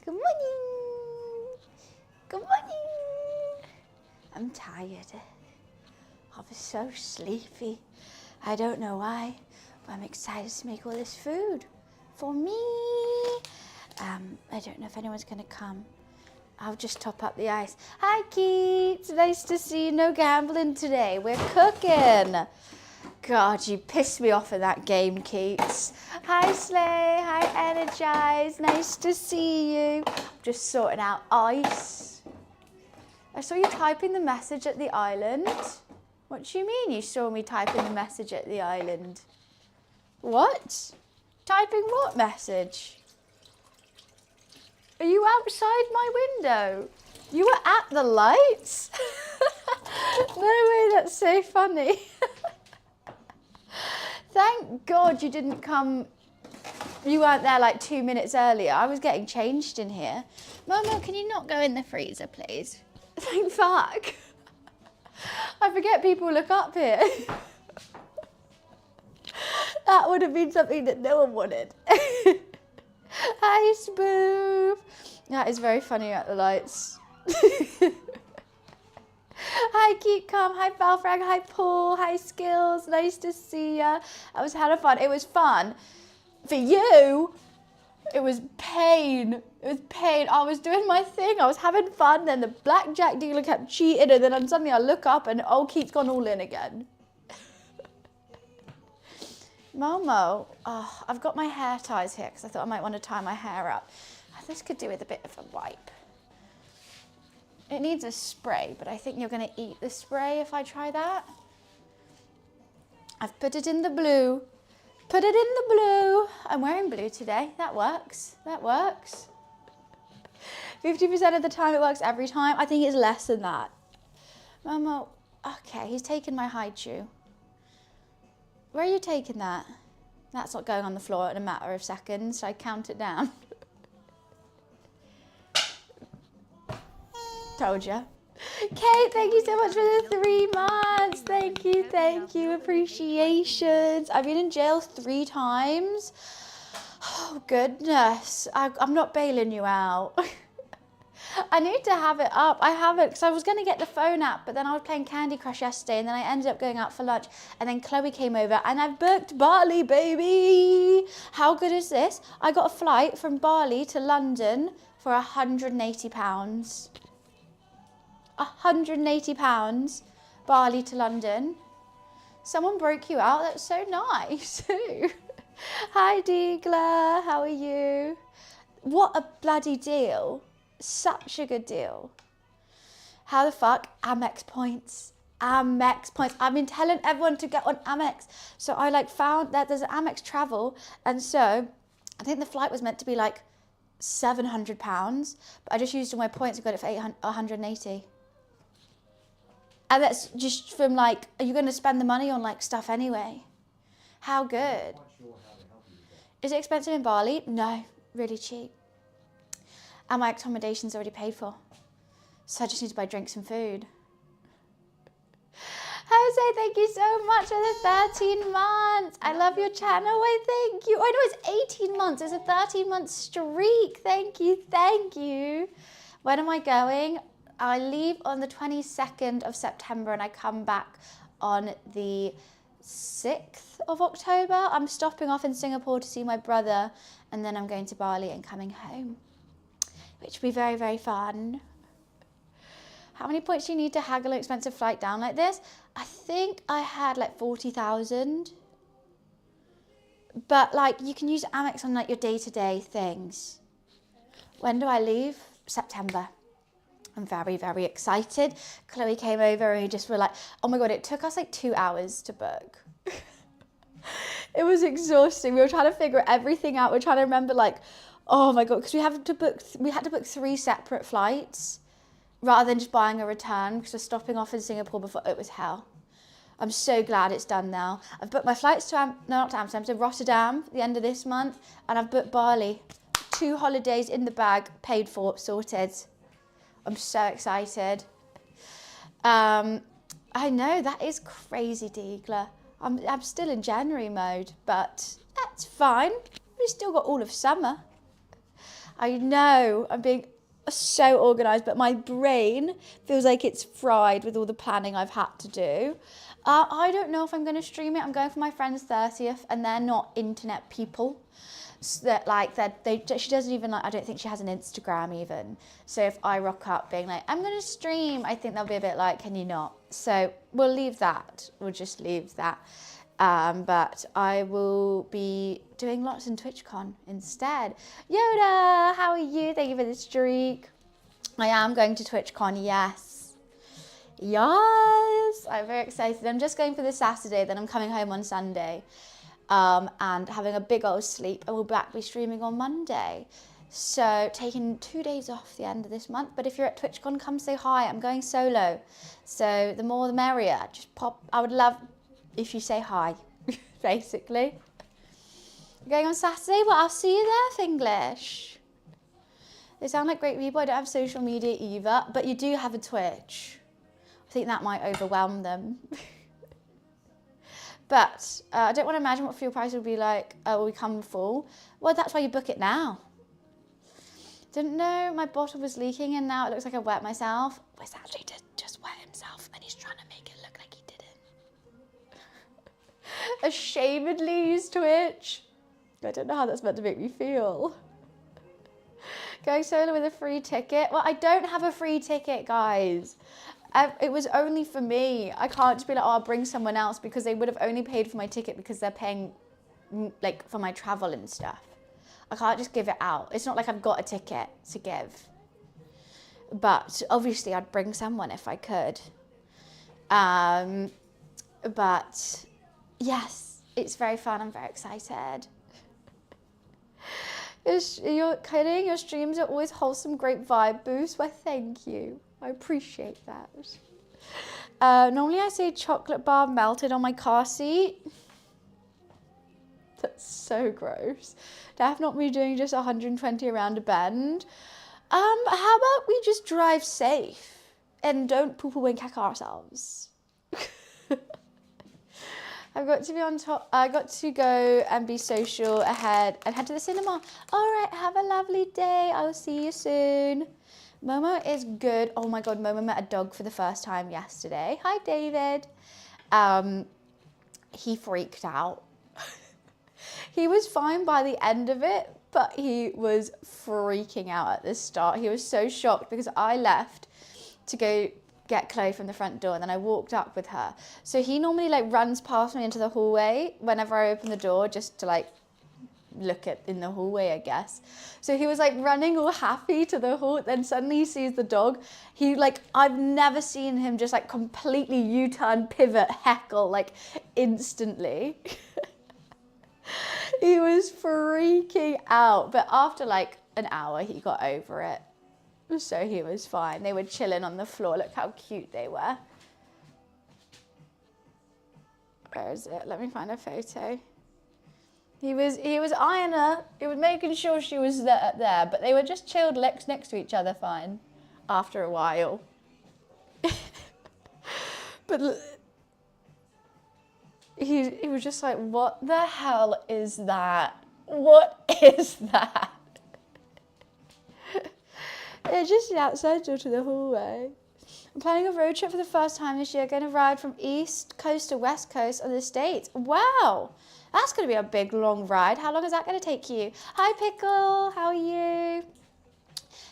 Good morning. Good morning. I'm tired. I was so sleepy. I don't know why, but I'm excited to make all this food for me. I don't know if anyone's going to come. I'll just top up the ice. Hi, Keats. Nice to see you. No gambling today. We're cooking. God, you pissed me off in that game, Keats. Hi, Slay. Hi, Energize. Nice to see you. I'm just sorting out ice. I saw you typing the message at the island. What do you mean you saw me typing the message at the island? What? Typing what message? Are you outside my window? You were at the lights? No way, that's so funny. Thank God you didn't come, you weren't there like 2 minutes earlier. I was getting changed in here. Mama, can you not go in the freezer, please? Thank fuck. I forget people look up here. That would have been something that no one wanted. Hi, Spoof. That is very funny at the lights. Hi, Keep Calm. Hi, Balfrag. Hi, Paul. Hi, Skills. Nice to see ya. That was hella fun. It was fun. For you, it was pain. It was pain. I was doing my thing. I was having fun. Then the blackjack dealer kept cheating. And then suddenly I look up and old Keith's gone all in again. Momo, oh, I've got my hair ties here because I thought I might want to tie my hair up. This could do with a bit of a wipe. It needs a spray, but I think you're going to eat the spray if I try that. I've put it in the blue. Put it in the blue. I'm wearing blue today. That works. That works. 50% of the time it works every time. I think it's less than that. Momo, okay, he's taken my hide shoe. Where are you taking that? That's not going on the floor in a matter of seconds. Should I count it down? Told ya. Kate, thank you so much for the 3 months. Thank you. Appreciations. I've been in jail 3 times. Oh, goodness. I'm not bailing you out. I need to have it up. I haven't, because I was going to get the phone app, but then I was playing Candy Crush yesterday, and then I ended up going out for lunch, and then Chloe came over, and I've booked Bali, baby. How good is this? I got a flight from Bali to London for £180. £180, Bali to London. Someone broke you out. That's so nice. Hi, Deagler. How are you? What a bloody deal. Such a good deal. How the fuck? Amex points. Amex points. I've been telling everyone to get on Amex. So I found that there's an Amex travel. And so I think the flight was meant to be like £700. But I just used all my points and got it for 180. And that's just from are you going to spend the money on stuff anyway? How good? Is it expensive in Bali? No, really cheap. And my accommodation's already paid for. So I just need to buy drinks and food. Jose, thank you so much for the 13 months. I love your channel. Why, thank you. Oh, no, it's 18 months. It's a 13-month streak. Thank you. When am I going? I leave on the 22nd of September and I come back on the 6th of October. I'm stopping off in Singapore to see my brother, and then I'm going to Bali and coming home, which will be very, very fun. How many points do you need to haggle an expensive flight down like this? I think I had 40,000. But you can use Amex on your day-to-day things. When do I leave? September. I'm very, very excited. Chloe came over and we just were oh my God, it took us 2 hours to book. It was exhausting. We were trying to figure everything out. We're trying to remember oh my God, because we had to book 3 separate flights rather than just buying a return, because we're stopping off in Singapore before. It was hell. I'm so glad it's done now. I've booked my flights to not to Amsterdam, to Rotterdam at the end of this month, and I've booked Bali. 2 holidays in the bag, paid for, sorted. I'm so excited. I know, that is crazy, Deagler. I'm still in January mode, but that's fine. We've still got all of summer. I know, I'm being so organised, but my brain feels like it's fried with all the planning I've had to do. I don't know if I'm going to stream it. I'm going for my friend's 30th, and they're not internet people. So that she doesn't even, like, I don't think she has an Instagram even. So if I rock up being like, I'm going to stream, I think they'll be a bit like, can you not? So we'll leave that. We'll just leave that. But I will be doing lots in TwitchCon instead. Yoda, how are you? Thank you for the streak. I am going to TwitchCon, yes. Yes, I'm very excited. I'm just going for this Saturday, then I'm coming home on Sunday. And having a big old sleep, and we'll be streaming on Monday. So taking 2 days off the end of this month. But if you're at TwitchCon, come say hi. I'm going solo. So the more the merrier. Just pop. I would love if you say hi, basically. Going on Saturday? Well, I'll see you there, Finglish. They sound like great people. I don't have social media either, but you do have a Twitch. I think that might overwhelm them. But I don't want to imagine what fuel price will be like when we come full. Well, that's why you book it now. Didn't know my bottle was leaking and now it looks like I wet myself. Well, it's actually just wet himself and he's trying to make it look like he didn't. Ashamedly use Twitch. I don't know how that's meant to make me feel. Going solo with a free ticket. Well, I don't have a free ticket, guys. It was only for me. I can't just be like, oh, I'll bring someone else, because they would have only paid for my ticket because they're paying like for my travel and stuff. I can't just give it out. It's not like I've got a ticket to give. But obviously I'd bring someone if I could. But yes, it's very fun. I'm very excited. You're kidding? Your streams are always wholesome, great vibe boost. Why, thank you. I appreciate that. Normally I say chocolate bar melted on my car seat. That's so gross. Definitely not me doing just 120 around a bend. How about we just drive safe and don't poo-poo and cack ourselves? I've got to be on top. I got to go and be social ahead and head to the cinema. All right, have a lovely day. I'll see you soon. Momo is good. Oh my God, Momo met a dog for the first time yesterday. Hi, David. He freaked out. He was fine by the end of it, but he was freaking out at the start. He was so shocked because I left to go get Chloe from the front door and then I walked up with her. So he normally like runs past me into the hallway whenever I open the door just to like look at in the hallway, I guess. So he was like running all happy to the hall, then suddenly he sees the dog. He like, I've never seen him just like completely U-turn, pivot, heckle like instantly. He was freaking out, but after like an hour he got over it. So he was fine. They were chilling on the floor. Look how cute they were. Where is it? Let me find a photo. He was eyeing her. He was making sure she was there, but they were just chilled next to each other fine after a while. But he was just like, what the hell is that? What is that? It's just the outside door to the hallway. I'm planning a road trip for the first time this year. Going to ride from East Coast to West Coast of the States. Wow, that's going to be a big, long ride. How long is that going to take you? Hi, Pickle. How are you?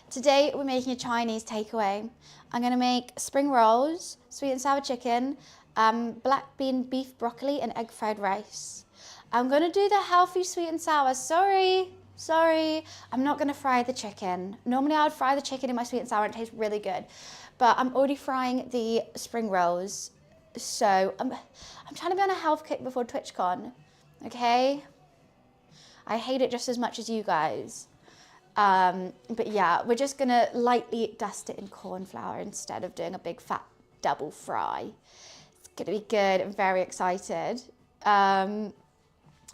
Today, we're making a Chinese takeaway. I'm going to make spring rolls, sweet and sour chicken, black bean beef broccoli, and egg fried rice. I'm going to do the healthy sweet and sour. Sorry, I'm not going to fry the chicken. Normally I would fry the chicken in my sweet and sour and it tastes really good. But I'm already frying the spring rolls. So I'm trying to be on a health kick before TwitchCon, okay? I hate it just as much as you guys. But yeah, we're just going to lightly dust it in corn flour instead of doing a big fat double fry. It's going to be good. I'm very excited.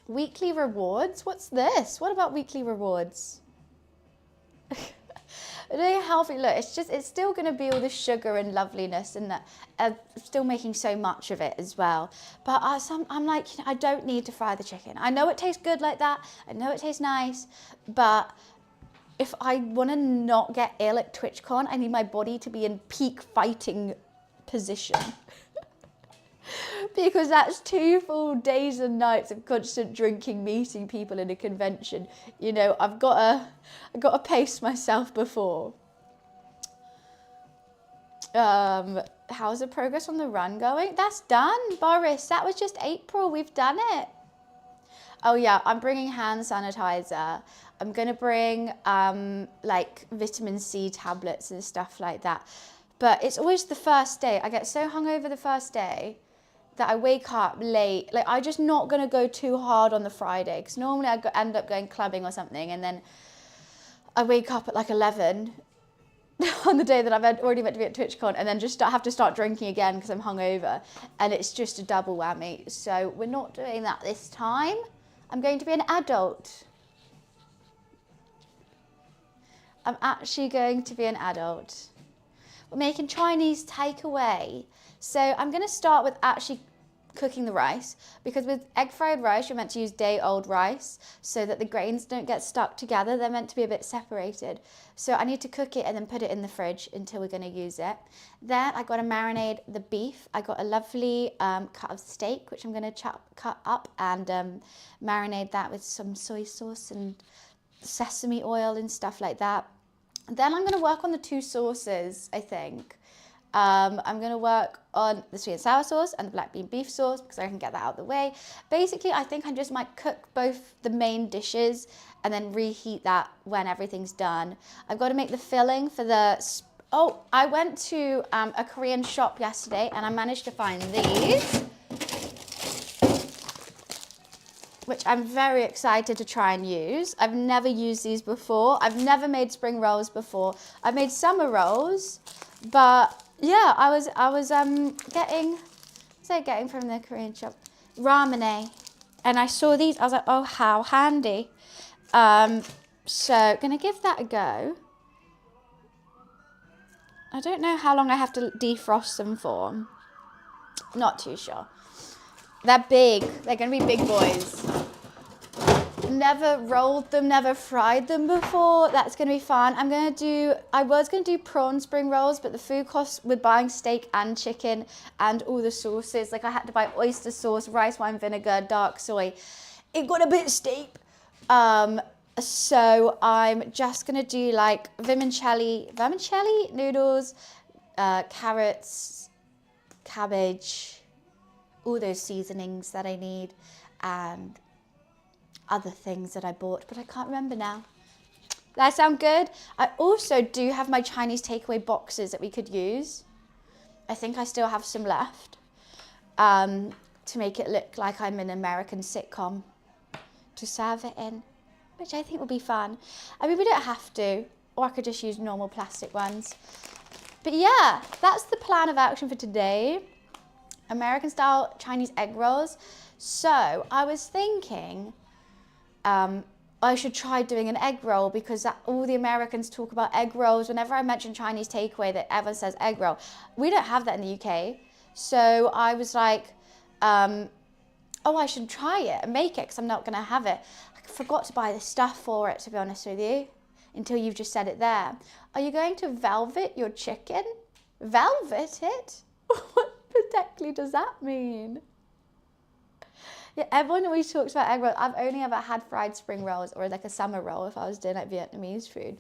Weekly rewards? What's this? What about weekly rewards? Doing healthy, look, it's still going to be all the sugar and loveliness and that. Still making so much of it as well. But I'm like, I don't need to fry the chicken. I know it tastes good like that. I know it tastes nice, but if I want to not get ill at TwitchCon, I need my body to be in peak fighting position. Because that's 2 full days and nights of constant drinking, meeting people in a convention. You know, I've got to pace myself before. How's the progress on the run going? That's done, Boris. That was just April. We've done it. Oh yeah, I'm bringing hand sanitizer. I'm gonna bring like vitamin C tablets and stuff like that. But it's always the first day. I get so hungover the first day that I wake up late. Like, I'm just not gonna go too hard on the Friday, because normally I end up going clubbing or something, and then I wake up at like 11 on the day that I've already meant to be at TwitchCon, and then just have to start drinking again because I'm hungover, and it's just a double whammy. So we're not doing that this time. I'm going to be an adult. I'm actually going to be an adult. We're making Chinese takeaway. So I'm going to start with actually cooking the rice, because with egg fried rice, you're meant to use day-old rice so that the grains don't get stuck together. They're meant to be a bit separated. So I need to cook it and then put it in the fridge until we're going to use it. Then I got to marinate the beef. I got a lovely cut of steak, which I'm going to cut up and marinate that with some soy sauce and sesame oil and stuff like that. Then I'm going to work on the 2 sauces, I think. I'm going to work on the sweet and sour sauce and the black bean beef sauce, because I can get that out of the way. Basically, I think I just might cook both the main dishes and then reheat that when everything's done. I've got to make the filling for the... Oh, I went to a Korean shop yesterday and I managed to find these, which I'm very excited to try and use. I've never used these before. I've never made spring rolls before. I've made summer rolls, but... yeah, I was getting from the Korean shop? Ramen. And I saw these, I was like, oh, how handy. So gonna give that a go. I don't know how long I have to defrost them for. Not too sure. They're big, they're gonna be big boys. Never rolled them, never fried them before. That's gonna be fun. I was gonna do prawn spring rolls, but the food costs with buying steak and chicken and all the sauces, like I had to buy oyster sauce, rice wine vinegar, dark soy. It got a bit steep. So I'm just gonna do like vermicelli noodles, carrots, cabbage, all those seasonings that I need, and other things that I bought, but I can't remember now. That sound good? I also do have my Chinese takeaway boxes that we could use. I think I still have some left to make it look like I'm in an American sitcom to serve it in, which I think will be fun. I mean, we don't have to, or I could just use normal plastic ones. But yeah, that's the plan of action for today. American style Chinese egg rolls. So I was thinking, I should try doing an egg roll, because all the Americans talk about egg rolls. Whenever I mention Chinese takeaway, that everyone says egg roll. We don't have that in the UK. So I was like, oh, I should try it and make it, because I'm not going to have it. I forgot to buy the stuff for it, to be honest with you, until you've just said it there. Are you going to velvet your chicken? Velvet it? What exactly does that mean? Yeah, everyone always talks about egg rolls. I've only ever had fried spring rolls, or like a summer roll if I was doing like Vietnamese food.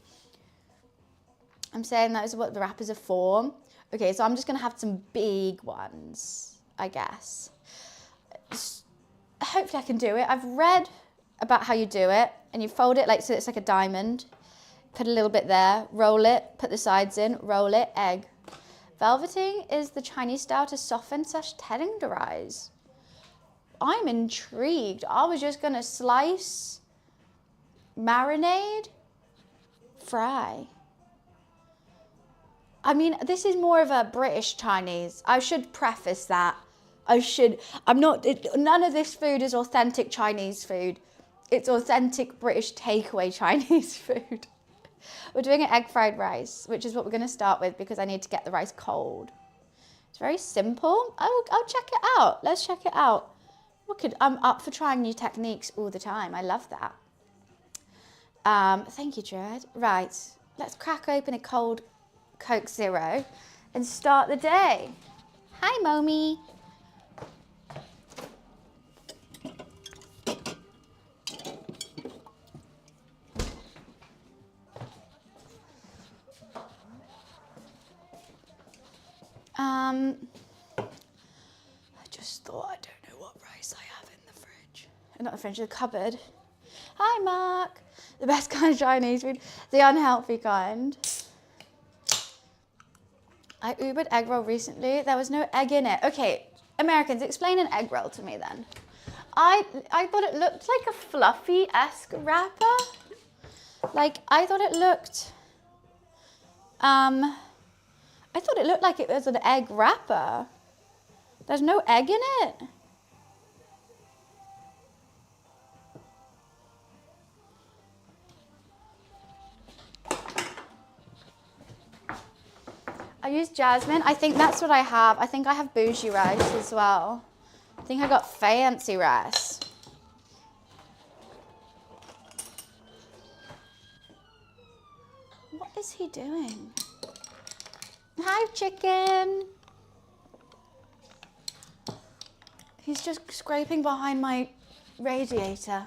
I'm saying that is what the wrappers are for. Okay, so I'm just gonna have some big ones, I guess. Hopefully I can do it. I've read about how you do it, and you fold it like so it's like a diamond. Put a little bit there, roll it, put the sides in, roll it, egg. Velveting is the Chinese style to soften / tenderize. I'm intrigued. I was just gonna slice, marinade, fry. I mean, this is more of a British Chinese. I should preface that. None of this food is authentic Chinese food. It's authentic British takeaway Chinese food. We're doing an egg fried rice, which is what we're gonna start with, because I need to get the rice cold. It's very simple. I'll check it out. Let's check it out. I'm up for trying new techniques all the time. I love that. Thank you, Jared. Right, let's crack open a cold Coke Zero and start the day. Hi, Momi. I just thought, I don't know what rice I have in the fridge. Not the fridge, the cupboard. Hi, Mark. The best kind of Chinese food, the unhealthy kind. I Ubered egg roll recently. There was no egg in it. Okay, Americans, explain an egg roll to me then. I thought it looked like a fluffy-esque wrapper. Like, I thought it looked like it was an egg wrapper. There's no egg in it. I use jasmine. I think that's what I have. I think I have bougie rice as well. I think I got fancy rice. What is he doing? Hi, chicken. He's just scraping behind my radiator.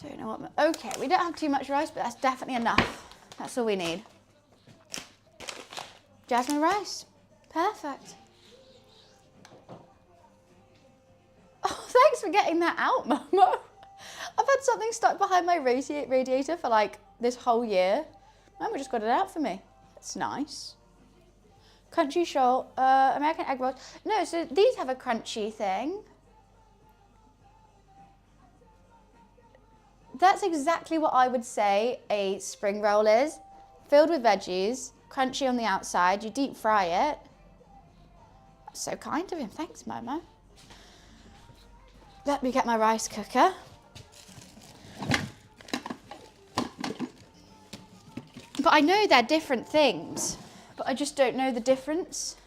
Don't know what. Okay, we don't have too much rice, but that's definitely enough. That's all we need. Jasmine rice. Perfect. Oh, thanks for getting that out, Mama. I've had something stuck behind my radiator for like this whole year. Mama just got it out for me. That's nice. Crunchy shoal, American egg rolls. No, so these have a crunchy thing. That's exactly what I would say a spring roll is. Filled with veggies, crunchy on the outside, you deep fry it. That's so kind of him, thanks, Momo. Let me get my rice cooker. But I know they're different things, but I just don't know the difference.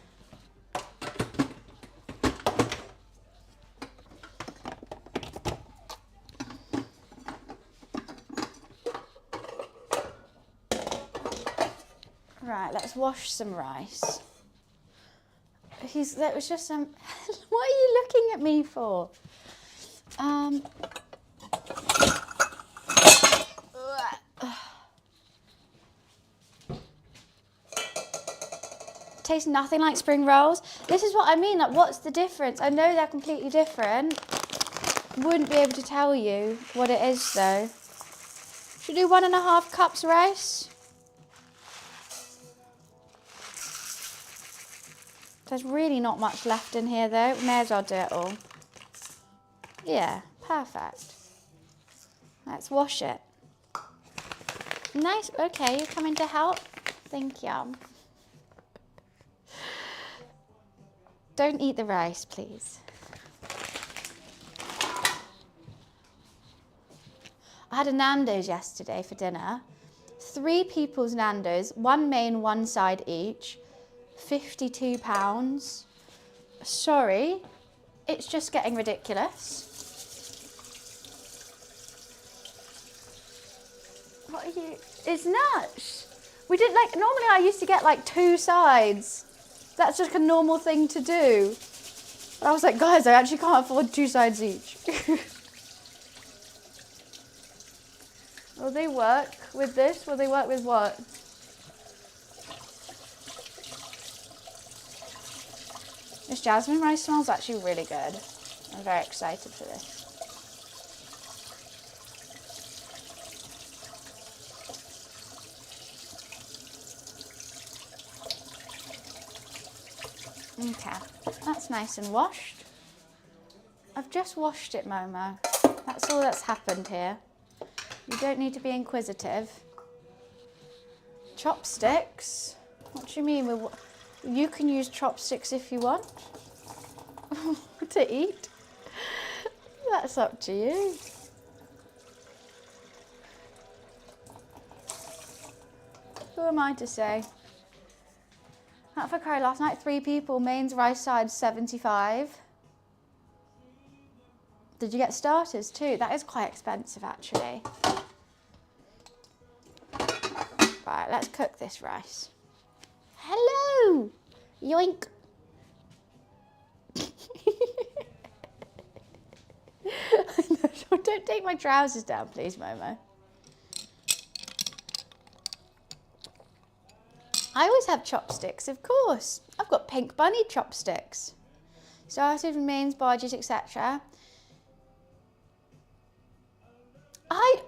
Right, let's wash some rice. That was just some, what are you looking at me for? Tastes nothing like spring rolls. This is what I mean, like what's the difference? I know they're completely different. Wouldn't be able to tell you what it is though. Should we do 1.5 cups rice? There's really not much left in here though. May as well do it all. Yeah, perfect. Let's wash it. Nice, okay, you're coming to help? Thank you. Don't eat the rice, please. I had a Nando's yesterday for dinner. 3 people's Nando's, 1 main, 1 side each. £52. Sorry, it's just getting ridiculous. What are you? It's nuts. We did like, normally I used to get like 2 sides. That's just a normal thing to do. But I was like, guys, I actually can't afford 2 sides each. Will they work with this? Will they work with what? This jasmine rice smells actually really good. I'm very excited for this. Okay, that's nice and washed. I've just washed it, Momo. That's all that's happened here. You don't need to be inquisitive. Chopsticks? What do you mean? You can use chopsticks if you want to eat. That's up to you. Who am I to say? Out for curry last night, 3 people, mains, rice sides, 75. Did you get starters too? That is quite expensive actually. Right, let's cook this rice. Hello! Yoink! Don't take my trousers down, please, Momo. I always have chopsticks, of course. I've got pink bunny chopsticks. Sausage, remains, barges, etc.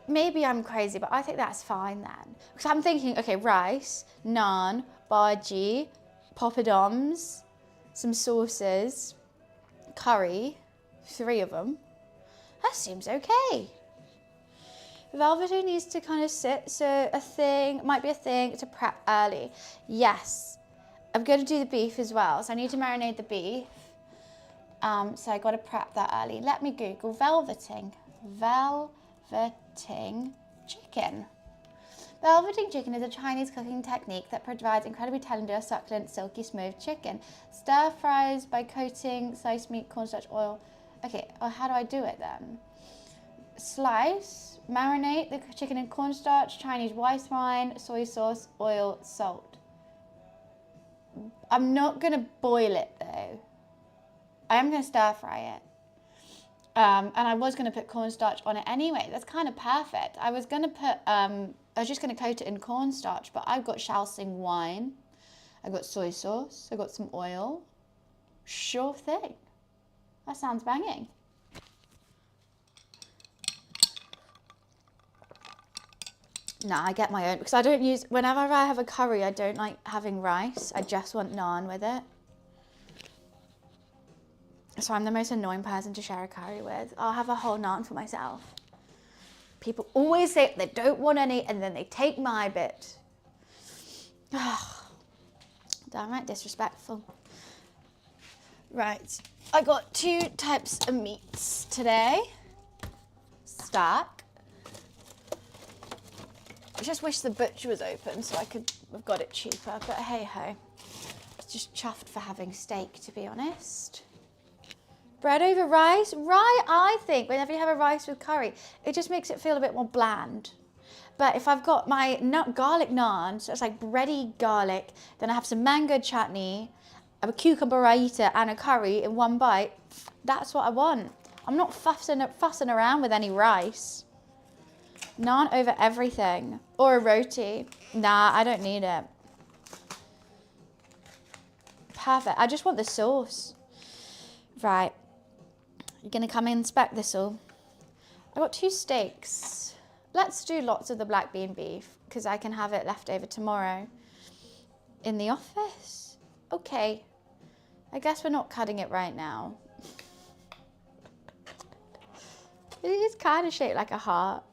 Maybe I'm crazy, but I think that's fine then. Because I'm thinking, okay, rice, naan, bhaji, poppadoms, some sauces, curry, 3 of them. That seems okay. Velveting needs to kind of sit, so might be a thing to prep early. Yes, I'm going to do the beef as well, so I need to marinate the beef. So I got to prep that early. Let me Google velveting chicken. Velveting chicken is a Chinese cooking technique that provides incredibly tender, succulent, silky, smooth chicken. Stir fries by coating sliced meat, cornstarch, oil. Okay, well, how do I do it then? Slice, marinate the chicken in cornstarch, Chinese white wine, soy sauce, oil, salt. I'm not going to boil it though. I am going to stir fry it. And I was going to put cornstarch on it anyway. That's kind of perfect. I was going to put, I was just going to coat it in cornstarch, but I've got Shaoxing wine. I've got soy sauce. I've got some oil. Sure thing. That sounds banging. Nah, I get my own, because I don't use, whenever I have a curry, I don't like having rice. I just want naan with it. So I'm the most annoying person to share a curry with. I'll have a whole naan for myself. People always say they don't want any, and then they take my bit. Downright disrespectful. Right, I got 2 types of meats today. Stack. I just wish the butcher was open so I could have got it cheaper, but hey ho. Just chuffed for having steak, to be honest. Bread over rice? Right, I think whenever you have a rice with curry, it just makes it feel a bit more bland. But if I've got my garlic naan, so it's like bready garlic, then I have some mango chutney, a cucumber raita and a curry in one bite, that's what I want. I'm not fussing around with any rice. Naan over everything. Or a roti. Nah, I don't need it. Perfect. I just want the sauce. Right. You're going to come inspect this all. I got 2 steaks. Let's do lots of the black bean beef because I can have it left over tomorrow. In the office? Okay. I guess we're not cutting it right now. It is kind of shaped like a heart.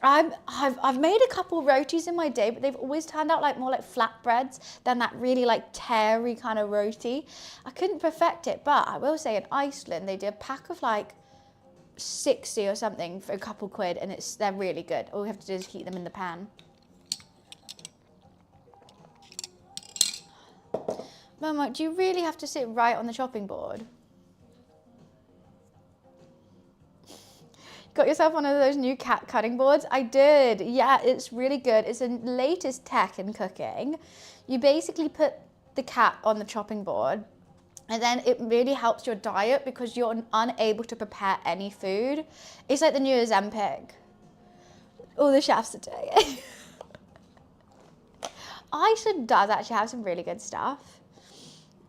I've made a couple rotis in my day, but they've always turned out like more like flatbreads than that really like terry kind of roti. I couldn't perfect it, but I will say in Iceland they did a pack of like 60 or something for a couple quid, and they're really good. All we have to do is heat them in the pan. Mama, do you really have to sit right on the chopping board? Got yourself one of those new cat cutting boards? I did. Yeah, it's really good. It's the latest tech in cooking. You basically put the cat on the chopping board, and then it really helps your diet because you're unable to prepare any food. It's like the new Ozempic. All the chefs are doing it. Iceland does actually have some really good stuff.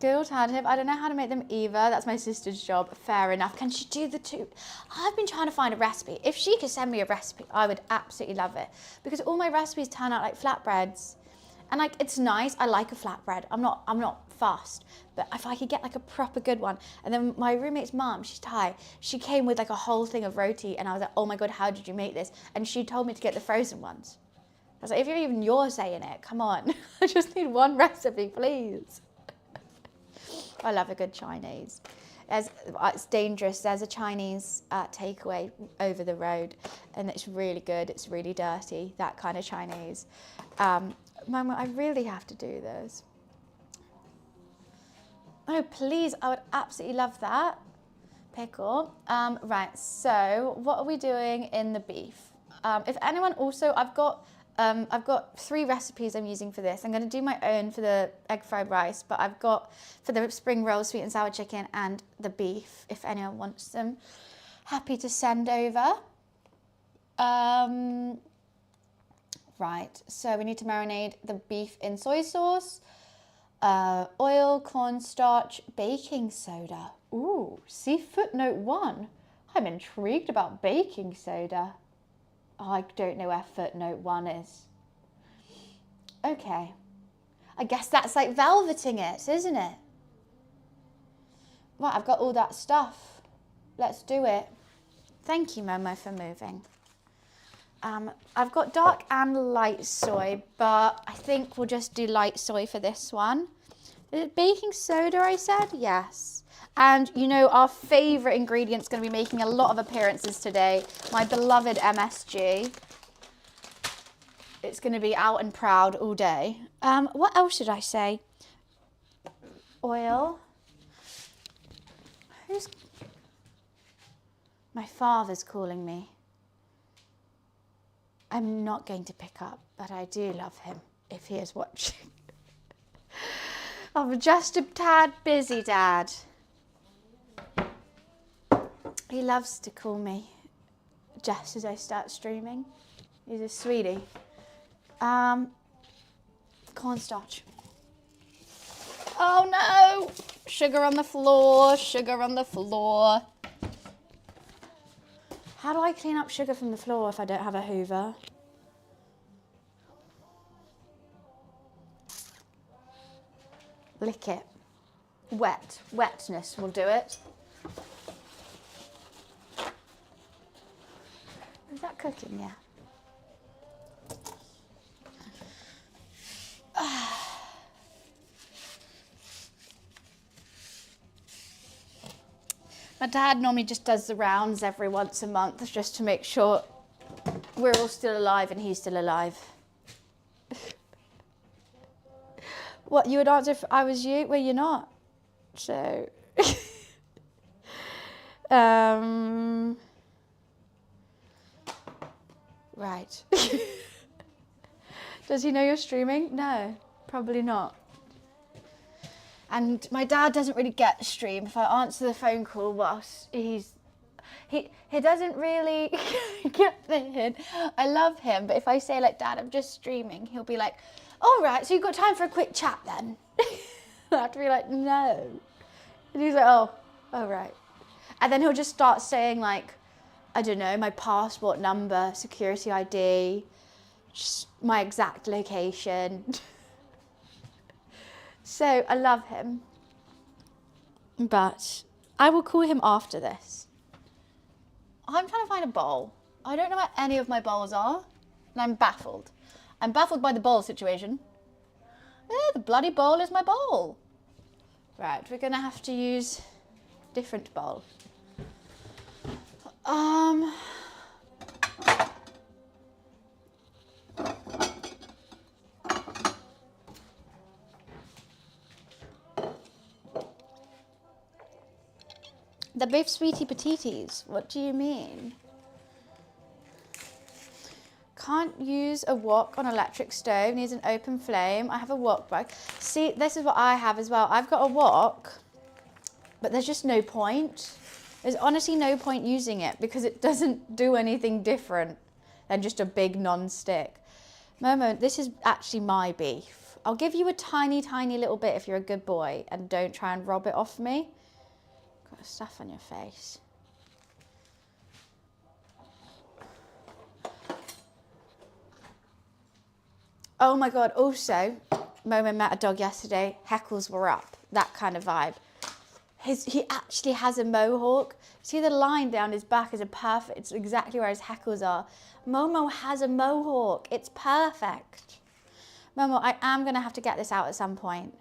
Good alternative. I don't know how to make them either. That's my sister's job. Fair enough. Can she do the 2? I've been trying to find a recipe. If she could send me a recipe, I would absolutely love it. Because all my recipes turn out like flatbreads. And like, it's nice. I like a flatbread. I'm not fussed. But if I could get like a proper good one. And then my roommate's mum, she's Thai. She came with like a whole thing of roti. And I was like, oh my God, how did you make this? And she told me to get the frozen ones. I was like, if you're saying it, come on. I just need one recipe, please. I love a good Chinese. It's dangerous. There's a Chinese takeaway over the road, and it's really good. It's really dirty, that kind of Chinese. Mama, I really have to do this. Oh, please, I would absolutely love that. Pickle. Right, so what are we doing in the beef? If anyone also, I've got 3 recipes I'm using for this. I'm going to do my own for the egg fried rice, but I've got for the spring roll, sweet and sour chicken, and the beef, if anyone wants them. Happy to send over. Right, so we need to marinate the beef in soy sauce, oil, cornstarch, baking soda. Ooh, see footnote 1. I'm intrigued about baking soda. Oh, I don't know where footnote 1 is. Okay. I guess that's like velveting it, isn't it? Right, I've got all that stuff. Let's do it. Thank you, Momo, for moving. I've got dark and light soy, but I think we'll just do light soy for this one. Is it baking soda, I said? Yes. And you know, our favourite ingredient's going to be making a lot of appearances today. My beloved MSG. It's going to be out and proud all day. What else should I say? Oil. My father's calling me. I'm not going to pick up, but I do love him if he is watching. I'm just a tad busy, Dad. He loves to call me just as I start streaming. He's a sweetie. Cornstarch. Oh no! Sugar on the floor, sugar on the floor. How do I clean up sugar from the floor if I don't have a Hoover? Lick it. Wetness will do it. Is that cooking? Yeah. My dad normally just does the rounds every once a month just to make sure we're all still alive and he's still alive. What, you would answer if I was you? Well, you're not. So, right. Does he know you're streaming? No, probably not. And my dad doesn't really get a stream. If I answer the phone call whilst he doesn't really get the hint. I love him, but if I say like, Dad, I'm just streaming, he'll be like, all right, so you've got time for a quick chat then? I have to be like, no. And he's like, oh, right. And then he'll just start saying like, I don't know, my passport number, security ID, just my exact location. So I love him, but I will call him after this. I'm trying to find a bowl. I don't know where any of my bowls are, and I'm baffled. I'm baffled by the bowl situation. The bloody bowl is my bowl. Right, we're gonna have to use different bowl. They're both sweetie patitis. What do you mean? Can't use a wok on electric stove. Needs an open flame. I have a wok bag. See, this is what I have as well. I've got a wok, but there's just no point. There's honestly no point using it because it doesn't do anything different than just a big non-stick. Momo, this is actually my beef. I'll give you a tiny, tiny little bit if you're a good boy and don't try and rob it off me. Got stuff on your face. Oh my God, also, Momo met a dog yesterday, heckles were up, that kind of vibe. He actually has a mohawk. See the line down his back is it's exactly where his heckles are. Momo has a mohawk, it's perfect. Momo, I am gonna have to get this out at some point.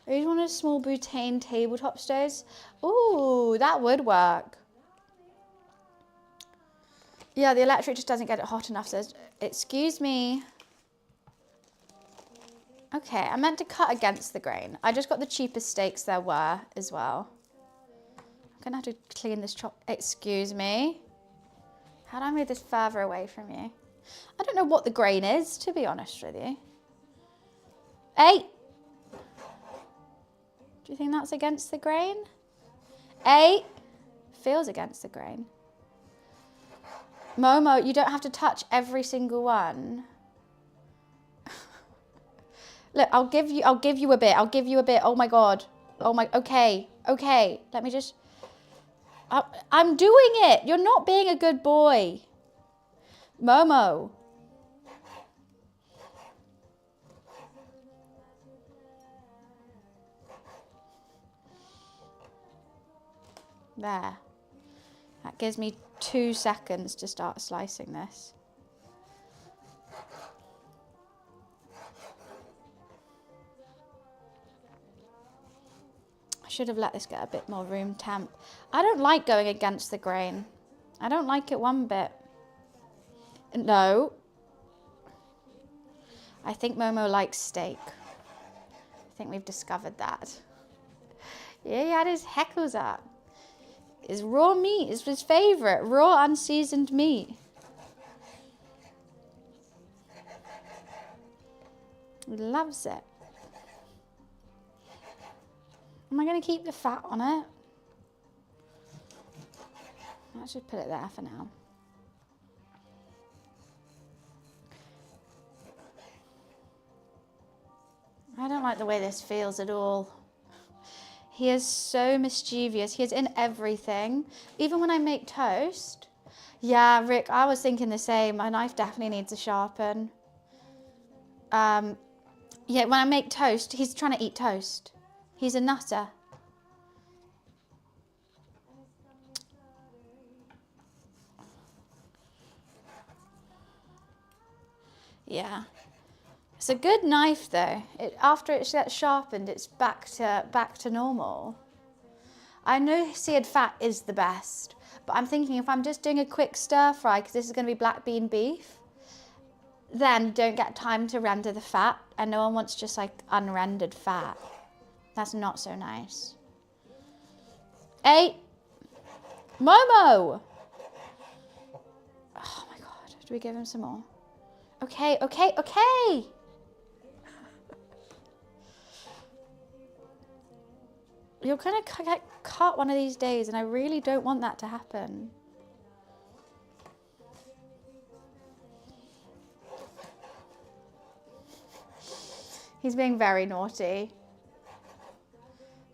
I just wanted a small butane tabletop stoves. Ooh, that would work. Yeah, the electric just doesn't get it hot enough. So, excuse me. Okay, I meant to cut against the grain. I just got the cheapest steaks there were as well. gonna have to clean this excuse me. How do I move this further away from you? I don't know what the grain is, to be honest with you. Hey! Do you think that's against the grain? Hey! Feels against the grain. Momo, you don't have to touch every single one. Look, I'll give you a bit. I'll give you a bit. Oh my God. Oh my, okay. Let me just, I'm doing it. You're not being a good boy. Momo. There. That gives me 2 seconds to start slicing this. I should have let this get a bit more room temp. I don't like going against the grain. I don't like it one bit. No. I think Momo likes steak. I think we've discovered that. Yeah, he had his heckles up. His raw meat is his favourite. Raw, unseasoned meat. He loves it. Am I going to keep the fat on it? Let's just put it there for now. I don't like the way this feels at all. He is so mischievous. He is in everything. Even when I make toast. Yeah, Rick, I was thinking the same. My knife definitely needs a sharpen. Yeah, when I make toast, he's trying to eat toast. He's a nutter. Yeah. It's a good knife though. After it gets sharpened, it's back to normal. I know seared fat is the best, but I'm thinking if I'm just doing a quick stir fry, because this is going to be black bean beef, then don't get time to render the fat, and no one wants just like unrendered fat. That's not so nice. Hey, Momo! Oh my God, do we give him some more? Okay. You're gonna get cut one of these days, and I really don't want that to happen. He's being very naughty.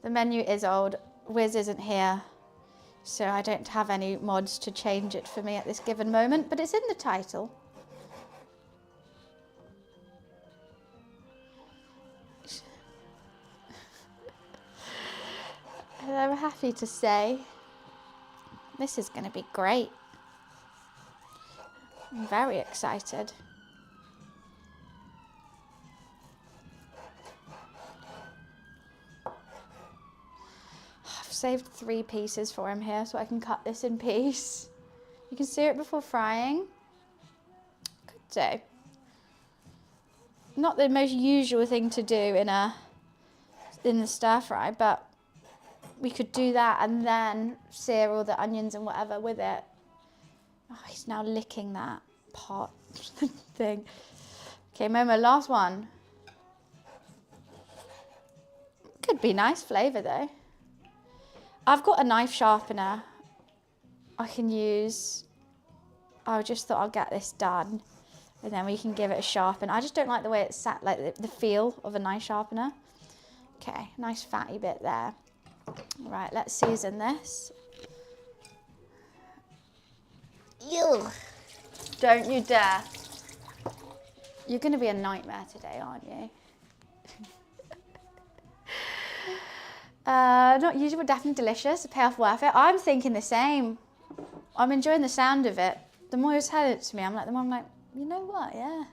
The menu is old. Wiz isn't here, so I don't have any mods to change it for me at this given moment, but it's in the title. I'm happy to say this is going to be great. I'm very excited. I've saved 3 pieces for him here so I can cut this in piece. You can sear it before frying. Could do. Not the most usual thing to do in the stir fry, but we could do that and then sear all the onions and whatever with it. Oh, he's now licking that pot thing. Okay, Momo, last one. Could be nice flavour though. I've got a knife sharpener I can use. I just thought I'll get this done and then we can give it a sharpen. I just don't like the way it's sat, like the feel of a knife sharpener. Okay, nice fatty bit there. Right, let's season this. Ew. Don't you dare. You're going to be a nightmare today, aren't you? Not usual, but definitely delicious. The payoff worth it. I'm thinking the same. I'm enjoying the sound of it. The more you tell it to me, I'm like, you know what? Yeah.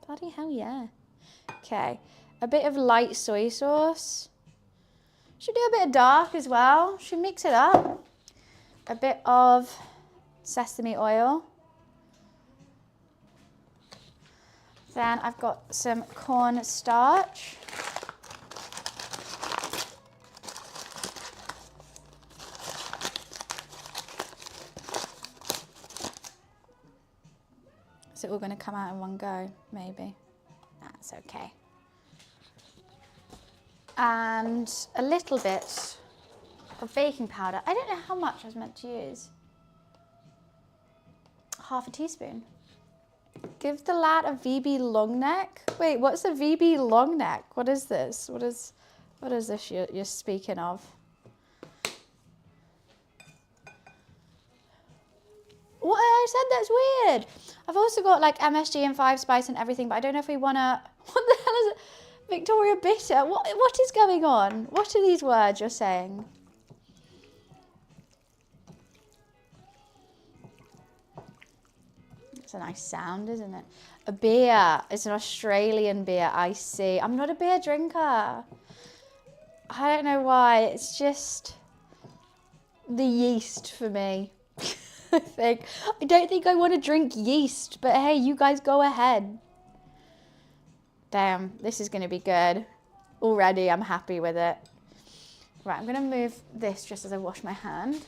Bloody hell, yeah. Okay. A bit of light soy sauce. Should do a bit of dark as well. Should mix it up. A bit of sesame oil. Then I've got some corn starch. it all going to come out in one go? Maybe. That's okay. And a little bit of baking powder. I don't know how much I was meant to use. Half a teaspoon. Give the lad a VB long neck. Wait, what's a VB long neck? What is this? What is this you're speaking of? What I said, that's weird. I've also got like MSG and 5 spice and everything, but I don't know if we want to. What the hell is it? Victoria Bitter. What is going on? What are these words you're saying? It's a nice sound, isn't it? A beer. It's an Australian beer. I see. I'm not a beer drinker. I don't know why. It's just the yeast for me. I don't think I want to drink yeast, but hey, you guys go ahead. Damn, this is going to be good. Already, I'm happy with it. Right, I'm going to move this just as I wash my hand.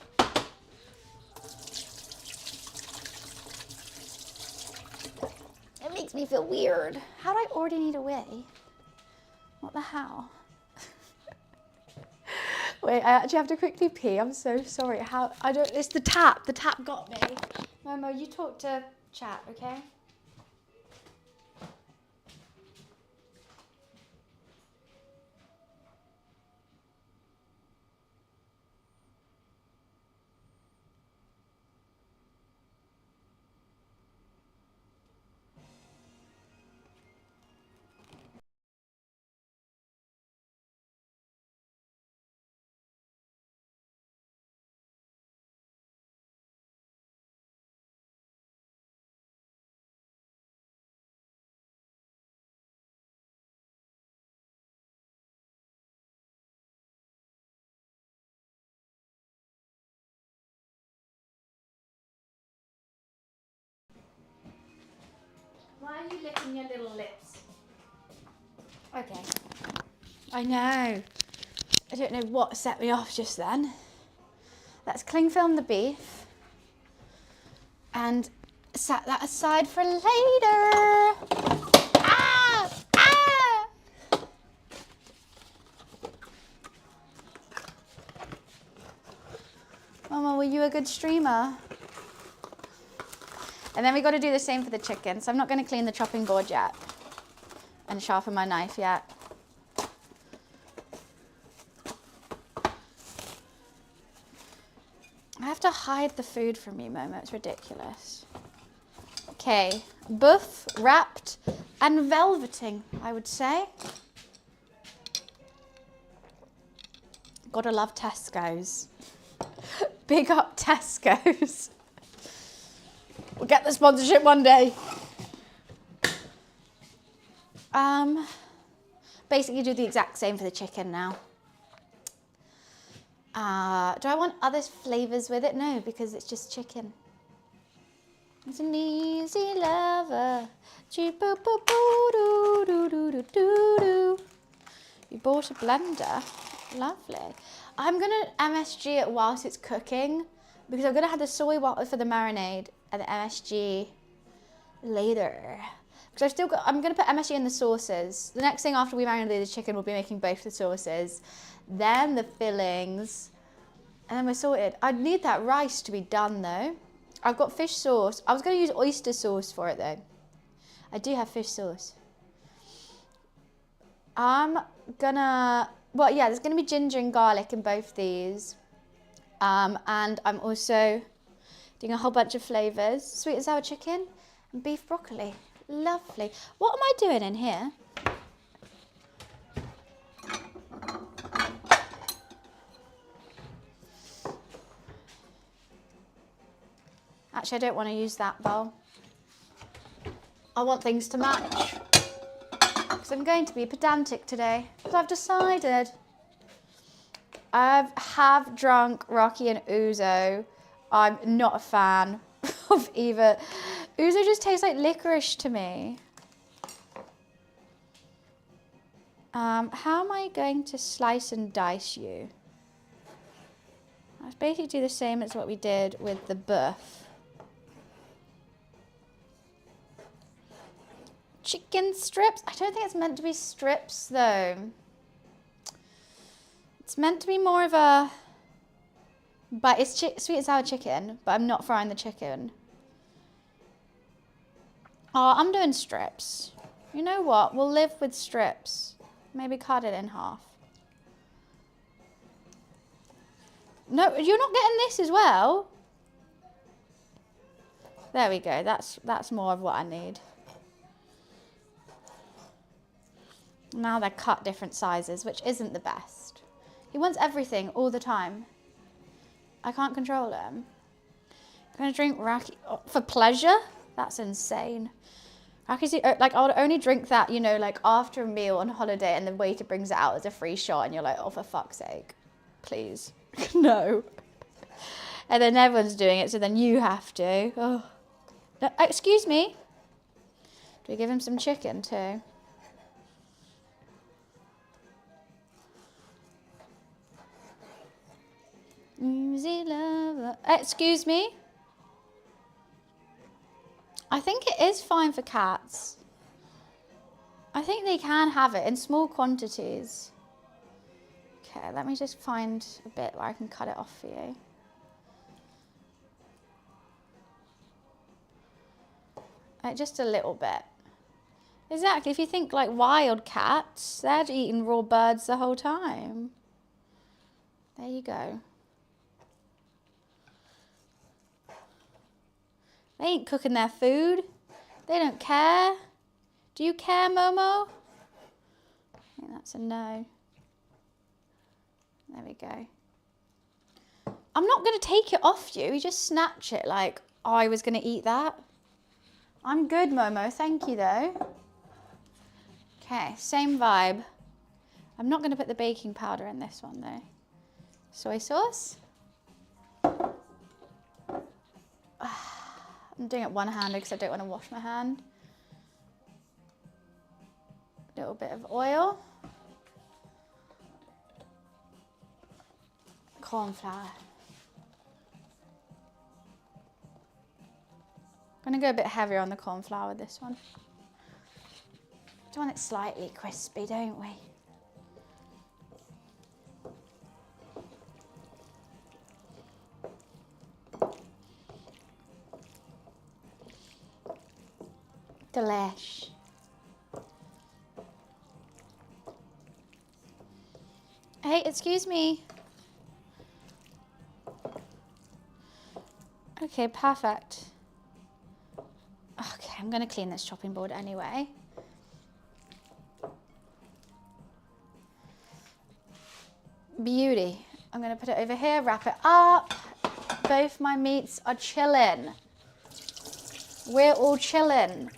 It makes me feel weird. How do I already need a wee? What the hell? Wait, I actually have to quickly pee. I'm so sorry. It's the tap. The tap got me. Momo, you talk to chat, okay? Why are you licking your little lips? Okay. I know. I don't know what set me off just then. Let's cling film the beef and set that aside for later. Ah! Ah! Mama, were you a good streamer? And then we got to do the same for the chicken. So I'm not going to clean the chopping board yet and sharpen my knife yet. I have to hide the food from you, Momo. It's ridiculous. Okay, buff, wrapped, and velveting, I would say. Gotta love Tesco's. Big up Tesco's. We'll get the sponsorship one day. Basically do the exact same for the chicken now. Do I want other flavours with it? No, because it's just chicken. It's an easy lover. You bought a blender. Lovely. I'm going to MSG it whilst it's cooking because I'm going to have the soy water for the marinade and the MSG later. Because I'm going to put MSG in the sauces. The next thing after we marinate the chicken, we'll be making both the sauces, then the fillings, and then we're sorted. I'd need that rice to be done though. I've got fish sauce. I was going to use oyster sauce for it though. I do have fish sauce. I'm gonna, well yeah, there's going to be ginger and garlic in both these. And I'm also doing a whole bunch of flavours. Sweet and sour chicken and beef broccoli. Lovely. What am I doing in here? Actually, I don't want to use that bowl. I want things to match. Because I'm going to be pedantic today. Because I've decided I have drunk Rocky and Ouzo. I'm not a fan of either. Ouzo just tastes like licorice to me. How am I going to slice and dice you? I'll basically do the same as what we did with the buff. Chicken strips. I don't think it's meant to be strips though. It's meant to be more of a, but it's sweet and sour chicken, but I'm not frying the chicken. Oh, I'm doing strips. You know what? We'll live with strips. Maybe cut it in half. No, you're not getting this as well. There we go. That's more of what I need. Now they're cut different sizes, which isn't the best. He wants everything all the time. I can't control him. I'm gonna drink raki for pleasure? That's insane. Raki's, like, I would only drink that, you know, like after a meal on holiday and the waiter brings it out as a free shot and you're like, oh, for fuck's sake, please, no. And then everyone's doing it, so then you have to. Oh. No, excuse me. Do we give him some chicken too? Easy lover. Excuse me. I think it is fine for cats. I think they can have it in small quantities. Okay, let me just find a bit where I can cut it off for you. Just a little bit. Exactly, if you think like wild cats, they're eating raw birds the whole time. There you go. They ain't cooking their food. They don't care. Do you care, Momo? I think that's a no. There we go. I'm not going to take it off you. You just snatch it like, oh, I was going to eat that. I'm good, Momo. Thank you, though. Okay, same vibe. I'm not going to put the baking powder in this one, though. Soy sauce. I'm doing it one-handed because I don't want to wash my hand. A little bit of oil. Corn flour. I'm going to go a bit heavier on the corn flour with this one. We want it slightly crispy, don't we? Delish. Hey, excuse me. Okay, perfect. Okay, I'm going to clean this chopping board anyway. Beauty. I'm going to put it over here, wrap it up. Both my meats are chilling. We're all chilling.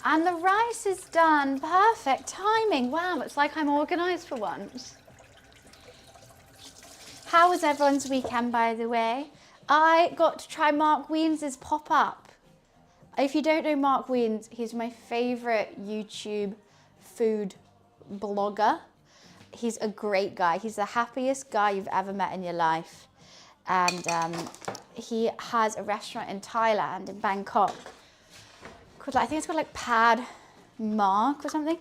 And the rice is done. Perfect timing. Wow, it's like I'm organised for once. How was everyone's weekend, by the way? I got to try Mark Wiens' pop-up. If you don't know Mark Wiens, he's my favourite YouTube food blogger. He's a great guy. He's the happiest guy you've ever met in your life. And he has a restaurant in Thailand, in Bangkok. I think it's called like Pad Mark or something.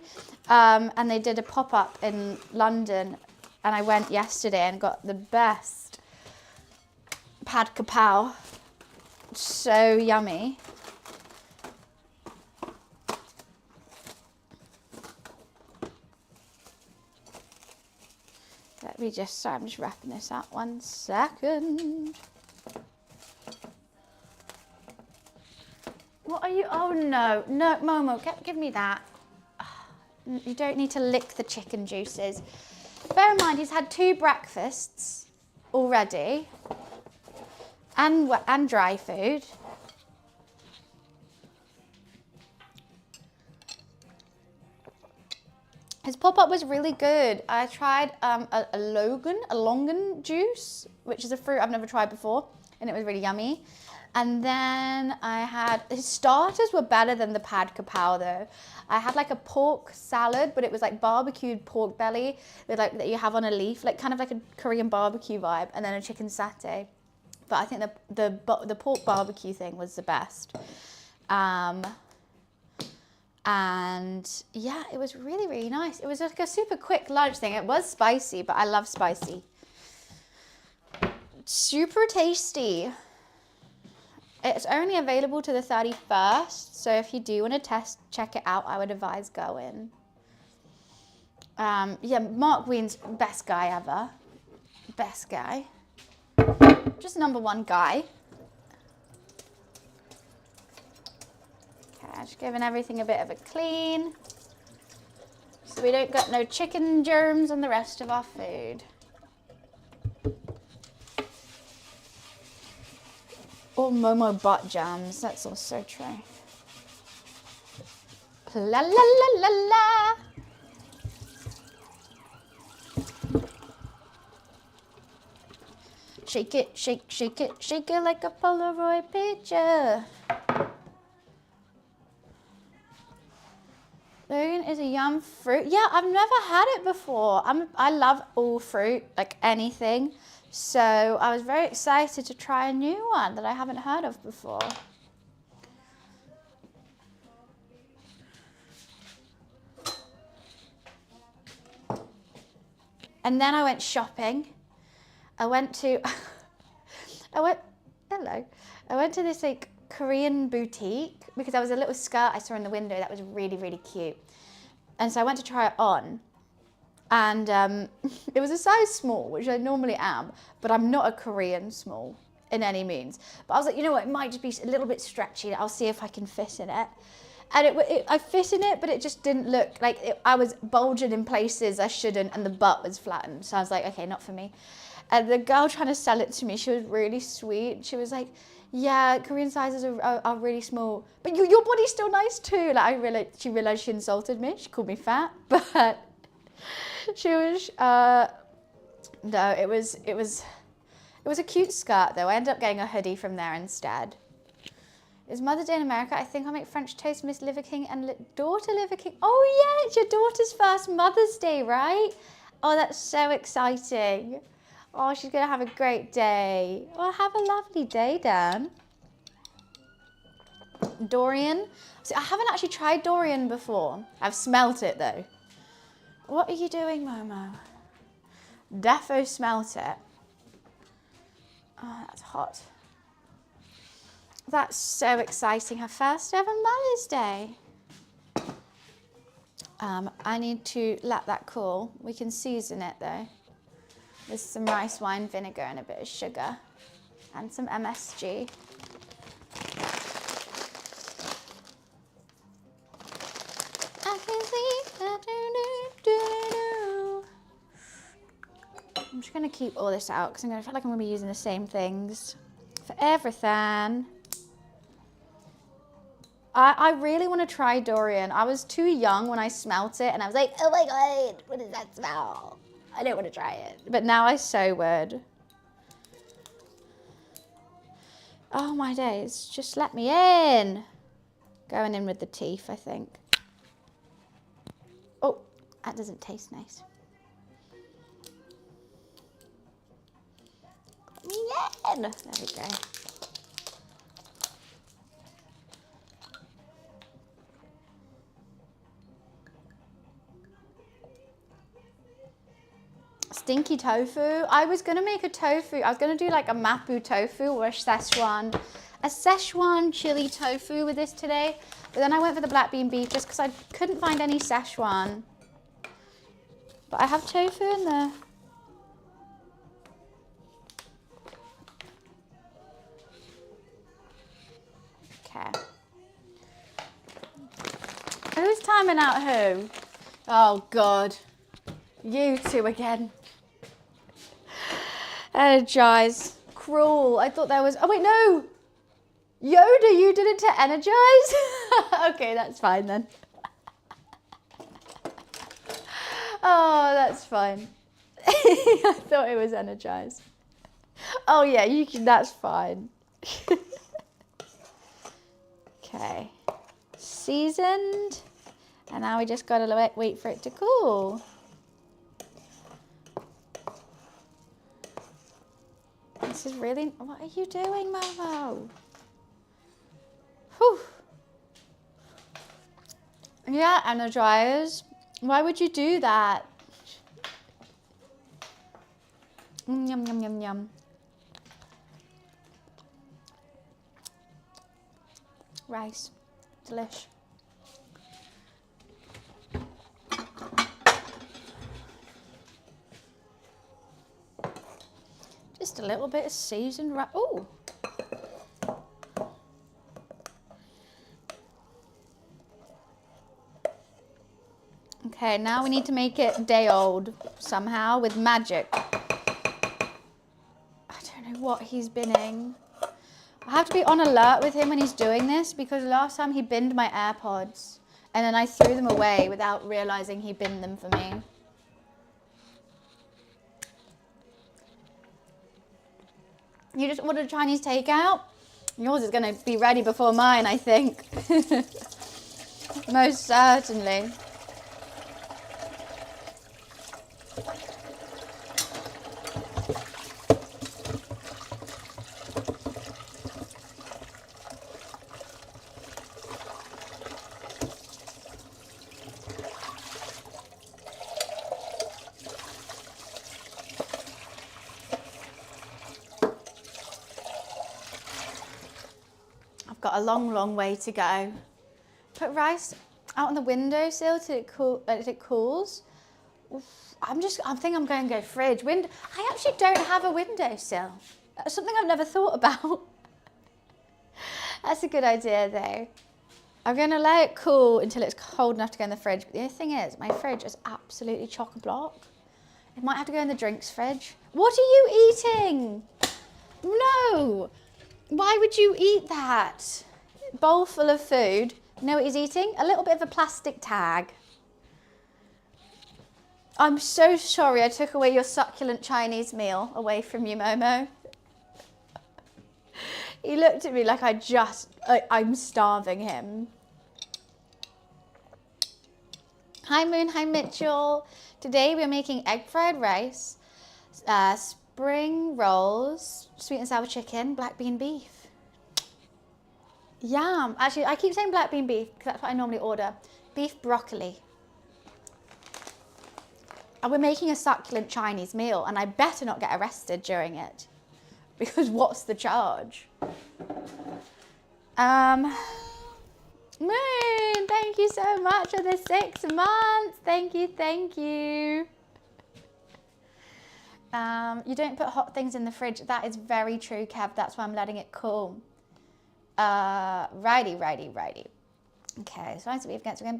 And they did a pop-up in London. And I went yesterday and got the best pad kapow. So yummy. Let me just, sorry, I'm just wrapping this up 1 second. What are you, oh no, no, Momo, give me that. You don't need to lick the chicken juices. Bear in mind, he's had 2 breakfasts already and dry food. His pop-up was really good. I tried a longan juice, which is a fruit I've never tried before, and it was really yummy. And then I had, his starters were better than the pad kapow though. I had like a pork salad, but it was like barbecued pork belly with like that you have on a leaf, like kind of like a Korean barbecue vibe, and then a chicken satay. But I think the pork barbecue thing was the best. And And yeah, it was really, really nice. It was like a super quick lunch thing. It was spicy, but I love spicy. Super tasty. It's only available to the 31st, so if you do want to check it out, I would advise going. Yeah, Mark Ween's best guy ever. Best guy. Just #1 guy. Okay, just giving everything a bit of a clean, so we don't got no chicken germs on the rest of our food. Or Momo butt jams, that's also true. La la la la la. Shake it, shake, shake it, shake it like a Polaroid picture. Logan is a yum fruit. Yeah, I've never had it before. I love all fruit, like anything. So I was very excited to try a new one that I haven't heard of before. And then I went shopping. I went to this like Korean boutique because there was a little skirt I saw in the window that was really, really cute. And so I went to try it on. And it was a size small, which I normally am, but I'm not a Korean small in any means. But I was like, you know what, it might just be a little bit stretchy. I'll see if I can fit in it. And I fit in it, but it just didn't look like I was bulging in places I shouldn't, and the butt was flattened. So I was like, okay, not for me. And the girl trying to sell it to me, she was really sweet. She was like, yeah, Korean sizes are really small, but your body's still nice too. Like she realized she insulted me. She called me fat, but she was, no, it was a cute skirt though. I ended up getting a hoodie from there instead. It's Mother's Day in America. I think I'll make French toast, Miss Liver King and daughter Liver King. Oh yeah, it's your daughter's first Mother's Day, right? Oh, that's so exciting. Oh, she's gonna have a great day. Well, have a lovely day, Dan. Dorian. See, I haven't actually tried Dorian before. I've smelt it though. What are you doing, Momo? Defo smelt it. Oh, that's hot. That's so exciting. Her first ever Mother's Day. I need to let that cool. We can season it though with some rice wine vinegar and a bit of sugar and some MSG. I can see that I'm just gonna keep all this out because I feel like I'm gonna be using the same things for everything. I really want to try Dorian. I was too young when I smelt it and I was like, oh my God, what does that smell? I don't want to try it. But now I so would. Oh my days, just let me in. Going in with the teeth, I think. Oh, that doesn't taste nice. Yeah, there we go. Stinky tofu. I was gonna make a tofu. I was gonna do like a mapu tofu or a Szechuan chili tofu with this today. But then I went for the black bean beef just because I couldn't find any Szechuan. But I have tofu in there. Okay. Who's timing out who? Oh God. You two again. Energize. Cruel. I thought there was, oh wait, no. Yoda, you did it to energize? Okay, that's fine then. Oh, that's fine. I thought it was energized. Oh yeah, you can, that's fine. Okay. Seasoned. And now we just gotta wait for it to cool. This is really, what are you doing, Momo? Whew. Yeah, energize. Why would you do that? Yum, yum, yum, yum. Rice. Delish. Just a little bit of seasoned rice. Oh! Okay, now we need to make it day old somehow with magic. I don't know what he's binning. I have to be on alert with him when he's doing this because last time he binned my AirPods and then I threw them away without realizing he binned them for me. You just ordered a Chinese takeout? Yours is going to be ready before mine, I think. Most certainly. Got a long way to go. Put rice out on the windowsill till it cools. I think I'm going to go fridge. I actually don't have a windowsill. That's something I've never thought about. That's a good idea though. I'm going to let it cool until it's cold enough to go in the fridge. But the other thing is, my fridge is absolutely chock-a-block. It might have to go in the drinks fridge. What are you eating? No. Why would you eat that? Bowl full of food. You know what he's eating? A little bit of a plastic tag. I'm so sorry I took away your succulent Chinese meal away from you, Momo. He looked at me like I'm starving him. Hi Moon, hi Mitchell. Today we're making egg fried rice, spring rolls, sweet and sour chicken, black bean beef. Yum. Actually, I keep saying black bean beef because that's what I normally order. Beef broccoli. And we're making a succulent Chinese meal and I better not get arrested during it. Because what's the charge? Moon, thank you so much for the 6 months. Thank you, thank you. You don't put hot things in the fridge. That is very true, Kev. That's why I'm letting it cool. Righty. Okay, so nice to be against again.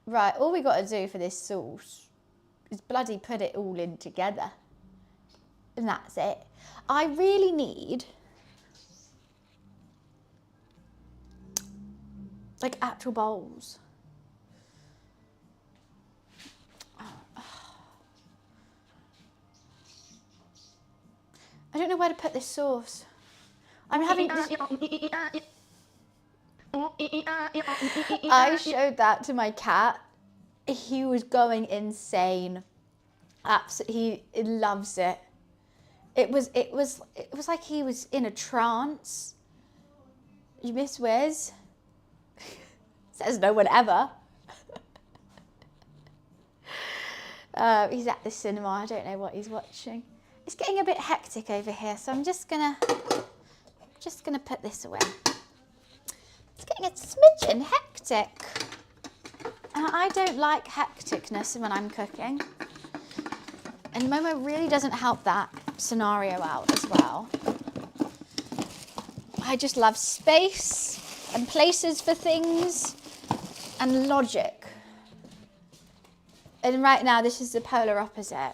Right, all we got to do for this sauce is bloody put it all in together. And that's it. I really need like actual bowls. I don't know where to put this sauce. I'm having this... I showed that to my cat. He was going insane. Absolutely, he loves it. It was like he was in a trance. You miss Wiz? Says no one ever. He's at the cinema. I don't know what he's watching. It's getting a bit hectic over here, so I'm just gonna put this away. It's getting a smidgen hectic. I don't like hecticness when I'm cooking. And Momo really doesn't help that scenario out as well. I just love space and places for things and logic. And right now, this is the polar opposite.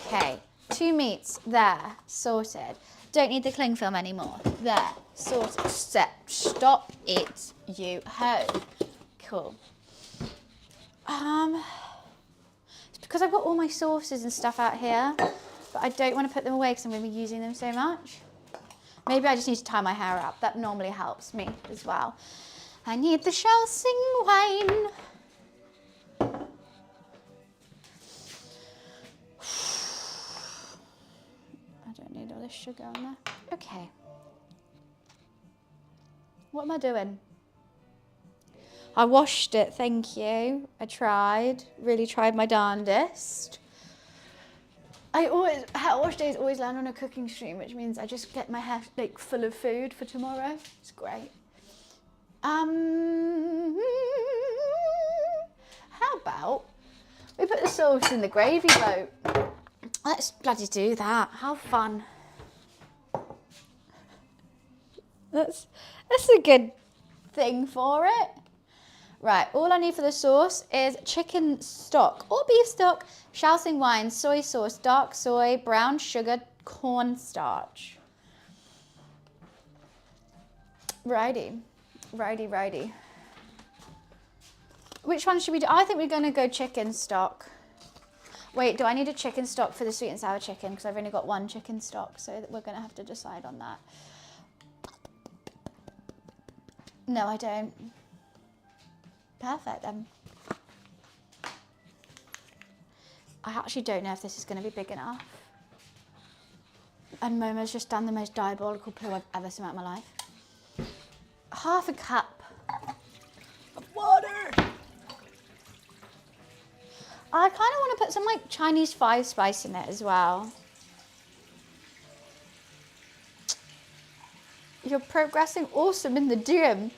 Okay. 2 meats, there, sorted. Don't need the cling film anymore. There, sorted. Stop it, you hoe. Cool. It's because I've got all my sauces and stuff out here, but I don't want to put them away because I'm going to be using them so much. Maybe I just need to tie my hair up. That normally helps me as well. I need the Chelsea wine. I don't need all this sugar on there. Okay. What am I doing? I washed it, thank you. I tried, really tried my darndest. Hair wash days always land on a cooking stream, which means I just get my hair like full of food for tomorrow. It's great. How about we put the sauce in the gravy boat? Let's bloody do that. How fun. That's a good thing for it. Right, all I need for the sauce is chicken stock or beef stock, Shaoxing wine, soy sauce, dark soy, brown sugar, cornstarch. Righty. Which one should we do? I think we're going to go chicken stock. Wait, do I need a chicken stock for the sweet and sour chicken? Because I've only got one chicken stock, so we're going to have to decide on that. No, I don't. Perfect then. I actually don't know if this is going to be big enough. And Momo's just done the most diabolical poo I've ever seen out in my life. Half a cup of water. I kind of want to put some like Chinese 5 spice in it as well. You're progressing awesome in the gym.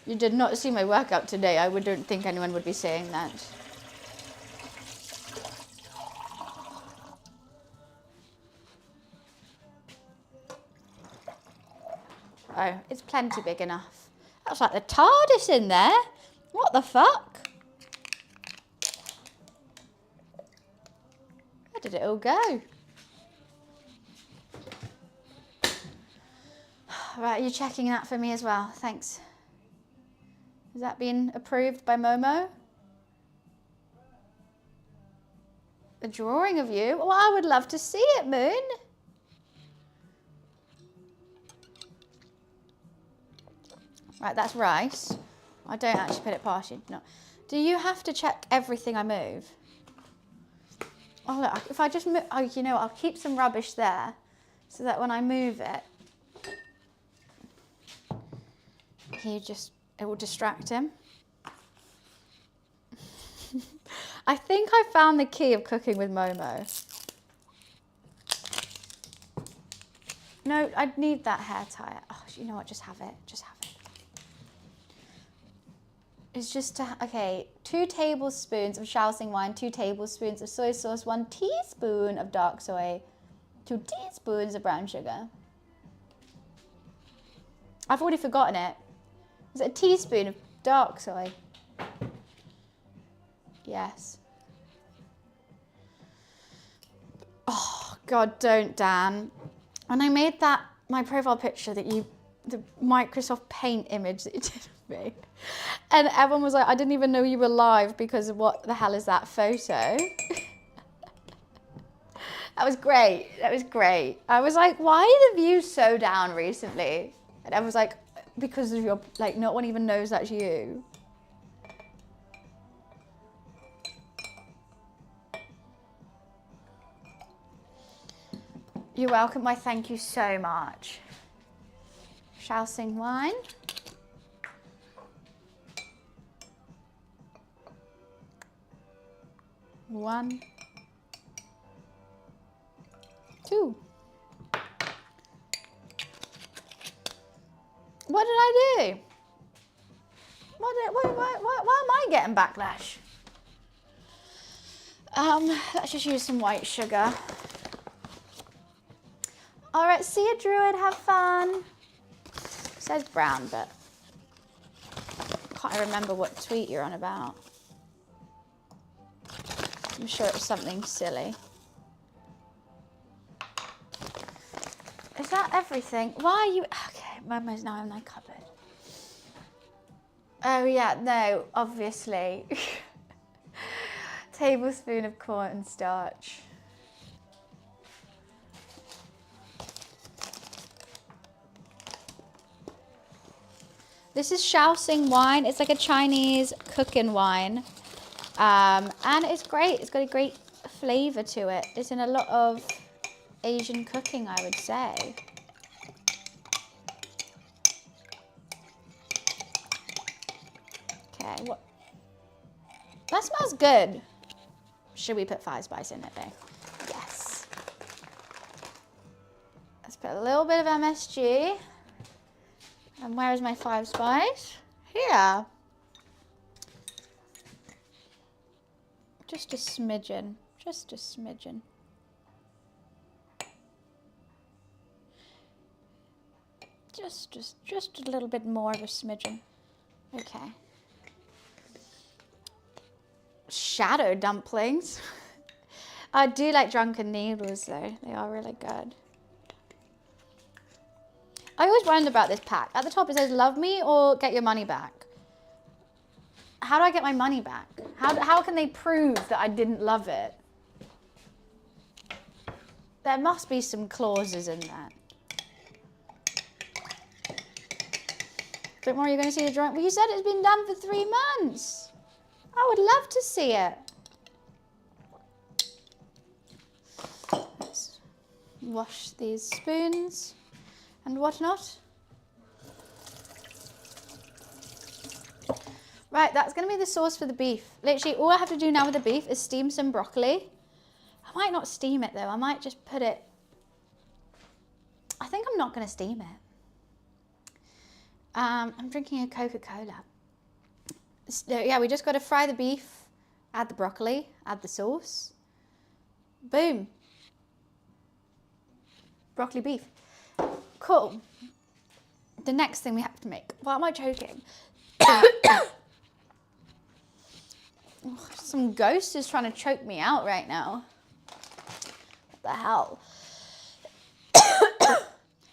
You did not see my workout today. I don't think anyone would be saying that. Oh, it's plenty big enough. That's like the TARDIS in there. What the fuck? Where did it all go? Right, are you checking that for me as well? Thanks. Has that been approved by Momo? A drawing of you? Well, I would love to see it, Moon. Right, that's rice. I don't actually put it past you. No. Do you have to check everything I move? Oh, look, if I just move, oh, you know what, I'll keep some rubbish there so that when I move it, it will distract him. I think I found the key of cooking with Momo. No, I'd need that hair tie. Oh, you know what, just have it, just have it. It's just to, okay, 2 tablespoons of Shaoxing wine, 2 tablespoons of soy sauce, 1 teaspoon of dark soy, 2 teaspoons of brown sugar. I've already forgotten it. Is it a teaspoon of dark soy? Yes. Oh, God, don't, Dan. When I made that, my profile picture that the Microsoft Paint image that you did of me, and everyone was like, I didn't even know you were live because what the hell is that photo? That was great. That was great. I was like, why are the views so down recently? And I was like, because of your, like, no one even knows that's you. You're welcome. Why, thank you so much. Shaoxing wine. One. 2. What did I do? Why am I getting backlash? Let's just use some white sugar. All right, see you, Druid. Have fun. It says brown, but I can't remember what tweet you're on about. I'm sure it was something silly. Is that everything? Why are you... Okay, Momo's now in my cupboard. Oh, yeah, no, obviously. Tablespoon of cornstarch. This is Shaoxing wine. It's like a Chinese cooking wine. And it's great. It's got a great flavour to it. It's in a lot of Asian cooking, I would say. Okay, what? That smells good. Should we put 5 spice in it though? Yes. Let's put a little bit of MSG. And where is my 5 spice? Here. Just a smidgen. Just a smidgen. Just a little bit more of a smidgen. Okay. Shadow dumplings. I do like drunken noodles though. They are really good. I always wonder about this pack. At the top it says love me or get your money back. How do I get my money back? How can they prove that I didn't love it? There must be some clauses in that. Don't worry, you're going to see the drawing. Well, you said it's been done for 3 months. I would love to see it. Let's wash these spoons and whatnot. Right, that's going to be the sauce for the beef. Literally, all I have to do now with the beef is steam some broccoli. I might not steam it though. I might just put it... I think I'm not going to steam it. I'm drinking a Coca-Cola. So, yeah, we just got to fry the beef, add the broccoli, add the sauce. Boom. Broccoli beef. Cool. The next thing we have to make. Why am I choking? Some ghost is trying to choke me out right now. What the hell?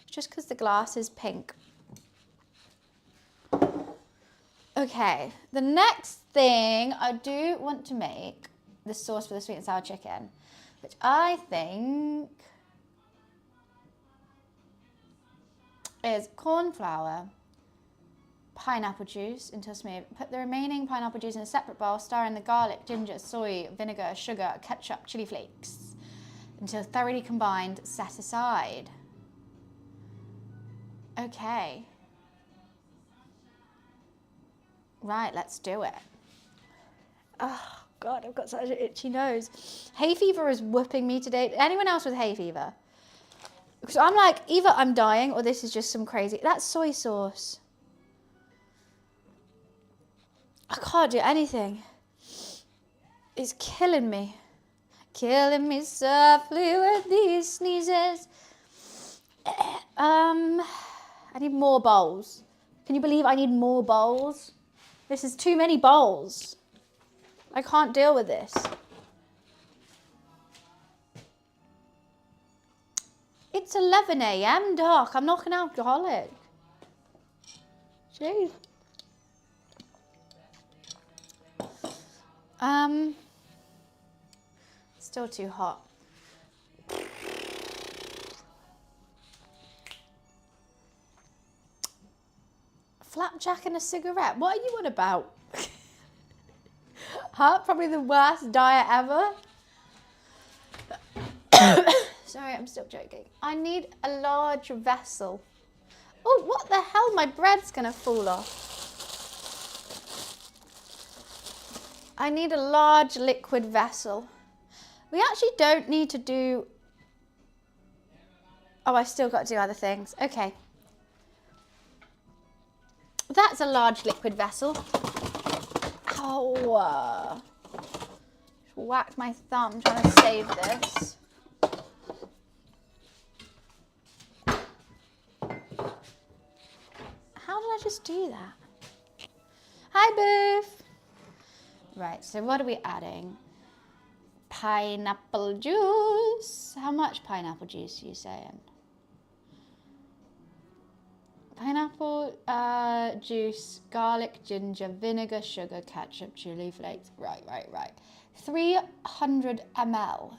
Just because the glass is pink. Okay, the next thing I do want to make the sauce for the sweet and sour chicken, which I think is corn flour, pineapple juice until smooth. Put the remaining pineapple juice in a separate bowl, stir in the garlic, ginger, soy, vinegar, sugar, ketchup, chili flakes until thoroughly combined, set aside. Okay. Right, let's do it. Oh, God, I've got such an itchy nose. Hay fever is whooping me today. Anyone else with hay fever? Because I'm like, either I'm dying or this is just some crazy... That's soy sauce. I can't do anything. It's killing me. Killing me softly with these sneezes. I need more bowls. Can you believe I need more bowls? This is too many bowls. I can't deal with this. It's 11 AM, Doc. I'm not an alcoholic. Jeez. Still too hot. Flapjack and a cigarette. What are you on about? Huh? Probably the worst diet ever. Sorry, I'm still joking. I need a large vessel. Oh, what the hell? My bread's gonna fall off. I need a large liquid vessel. We actually don't need to do... Oh, I've still got to do other things. Okay. That's a large liquid vessel. Ow. Just whacked my thumb trying to save this. How did I just do that? Hi, Boof. Right, so what are we adding? Pineapple juice. How much pineapple juice are you saying? Pineapple juice, garlic, ginger, vinegar, sugar, ketchup, chili flakes. Right. 300 ml.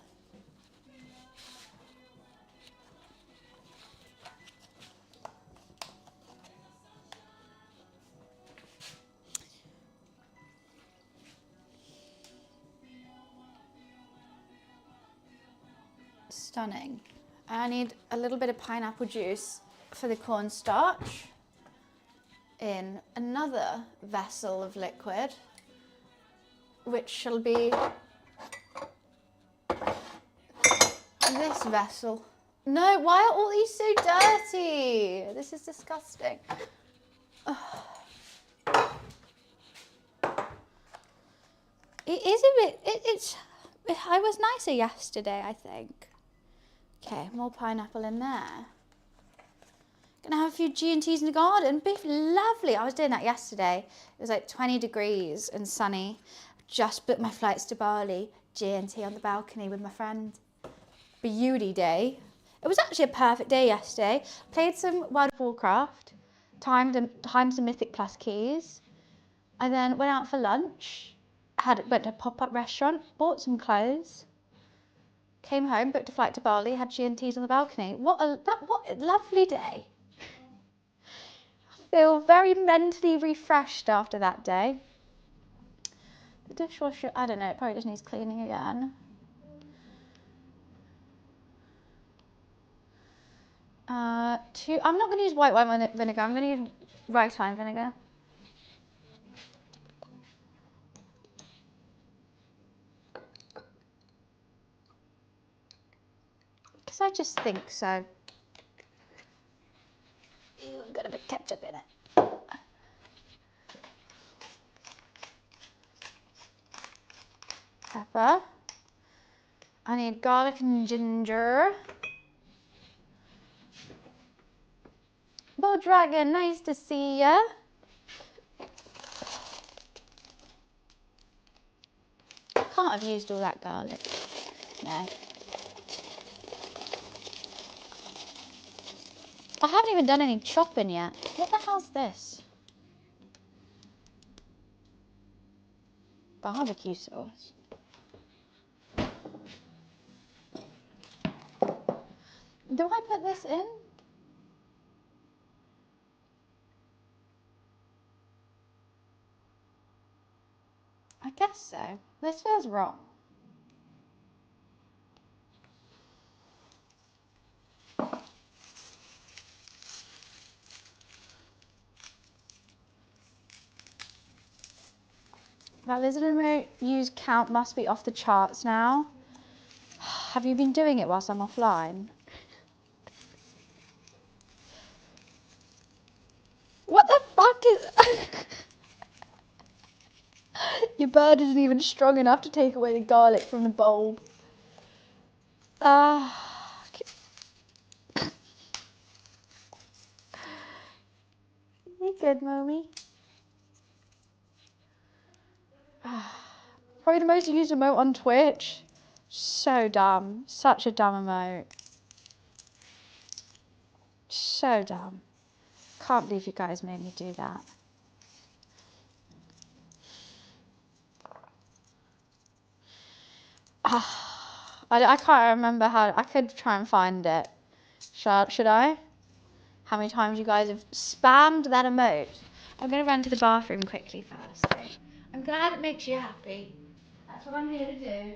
Stunning. I need a little bit of pineapple juice for the cornstarch. in another vessel of liquid, which shall be this vessel. No, why are all these so dirty? This is disgusting. Oh. It is a bit, I was nicer yesterday, I think. Okay, more pineapple in there. Gonna have a few G&Ts in the garden. Be lovely. I was doing that yesterday. It was like 20 degrees and sunny. Just booked my flights to Bali. G&T on the balcony with my friend. Beauty day. It was actually a perfect day yesterday. Played some World of Warcraft. Timed some Mythic Plus keys. I then went out for lunch. Went to a pop-up restaurant. Bought some clothes. Came home, booked a flight to Bali. Had G&Ts on the balcony. What a lovely day. Feel very mentally refreshed after that day. The dishwasher, I don't know, it probably just needs cleaning again. I'm not going to use white wine vinegar, I'm going to use rice wine vinegar. Because I just think so. Ew, got a bit of ketchup in it. Pepper. I need garlic and ginger. Bull Dragon, nice to see ya. Can't have used all that garlic. No. I haven't even done any chopping yet. What the hell's this? Barbecue sauce. Do I put this in? I guess so. This feels wrong. That visitor remote use count must be off the charts now. Have you been doing it whilst I'm offline? What the fuck is... Your bird isn't even strong enough to take away the garlic from the bulb. You good, mommy? Probably the most used emote on Twitch. So dumb. Such a dumb emote. So dumb. Can't believe you guys made me do that. I can't remember how. I could try and find it. Should I? How many times you guys have spammed that emote? I'm going to run to the bathroom quickly first. I'm glad it makes you happy. That's what I'm here to do.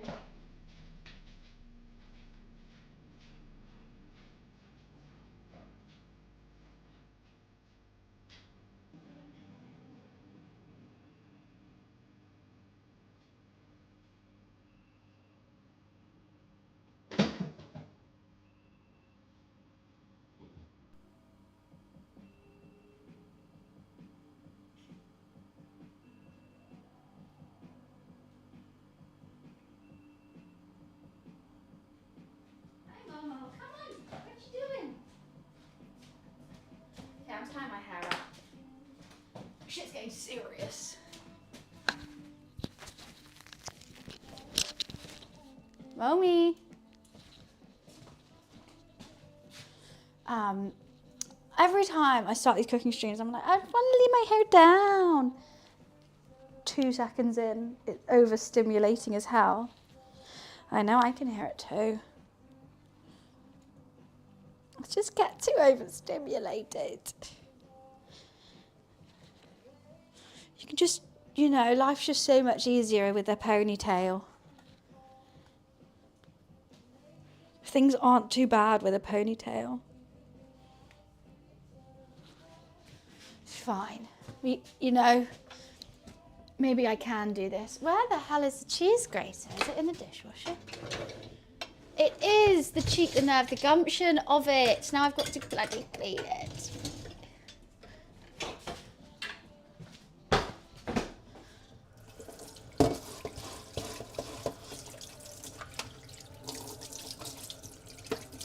Tying my hair up. Shit's getting serious. Romy. Every time I start these cooking streams, I'm like, I want to leave my hair down. 2 seconds in, it's overstimulating as hell. I know, I can hear it too. I just get too overstimulated. You can just, you know, life's just so much easier with a ponytail. Things aren't too bad with a ponytail. fine. You know, maybe I can do this. Where the hell is the cheese grater? Is it in the dishwasher? It is. The cheek, the nerve, the gumption of it. Now I've got to bloody clean it.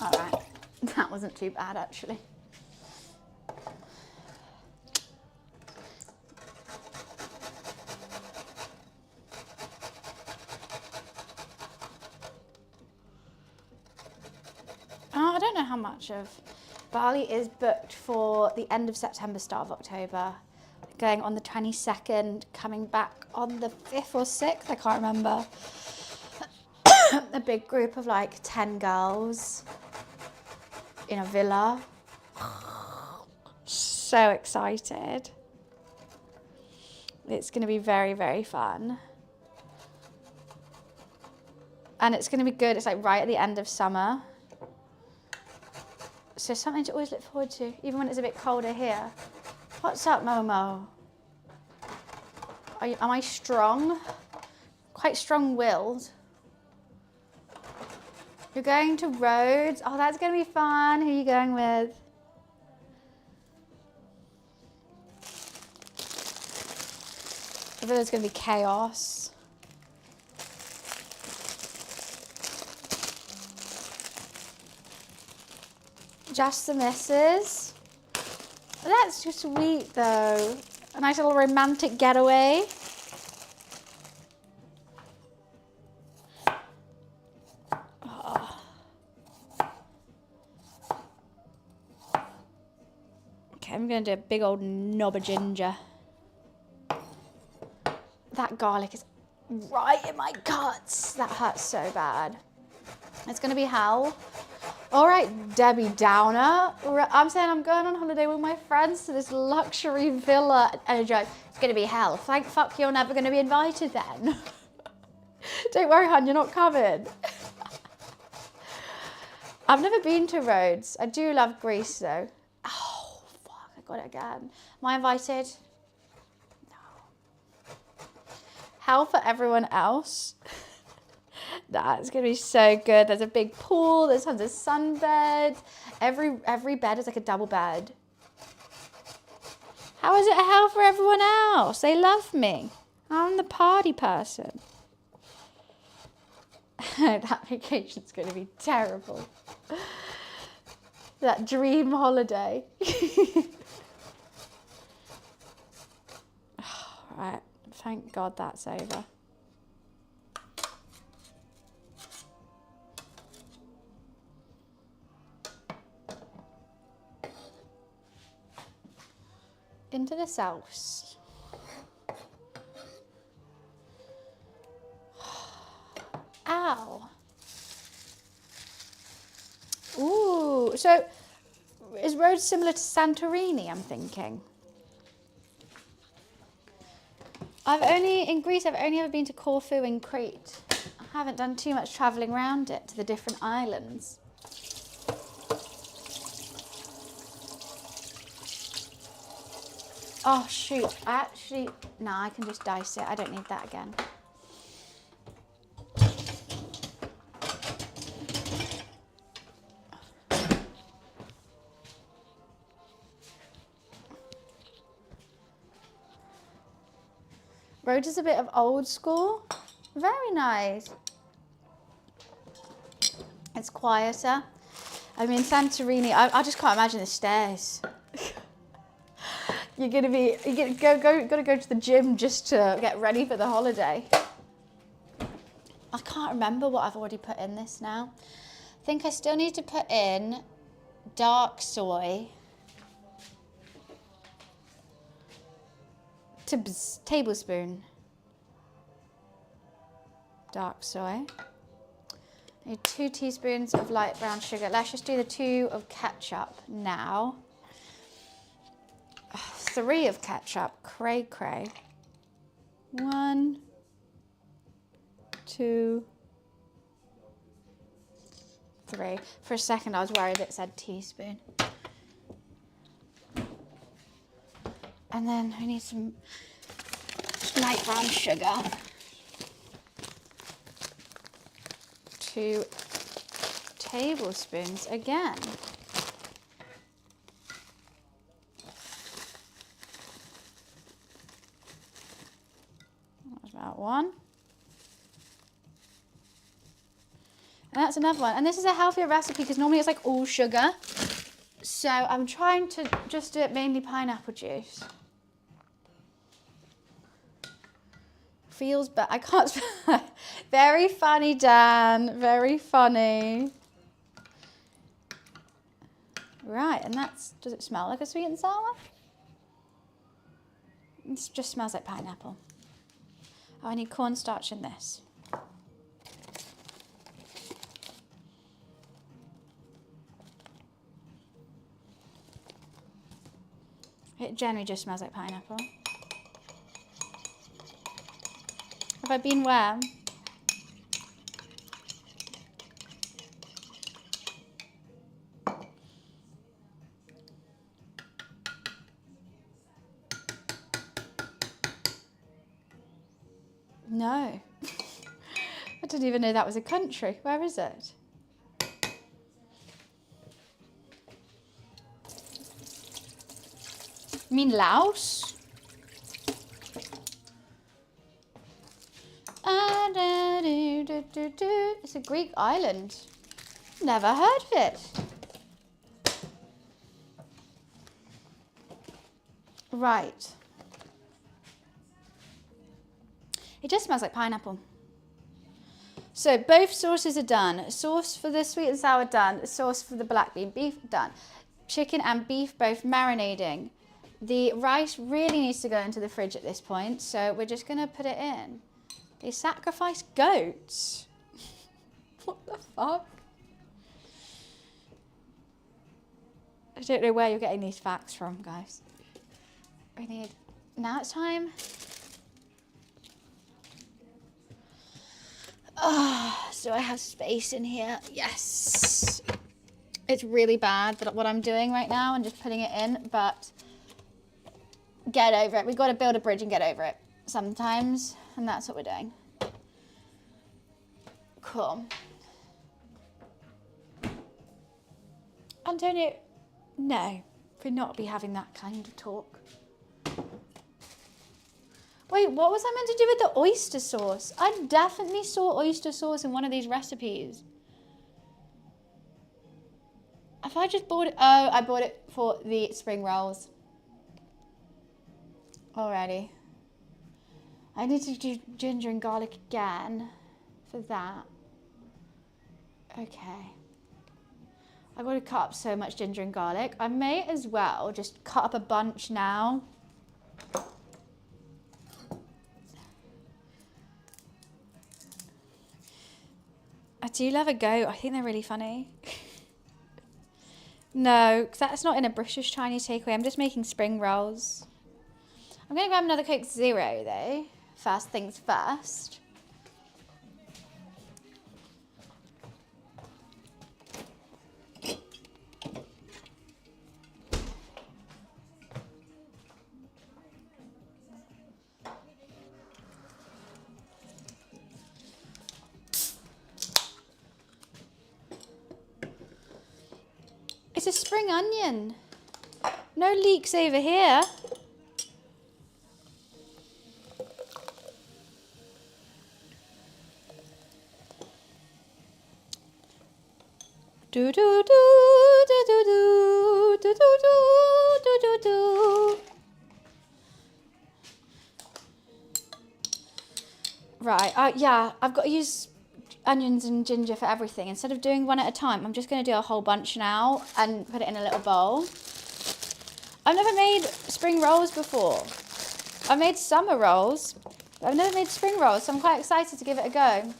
All right. That wasn't too bad, actually. I don't know how much of Bali is booked for the end of September, start of October. Going on the 22nd, coming back on the 5th or 6th, I can't remember. A big group of like 10 girls in a villa. So excited. It's going to be very, very fun. And it's going to be good. It's like right at the end of summer. So something to always look forward to, even when it's a bit colder here. What's up, Momo? Am I strong? Quite strong-willed. You're going to Rhodes? Oh, that's going to be fun. Who are you going with? I feel there's going to be chaos. Just the missus. That's just sweet though. A nice little romantic getaway. Oh. Okay, I'm gonna do a big old knob of ginger. That garlic is right in my guts. That hurts so bad. It's gonna be hell. All right, Debbie Downer. I'm saying I'm going on holiday with my friends to this luxury villa and a drive. It's going to be hell. Thank fuck you're never going to be invited then. Don't worry, hon, you're not coming. I've never been to Rhodes. I do love Greece, though. Oh, fuck, I got it again. Am I invited? No. Hell for everyone else. That's gonna be so good. There's a big pool, there's tons of sunbeds. Every bed is like a double bed. How is it a hell for everyone else? They love me. I'm the party person. That vacation's gonna be terrible. That dream holiday. Right, thank God that's over. Into the sauce. Ow. Ooh, so is Rhodes similar to Santorini, I'm thinking? In Greece, I've only ever been to Corfu and Crete. I haven't done too much travelling around it to the different islands. Oh shoot, I can just dice it. I don't need that again. Rhodes is a bit of old school. Very nice. It's quieter. I mean, Santorini, I just can't imagine the stairs. You're gotta go to the gym just to get ready for the holiday. I can't remember what I've already put in this now. I think I still need to put in dark soy. Tablespoon. Dark soy. I need 2 teaspoons of light brown sugar. Let's just do the 2 of ketchup now. 3 of ketchup, cray. 1, 2, 3. For a second I was worried it said teaspoon. And then I need some light brown sugar. 2 tablespoons again. That's about 1. And that's another one. And this is a healthier recipe because normally it's like all sugar. So I'm trying to just do it mainly pineapple juice. Feels bad. I can't. Very funny, Dan. Very funny. Right, and that's. Does it smell like a sweet and sour? It just smells like pineapple. Oh, I need cornstarch in this. It generally just smells like pineapple. Have I been where? No. I didn't even know that was a country. Where is it? You mean Laos? It's a Greek island. Never heard of it. Right. It just smells like pineapple. So both sauces are done. Sauce for the sweet and sour done. Sauce for the black bean beef done. Chicken and beef both marinating. The rice really needs to go into the fridge at this point, so we're just going to put it in. They sacrifice goats. What the fuck? I don't know where you're getting these facts from, guys. I need... Now it's time. Oh, so I have space in here. Yes. It's really bad that what I'm doing right now and just putting it in, but get over it. We've got to build a bridge and get over it sometimes, and that's what we're doing. Cool. Antonio, no, could not be having that kind of talk. Wait, what was I meant to do with the oyster sauce? I definitely saw oyster sauce in one of these recipes. Have I just bought it? Oh, I bought it for the spring rolls. Alrighty. I need to do ginger and garlic again for that. Okay. I've got to cut up so much ginger and garlic. I may as well just cut up a bunch now. I do love a goat. I think they're really funny. No, because that's not in a British Chinese takeaway. I'm just making spring rolls. I'm going to grab another Coke Zero, though. First things first. It's a spring onion. No leaks over here. Do do do do do do do do do do do. Right, yeah, I've got to use onions and ginger for everything. Instead of doing one at a time, I'm just going to do a whole bunch now and put it in a little bowl. I've never made spring rolls before. I've made summer rolls, but I've never made spring rolls, so I'm quite excited to give it a go.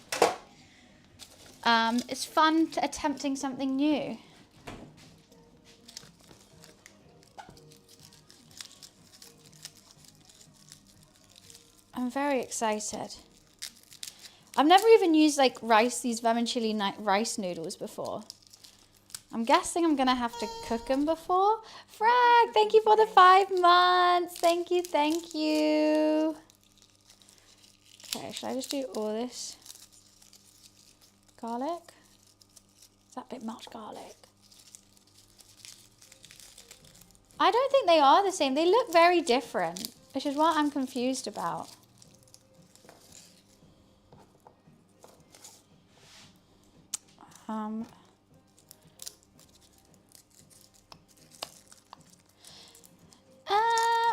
It's fun attempting something new. I'm very excited. I've never even used like rice, these vermicelli rice noodles before. I'm guessing I'm going to have to cook them before. Frag, thank you for the 5 months. Thank you, thank you. Okay, should I just do all this garlic? Is that a bit much garlic? I don't think they are the same. They look very different, which is what I'm confused about.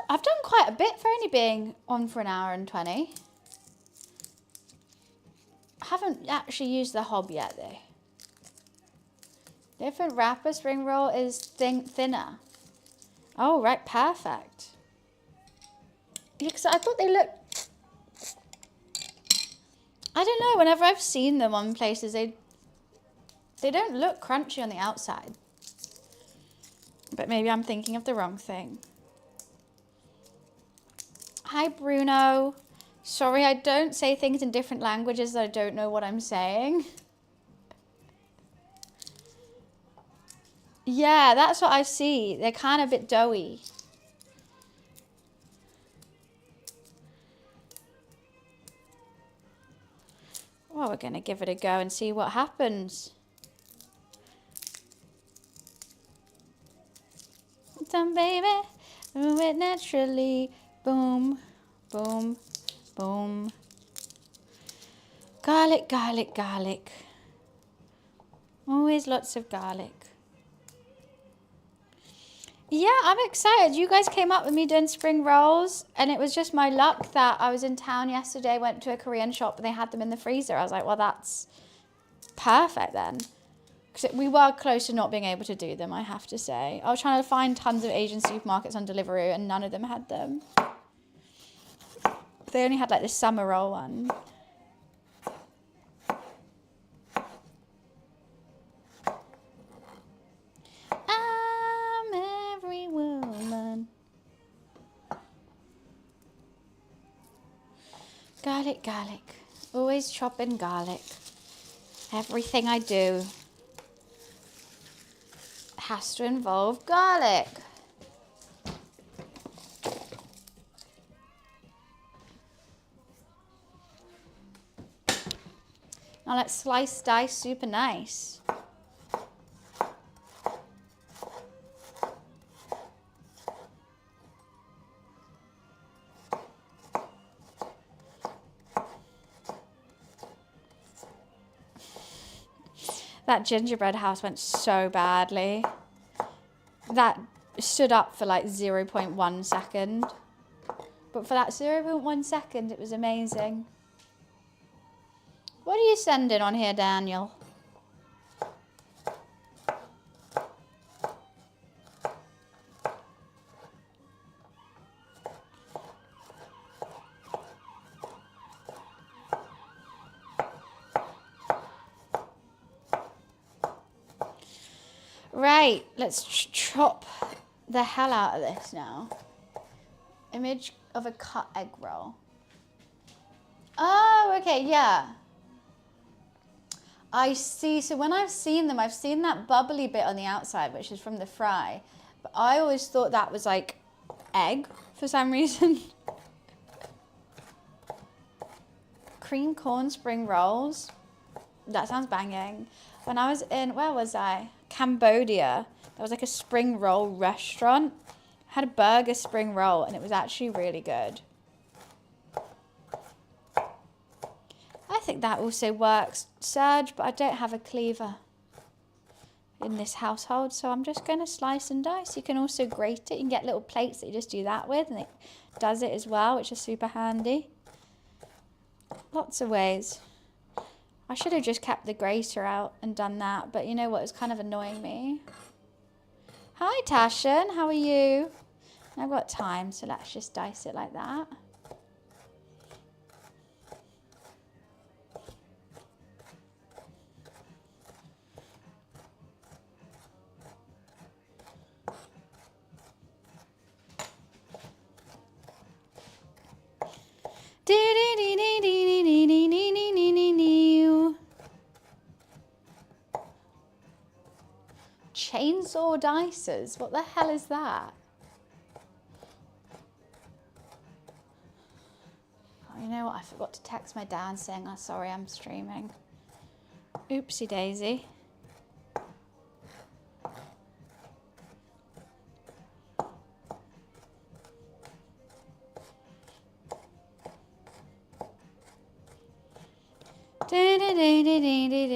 I've done quite a bit for only being on for 1 hour and 20. I haven't actually used the hob yet though. Different wrapper, spring roll is thinner. Oh, right, perfect. Yeah, 'cause I thought they looked... I don't know, whenever I've seen them on places, they don't look crunchy on the outside. But maybe I'm thinking of the wrong thing. Hi, Bruno. Sorry, I don't say things in different languages that I don't know what I'm saying. Yeah, that's what I see. They're kind of a bit doughy. Well, we're going to give it a go and see what happens. Done, baby. Do it naturally. Boom, boom, boom. Garlic, garlic, garlic. Always lots of garlic. Yeah, I'm excited. You guys came up with me doing spring rolls, and it was just my luck that I was in town yesterday, went to a Korean shop, and they had them in the freezer. I was like, well, that's perfect then. Because we were close to not being able to do them, I have to say. I was trying to find tons of Asian supermarkets on Deliveroo, and none of them had them. They only had like the summer roll one. I'm every woman. Garlic, garlic. Always chopping garlic. Everything I do has to involve garlic. Now let's slice, dice super nice. That gingerbread house went so badly. That stood up for like 0.1 second. But for that 0.1 second, it was amazing. What are you sending on here, Daniel? Right, let's chop the hell out of this now. Image of a cut egg roll. Oh, okay, yeah. I see. So when I've seen them, I've seen that bubbly bit on the outside, which is from the fry. But I always thought that was like egg for some reason. Cream corn spring rolls. That sounds banging. When I was in, where was I? Cambodia. There was like a spring roll restaurant. Had a burger spring roll and it was actually really good. I think that also works, Serge, but I don't have a cleaver in this household, so I'm just going to slice and dice. You can also grate it. You can get little plates that you just do that with, and it does it as well, which is super handy. Lots of ways. I should have just kept the grater out and done that, but you know what? It's kind of annoying me. Hi, Tashin. How are you? I've got time, so let's just dice it like that. chainsaw dicers. What the hell is that? Oh, you know what? I forgot to text my dad saying, oh, sorry, I'm streaming. Oopsie daisy.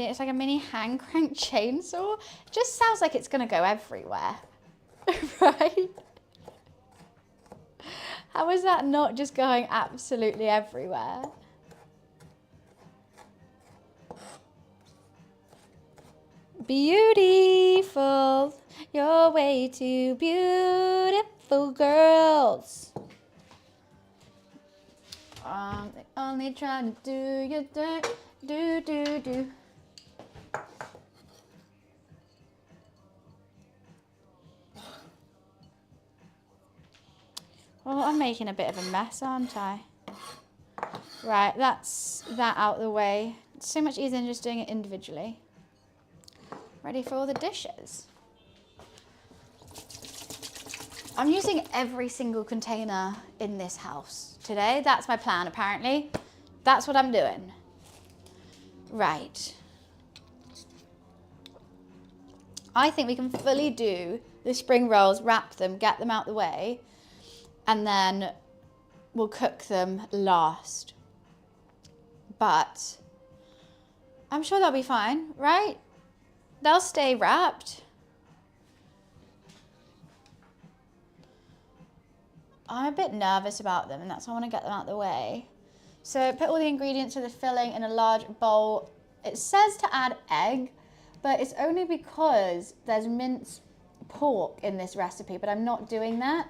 It's like a mini hand crank chainsaw. It just sounds like it's gonna go everywhere, right? How is that not just going absolutely everywhere? Beautiful, you're way too beautiful, girls. Only trying to do your dirt. Do. Well, I'm making a bit of a mess, aren't I? Right, that's that out the way. It's so much easier than just doing it individually. Ready for all the dishes. I'm using every single container in this house today. That's my plan, apparently. That's what I'm doing. Right. I think we can fully do the spring rolls, wrap them, get them out the way, and then we'll cook them last. But I'm sure they'll be fine, right? They'll stay wrapped. I'm a bit nervous about them, and that's why I want to get them out the way. So put all the ingredients of the filling in a large bowl. It says to add egg, but it's only because there's minced pork in this recipe, but I'm not doing that.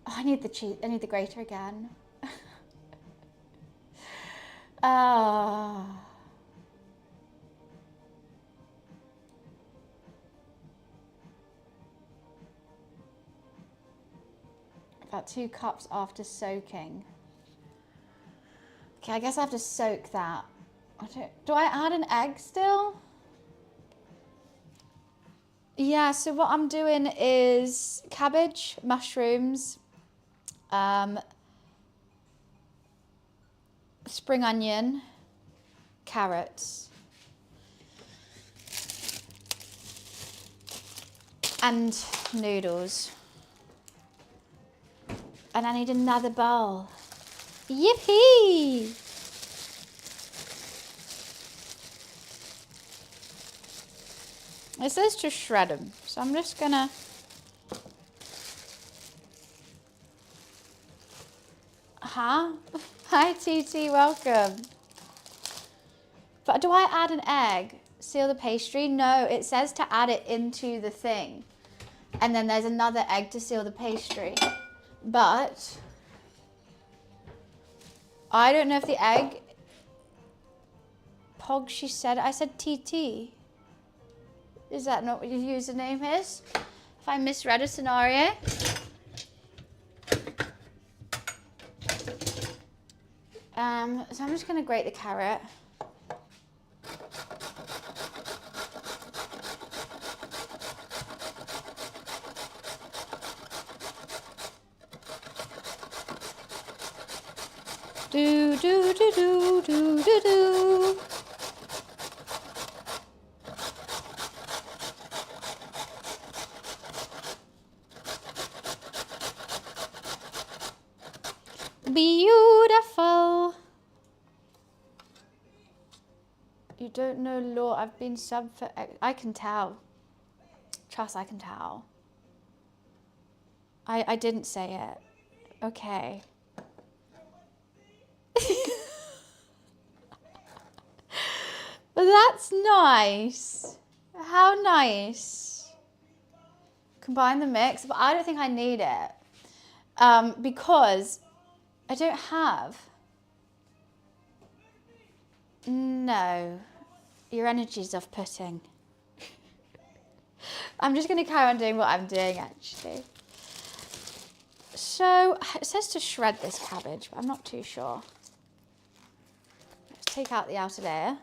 Oh, I need the cheese. I need the grater again. About 2 cups after soaking. Okay, I guess I have to soak that. Do I add an egg still? Yeah, so what I'm doing is cabbage, mushrooms, spring onion, carrots, and noodles. And I need another bowl. Yippee! It says to shred them, so I'm just gonna... Huh? Hi TT, welcome. But do I add an egg? Seal the pastry? No, it says to add it into the thing. And then there's another egg to seal the pastry. But I don't know if the egg... Pog, she said, I said TT. Is that not what your username is? If I misread a scenario. So I'm just gonna grate the carrot. Do do do do do do do. Beautiful. You don't know law. I've been sub for... I can tell. Trust, I can tell. I didn't say it. Okay. But that's nice. How nice. Combine the mix, but I don't think I need it. Because I don't have. No. Your energy's off-putting. I'm just going to carry on doing what I'm doing, actually. So, it says to shred this cabbage, but I'm not too sure. Let's take out the outer layer.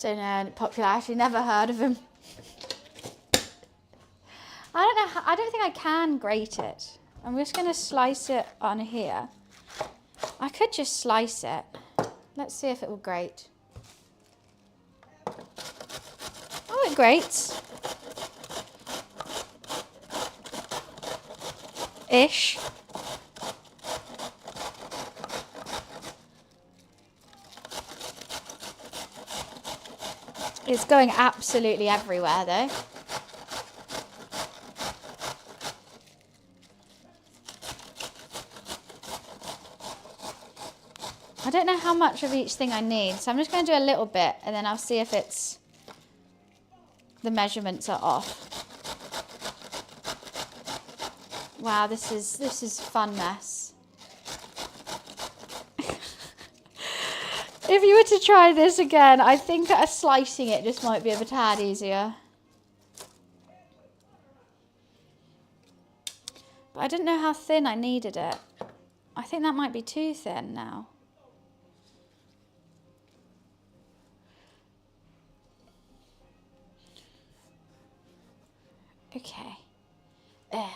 Don't know, popularity, never heard of him. I don't know, I don't think I can grate it. I'm just gonna slice it on here. I could just slice it. Let's see if it will grate. Oh, it grates. Ish. It's going absolutely everywhere though. I don't know how much of each thing I need, so I'm just going to do a little bit and then I'll see if it's the measurements are off. Wow, this is fun mess. If you were to try this again, I think slicing it just might be a tad easier. But I didn't know how thin I needed it. I think that might be too thin now. Okay. There.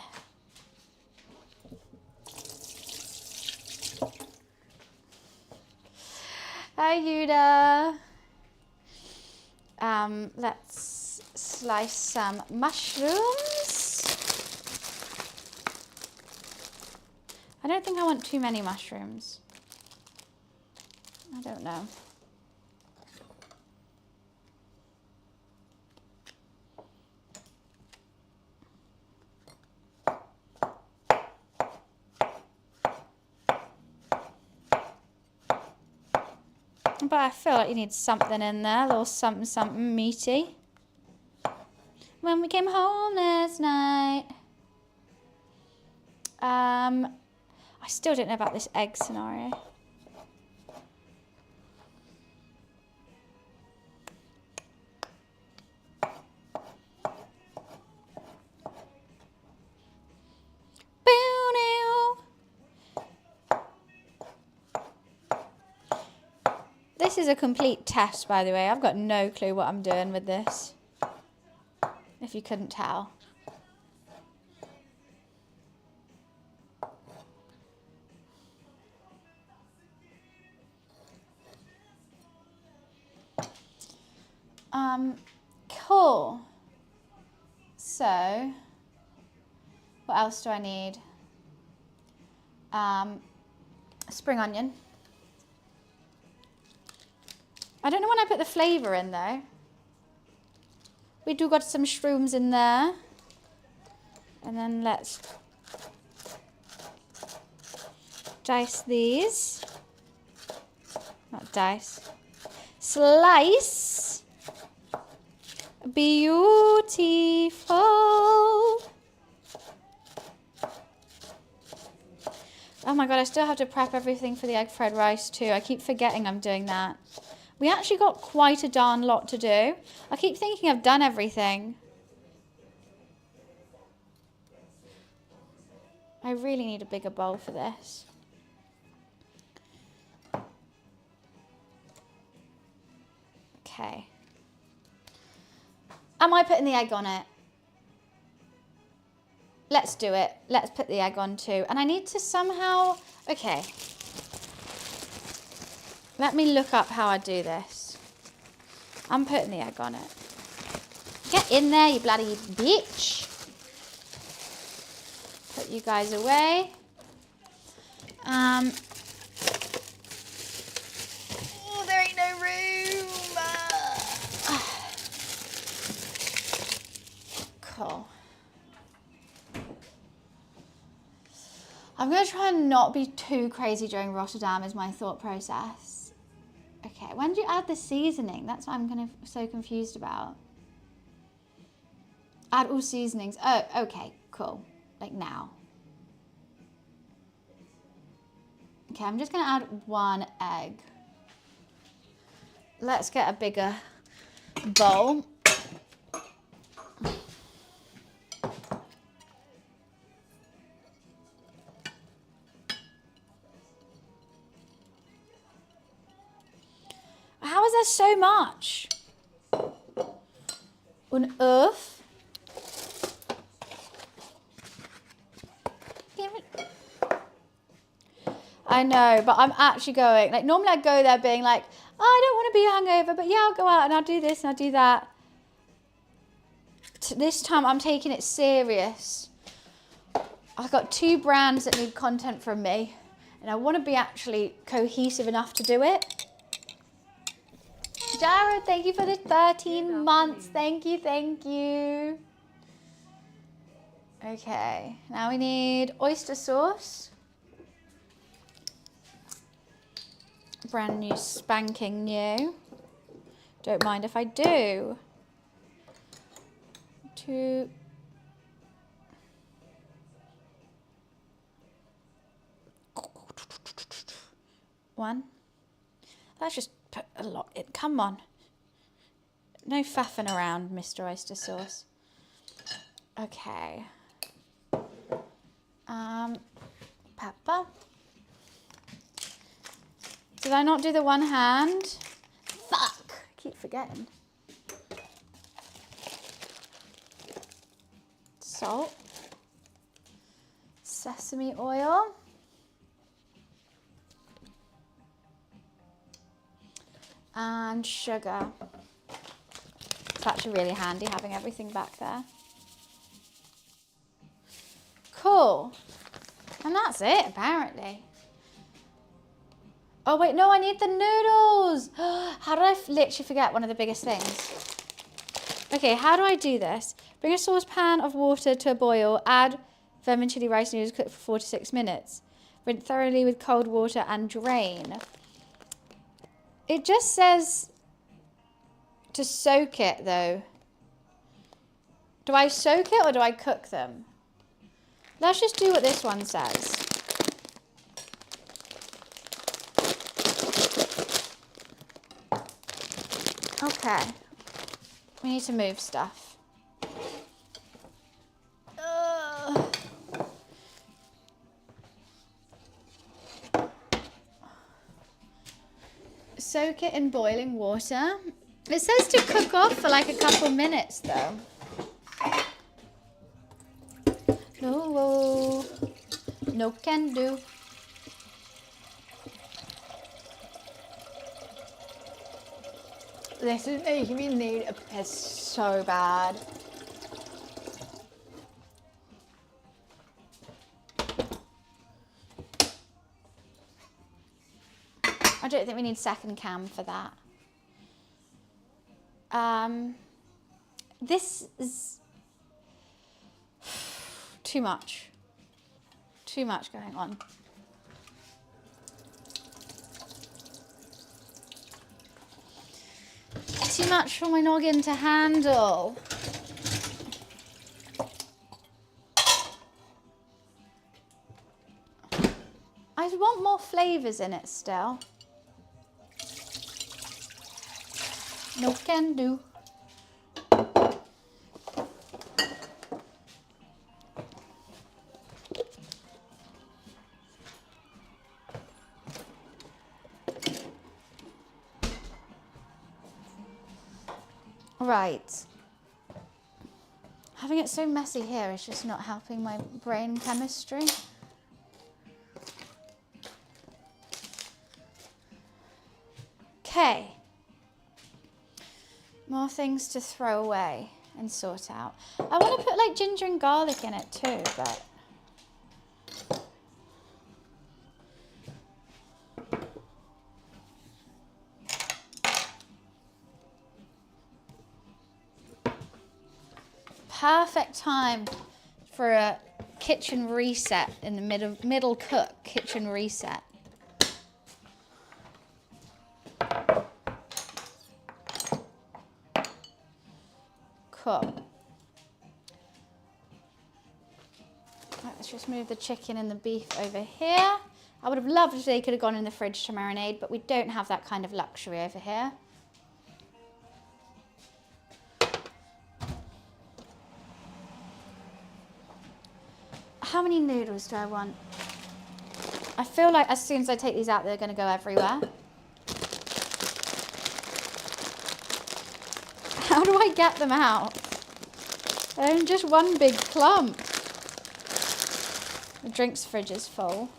Hi, Yuda. Let's slice some mushrooms. I don't think I want too many mushrooms. I don't know. But I feel like you need something in there, a little something meaty. When we came home last night. I still don't know about this egg scenario. This is a complete test, by the way. I've got no clue what I'm doing with this, if you couldn't tell. Cool. So, what else do I need? Spring onion. I don't know when I put the flavour in though. We do got some shrooms in there. And then let's dice these. Not dice. Slice. Beautiful. Oh my god, I still have to prep everything for the egg fried rice too. I keep forgetting I'm doing that. We actually got quite a darn lot to do. I keep thinking I've done everything. I really need a bigger bowl for this. Okay. Am I putting the egg on it? Let's do it. Let's put the egg on too. And I need to somehow... Okay. Let me look up how I do this. I'm putting the egg on it. Get in there, you bloody bitch. Put you guys away. Oh, there ain't no room. Cool. I'm going to try and not be too crazy during Rotterdam is my thought process. Okay, when do you add the seasoning? That's what I'm kind of so confused about. Add all seasonings. Oh, okay, cool. Like now. Okay, I'm just going to add one egg. Let's get a bigger bowl. How is there so much? Un œuf. I know, but I'm actually going. Like, normally I go there being like, oh, I don't want to be hungover, but yeah, I'll go out and I'll do this and I'll do that. This time I'm taking it serious. I've got 2 brands that need content from me, and I want to be actually cohesive enough to do it. Jared, thank you for the 13 months. Thank you, thank you. Okay, now we need oyster sauce. Brand new, spanking new. Don't mind if I do. 2. One. Let's just put a lot in. Come on. No faffing around, Mr. Oyster Sauce. Okay. Pepper. Did I not do the one hand? Fuck! I keep forgetting. Salt. Sesame oil. And sugar. It's actually really handy having everything back there. Cool. And that's it, apparently. Oh, wait, no, I need the noodles. How did I literally forget one of the biggest things? Okay, how do I do this? Bring a saucepan of water to a boil. Add vermicelli rice noodles, cook for 4 to 6 minutes. Rinse thoroughly with cold water and drain. It just says to soak it, though. Do I soak it or do I cook them? Let's just do what this one says. Okay. We need to move stuff. Soak it in boiling water. It says to cook off for like a couple minutes though. No, no can do. This is making me need a piss so bad. I don't think we need second cam for that. This is too much. Too much going on. Too much for my noggin to handle. I want more flavours in it still. No can do. Right. Having it so messy here is just not helping my brain chemistry. Okay. More things to throw away and sort out. I want to put like ginger and garlic in it too, but perfect time for a kitchen reset in the middle cook kitchen reset. Cool. Let's just move the chicken and the beef over here. I would have loved if they could have gone in the fridge to marinade, but we don't have that kind of luxury over here. How many noodles do I want? I feel like as soon as I take these out, they're going to go everywhere. How do I get them out? Just one big clump. The drinks fridge is full.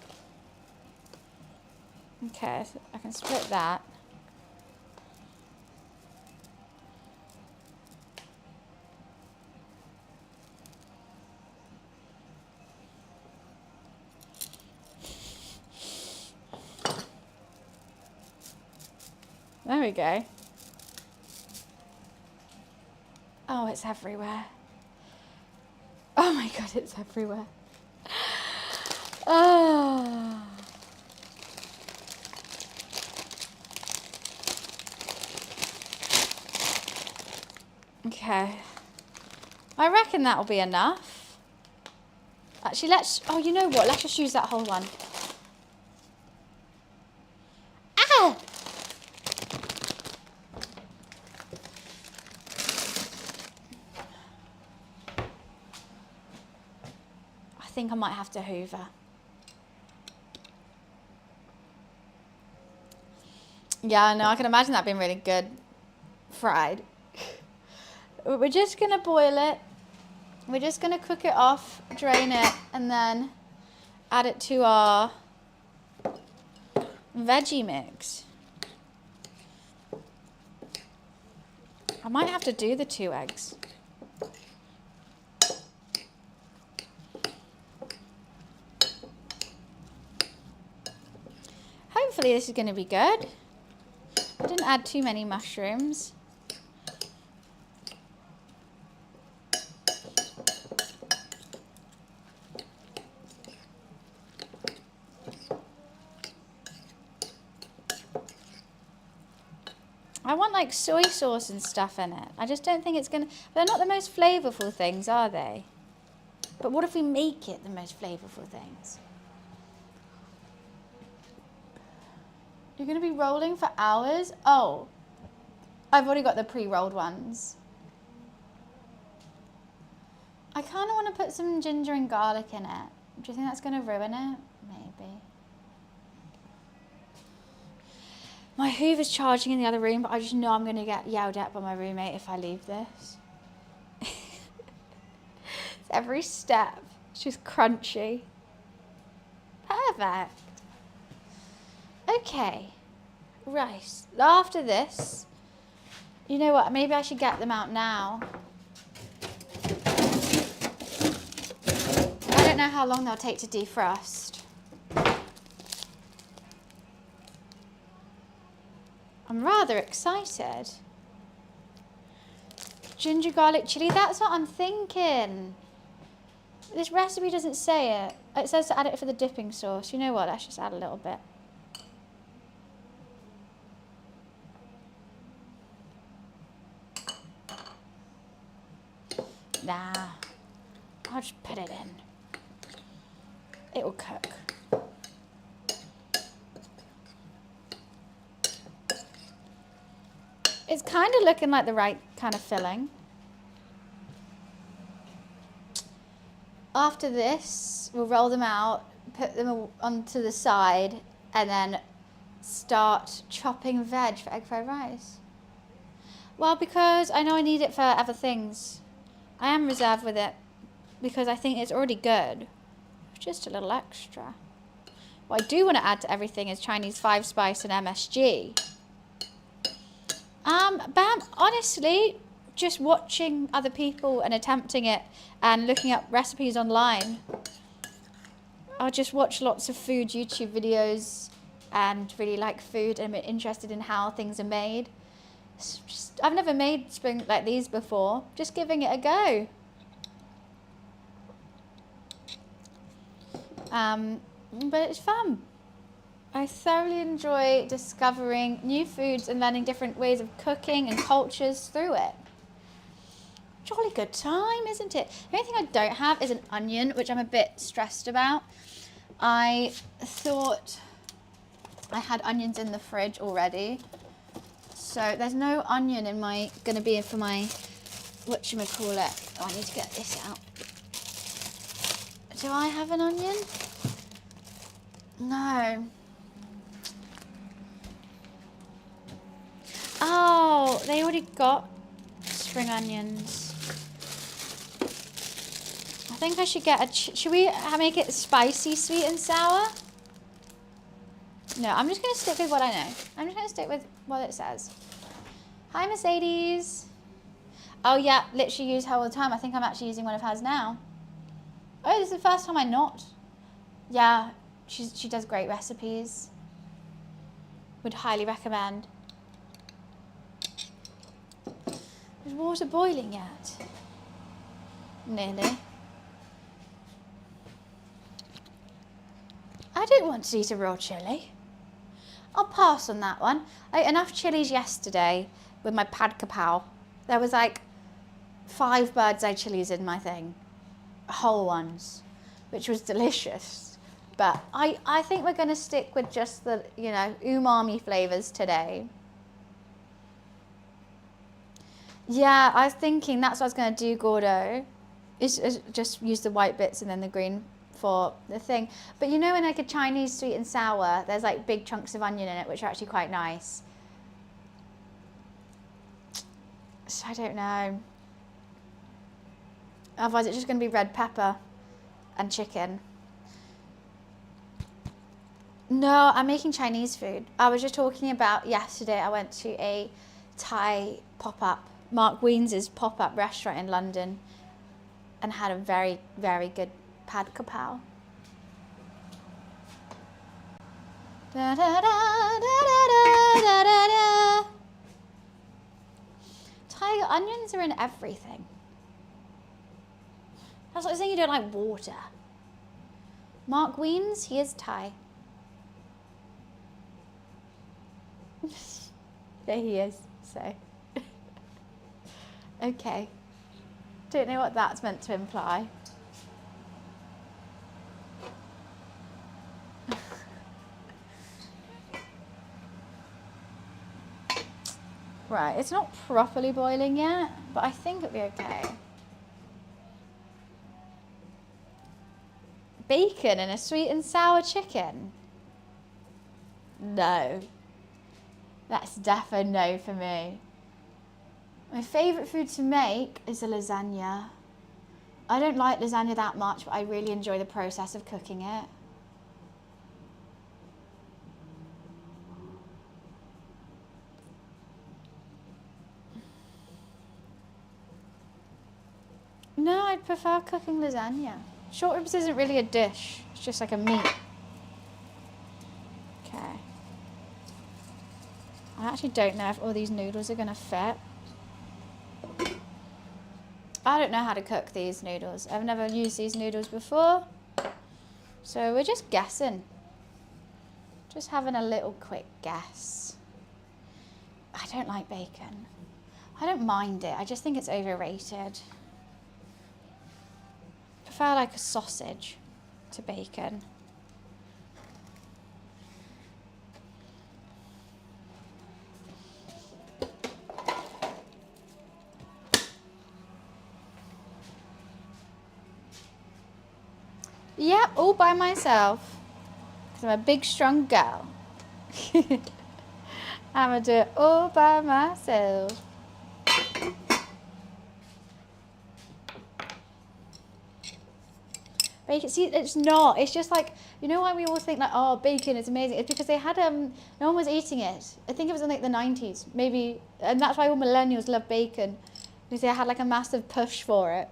Okay, so I can split that. There we go. Oh, it's everywhere. Oh my God, it's everywhere. Oh. Okay. I reckon that'll be enough. Actually, oh, you know what? Let's just use that whole one. Ah! I think I might have to hoover. Yeah, no, I can imagine that being really good fried. We're just going to boil it. We're just going to cook it off, drain it, and then add it to our veggie mix. I might have to do the 2 eggs. Hopefully this is going to be good. I didn't add too many mushrooms. I want like soy sauce and stuff in it. I just don't think it's gonna, they're not the most flavorful things, are they? But what if we make it the most flavorful things? You're gonna be rolling for hours? Oh, I've already got the pre-rolled ones. I kind of want to put some ginger and garlic in it. Do you think that's gonna ruin it? Maybe. My Hoover's charging in the other room, but I just know I'm going to get yelled at by my roommate if I leave this. Every step, it's just crunchy. Perfect. Okay, rice. After this, you know what, maybe I should get them out now. I don't know how long they'll take to defrost. I'm rather excited. Ginger, garlic, chili, that's what I'm thinking. This recipe doesn't say it. It says to add it for the dipping sauce. You know what, let's just add a little bit. Nah, I'll just put it in. It will cook. It's kind of looking like the right kind of filling. After this, we'll roll them out, put them onto the side, and then start chopping veg for egg fried rice. Well, because I know I need it for other things. I am reserved with it because I think it's already good. Just a little extra. What I do want to add to everything is Chinese 5-spice and MSG. Bam, honestly, just watching other people and attempting it and looking up recipes online. I'll just watch lots of food YouTube videos and really like food and I'm interested in how things are made. I've never made spring like these before. Just giving it a go. But it's fun. I thoroughly enjoy discovering new foods and learning different ways of cooking and cultures through it. Jolly good time, isn't it? The only thing I don't have is an onion, which I'm a bit stressed about. I thought I had onions in the fridge already. So there's no onion in my, gonna be for my, whatchamacallit. Oh, I need to get this out. Do I have an onion? No. Oh, they already got spring onions. think I should get a, should we make it spicy, sweet and sour? No, I'm just going to stick with what I know. I'm just going to stick with what it says. Hi, Mercedes. Oh, yeah, literally use her all the time. I think I'm actually using one of hers now. Oh, this is the first time I'm not. Yeah, she does great recipes. Would highly recommend. Is water boiling yet? Nearly. I don't want to eat a raw chilli. I'll pass on that one. I ate enough chilies yesterday with my pad kapow. There was like 5 bird's eye chilies in my thing. Whole ones. Which was delicious. But I think we're going to stick with just the, you know, umami flavours today. Yeah, I was thinking that's what I was going to do, Gordo. Is just use the white bits and then the green for the thing. But you know, in like a Chinese sweet and sour, there's like big chunks of onion in it, which are actually quite nice. So I don't know. Otherwise it's just going to be red pepper and chicken. No, I'm making Chinese food. I was just talking about yesterday I went to a Thai pop-up, Mark Weens's pop-up restaurant in London and had a very, very good pad kapow. Da, da, da, da, da, da, da, da. Thai onions are in everything. That's like saying you don't like water. Mark Weens, he is Thai. There he is, so. Okay. Don't know what that's meant to imply. Right, it's not properly boiling yet, but I think it'll be okay. Bacon and a sweet and sour chicken? No. That's defo no for me. My favourite food to make is a lasagna. I don't like lasagna that much, but I really enjoy the process of cooking it. No, I'd prefer cooking lasagna. Short ribs isn't really a dish. It's just like a meat. Okay. I actually don't know if all these noodles are going to fit. I don't know how to cook these noodles. I've never used these noodles before. So we're just guessing. Just having a little quick guess. I don't like bacon. I don't mind it. I just think it's overrated. I prefer like a sausage to bacon. Yep, all by myself. Because I'm a big, strong girl. I'm going to do it all by myself. Bacon, see, it's not. It's just like, you know why we always think like, oh, bacon is amazing? It's because they had, no one was eating it. I think it was in like the 90s, maybe. And that's why all millennials love bacon. Because they had like a massive push for it.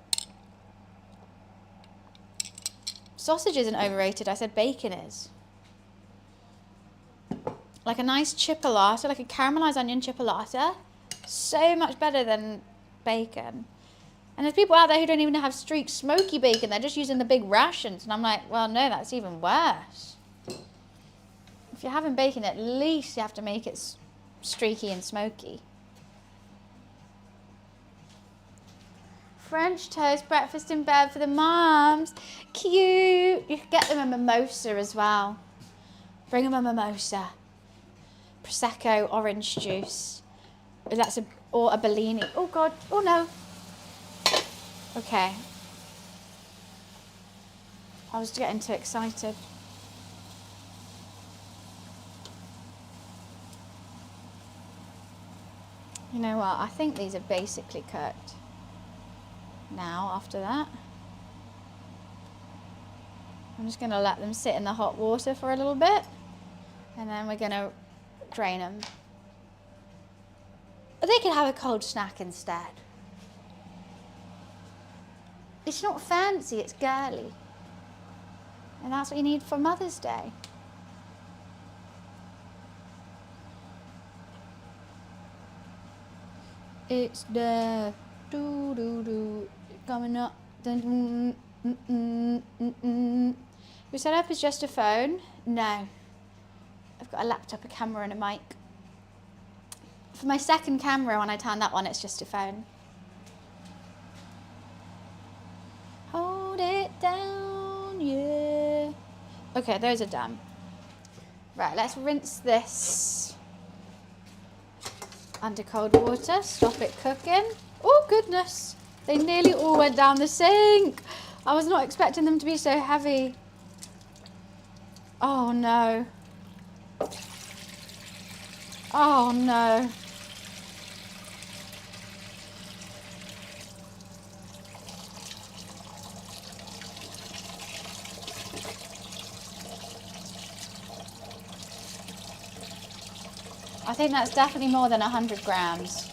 Sausage isn't overrated. I said bacon is. Like a nice chipolata, like a caramelized onion chipolata. So much better than bacon. And there's people out there who don't even have streaked smoky bacon. They're just using the big rations. And I'm like, well, no, that's even worse. If you're having bacon, at least you have to make it streaky and smoky. French toast, breakfast in bed for the moms. Cute. You could get them a mimosa as well. Bring them a mimosa. Prosecco, orange juice. That's or a Bellini. Oh God, oh no. Okay. I was getting too excited. You know what, I think these are basically cooked. Now, after that. I'm just gonna let them sit in the hot water for a little bit, and then we're gonna drain them. They could have a cold snack instead. It's not fancy, it's girly. And that's what you need for Mother's Day. It's the do coming up. Your setup is just a phone? No. I've got a laptop, a camera and a mic. For my second camera, when I turn that on, it's just a phone. Hold it down, yeah. Okay, those are done. Right, let's rinse this under cold water. Stop it cooking. Oh, goodness. They nearly all went down the sink. I was not expecting them to be so heavy. Oh, no. Oh, no. I think that's definitely more than 100 grams.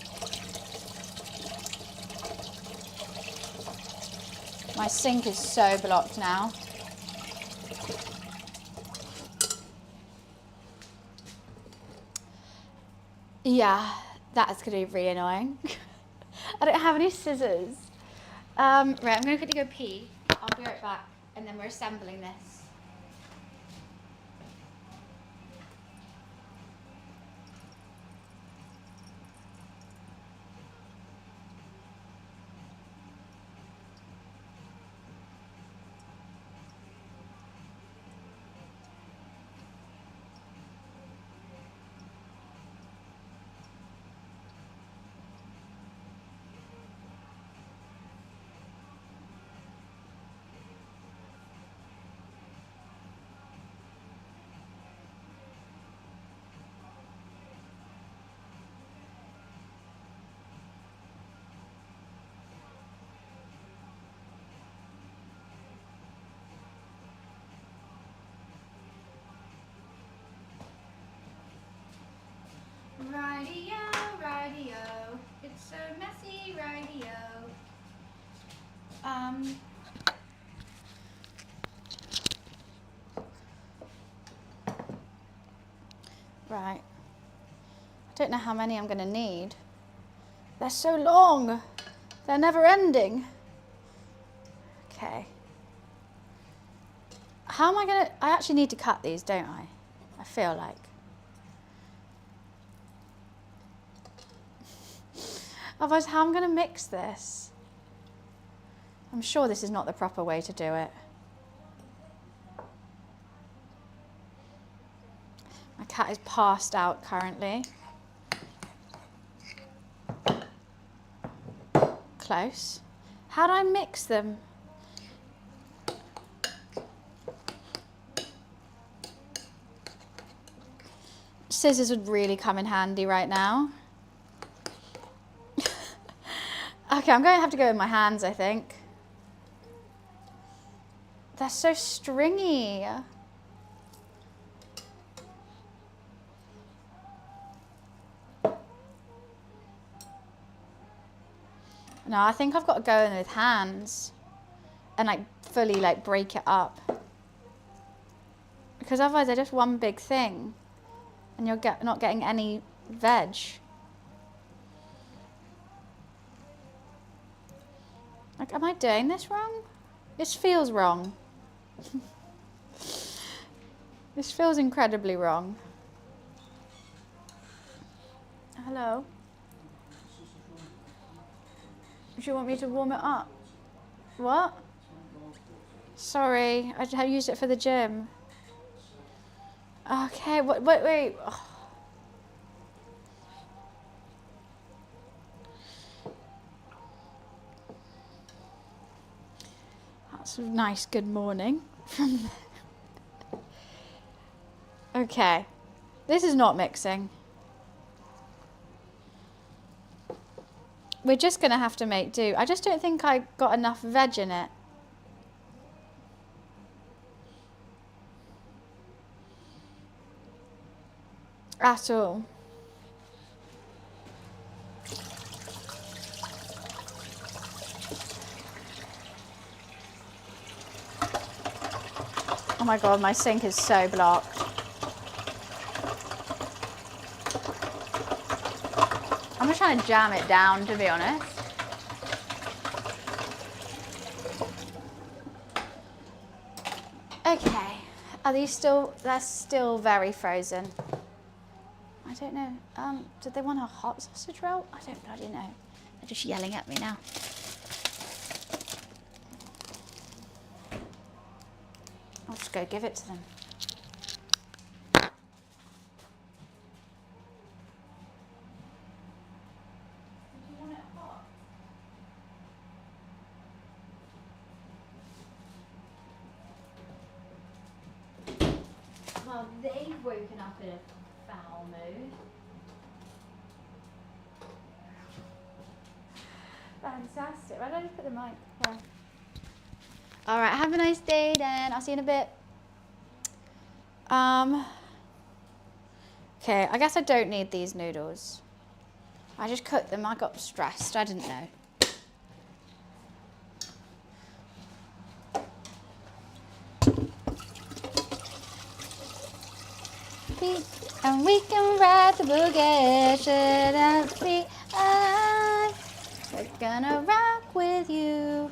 My sink is so blocked now. Yeah, that's going to be really annoying. I don't have any scissors. Right, I'm going to quickly go pee. I'll be right back, and then we're assembling this. Radio, radio, it's so messy, radio. Right. I don't know how many I'm going to need. They're so long. They're never ending. Okay. How am I going to... I actually need to cut these, don't I? I feel like. Otherwise, how am I going to mix this? I'm sure this is not the proper way to do it. My cat is passed out currently. Close. How do I mix them? Scissors would really come in handy right now. Okay, I'm going to have to go with my hands, I think. They're so stringy. No, I think I've got to go in with hands and like fully like break it up. Because otherwise they're just one big thing and you're not getting any veg. Like, am I doing this wrong? This feels wrong. This feels incredibly wrong. Hello? Do you want me to warm it up? What? Sorry, I used it for the gym. Okay, wait. Oh. That's a nice good morning. Okay, this is not mixing. We're just gonna have to make do. I just don't think I got enough veg in it. At all. Oh my god, my sink is so blocked. I'm just trying to jam it down, to be honest. Okay, are these still, they're still very frozen. I don't know, did they want a hot sausage roll? I don't bloody know. They're just yelling at me now. I'll just go give it to them. Well, they've woken up in a foul mood. Fantastic. Why don't I just put the mic here? All right, have a nice day then. I'll see you in a bit. Okay, I guess I don't need these noodles. I just cooked them. I got stressed. I didn't know. And we can ride the boogie, should I be alive? We're gonna rock with you.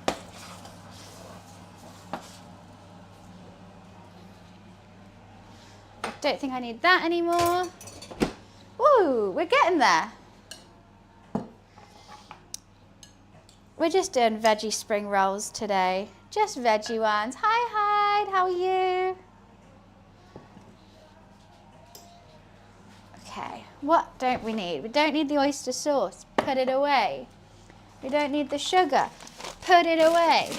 I don't think I need that anymore. Woo, we're getting there. We're just doing veggie spring rolls today. Just veggie ones. Hi, how are you? Okay, what don't we need? We don't need the oyster sauce. Put it away. We don't need the sugar. Put it away.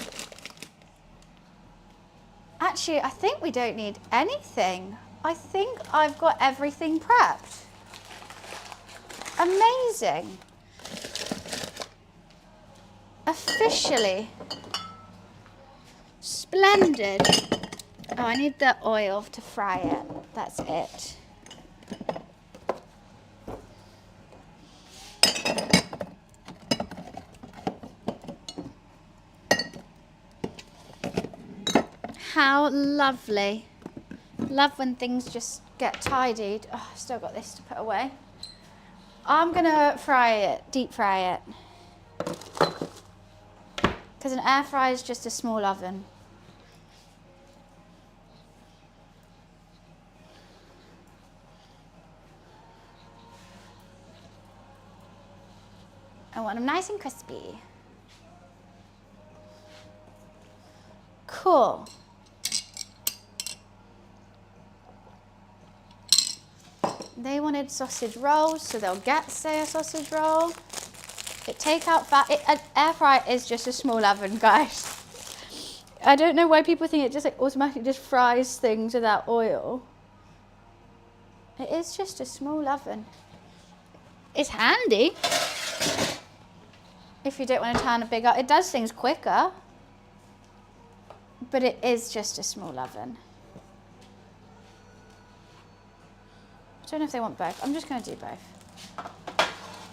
Actually, I think we don't need anything. I think I've got everything prepped. Amazing. Officially. Splendid. Oh, I need the oil to fry it. That's it. How lovely. Love when things just get tidied. Oh, I've still got this to put away. I'm gonna fry it, deep fry it. Because an air fryer is just a small oven. I want them nice and crispy. Cool. They wanted sausage rolls, so they'll get, say, a sausage roll. Take out fat. An air fryer is just a small oven, guys. I don't know why people think it just like automatically just fries things without oil. It is just a small oven. It's handy if you don't want to turn a big oven. It does things quicker, but it is just a small oven. I don't know if they want both. I'm just going to do both.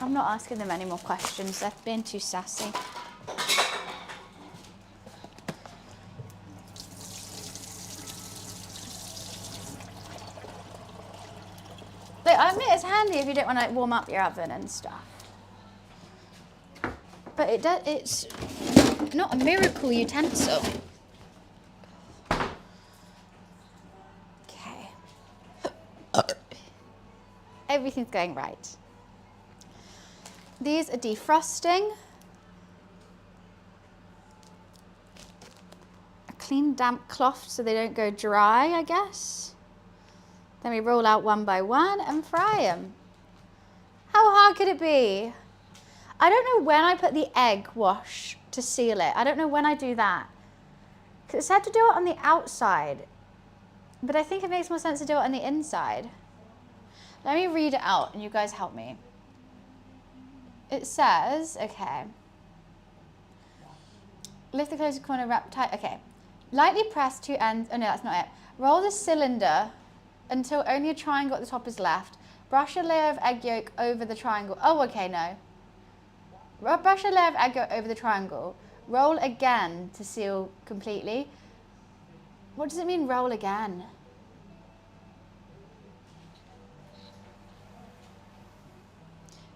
I'm not asking them any more questions. They're being too sassy. Look, I admit it's handy if you don't want to like, warm up your oven and stuff. But it's not a miracle utensil. Okay. Everything's going right. These are defrosting. A clean damp cloth so they don't go dry, I guess. Then we roll out one by one and fry them. How hard could it be? I don't know when I put the egg wash to seal it. I don't know when I do that. Because it said to do it on the outside. But I think it makes more sense to do it on the inside. Let me read it out and you guys help me. It says, okay. Lift the closest corner, wrap tight. Okay. Lightly press two ends. Oh no, that's not it. Roll the cylinder until only a triangle at the top is left. Brush a layer of egg yolk over the triangle. Oh, okay, no. Brush a layer of egg yolk over the triangle. Roll again to seal completely. What does it mean, roll again?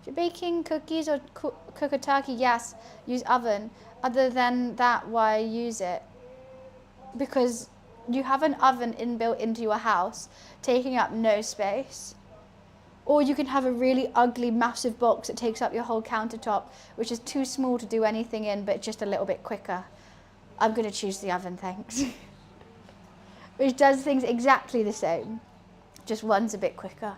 If you're baking cookies or cook a turkey, yes, use oven. Other than that, why use it? Because you have an oven inbuilt into your house, taking up no space. Or you can have a really ugly, massive box that takes up your whole countertop, which is too small to do anything in, but just a little bit quicker. I'm going to choose the oven, thanks. Which does things exactly the same, just one's a bit quicker.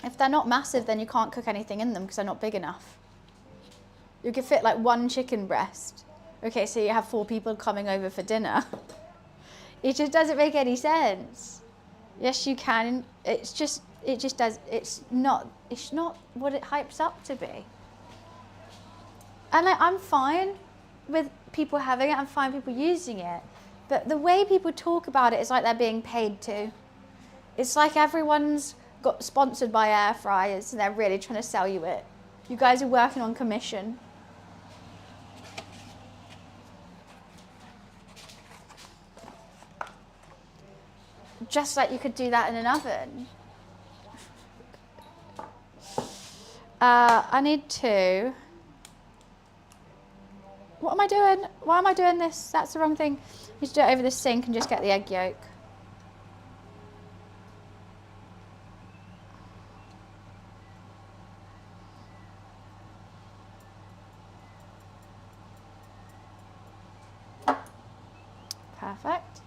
If they're not massive, then you can't cook anything in them because they're not big enough. You could fit like one chicken breast. Okay, so you have 4 people coming over for dinner. It just doesn't make any sense. Yes, you can. It just does. It's not what it hypes up to be. And like, I'm fine with people having it. I'm fine with people using it. But the way people talk about it is like they're being paid to. It's like everyone's got sponsored by air fryers and they're really trying to sell you it. You guys are working on commission. Just like you could do that in an oven. I need to. What am I doing? Why am I doing this? That's the wrong thing. I need to do it over the sink and just get the egg yolk. Perfect.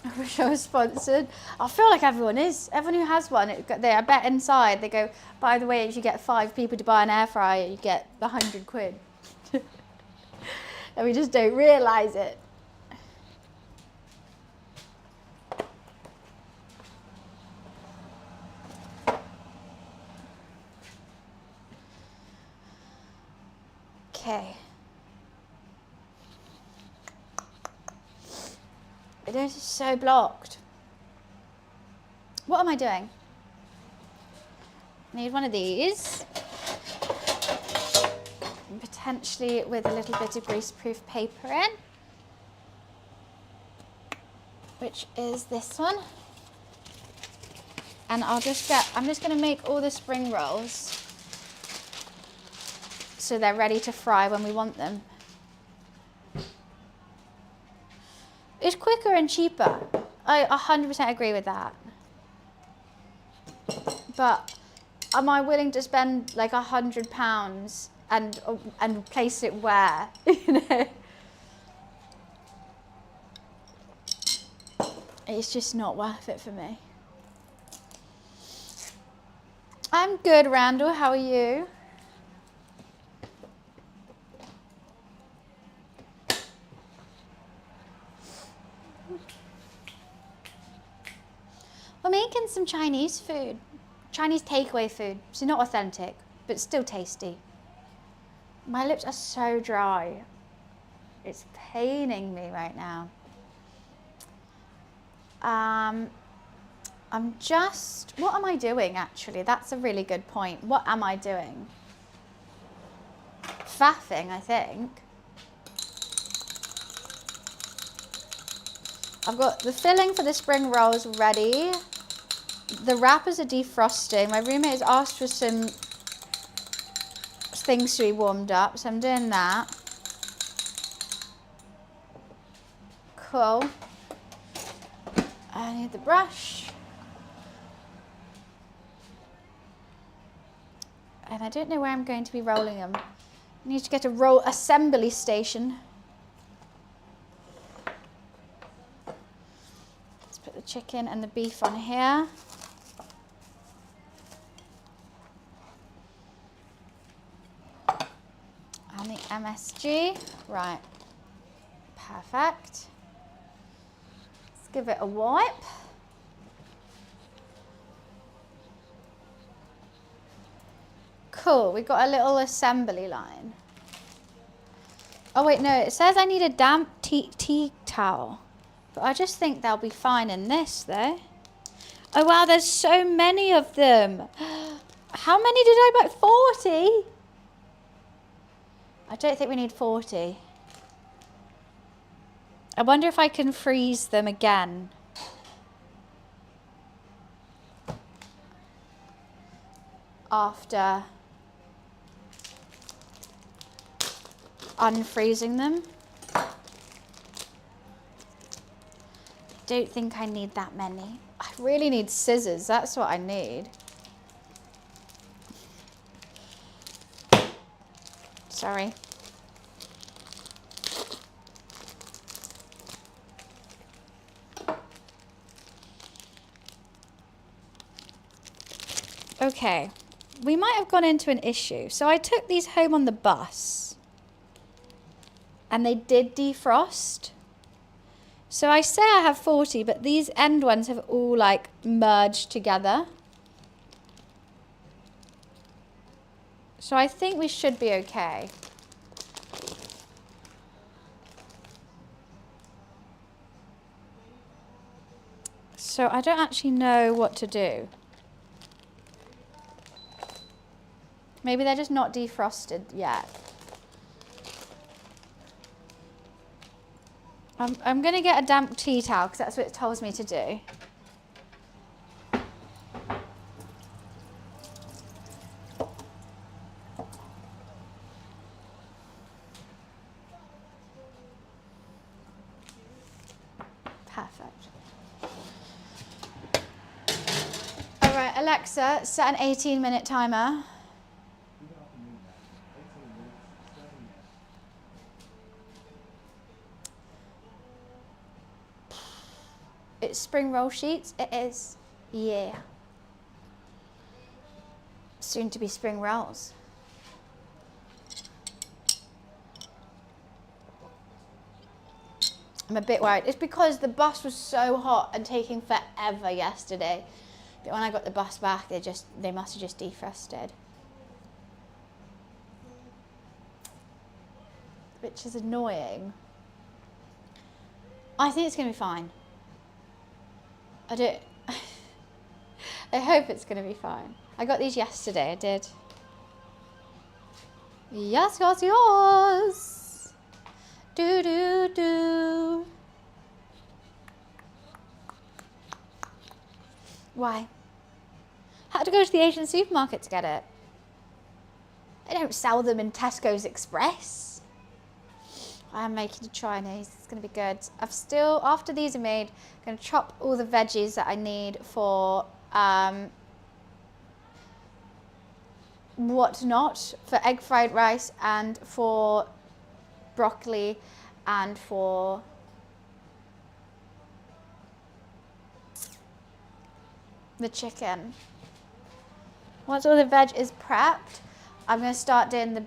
I wish I was sponsored. I feel like everyone is. Everyone who has one, I bet inside they go, by the way, if you get 5 people to buy an air fryer, you get 100 quid. And we just don't realise it. Okay. It is so blocked. What am I doing? I need one of these. Potentially with a little bit of greaseproof paper in. Which is this one. And I'm just going to make all the spring rolls so they're ready to fry when we want them. It's quicker and cheaper. I 100% agree with that. But am I willing to spend like £100 and place it where? You know? It's just not worth it for me. I'm good, Randall. How are you? We're making some Chinese food. Chinese takeaway food. So not authentic, but still tasty. My lips are so dry. It's paining me right now. What am I doing actually? That's a really good point. What am I doing? Faffing, I think. I've got the filling for the spring rolls ready. The wrappers are defrosting. My roommate has asked for some things to be warmed up, so I'm doing that. Cool. I need the brush. And I don't know where I'm going to be rolling them. I need to get a roll assembly station. Let's put the chicken and the beef on here. And the MSG. Right. Perfect. Let's give it a wipe. Cool, we got a little assembly line. Oh wait, no, it says I need a damp tea towel. But I just think they'll be fine in this though. Oh wow, there's so many of them. How many did I buy? 40? I don't think we need 40. I wonder if I can freeze them again. After unfreezing them. Don't think I need that many. I really need scissors, that's what I need. Sorry. Okay, we might have gone into an issue. So I took these home on the bus and they did defrost. So I say I have 40, but these end ones have all like merged together. So I think we should be okay. So I don't actually know what to do. Maybe they're just not defrosted yet. I'm going to get a damp tea towel because that's what it tells me to do. Perfect. All right, Alexa, set an 18-minute timer. It's spring roll sheets. It is. Yeah. Soon to be spring rolls. I'm a bit worried. It's because the bus was so hot and taking forever yesterday. But when I got the bus back, they must have just defrosted. Which is annoying. I think it's going to be fine. I hope it's going to be fine. I got these yesterday, I did. Yes, yes, yes. Do, do, do. Why? Had to go to the Asian supermarket to get it. They don't sell them in Tesco's Express. I am making a Chinese. It's going to be good. After these are made, I'm going to chop all the veggies that I need for whatnot, for egg fried rice and for broccoli and for the chicken. Once all the veg is prepped, I'm going to start doing the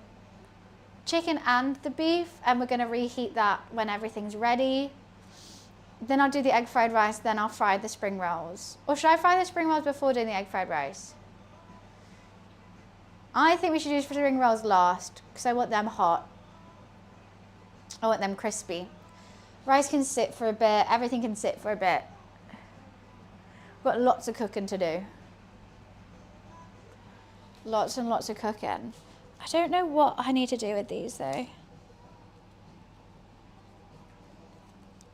chicken and the beef, and we're going to reheat that when everything's ready. Then I'll do the egg fried rice, then I'll fry the spring rolls. Or should I fry the spring rolls before doing the egg fried rice? I think we should do spring rolls last, because I want them hot. I want them crispy. Rice can sit for a bit, everything can sit for a bit. We've got lots of cooking to do. Lots and lots of cooking. I don't know what I need to do with these though.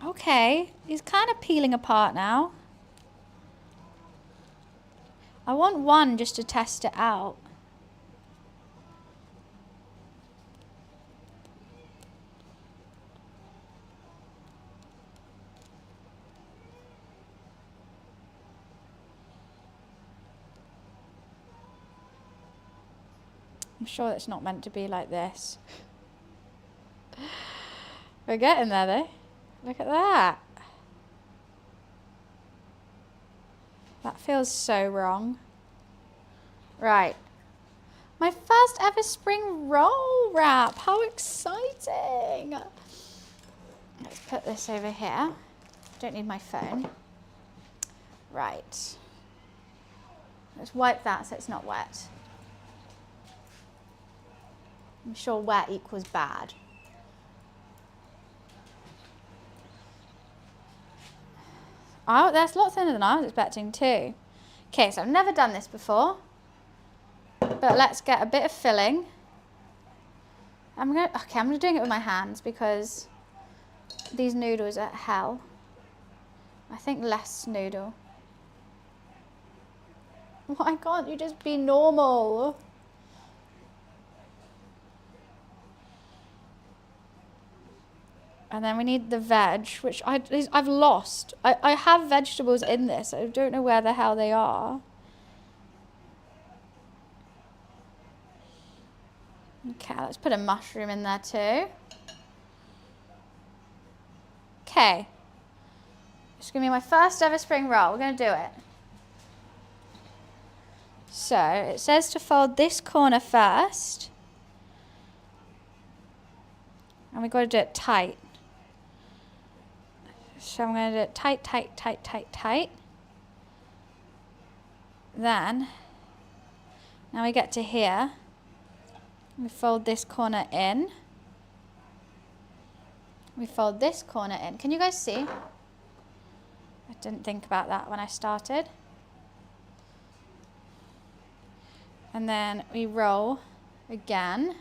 Okay, he's kind of peeling apart now. I want one just to test it out. I'm sure it's not meant to be like this. We're getting there though. Look at that. That feels so wrong. Right. My first ever spring roll wrap. How exciting. Let's put this over here. Don't need my phone. Right. Let's wipe that so it's not wet. I'm sure wet equals bad. Oh, that's a lot thinner than I was expecting too. Okay, so I've never done this before. But let's get a bit of filling. I'm doing it with my hands because these noodles are hell. I think less noodle. Why can't you just be normal? And then we need the veg, which I've lost. I have vegetables in this. I don't know where the hell they are. Okay, let's put a mushroom in there too. Okay. It's going to be my first ever spring roll. We're going to do it. So, it says to fold this corner first. And we've got to do it tight. So I'm going to do it tight, tight, tight, tight, tight. Then, now we get to here. We fold this corner in. We fold this corner in. Can you guys see? I didn't think about that when I started. And then we roll again.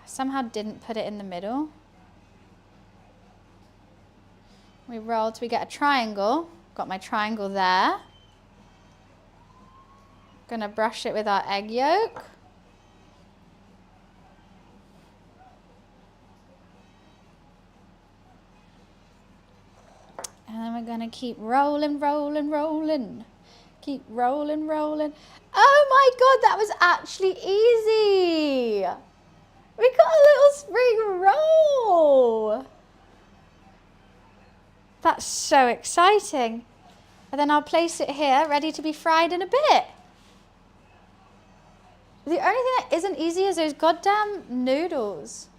I somehow didn't put it in the middle. We roll till we get a triangle. Got my triangle there. Gonna brush it with our egg yolk. And then we're gonna keep rolling, rolling, rolling. Keep rolling, rolling. Oh my God, that was actually easy. We got a little spring roll. That's so exciting. And then I'll place it here, ready to be fried in a bit. The only thing that isn't easy is those goddamn noodles.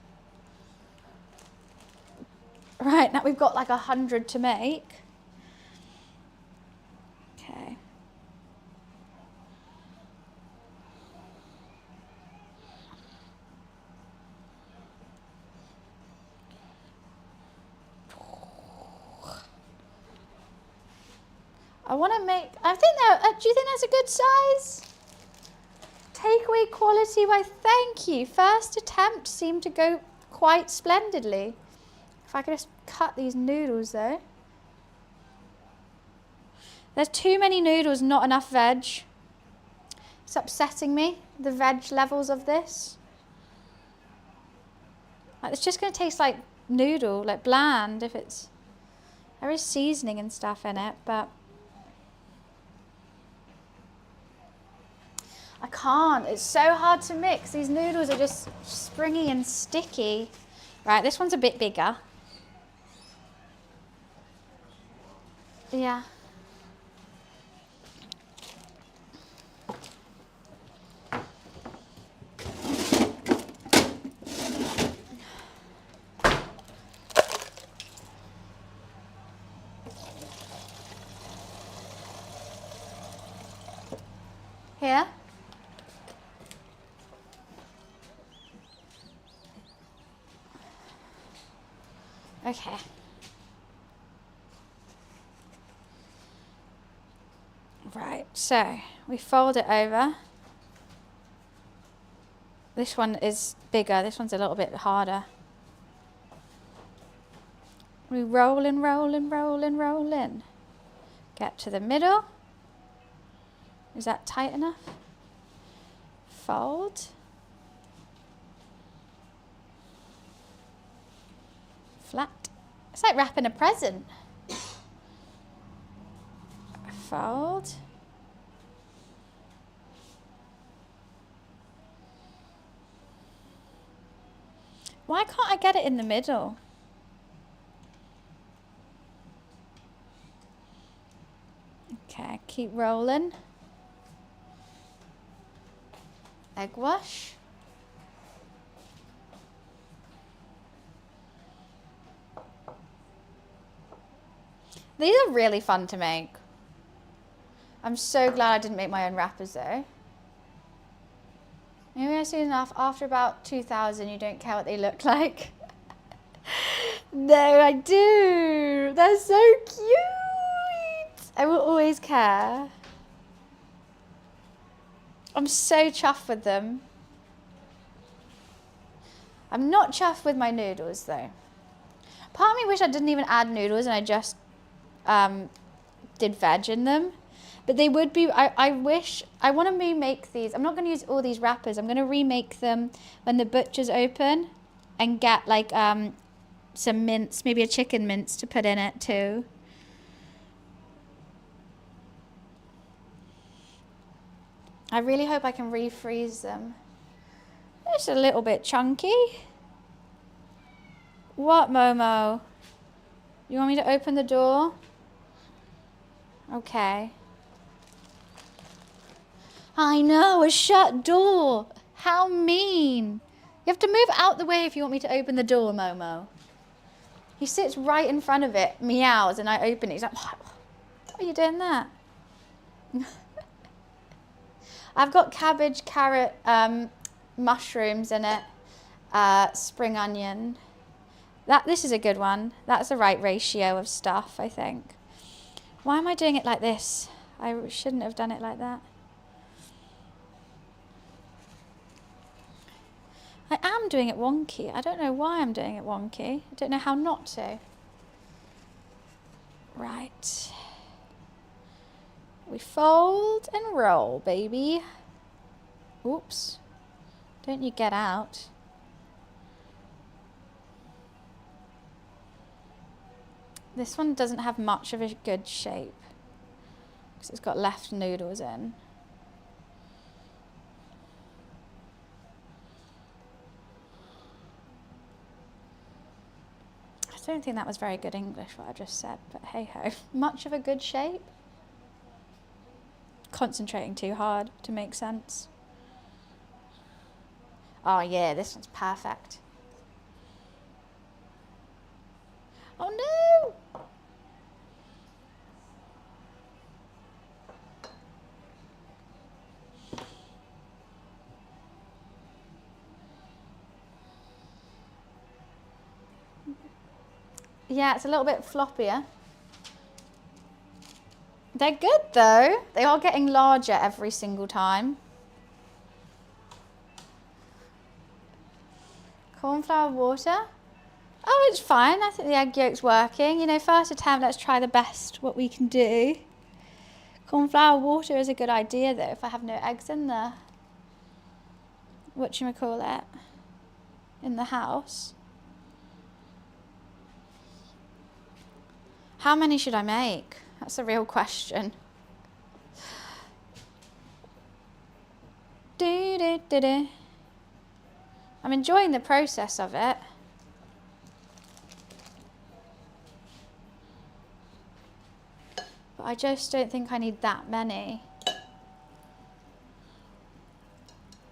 Right, now we've got like 100 to make. Okay. I want to make, I think that, do you think that's a good size? Takeaway quality, why thank you. First attempt seemed to go quite splendidly. If I could just cut these noodles though. There's too many noodles, not enough veg. It's upsetting me, the veg levels of this. Like, it's just going to taste like noodle, like bland if it's... There is seasoning and stuff in it, but... I can't, it's so hard to mix. These noodles are just springy and sticky. Right, this one's a bit bigger. Yeah. Here. Okay. Right, so we fold it over. This one is bigger, this one's a little bit harder. We roll and roll and roll and roll in. Get to the middle. Is that tight enough? Fold. Flat. It's like wrapping a present. Fold. Why can't I get it in the middle? Okay, keep rolling. Egg wash. These are really fun to make. I'm so glad I didn't make my own wrappers though. Maybe I soon enough, after about 2000, you don't care what they look like. No, I do. They're so cute. I will always care. I'm so chuffed with them. I'm not chuffed with my noodles though. Part of me wish I didn't even add noodles and I just did veg in them. But they would be, I wish, I want to remake these. I'm not going to use all these wrappers. I'm going to remake them when the butcher's open and get like some mince, maybe a chicken mince to put in it too. I really hope I can refreeze them. It's a little bit chunky. What, Momo? You want me to open the door? Okay. I know, a shut door. How mean. You have to move out the way if you want me to open the door, Momo. He sits right in front of it, meows, and I open it. He's like, what are you doing that? I've got cabbage, carrot, mushrooms in it, spring onion. This is a good one. That's the right ratio of stuff, I think. Why am I doing it like this? I shouldn't have done it like that. I am doing it wonky. I don't know why I'm doing it wonky. I don't know how not to. Right. We fold and roll, baby. Oops. Don't you get out. This one doesn't have much of a good shape because it's got left noodles in. I don't think that was very good English, what I just said, but hey ho. Much of a good shape? Concentrating too hard to make sense. Oh yeah, this one's perfect. Oh no! Yeah, it's a little bit floppier. They're good though. They are getting larger every single time. Cornflour water. Oh, it's fine. I think the egg yolk's working. You know, first attempt, let's try the best what we can do. Cornflour water is a good idea though if I have no eggs in there. Whatchamacallit? In the house. How many should I make? That's a real question. I'm enjoying the process of it. But I just don't think I need that many.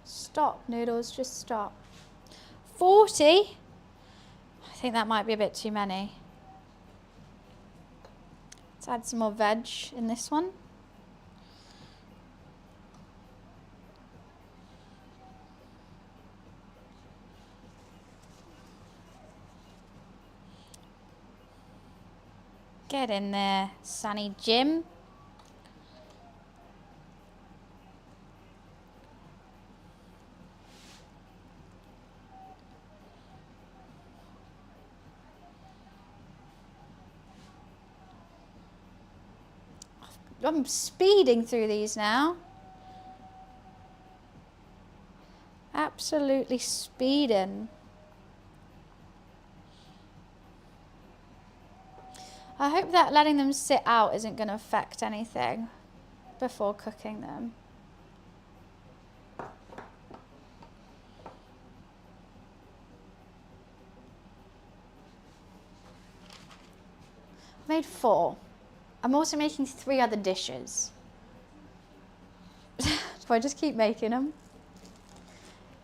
Stop, noodles, just stop. 40? I think that might be a bit too many. Let's add some more veg in this one. Get in there, Sonny Jim. I'm speeding through these now. Absolutely speeding. I hope that letting them sit out isn't going to affect anything before cooking them. I made 4. I'm also making 3 other dishes. Do I just keep making them?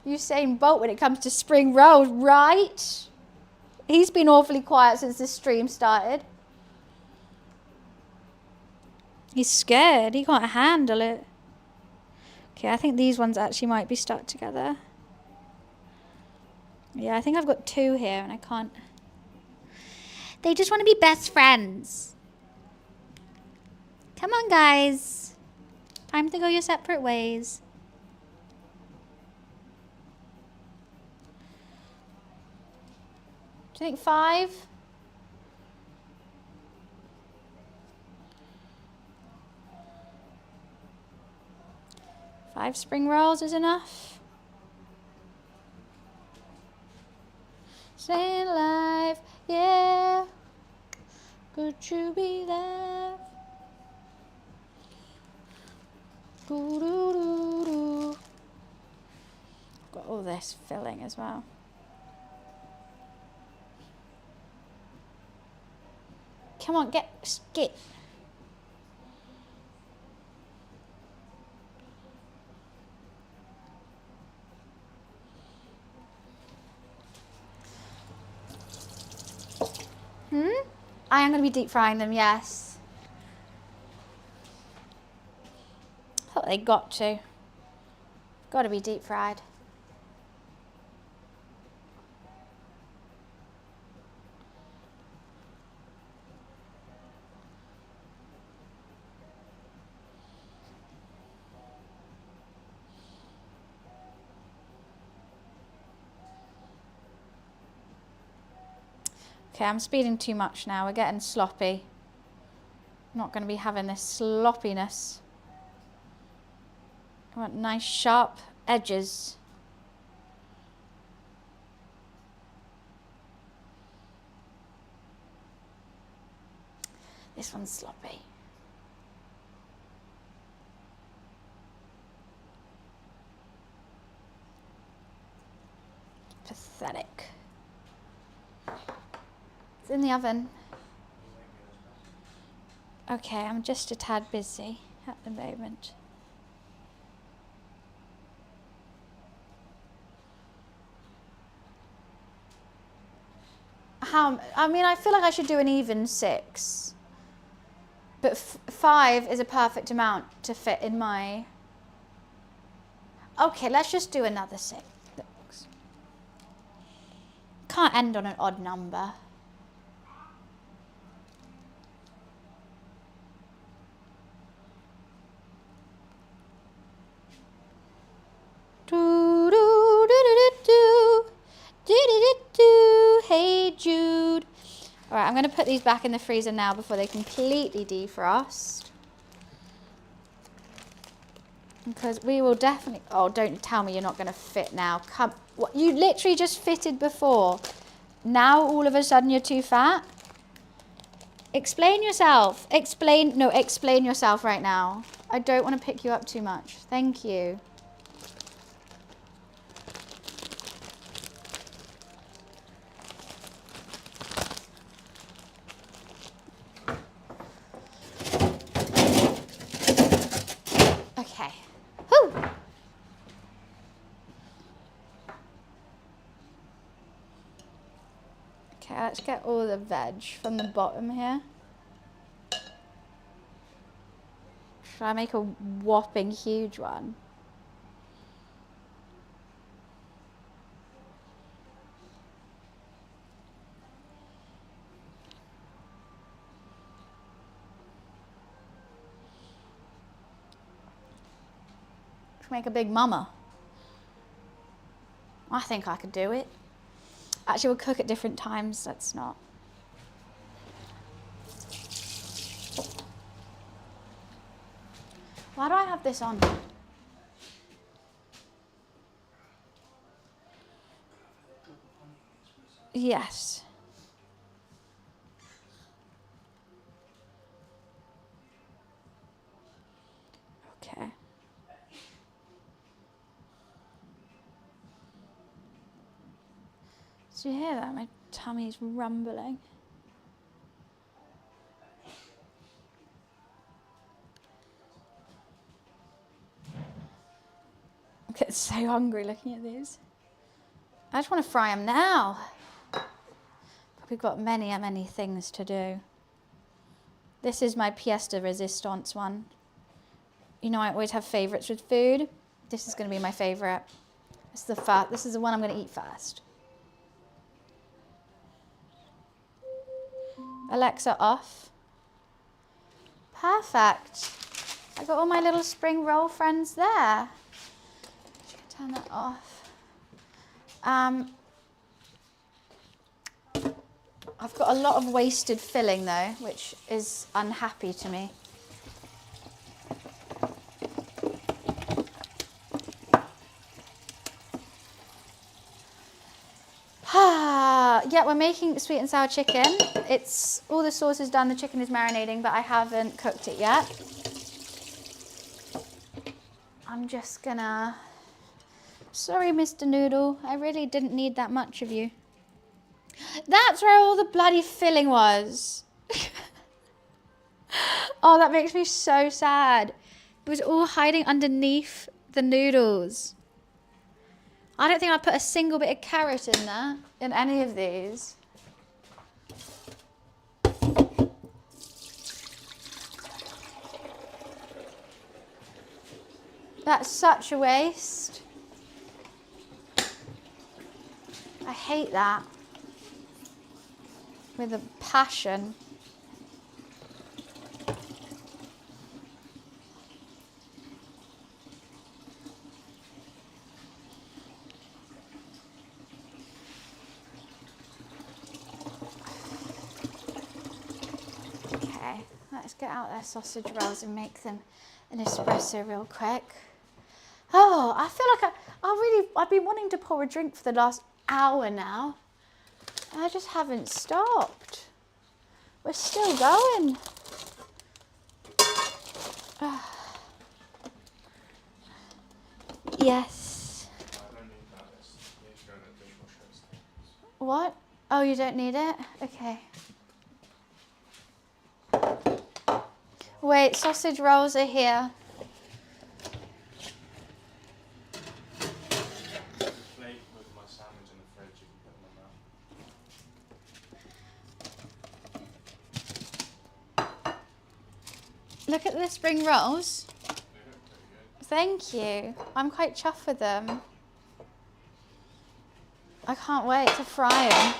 Usain Bolt when it comes to spring rolls, right? He's been awfully quiet since the stream started. He's scared. He can't handle it. Okay, I think these ones actually might be stuck together. Yeah, I think I've got 2 here and I can't. They just want to be best friends. Come on, guys. Time to go your separate ways. Do you think 5? Five spring rolls is enough. Stay alive, yeah. Could you be there? Doo-doo-doo-doo. Got all this filling as well. Come on, get. I am going to be deep frying them, yes. I thought they got to. Got to be deep fried. Okay, I'm speeding too much now. We're getting sloppy. I'm not going to be having this sloppiness. I want nice sharp edges. This one's sloppy. Pathetic. It's in the oven. Okay, I'm just a tad busy at the moment. I mean, I feel like I should do an even 6. But 5 is a perfect amount to fit in my... Okay, let's just do another 6. Can't end on an odd number. Hey Jude. All right, I'm going to put these back in the freezer now before they completely defrost. Because we will definitely... Oh, don't tell me you're not going to fit now. Come, what, you literally just fitted before. Now all of a sudden you're too fat? Explain yourself. Explain yourself right now. I don't want to pick you up too much. Thank you. Let's get all the veg from the bottom here. Should I make a whopping huge one? Should make a big mama. I think I could do it. Actually, we'll cook at different times. That's not. Why do I have this on? Yes. Okay. Do you hear that? My tummy's rumbling. I'm getting so hungry looking at these. I just want to fry them now. But we've got many things to do. This is my pièce de résistance one. You know, I always have favourites with food. This is going to be my favorite. This is the one I'm going to eat first. Alexa off. Perfect. I got all my little spring roll friends there. Turn that off. I've got a lot of wasted filling though, which is unhappy to me. Yeah, we're making sweet and sour chicken. It's all the sauce is done, the chicken is marinating, but I haven't cooked it yet. I'm just gonna... Sorry, Mr. Noodle, I really didn't need that much of you. That's where all the bloody filling was. Oh, that makes me so sad. It was all hiding underneath the noodles. I don't think I put a single bit of carrot in there, in any of these. That's such a waste. I hate that. With a passion. Okay, let's get out their sausage rolls and make them an espresso real quick. Oh, I feel like I've been wanting to pour a drink for the last hour now. I just haven't stopped. We're still going. Yes. I don't need that. It's going to dishwasher. What? Oh, you don't need it? Okay. Wait, sausage rolls are here. Plate with my sandwich in the fridge, you can put them in there. Look at the spring rolls. They look pretty good. Thank you. I'm quite chuffed with them. I can't wait to fry them.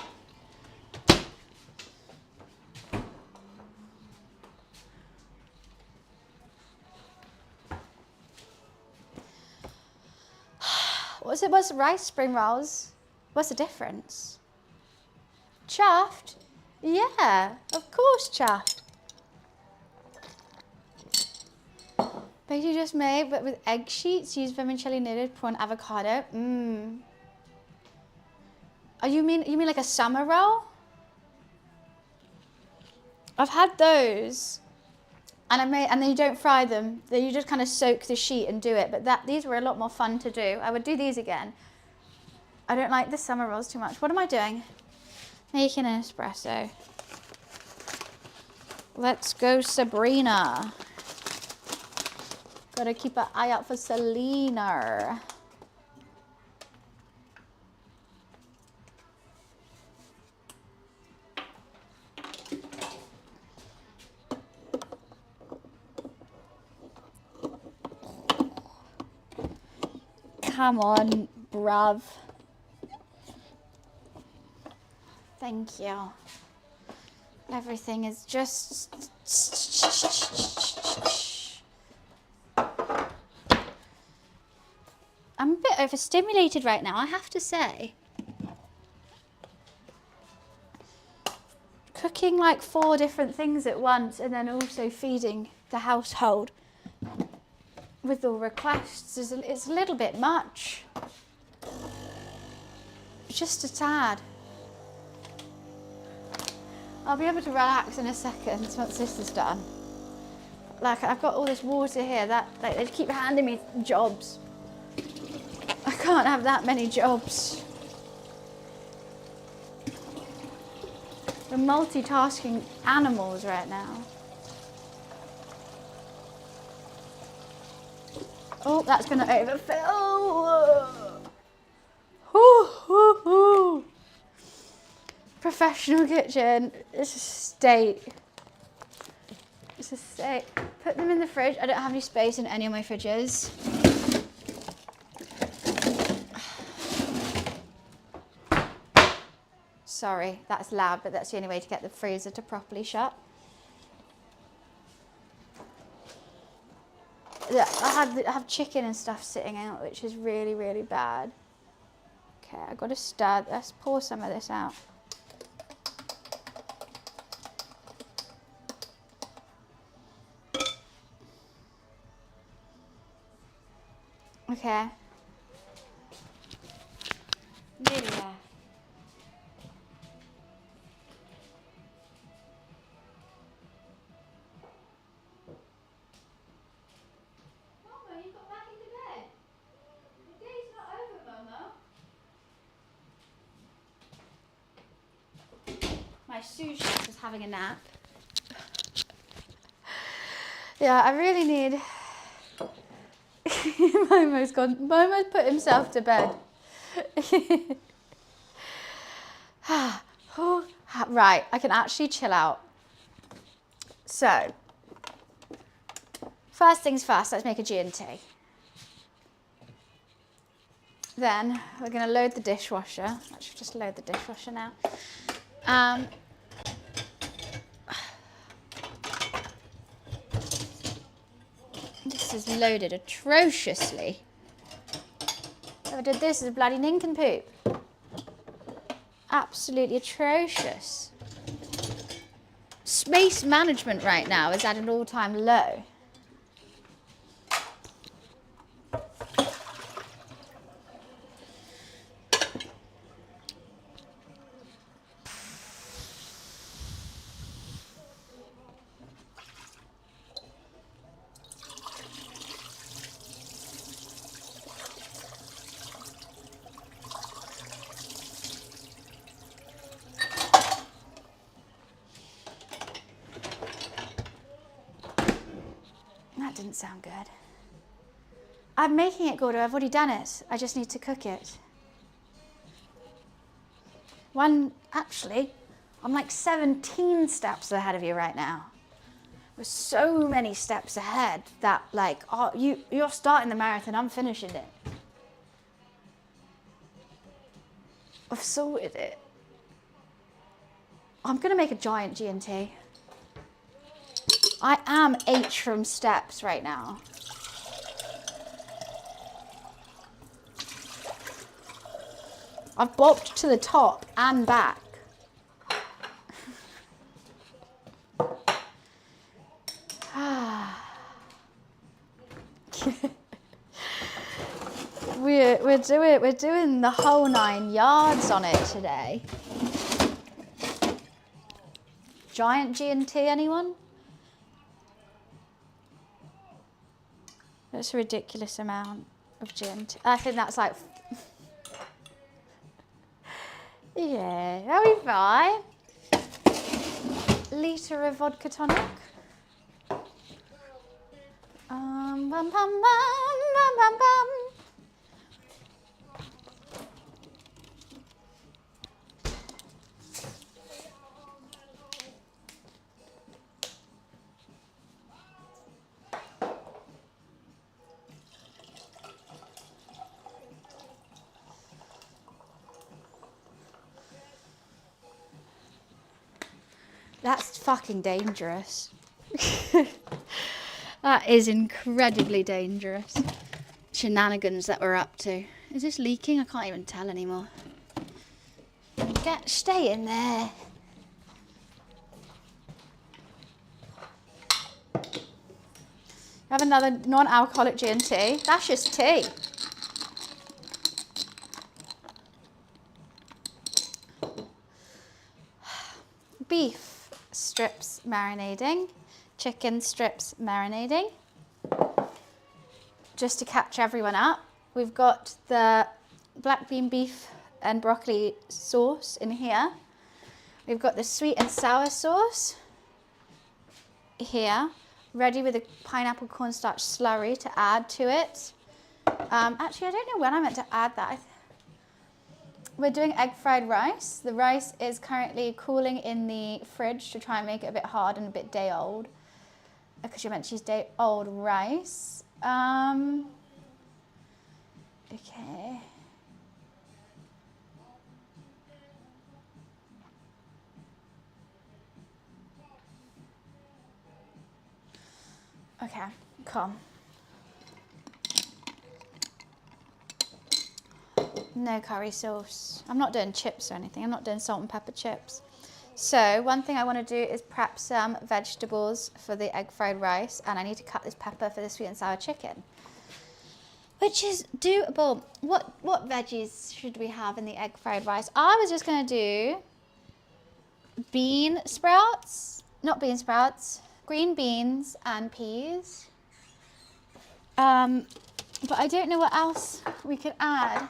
What's rice spring rolls? What's the difference? Chuffed? Yeah, of course chuffed. Baked you just made, but with egg sheets, use vermicelli knitted prawn avocado. Mmm. Oh, you mean like a summer roll? I've had those. And then you don't fry them. You just kind of soak the sheet and do it. But these were a lot more fun to do. I would do these again. I don't like the summer rolls too much. What am I doing? Making an espresso. Let's go, Sabrina. Gotta keep an eye out for Selena. Come on, bruv. Thank you. Everything is just... I'm a bit overstimulated right now, I have to say. Cooking like 4 different things at once and then also feeding the household with all requests it's a little bit much. Just a tad. I'll be able to relax in a second once this is done. Like, I've got all this water here that they keep handing me jobs. I can't have that many jobs. We're multitasking animals right now. Oh, that's going to overfill. Professional kitchen. It's a state. It's a state. Put them in the fridge. I don't have any space in any of my fridges. Sorry, that's loud, but that's the only way to get the freezer to properly shut. Yeah, I have chicken and stuff sitting out, which is really, really bad. Okay, I've got to stir. Let's pour some of this out. Okay. Nearly there. Mama, you got back into bed. The day's not over, Mama. My sous chef is having a nap. Yeah, I really need... Momo's gone. Momo's put himself to bed. Right, I can actually chill out. So, first things first, let's make a G&T. Then we're going to load the dishwasher. Let's just load the dishwasher now. This is loaded atrociously. Whoever did this is a bloody nincompoop. Absolutely atrocious. Space management right now is at an all-time low. That didn't sound good. I'm making it, Gordo. I've already done it. I just need to cook it. Actually, I'm like 17 steps ahead of you right now. We're so many steps ahead that like, oh, you're starting the marathon, I'm finishing it. I've sorted it. I'm gonna make a giant G&T. I am H from steps right now. I've bopped to the top and back. We're doing the whole 9 yards on it today. Giant G&T, anyone? That's a ridiculous amount of G&T. I think that's like... yeah, that'll be fine. Litre of vodka tonic. Bum, bum, bum, bum, bum, bum. That's fucking dangerous. That is incredibly dangerous. Shenanigans that we're up to. Is this leaking? I can't even tell anymore. Stay in there. Have another non-alcoholic G&T. That's just tea. Beef strips marinating, chicken strips marinating. Just to catch everyone up, we've got the black bean beef and broccoli sauce in here. We've got the sweet and sour sauce here, ready with a pineapple cornstarch slurry to add to it. Actually, I don't know when I meant to add that. We're doing egg fried rice. The rice is currently cooling in the fridge to try and make it a bit hard and a bit day old. Because you meant she's day old rice. Okay. Okay, cool. No curry sauce. I'm not doing chips or anything. I'm not doing salt and pepper chips. So one thing I want to do is prep some vegetables for the egg fried rice, and I need to cut this pepper for the sweet and sour chicken, which is doable. What veggies should we have in the egg fried rice? I was just going to do bean sprouts, not bean sprouts, green beans and peas. But I don't know what else we could add.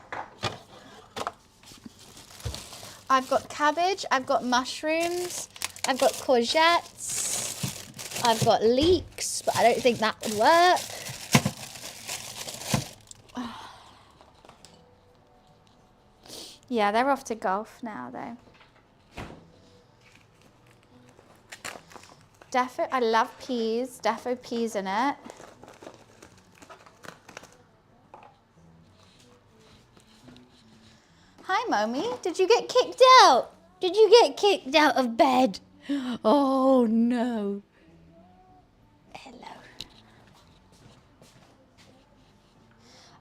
I've got cabbage, I've got mushrooms, I've got courgettes, I've got leeks, but I don't think that would work. Yeah, they're off to golf now though. Defo, I love peas, defo peas in it. Hi, Mommy. Did you get kicked out? Did you get kicked out of bed? Oh, no. Hello.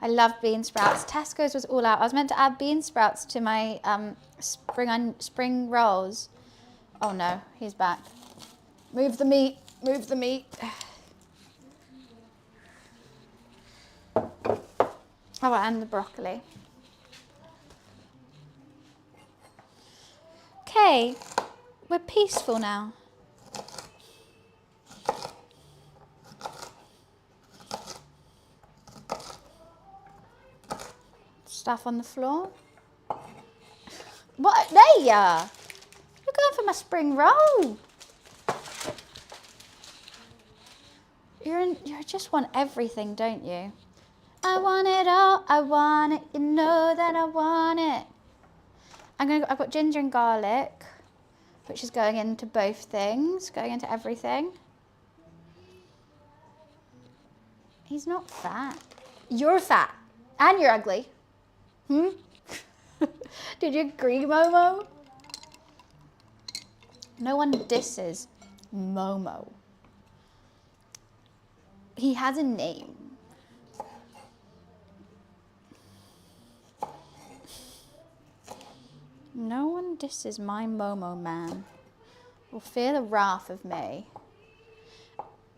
I love bean sprouts. Tesco's was all out. I was meant to add bean sprouts to my spring rolls. Oh, no. He's back. Move the meat. Move the meat. Oh, and the broccoli. Okay, we're peaceful now. Stuff on the floor. What? There you are. You're going for my spring roll. You just want everything, don't you? I want it all. I want it. You know that I want it. I've got ginger and garlic, which is going into both things, going into everything. He's not fat. You're fat. And you're ugly. Did you agree, Momo? No one disses Momo. He has a name. No one disses my Momo man. Will fear the wrath of me.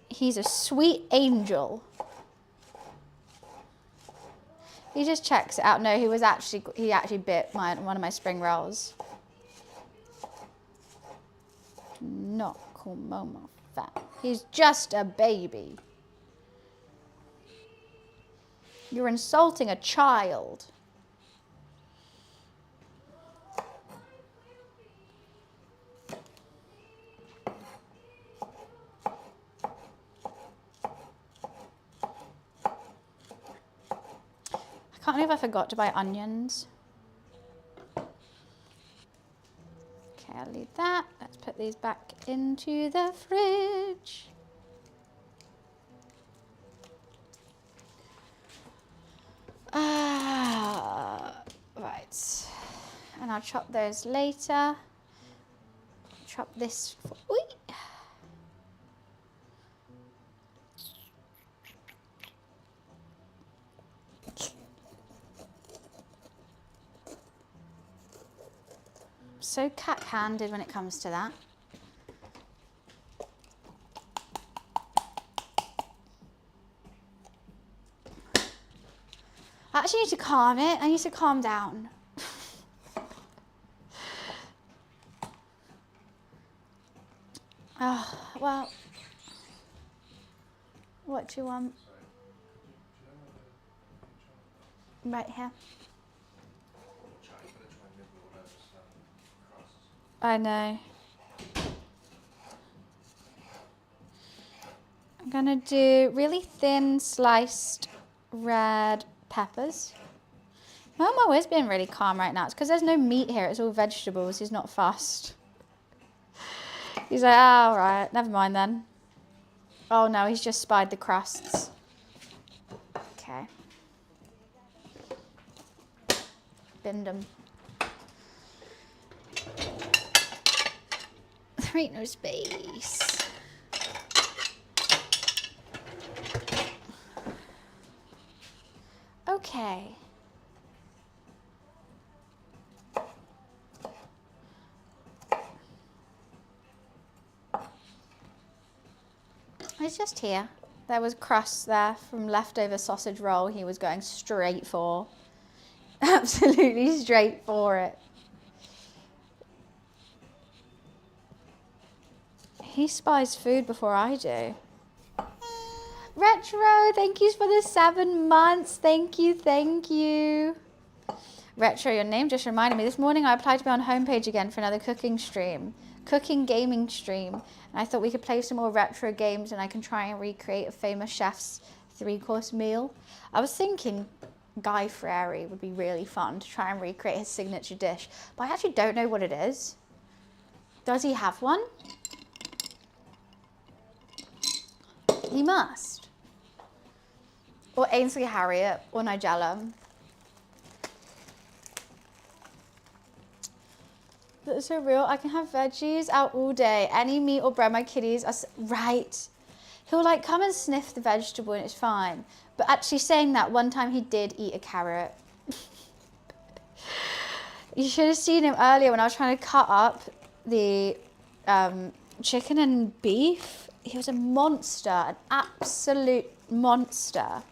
He's a sweet angel. He just checks it out. No, he actually bit one of my spring rolls. Do not call Momo fat. He's just a baby. You're insulting a child. I can't believe I forgot to buy onions. Okay, I'll leave that. Let's put these back into the fridge. Right. And I'll chop those later. Chop this for... Oi. So cat-handed when it comes to that. I actually need to calm it. I need to calm down. Oh, well. What do you want? Right here. I know. I'm gonna do really thin sliced red peppers. Momo is being really calm right now. It's because there's no meat here. It's all vegetables. He's not fussed. He's like, oh, all right, never mind then. Oh no, he's just spied the crusts. Okay. Binned them. There ain't no space. He's just here. There was crust there from leftover sausage roll. He was going straight for. Absolutely straight for it. He spies food before I do. Retro, thank you for the 7 months. Thank you, thank you. Retro, your name just reminded me. This morning I applied to be on homepage again for another cooking stream. Cooking gaming stream. And I thought we could play some more retro games and I can try and recreate a famous chef's 3-course meal. I was thinking Guy Fieri would be really fun to try and recreate his signature dish. But I actually don't know what it is. Does he have one? He must. Or Ainsley Harriet or Nigella. That's so real. I can have veggies out all day. Any meat or bread, my kitties are right. He'll like come and sniff the vegetable and it's fine. But actually saying that, one time he did eat a carrot. You should have seen him earlier when I was trying to cut up the chicken and beef. He was a monster, an absolute monster.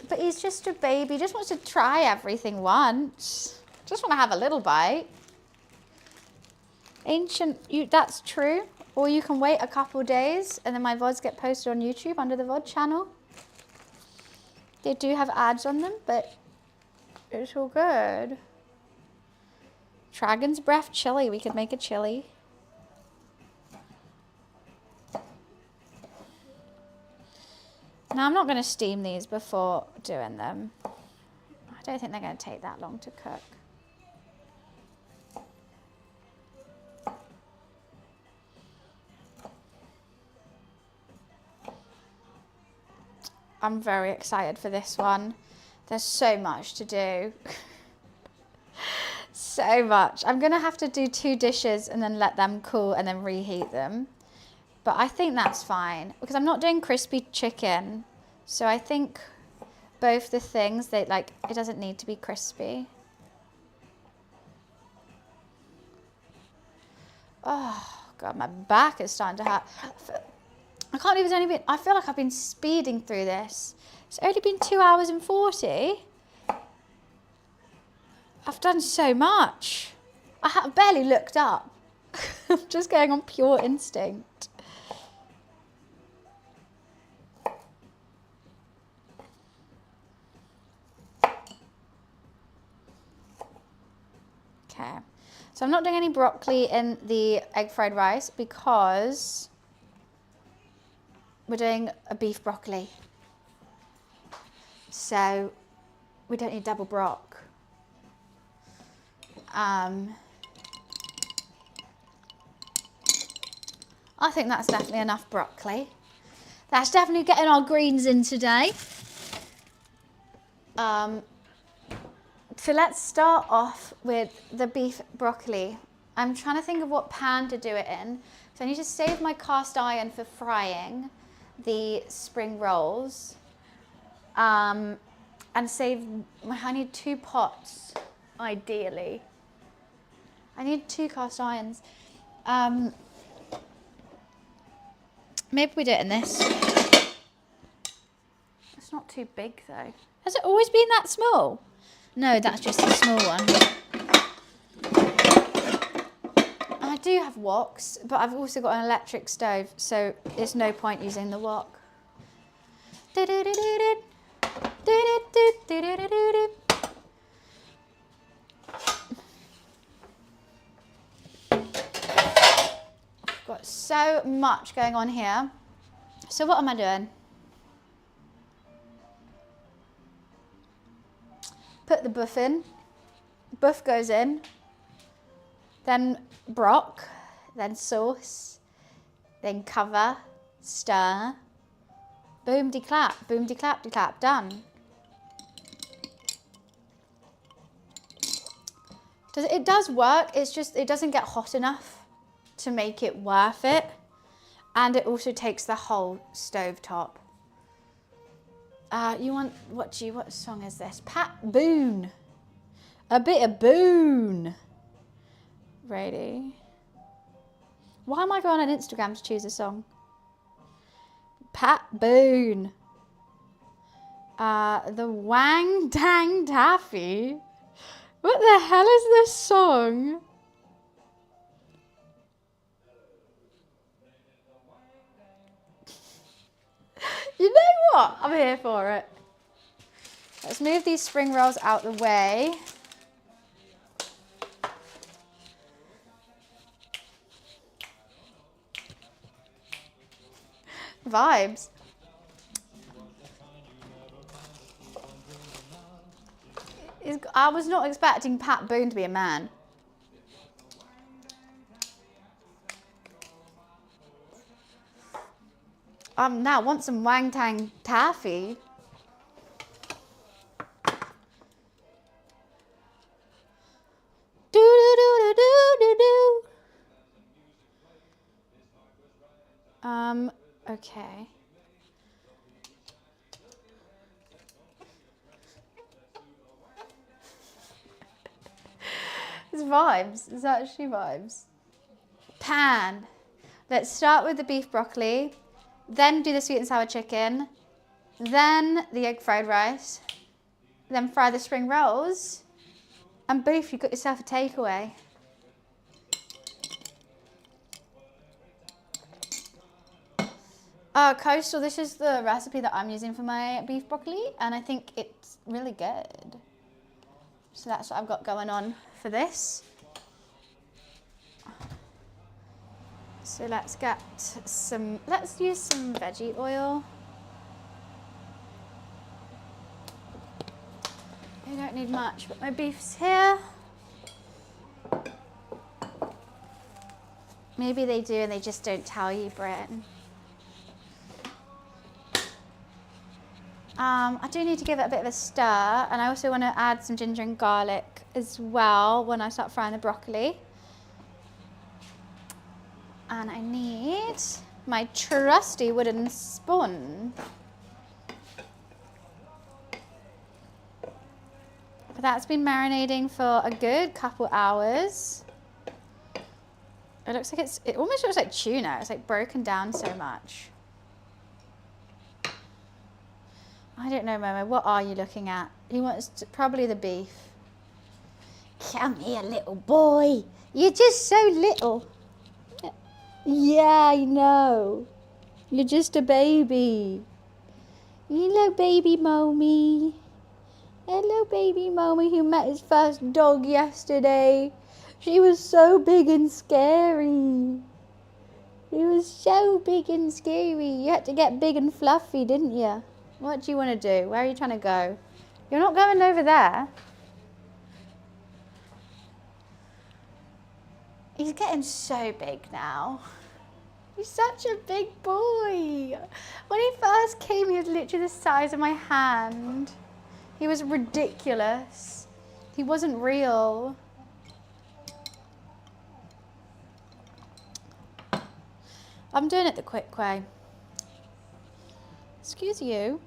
But he's just a baby. He just wants to try everything once. Just want to have a little bite. That's true. Or you can wait a couple days and then my VODs get posted on YouTube under the VOD channel. They do have ads on them, but it's all good. Dragon's breath chili. We could make a chili. Now, I'm not going to steam these before doing them. I don't think they're going to take that long to cook. I'm very excited for this one. There's so much to do. So much. I'm going to have to do 2 dishes and then let them cool and then reheat them. But I think that's fine because I'm not doing crispy chicken. So I think both the things, it doesn't need to be crispy. Oh God, my back is starting to hurt. I can't believe it's only been, I feel like I've been speeding through this. It's only been 2 hours and 40. I've done so much. I have barely looked up. I'm just going on pure instinct. Okay, so I'm not doing any broccoli in the egg fried rice because we're doing a beef broccoli. So we don't need double brock. I think that's definitely enough broccoli. That's definitely getting our greens in today. So let's start off with the beef broccoli. I'm trying to think of what pan to do it in. So I need to save my cast iron for frying the spring rolls. And save, I need 2 pots, ideally. I need 2 cast irons. Maybe we do it in this. It's not too big though. Has it always been that small? No, that's just a small one. I do have woks, but I've also got an electric stove, so there's no point using the wok. Got so much going on here. So what am I doing? Put the buff in. Buff goes in. Then brock. Then sauce. Then cover. Stir. Boom de clap. Boom de clap de clap. Done. It does work. It's just it doesn't get hot enough to make it worth it, and it also takes the whole stove top. What song is this? Pat Boone. A bit of Boone. Ready? Why am I going on Instagram to choose a song? Pat Boone. The Wang Dang Taffy. What the hell is this song? You know what? I'm here for it. Let's move these spring rolls out the way. Vibes. I was not expecting Pat Boone to be a man. Now want some Wang Tang Taffy. Do do do do do do do. Okay. It's vibes. It's actually vibes. Pan. Let's start with the beef broccoli, then do the sweet and sour chicken, then the egg fried rice, then fry the spring rolls, and boof, you've got yourself a takeaway. Coastal, this is the recipe that I'm using for my beef broccoli, and I think it's really good. So that's what I've got going on for this. So let's use some veggie oil. I don't need much, but my beef's here. Maybe they do and they just don't tell you, Britain. I do need to give it a bit of a stir, and I also want to add some ginger and garlic as well when I start frying the broccoli. And I need my trusty wooden spoon. But that's been marinating for a good couple hours. It looks like it almost looks like tuna. It's like broken down so much. I don't know, Momo. What are you looking at? He wants probably the beef. Come here, little boy. You're just so little. Yeah, I know. You're just a baby. Hello, baby Momi. Hello, baby Momi, who met his first dog yesterday. She was so big and scary. She was so big and scary. You had to get big and fluffy, didn't you? What do you want to do? Where are you trying to go? You're not going over there. He's getting so big now. He's such a big boy. When he first came, he was literally the size of my hand. He was ridiculous. He wasn't real. I'm doing it the quick way. Excuse you.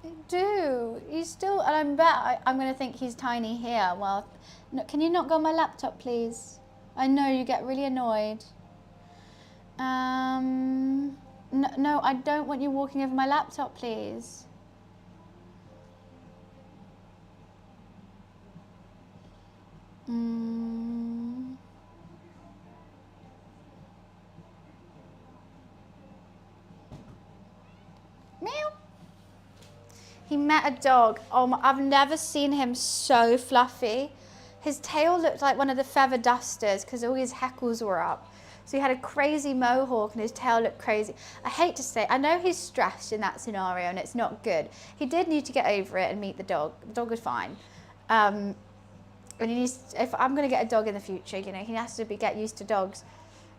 I do. He's still, and I'm going to think he's tiny here. Well, no, can you not go on my laptop, please? I know you get really annoyed. No, I don't want you walking over my laptop, please. Meow. He met a dog. Oh, I've never seen him so fluffy. His tail looked like one of the feather dusters because all his heckles were up. So he had a crazy mohawk and his tail looked crazy. I hate to say, I know he's stressed in that scenario and it's not good. He did need to get over it and meet the dog. The dog was fine. And he needs, if I'm going to get a dog in the future, you know, he has to get used to dogs.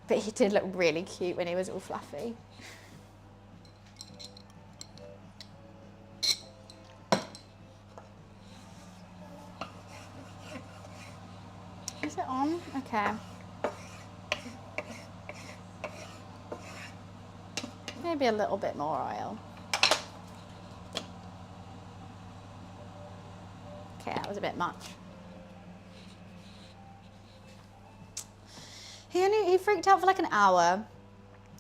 But he did look really cute when he was all fluffy. Is it on? Okay. Maybe a little bit more oil. Okay, that was a bit much. He freaked out for like an hour,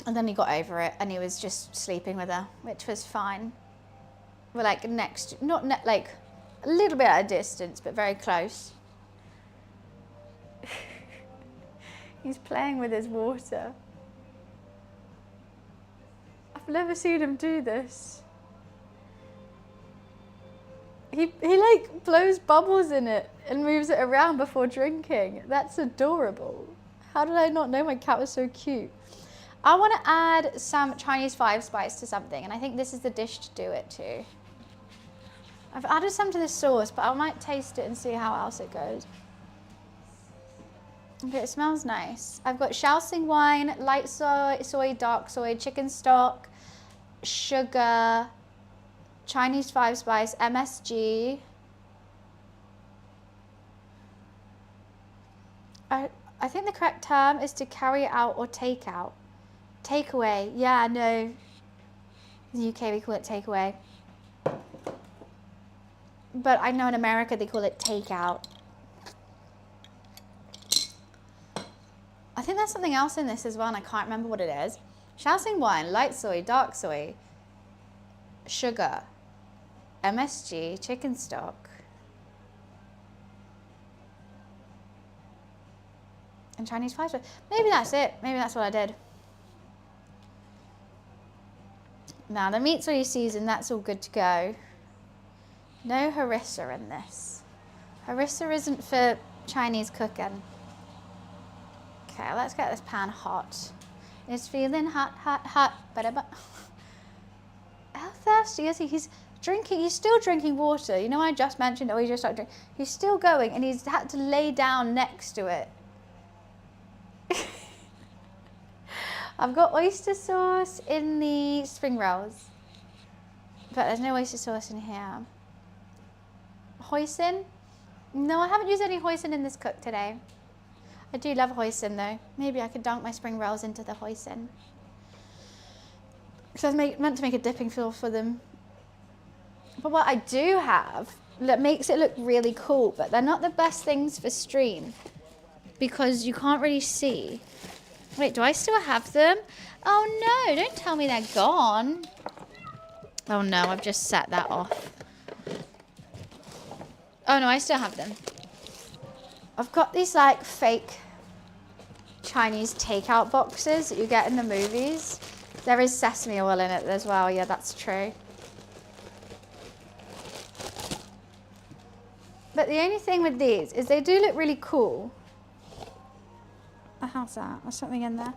and then he got over it, and he was just sleeping with her, which was fine. We're like like a little bit at a distance, but very close. He's playing with his water. I've never seen him do this. He like blows bubbles in it and moves it around before drinking. That's adorable. How did I not know my cat was so cute? I want to add some Chinese 5 spice to something, and I think this is the dish to do it to. I've added some to this sauce, but I might taste it and see how else it goes. Okay, it smells nice. I've got Shaoxing wine, light soy, dark soy, chicken stock, sugar, Chinese 5 spice, MSG. I think the correct term is to carry out or take out. Takeaway, yeah, no. In the UK we call it takeaway. But I know in America they call it takeout. I think there's something else in this as well, and I can't remember what it is. Shaoxing wine, light soy, dark soy, sugar, MSG, chicken stock, and Chinese 5 spice. Maybe that's it. Maybe that's what I did. Now the meat's already seasoned. That's all good to go. No harissa in this. Harissa isn't for Chinese cooking. Okay, let's get this pan hot. It's feeling hot, hot, hot. How thirsty is he? He's drinking. He's still drinking water. You know, I just mentioned, he just started drinking. He's still going, and he's had to lay down next to it. I've got oyster sauce in the spring rolls, but there's no oyster sauce in here. Hoisin? No, I haven't used any hoisin in this cook today. I do love hoisin though. Maybe I could dunk my spring rolls into the hoisin. Because I was meant to make a dipping sauce for them. But what I do have that makes it look really cool, but they're not the best things for stream because you can't really see. Wait, do I still have them? Oh no, don't tell me they're gone. Oh no, I've just set that off. Oh no, I still have them. I've got these like fake Chinese takeout boxes that you get in the movies. There is sesame oil in it as well. Yeah, that's true. But the only thing with these is they do look really cool. How's that? There's something in there.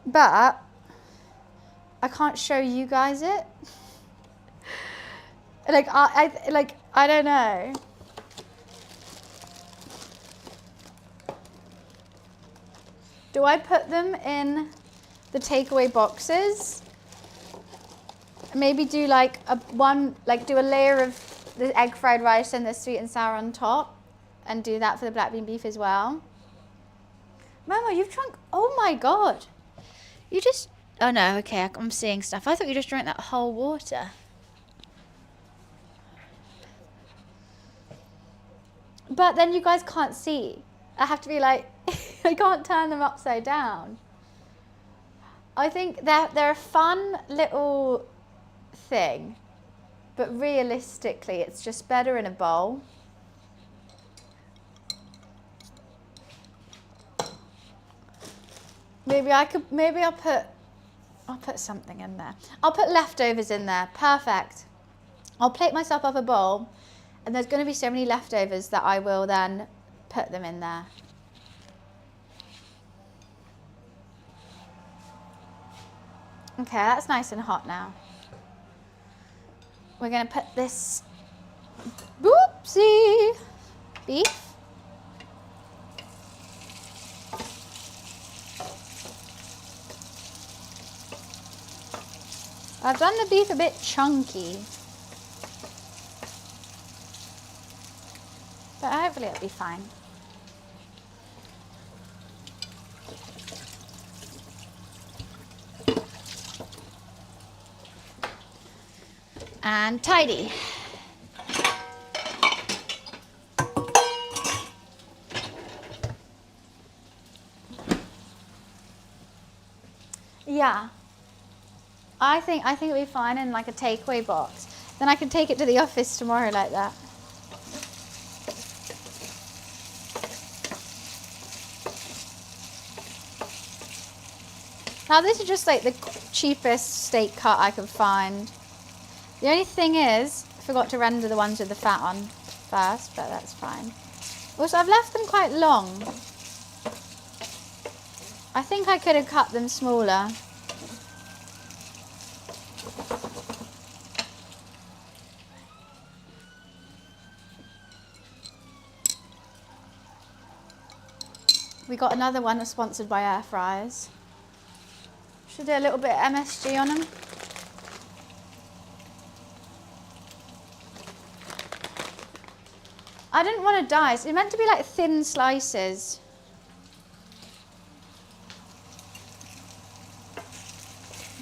But I can't show you guys it. I don't know. Do I put them in the takeaway boxes? Maybe do like do a layer of the egg fried rice and the sweet and sour on top, and do that for the black bean beef as well. Mama, you've drunk. Oh my god! You just. Oh no. Okay, I'm seeing stuff. I thought you just drank that whole water. But then you guys can't see. I have to be like, I can't turn them upside down. I think they're a fun little thing, but realistically, it's just better in a bowl. Maybe I'll put something in there. I'll put leftovers in there. Perfect. I'll plate myself up a bowl, and there's going to be so many leftovers that I will then put them in there. Okay, that's nice and hot now. We're going to put this boopsie beef. I've done the beef a bit chunky, but hopefully it'll be fine. And tidy. Yeah. I think it'll be fine in like a takeaway box. Then I can take it to the office tomorrow like that. Now this is just like the cheapest steak cut I could find. The only thing is, I forgot to render the ones with the fat on first, but that's fine. Also, I've left them quite long. I think I could have cut them smaller. We got another one that's sponsored by air fryers. Should do a little bit of MSG on them. I didn't want to dice. It's meant to be like thin slices.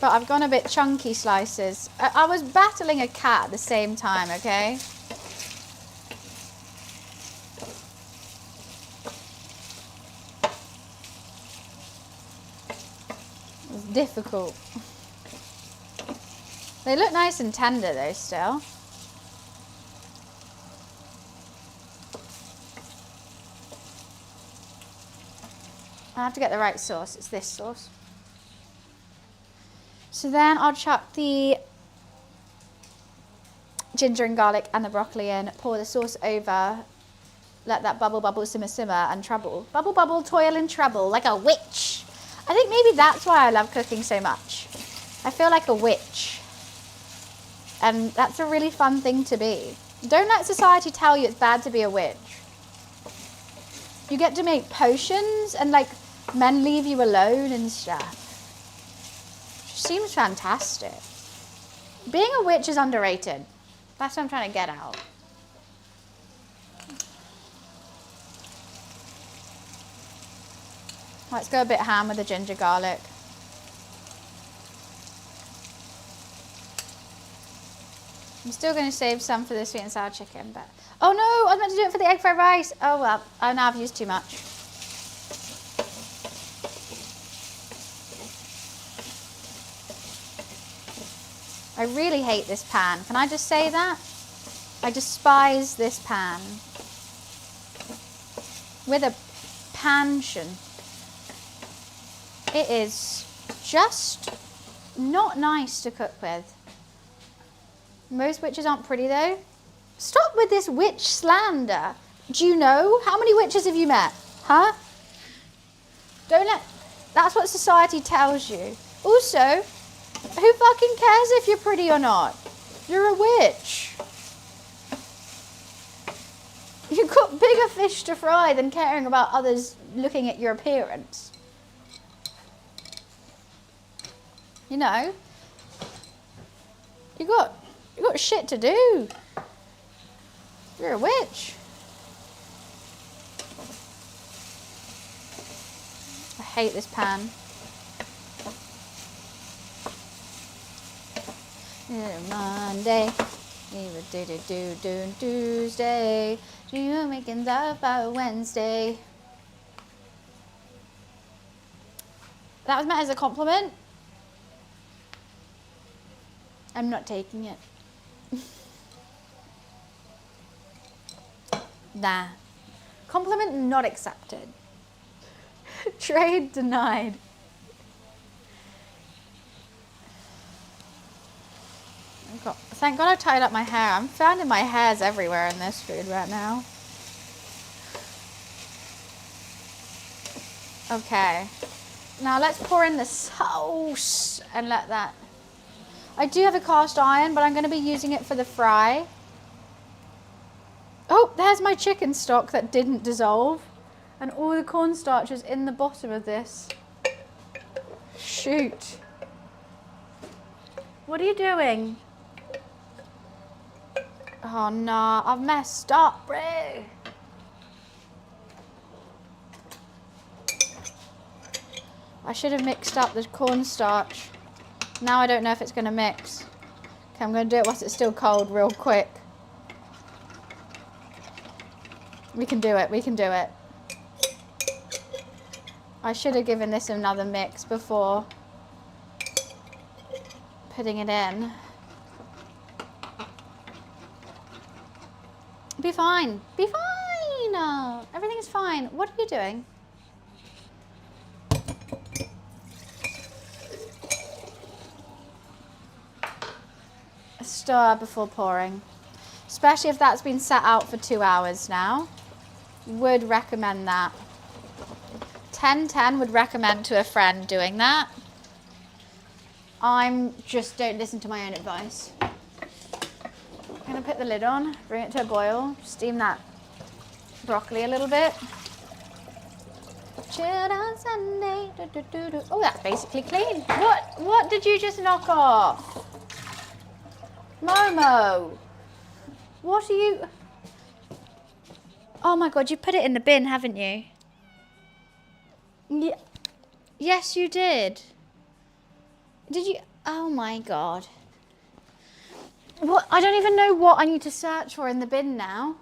But I've gone a bit chunky slices. I was battling a cat at the same time, okay? It was difficult. They look nice and tender though still. I have to get the right sauce. It's this sauce. So then I'll chuck the ginger and garlic and the broccoli in, pour the sauce over, let that bubble, bubble, simmer, simmer, and trouble. Bubble, bubble, toil and trouble, like a witch. I think maybe that's why I love cooking so much. I feel like a witch. And that's a really fun thing to be. Don't let society tell you it's bad to be a witch. You get to make potions and like men leave you alone and stuff. Seems fantastic. Being a witch is underrated. That's what I'm trying to get out. Let's go a bit ham with the ginger garlic. I'm still going to save some for the sweet and sour chicken, but... Oh no, I was meant to do it for the egg fried rice. Oh well, oh, now I've used too much. I really hate this pan. Can I just say that? I despise this pan. With a passion. It is just not nice to cook with. Most witches aren't pretty though. Stop with this witch slander. Do you know? How many witches have you met? Huh? Don't let... That's what society tells you. Also... Who fucking cares if you're pretty or not? You're a witch. You've got bigger fish to fry than caring about others looking at your appearance. You know? You got shit to do. You're a witch. I hate this pan. Monday, do Tuesday, you making love by Wednesday. That was meant as a compliment. I'm not taking it. Nah. Compliment not accepted. Trade denied. Thank God I tied up my hair. I'm finding my hairs everywhere in this food right now. Okay. Now let's pour in the sauce and let that... I do have a cast iron, but I'm going to be using it for the fry. Oh, there's my chicken stock that didn't dissolve. And all the cornstarch is in the bottom of this. Shoot. What are you doing? Oh no, I've messed up, bro. I should have mixed up the cornstarch. Now I don't know if it's going to mix. Okay, I'm going to do it whilst it's still cold real quick. We can do it, we can do it. I should have given this another mix before. putting it in. Be fine. Be fine. Everything's fine. What are you doing? Stir before pouring. Especially if that's been sat out for 2 hours now. Would recommend that. 10-10 would recommend to a friend doing that. Just don't listen to my own advice. I'm gonna put the lid on, bring it to a boil, steam that broccoli a little bit. Chilled on Sunday. Oh, that's basically clean. What did you just knock off? Momo, what are you? Oh my God, you put it in the bin, haven't you? Yeah. Yes, you did. Did you? Oh my God. What? I don't even know what I need to search for in the bin now.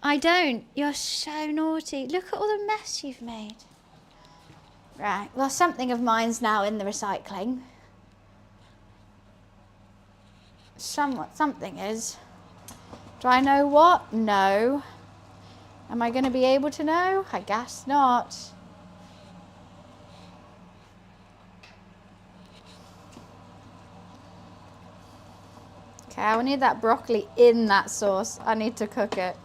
I don't. You're so naughty. Look at all the mess you've made. Right. Well, something of mine's now in the recycling. Something is. Do I know what? No. Am I going to be able to know? I guess not. Okay, I need that broccoli in that sauce. I need to cook it.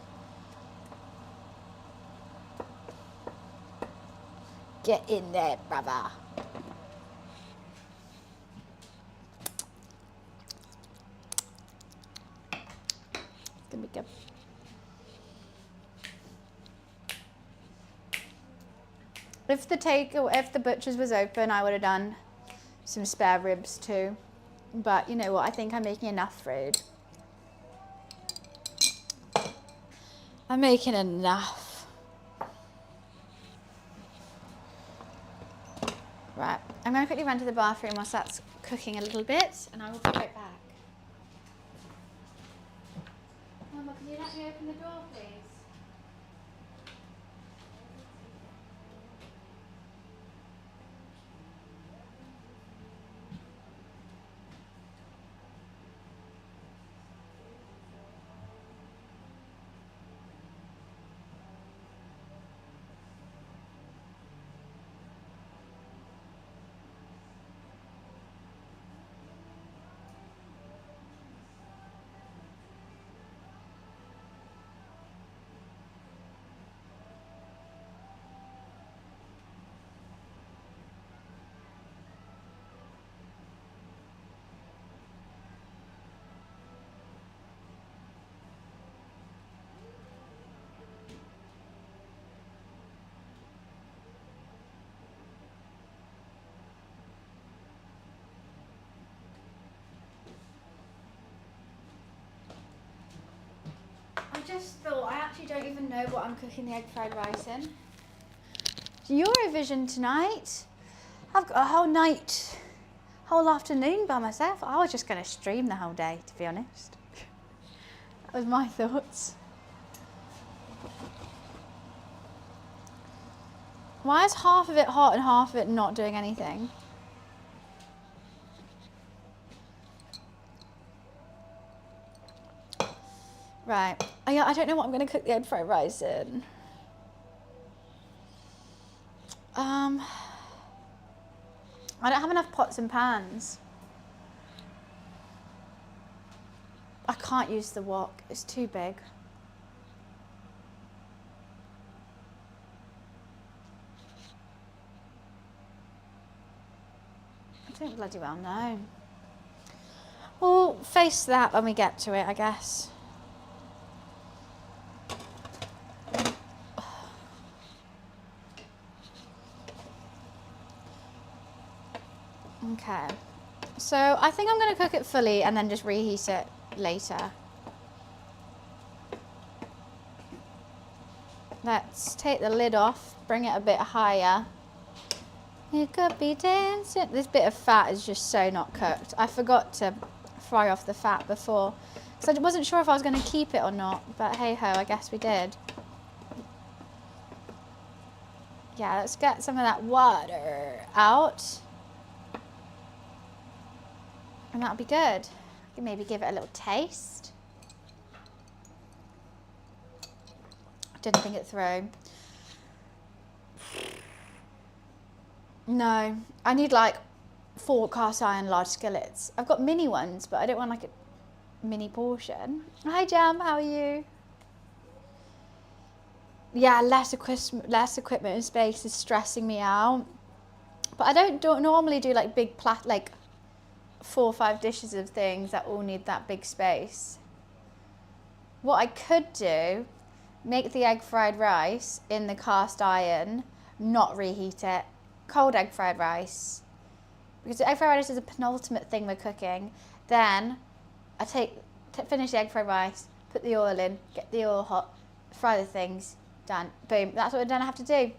Get in there, brother. It's gonna be good. If the butcher's was open, I would have done some spare ribs too. But you know what? I think I'm making enough food. I'm making enough. Right. I'm going to quickly run to the bathroom whilst that's cooking a little bit, and I will be right back. Mama, can you let me open the door, please? I just thought, I actually don't even know what I'm cooking the egg fried rice in. Eurovision tonight. I've got a whole afternoon by myself. I was just going to stream the whole day, to be honest. That was my thoughts. Why is half of it hot and half of it not doing anything? Right. I don't know what I'm going to cook the egg fried rice in. I don't have enough pots and pans. I can't use the wok. It's too big. I don't bloody well know. We'll face that when we get to it, I guess. Okay, so I think I'm going to cook it fully and then just reheat it later. Let's take the lid off, bring it a bit higher. You could be dancing. This bit of fat is just so not cooked. I forgot to fry off the fat before because I wasn't sure if I was going to keep it or not, but hey ho, I guess we did. Yeah, let's get some of that water out. And that'll be good. You can maybe give it a little taste. Didn't think it through. No, I need like 4 cast iron large skillets. I've got mini ones, but I don't want like a mini portion. Hi Jam, how are you? Yeah, less equipment and space is stressing me out. But I don't normally do like big like 4 or 5 dishes of things that all need that big space. What I could do, make the egg fried rice in the cast iron, not reheat it. Cold egg fried rice. Because the egg fried rice is a penultimate thing we're cooking. Then I finish the egg fried rice, put the oil in, get the oil hot, fry the things, done. Boom. That's what I don't have to do.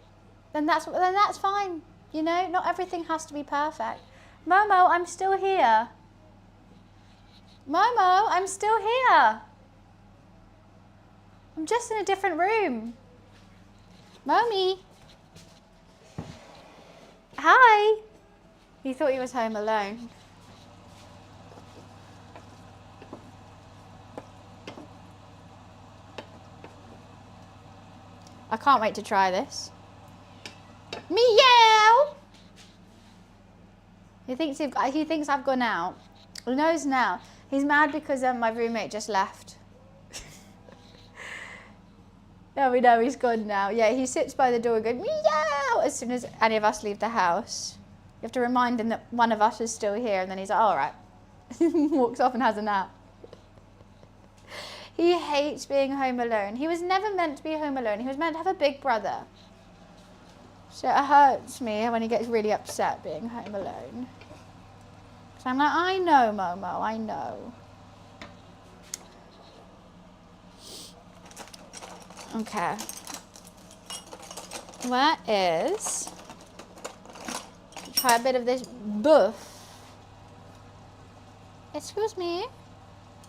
Then that's fine. You know, not everything has to be perfect. Momo, I'm still here. Momo, I'm still here. I'm just in a different room. Momi. Hi. He thought he was home alone. I can't wait to try this. Meow! He thinks I've gone out. He knows now. He's mad because my roommate just left. Yeah, we know he's gone now. Yeah, he sits by the door and goes meow as soon as any of us leave the house. You have to remind him that one of us is still here, and then he's like, all right. Walks off and has a nap. He hates being home alone. He was never meant to be home alone. He was meant to have a big brother. So it hurts me when he gets really upset being home alone. So I'm like, I know, Momo, I know. Okay. Where is... Try a bit of this buff. Excuse me?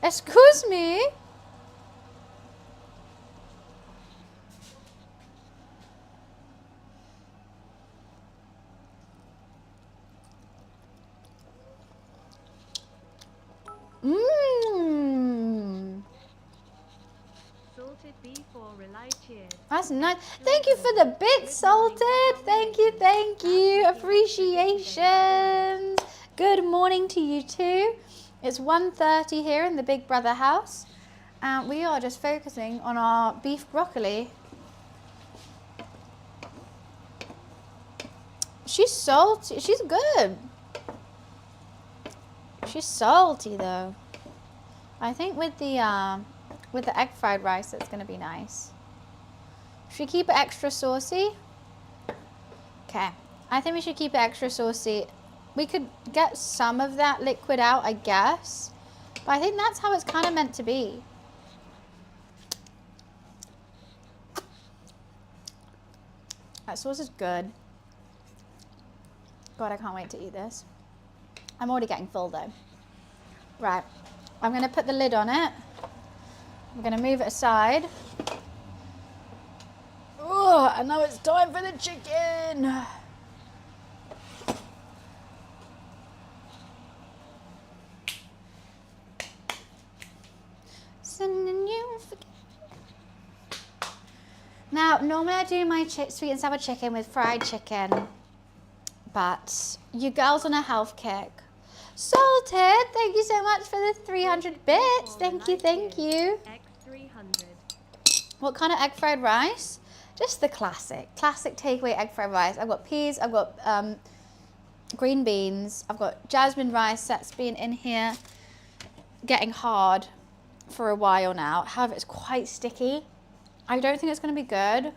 Excuse me? Mmm. Salted B4 relied cheers. That's nice. Thank you for the bits, Salted. Thank you, thank you. Appreciations. Good morning to you too. It's 1:30 here in the Big Brother house. And we are just focusing on our beef broccoli. She's salty. She's good. She's salty though. I think with the egg fried rice, it's gonna be nice. Should we keep it extra saucy? Okay, I think we should keep it extra saucy. We could get some of that liquid out, I guess. But I think that's how it's kind of meant to be. That sauce is good. God, I can't wait to eat this. I'm already getting full though. Right, I'm gonna put the lid on it. I'm gonna move it aside. Oh, and now it's time for the chicken. Now, normally I do my sweet and sour chicken with fried chicken, but you girls on a health kick. Salted, thank you so much for the 300 bits. Thank you, thank you. X300. What kind of egg fried rice? Just the classic takeaway egg fried rice. I've got peas, I've got green beans, I've got jasmine rice that's been in here getting hard for a while now. However, it's quite sticky. I don't think it's going to be good.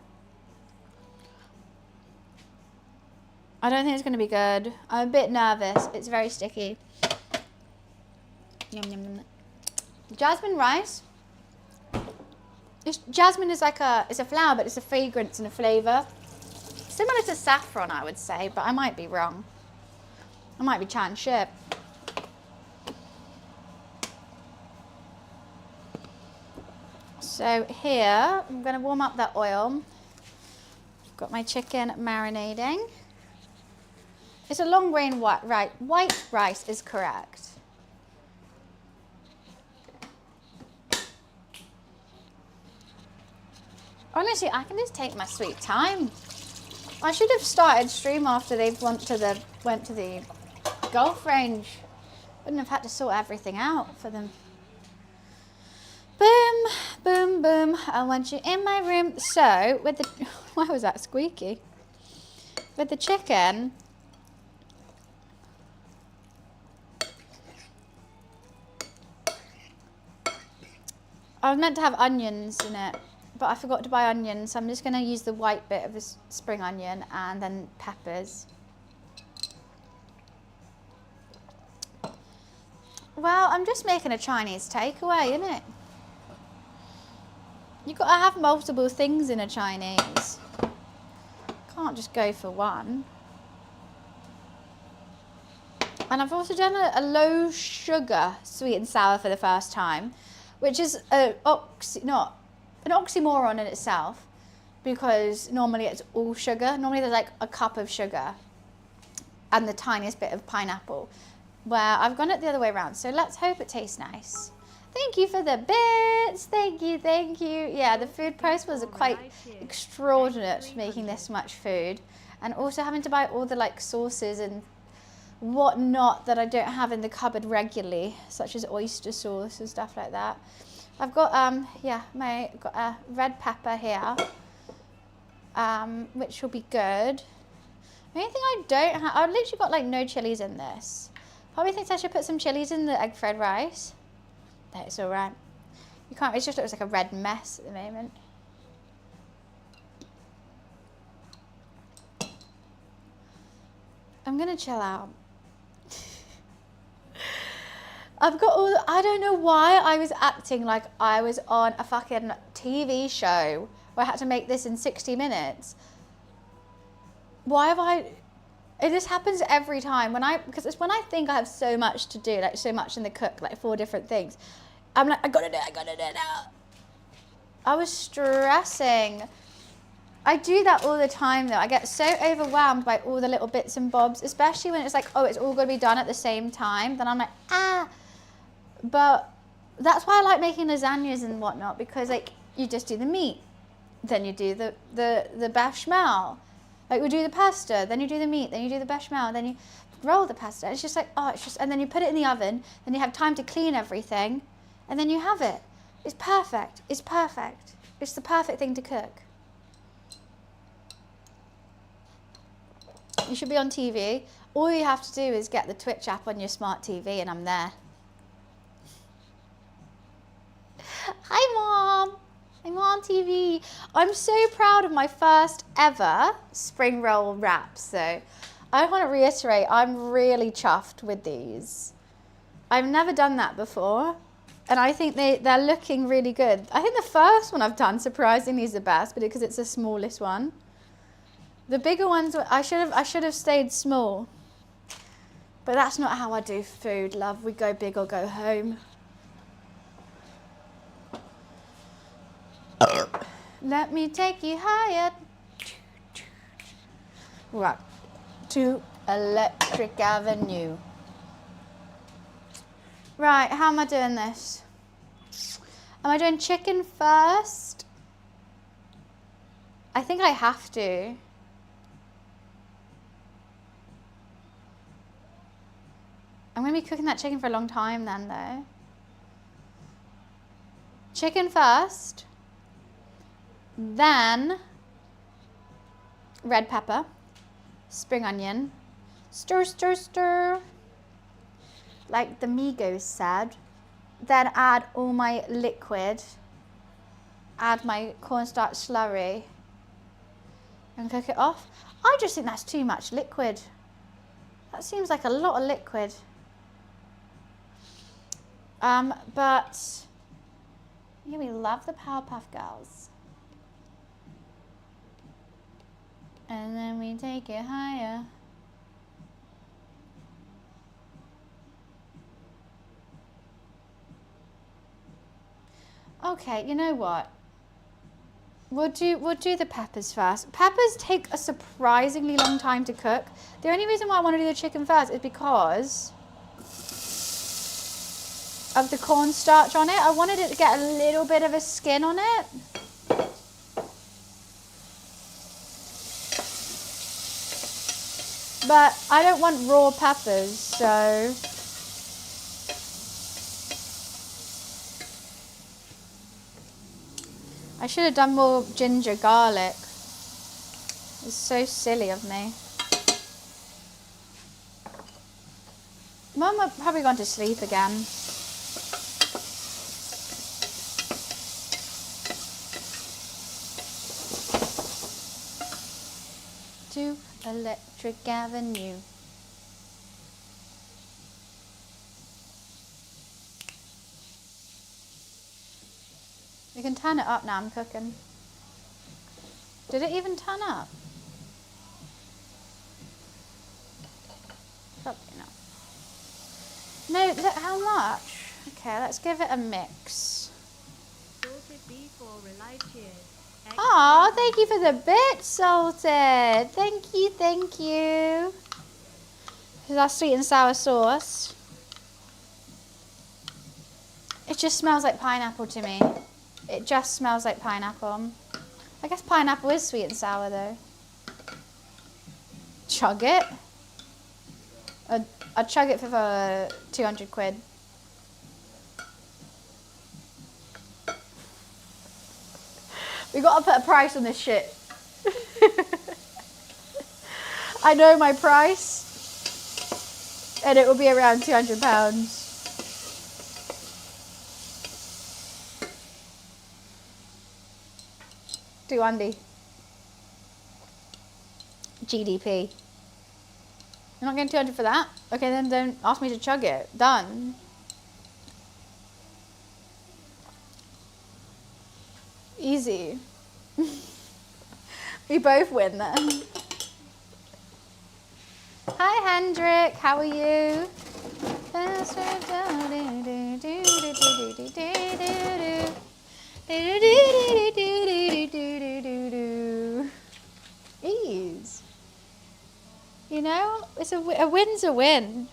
I don't think it's going to be good. I'm a bit nervous. It's very sticky. Yum, yum, yum. Jasmine rice. Jasmine is like it's a flower, but it's a fragrance and a flavour. Similar to saffron, I would say, but I might be wrong. I might be chatting shit. So here, I'm going to warm up that oil. I've got my chicken marinating. It's a long grain white rice is correct. Honestly, I can just take my sweet time. I should have started stream after they went to the golf range. Wouldn't have had to sort everything out for them. Boom, boom, boom. I want you in my room. So, with the... Why was that squeaky? With the chicken... I was meant to have onions in it, but I forgot to buy onions, so I'm just going to use the white bit of the spring onion and then peppers. Well, I'm just making a Chinese takeaway, innit? You've got to have multiple things in a Chinese. Can't just go for one. And I've also done a low sugar sweet and sour for the first time, which is an oxymoron in itself, because normally it's all sugar. Normally there's like a cup of sugar and the tiniest bit of pineapple, where I've gone it the other way around. So let's hope it tastes nice. Thank you for the bits. Thank you, thank you. Yeah, the food price was quite extraordinary making this much food, and also having to buy all the like sauces and whatnot that I don't have in the cupboard regularly, such as oyster sauce and stuff like that. I've got got a red pepper here, which will be good. The only thing I don't have, I've literally got like no chilies in this. Probably thinks I should put some chilies in the egg fried rice. That's all right. You can't. It just looks like a red mess at the moment. I'm gonna chill out. I've got all the, I don't know why I was acting like I was on a fucking TV show where I had to make this in 60 minutes. Why have I, it just happens every time because it's when I think I have so much to do, like so much in the cook, like 4 different things. I'm like, I gotta do it now. I was stressing. I do that all the time though. I get so overwhelmed by all the little bits and bobs, especially when it's like, oh, it's all gonna be done at the same time. Then I'm like, ah. But that's why I like making lasagnas and whatnot, because like you just do the meat, then you do the bechamel. Like we do the pasta, then you do the meat, then you do the bechamel, then you roll the pasta. It's just like, oh, it's just, and then you put it in the oven, then you have time to clean everything, and then you have it. It's perfect. It's perfect. It's the perfect thing to cook. You should be on TV. All you have to do is get the Twitch app on your smart TV and I'm there. Hi, Mom. I'm on TV. I'm so proud of my first ever spring roll wraps. So I want to reiterate, I'm really chuffed with these. I've never done that before. And I think they're looking really good. I think the first one I've done, surprisingly, is the best, but because it's the smallest one. The bigger ones, I should have stayed small. But that's not how I do food, love. We go big or go home. Let me take you higher. Right, to Electric Avenue. Right, how am I doing this? Am I doing chicken first? I think I have to. I'm going to be cooking that chicken for a long time then, though. Chicken first. Then red pepper, spring onion, stir, stir, stir, like the Migos said. Then add all my liquid, add my cornstarch slurry, and cook it off. I just think that's too much liquid. That seems like a lot of liquid. But yeah, we love the Powerpuff Girls. And then we take it higher. Okay, you know what? We'll do the peppers first. Peppers take a surprisingly long time to cook. The only reason why I want to do the chicken first is because of the cornstarch on it. I wanted it to get a little bit of a skin on it. But I don't want raw peppers, so... I should have done more ginger garlic. It's so silly of me. Mum have probably gone to sleep again. To Electric Avenue. You can turn it up now, I'm cooking. Did it even turn up? Probably not. No, look how much. Okay, let's give it a mix. Salted beef or rely cheers. Aw, thank you for the bit, Salted. Thank you, thank you. This is our sweet and sour sauce. It just smells like pineapple to me. It just smells like pineapple. I guess pineapple is sweet and sour though. Chug it. I'd chug it for 200 quid. We gotta put a price on this shit. I know my price. And it will be around £200. $200. GDP. You're not getting 200 for that? Okay, then don't ask me to chug it. Done. Easy. We both win then. Hi Hendrik, how are you? Ease. You know, it's a win's a win.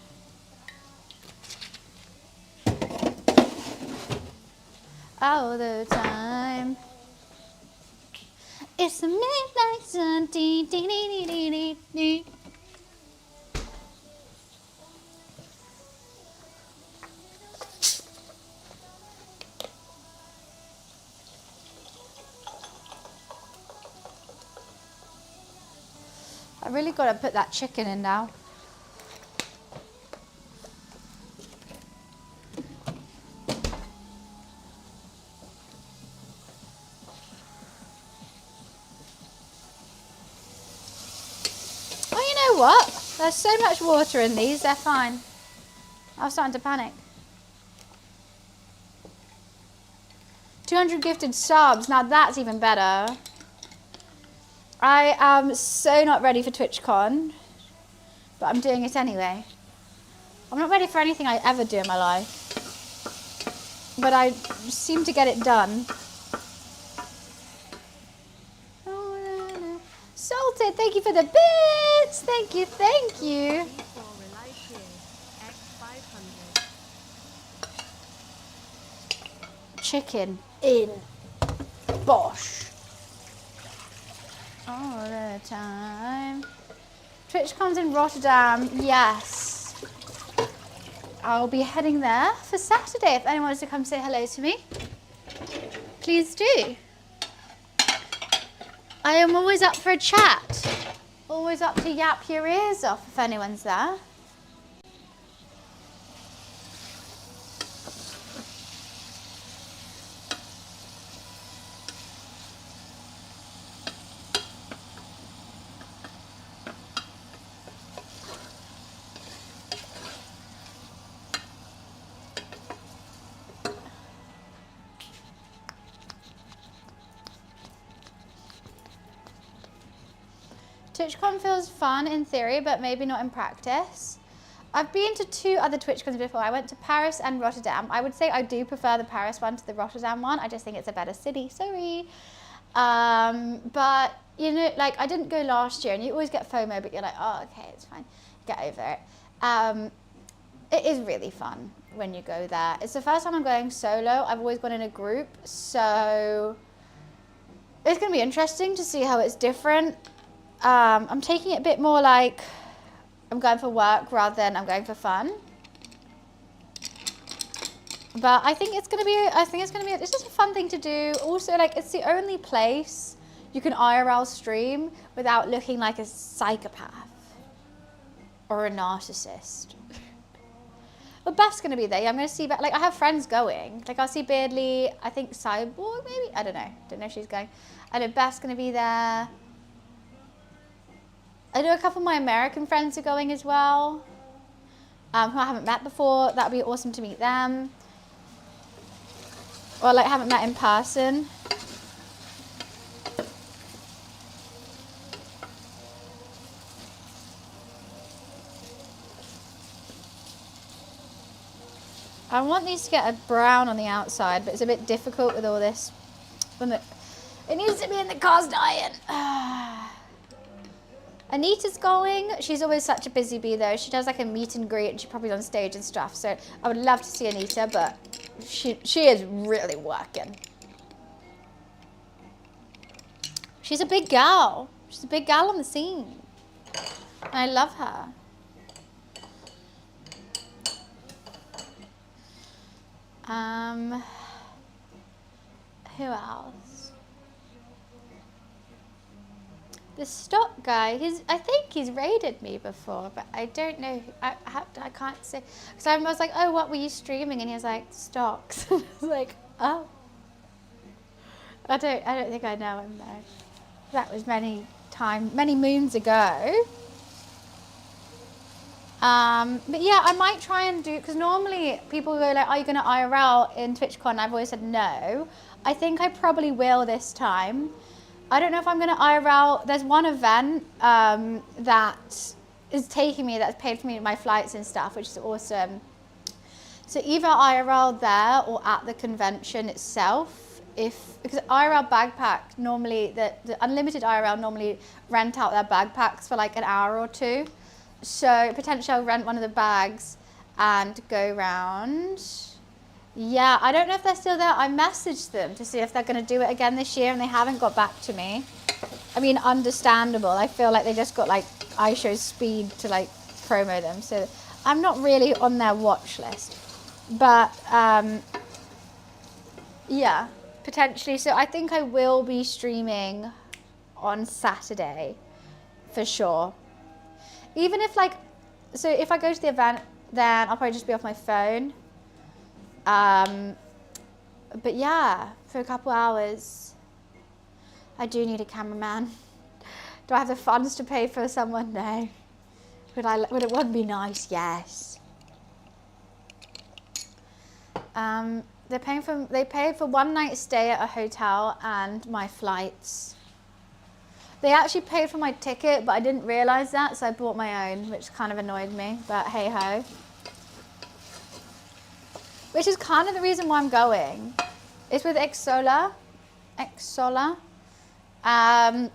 All the time. It's the midnight sun. Dee, dee, dee, dee, dee, dee. I really got to put that chicken in now. Oh, you know what? There's so much water in these, they're fine. I was starting to panic. 200 gifted subs, now that's even better. I am so not ready for TwitchCon, but I'm doing it anyway. I'm not ready for anything I ever do in my life, but I seem to get it done. Salted, thank you for the bits. Thank you, thank you. Beef or rely cheers. X 500. Chicken in. Bosh. All the time. TwitchCon's in Rotterdam. Yes. I'll be heading there for Saturday. If anyone wants to come say hello to me, please do. I am always up for a chat. Always up to yap your ears off if anyone's there. TwitchCon feels fun in theory, but maybe not in practice. I've been to 2 other TwitchCons before. I went to Paris and Rotterdam. I would say I do prefer the Paris one to the Rotterdam one. I just think it's a better city, sorry. But, you know, like I didn't go last year and you always get FOMO, but you're like, oh, okay, it's fine. Get over it. It is really fun when you go there. It's the first time I'm going solo. I've always gone in a group, so it's going to be interesting to see how it's different. I'm taking it a bit more like I'm going for work rather than I'm going for fun. But I think it's gonna be, it's just a fun thing to do. Also, like, it's the only place you can IRL stream without looking like a psychopath or a narcissist. But Beth's gonna be there. Yeah, I'm gonna see Beth. Like, I have friends going. Like, I'll see Beardley. I think Cyborg maybe. I don't know. Don't know if she's going. I know Beth's gonna be there. I know a couple of my American friends are going as well, who I haven't met before. That would be awesome to meet them. Or like haven't met in person. I want these to get a brown on the outside, but it's a bit difficult with all this. It needs to be in the cast iron. Anita's going. She's always such a busy bee though. She does like a meet and greet and she's probably on stage and stuff. So I would love to see Anita, but she is really working. She's a big gal. She's a big gal on the scene. And I love her. Who else? The stock guy, I think he's raided me before, but I don't know. I can't say. Because I was like, oh, what were you streaming? And he was like, stocks. I was like, oh. I don't think I know him though. That was many moons ago. But yeah, I might try and do, because normally people go like, are you going to IRL in TwitchCon? I've always said no. I think I probably will this time. I don't know if I'm going to IRL. There's one event that is taking me, that's paid for me my flights and stuff, which is awesome. So either IRL there or at the convention itself. Because IRL backpack normally, the unlimited IRL normally rent out their backpacks for like an hour or two. So potentially I'll rent one of the bags and go round. Yeah, I don't know if they're still there. I messaged them to see if they're going to do it again this year and they haven't got back to me. I mean, understandable. I feel like they just got like iShow speed to like promo them. So I'm not really on their watch list. But yeah, potentially. So I think I will be streaming on Saturday for sure. Even if like, so if I go to the event, then I'll probably just be off my phone. But yeah, for a couple hours, I do need a cameraman. Do I have the funds to pay for someone? No. Would it be nice? Yes. They pay for 1 night stay at a hotel and my flights. They actually paid for my ticket, but I didn't realize that, so I bought my own, which kind of annoyed me, but hey ho. Which is kind of the reason why I'm going. It's with Xsola. And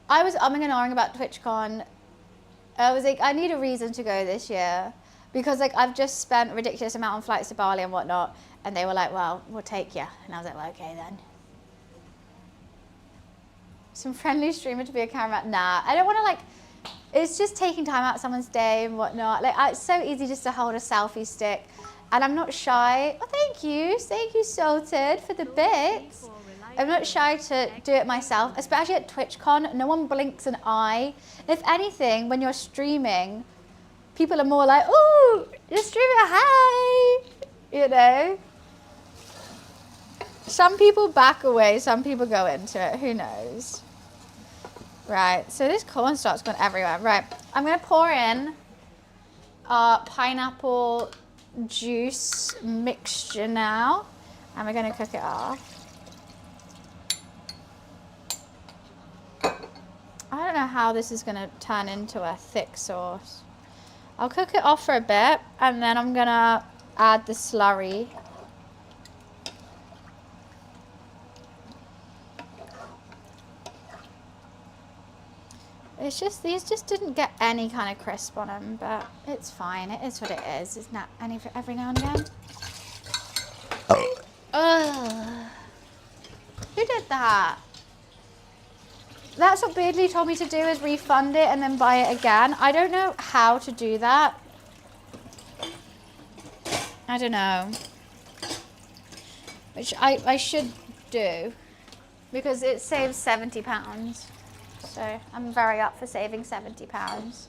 I was umming and ahhing about TwitchCon. I was like, I need a reason to go this year. Because like I've just spent a ridiculous amount on flights to Bali and whatnot. And they were like, well, we'll take you. And I was like, well, okay then. Some friendly streamer to be a cameraman. Nah, I don't want to like, it's just taking time out of someone's day and whatnot. Like, it's so easy just to hold a selfie stick. And I'm not shy. Oh, thank you, Salted, for the bits. I'm not shy to do it myself, especially at TwitchCon. No one blinks an eye. If anything, when you're streaming, people are more like, ooh, you're streaming, hi, you know. Some people back away, some people go into it, who knows. Right, so this cornstarch gone everywhere. Right, I'm gonna pour in our pineapple juice mixture now, and we're gonna cook it off. I don't know how this is gonna turn into a thick sauce. I'll cook it off for a bit, and then I'm gonna add the slurry. It's just, these just didn't get any kind of crisp on them, but it's fine. It is what it is. It's not every now and again. Ugh. Who did that? That's what Beardly told me to do, is refund it and then buy it again. I don't know how to do that. I don't know. Which I should do. Because it saves £70. So I'm very up for saving £70.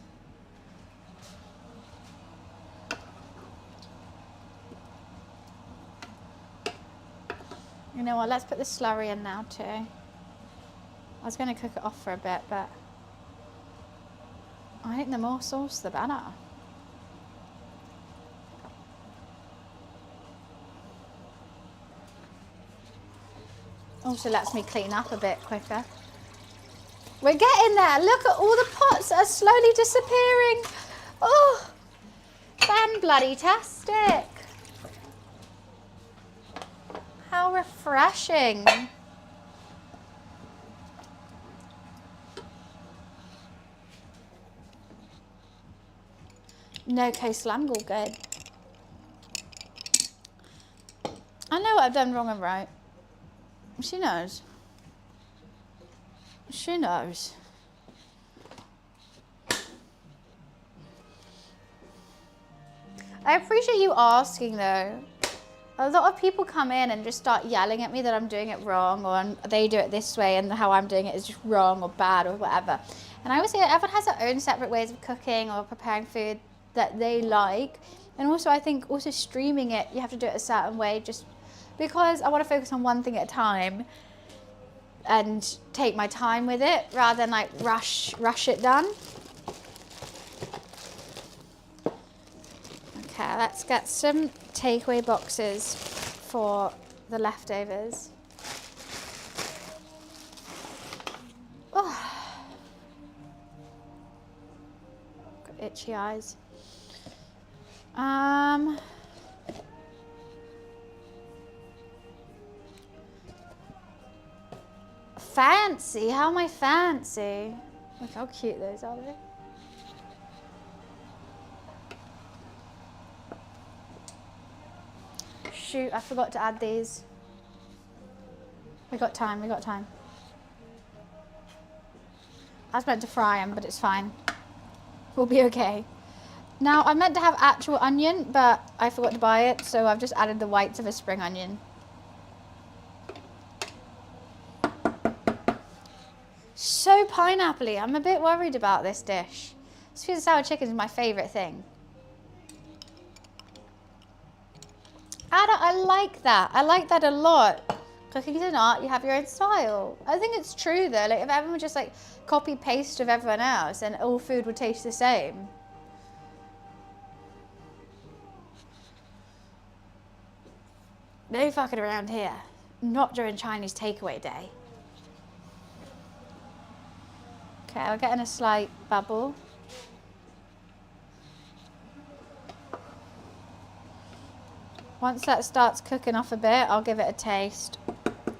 You know what, let's put the slurry in now too. I was going to cook it off for a bit, but I think the more sauce, the better. Also lets me clean up a bit quicker. We're getting there. Look at all the pots that are slowly disappearing. Oh, fan-bloody-tastic. How refreshing. No coastal, I'm all good. I know what I've done wrong and right. She knows. She knows. I appreciate you asking though. A lot of people come in and just start yelling at me that I'm doing it wrong, or they do it this way and how I'm doing it is just wrong or bad or whatever. And I always say that everyone has their own separate ways of cooking or preparing food that they like. And also I think also streaming it, you have to do it a certain way just because I want to focus on one thing at a time and take my time with it rather than like rush it done. Okay, let's get some takeaway boxes for the leftovers. Oh. Got itchy eyes. Fancy? How am I fancy? Look how cute those are, they? Shoot, I forgot to add these. We got time, we got time. I was meant to fry them, but it's fine. We'll be okay. Now, I meant to have actual onion, but I forgot to buy it, so I've just added the whites of a spring onion. So pineapple-y. I'm a bit worried about this dish. Sweet and sour chicken is my favourite thing. I like that. I like that a lot. Cooking is an art, you have your own style. I think it's true though. Like if everyone just like copy paste of everyone else, then all food would taste the same. No fucking around here. Not during Chinese takeaway day. Okay, we're getting a slight bubble. Once that starts cooking off a bit, I'll give it a taste.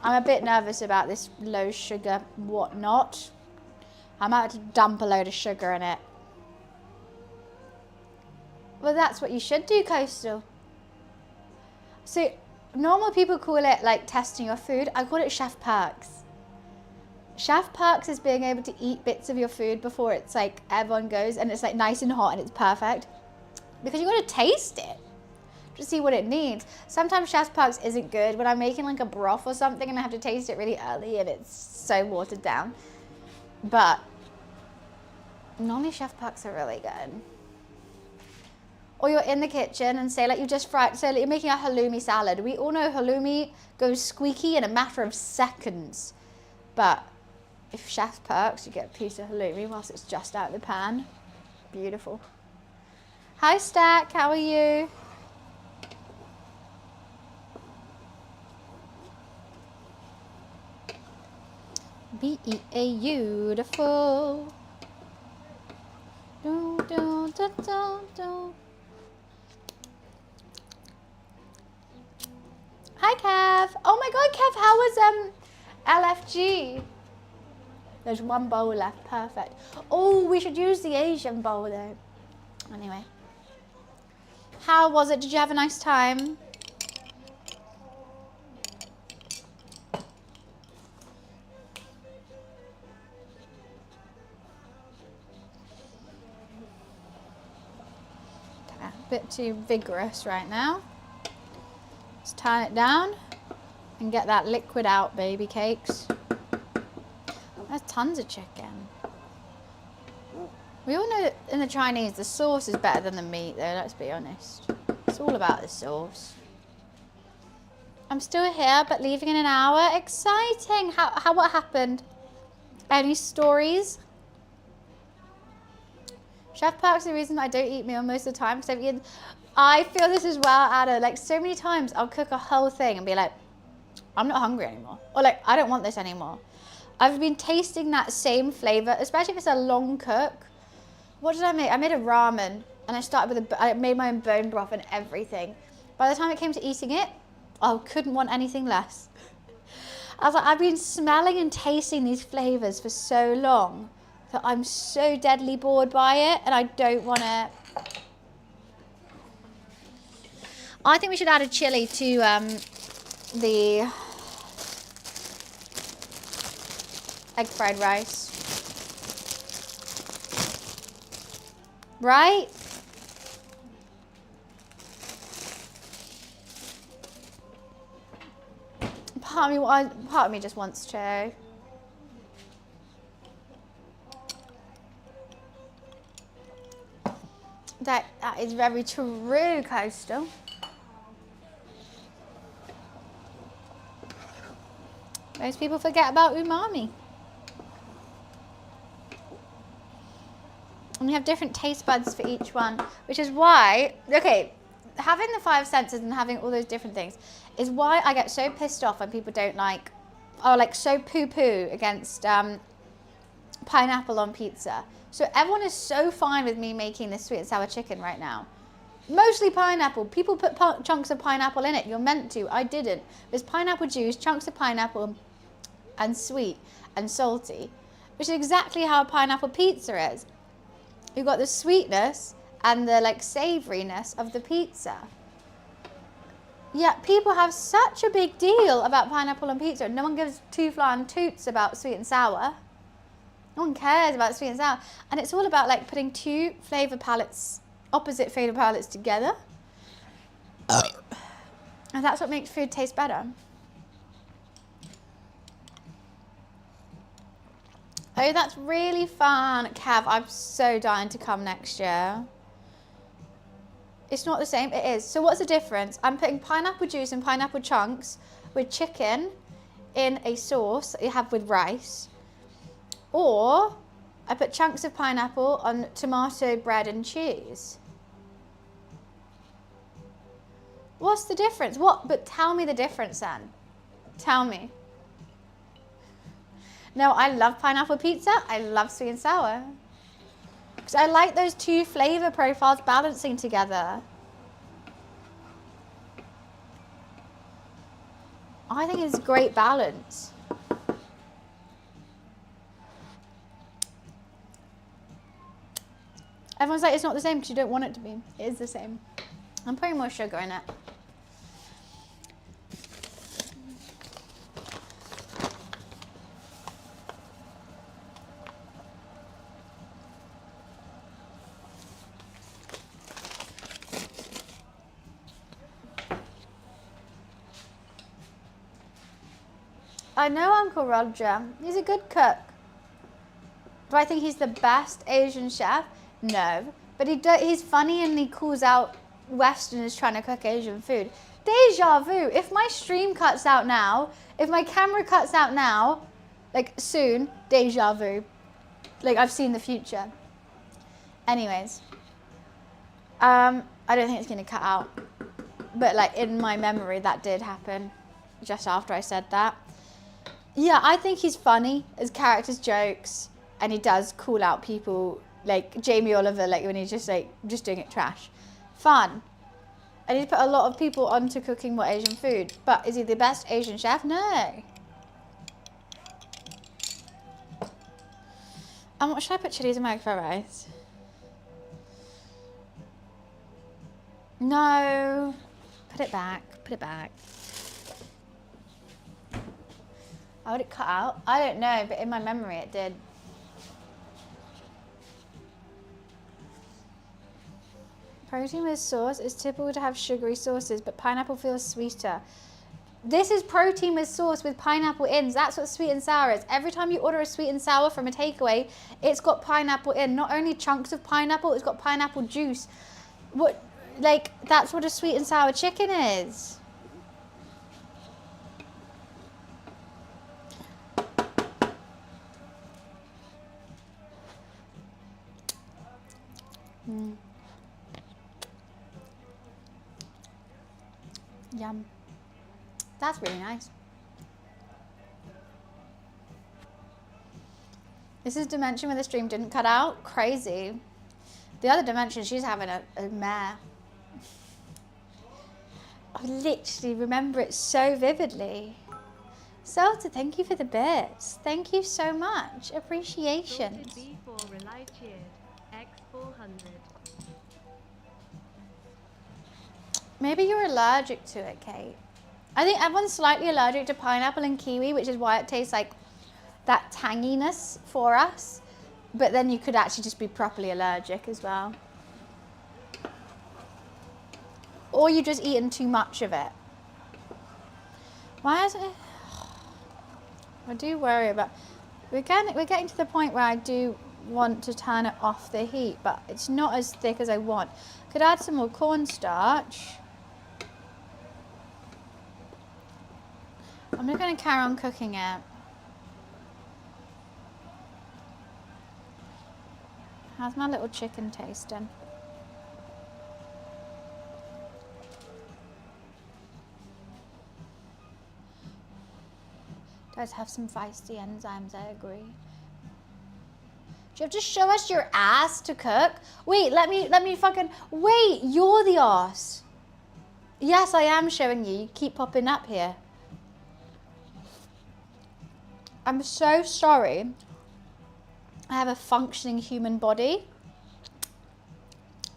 I'm a bit nervous about this low sugar whatnot. I might have to dump a load of sugar in it. Well, that's what you should do, Coastal. So, normal people call it like testing your food. I call it chef perks. Chef perks is being able to eat bits of your food before it's like everyone goes and it's like nice and hot and it's perfect. Because you got to taste it to see what it needs. Sometimes chef perks isn't good. When I'm making like a broth or something and I have to taste it really early and it's so watered down. But normally chef perks are really good. Or you're in the kitchen and say like you just fried, so like you're making a halloumi salad. We all know halloumi goes squeaky in a matter of seconds. But if chef perks, you get a piece of halloumi whilst it's just out of the pan. Beautiful. Hi Stack, how are you? Beautiful. Do, do, do, do, do. Hi Kev. Oh my god, Kev, how was LFG? There's one bowl left, perfect. Oh, we should use the Asian bowl though. Anyway. How was it? Did you have a nice time? bit too vigorous right now. Let's turn it down and get that liquid out, baby cakes. There's tons of chicken. We all know that in the Chinese, the sauce is better than the meat, though, let's be honest. It's all about the sauce. I'm still here, but leaving in an hour. Exciting! What happened? Any stories? Chef Perk's the reason I don't eat meal most of the time, because I feel this as well, Ada. Like, so many times I'll cook a whole thing and be like, I'm not hungry anymore. Or like, I don't want this anymore. I've been tasting that same flavor, especially if it's a long cook. What did I make? I made a ramen, and I started with I made my own bone broth and everything. By the time it came to eating it, I couldn't want anything less. I was like, I've been smelling and tasting these flavors for so long that I'm so deadly bored by it, and I don't want to. I think we should add a chili to the egg fried rice. Right? Part of me just wants to. That is very true, Coastal. Most people forget about umami. And we have different taste buds for each one, which is why, okay, having the 5 senses and having all those different things is why I get so pissed off when people don't like, or like so poo-poo against pineapple on pizza. So everyone is so fine with me making this sweet and sour chicken right now. Mostly pineapple. People put chunks of pineapple in it. You're meant to. I didn't. There's pineapple juice, chunks of pineapple, and sweet and salty, which is exactly how a pineapple pizza is. You've got the sweetness and the like savouriness of the pizza. Yeah, people have such a big deal about pineapple on pizza. No one gives two flying toots about sweet and sour. No one cares about sweet and sour. And it's all about like putting two flavour palettes, opposite flavour palettes together. And that's what makes food taste better. Oh, that's really fun. Cav, I'm so dying to come next year. It's not the same. It is. So what's the difference? I'm putting pineapple juice and pineapple chunks with chicken in a sauce that you have with rice. Or I put chunks of pineapple on tomato bread and cheese. What's the difference? What? But tell me the difference then. Tell me. No, I love pineapple pizza. I love sweet and sour. Because I like those two flavour profiles balancing together. I think it's a great balance. Everyone's like, it's not the same because you don't want it to be. It is the same. I'm putting more sugar in it. I know Uncle Roger. He's a good cook. Do I think he's the best Asian chef? No. But he's funny and he calls out Westerners trying to cook Asian food. Deja vu. If my stream cuts out now, if my camera cuts out now, like soon, deja vu. Like I've seen the future. Anyways. I don't think it's going to cut out. But like in my memory, that did happen just after I said that. Yeah, I think he's funny as characters jokes, and he does call out people like Jamie Oliver, like when he's just doing it trash. Fun. And he's put a lot of people onto cooking more Asian food. But is he the best Asian chef? No. And what should I put chilies in my fried rice? No. Put it back. Put it back. How would it cut out? I don't know, but in my memory it did. Protein with sauce. It's typical to have sugary sauces, but pineapple feels sweeter. This is protein with sauce with pineapple in. That's what sweet and sour is. Every time you order a sweet and sour from a takeaway, it's got pineapple in. Not only chunks of pineapple, it's got pineapple juice. What, like, that's what a sweet and sour chicken is. Yum. That's really nice. This is Dimension where the stream didn't cut out. Crazy. The other Dimension, she's having a mare. I literally remember it so vividly. Salta, thank you for the bits. Thank you so much. Appreciations. B4 Rely cheered. X400. Maybe you're allergic to it, Kate. I think everyone's slightly allergic to pineapple and kiwi, which is why it tastes like that tanginess for us. But then you could actually just be properly allergic as well. Or you've just eaten too much of it. Why is it? I do worry about... We're getting to the point where I do want to turn it off the heat, but it's not as thick as I want. Could add some more cornstarch. I'm not going to carry on cooking it. How's my little chicken tasting? Does have some feisty enzymes, I agree. Do you have to show us your ass to cook? Wait, let me fucking, wait, you're the ass. Yes, I am showing you. You keep popping up here. I'm so sorry. I have a functioning human body.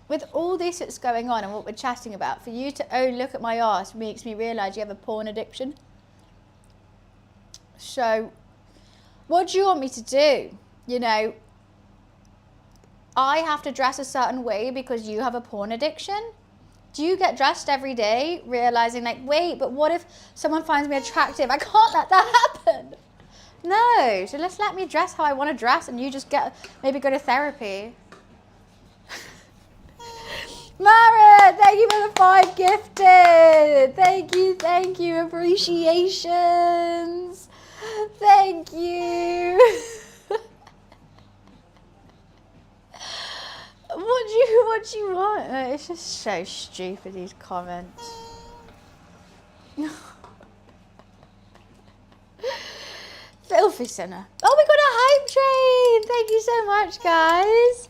With all this that's going on and what we're chatting about, for you to, oh, look at my ass makes me realise you have a porn addiction. So, what do you want me to do? You know, I have to dress a certain way because you have a porn addiction? Do you get dressed every day realising like, wait, but what if someone finds me attractive? I can't let that happen. No, so let's let me dress how I want to dress and you just maybe go to therapy. Mara, thank you for the 5 gifted. Thank you, appreciations. Thank you. What do you want? It's just so stupid, these comments. Filthy sinner. Oh, we got a hype train. Thank you so much, guys.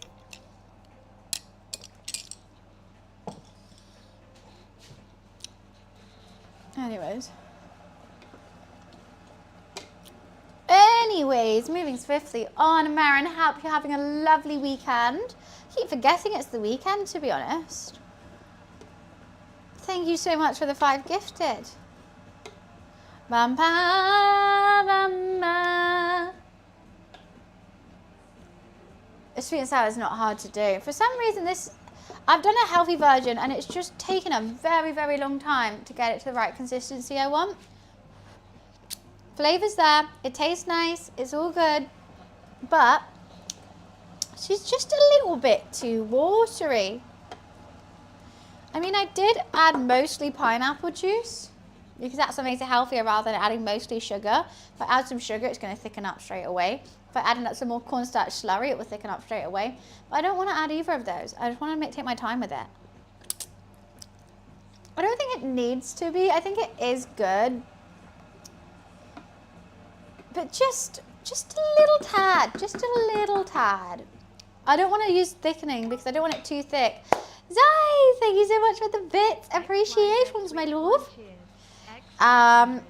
Anyways, moving swiftly on. Marin, hope you're having a lovely weekend. I keep forgetting it's the weekend, to be honest. Thank you so much for the 5 gifted. Bam, bam, bam, bam. Sweet and sour is not hard to do. For some reason, I've done a healthy version and it's just taken a very, very long time to get it to the right consistency I want. Flavor's there, it tastes nice, it's all good, but she's just a little bit too watery. I mean, I did add mostly pineapple juice because that's what makes it healthier rather than adding mostly sugar. If I add some sugar, it's going to thicken up straight away. If I add in some more cornstarch slurry, it will thicken up straight away. But I don't want to add either of those. I just want to take my time with it. I don't think it needs to be. I think it is good. But just a little tad. Just a little tad. I don't want to use thickening because I don't want it too thick. Zai, thank you so much for the bits. Appreciations, my love. I'm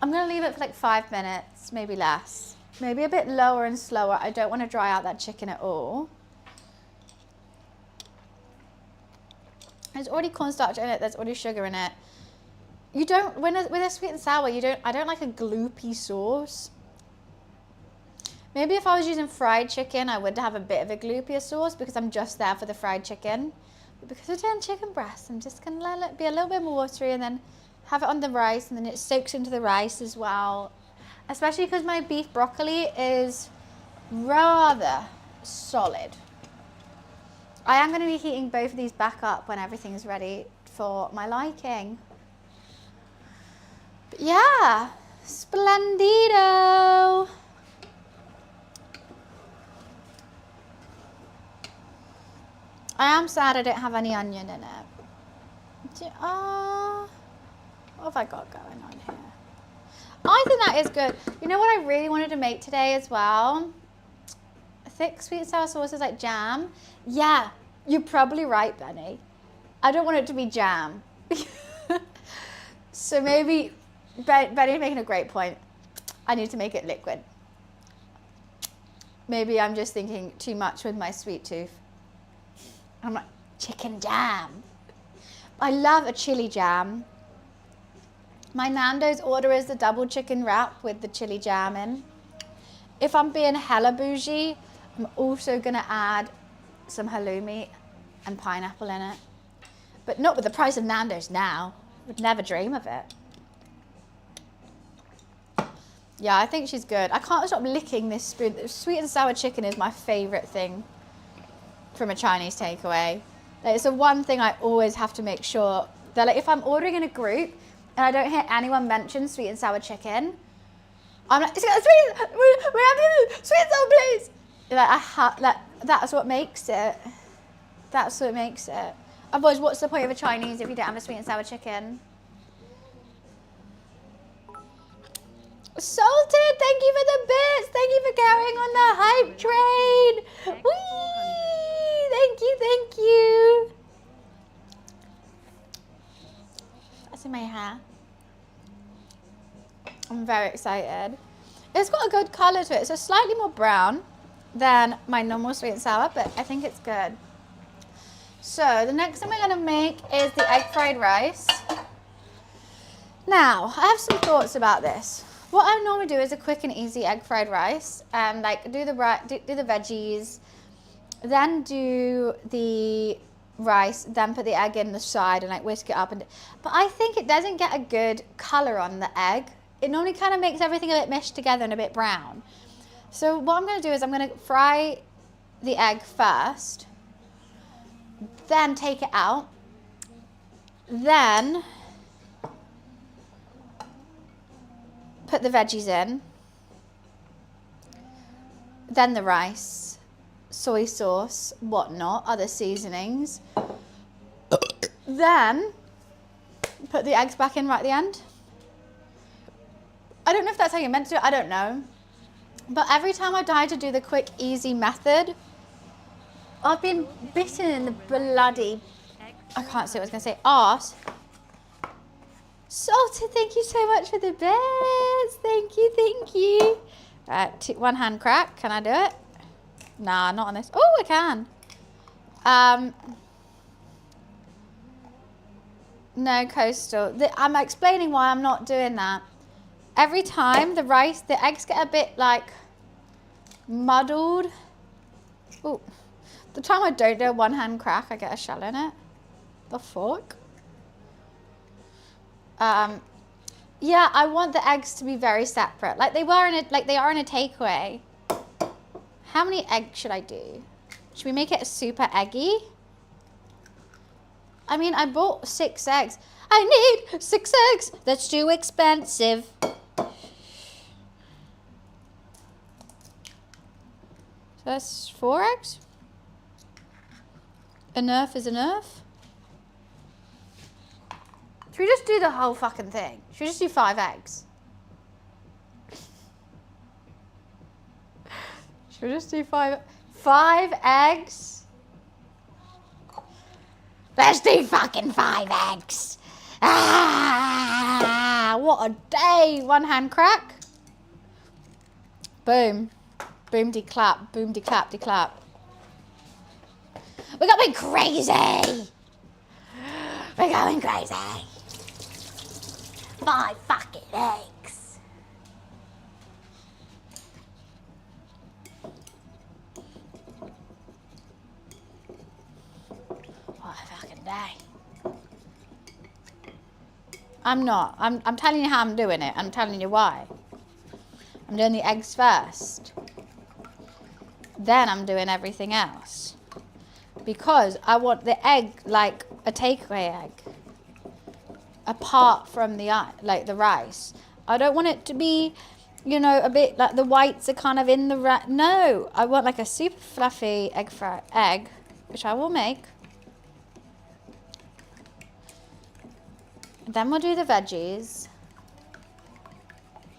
going to leave it for like 5 minutes, maybe less. Maybe a bit lower and slower. I don't want to dry out that chicken at all. There's already cornstarch in it. There's already sugar in it. You don't, with a sweet and sour, I don't like a gloopy sauce. Maybe if I was using fried chicken, I would have a bit of a gloopier sauce because I'm just there for the fried chicken. Because we're doing chicken breast, I'm just gonna let it be a little bit more watery and then have it on the rice, and then it soaks into the rice as well. Especially because my beef broccoli is rather solid. I am going to be heating both of these back up when everything is ready for my liking. But yeah, splendido. I am sad I don't have any onion in it. What have I got going on here? I think that is good. You know what I really wanted to make today as well? Thick sweet and sour sauce is like jam. Yeah, you're probably right, Benny. I don't want it to be jam. So maybe, Benny's making a great point. I need to make it liquid. Maybe I'm just thinking too much with my sweet tooth. I'm like, chicken jam. I love a chili jam. My Nando's order is the double chicken wrap with the chili jam in. If I'm being hella bougie, I'm also gonna add some halloumi and pineapple in it. But not with the price of Nando's now. Would never dream of it. Yeah, I think she's good. I can't stop licking this spoon. Sweet and sour chicken is my favorite thing from a Chinese takeaway. Like, it's the one thing I always have to make sure that, like, if I'm ordering in a group and I don't hear anyone mention sweet and sour chicken, I'm like, sweet and sour, please. Like, that's what makes it. That's what makes it. Otherwise, what's the point of a Chinese if you don't have a sweet and sour chicken? Salted, thank you for the bits. Thank you for carrying on the hype train. Whee! Thank you. That's in my hair. I'm very excited. It's got a good colour to it. It's slightly more brown than my normal sweet and sour, but I think it's good. So the next thing we're going to make is the egg fried rice. Now, I have some thoughts about this. What I normally do is a quick and easy egg fried rice, and like do the veggies, then do the rice, then put the egg in the side and like whisk it up. But I think it doesn't get a good color on the egg. It normally kind of makes everything a bit meshed together and a bit brown. So what I'm going to do is I'm going to fry the egg first, then take it out, then put the veggies in, then the rice, soy sauce, whatnot, other seasonings. Then put the eggs back in right at the end. I don't know if that's how you're meant to do it, I don't know. But every time I try to do the quick, easy method, I've been bitten in the bloody, I can't say what I was going to say, arse. Salted, thank you so much for the bits. Thank you. Right, one hand crack. Can I do it? Nah, not on this. Oh, I can. No, coastal. I'm explaining why I'm not doing that. Every time the eggs get a bit like muddled. Oh, the time I don't do a one hand crack, I get a shell in it. The fuck? Yeah, I want the eggs to be very separate, like they are in a takeaway. How many eggs should I do? Should we make it super eggy? I mean, I bought 6 eggs. I need 6 eggs. That's too expensive. So that's 4 eggs. Enough is enough. Should we just do the whole fucking thing? Should we just do 5 eggs? Should we just do 5 eggs? Let's do fucking 5 eggs. Ah, what a day. One hand crack. Boom. Boom de clap. Boom de clap de clap. We're going crazy. We're going crazy. 5 fucking eggs. Whatever. I'm not. I'm telling you how I'm doing it. I'm telling you why. I'm doing the eggs first. Then I'm doing everything else. Because I want the egg like a takeaway egg. Apart from the rice. I don't want it to be, you know, a bit like the whites are kind of in the no. I want like a super fluffy egg, which I will make. Then we'll do the veggies.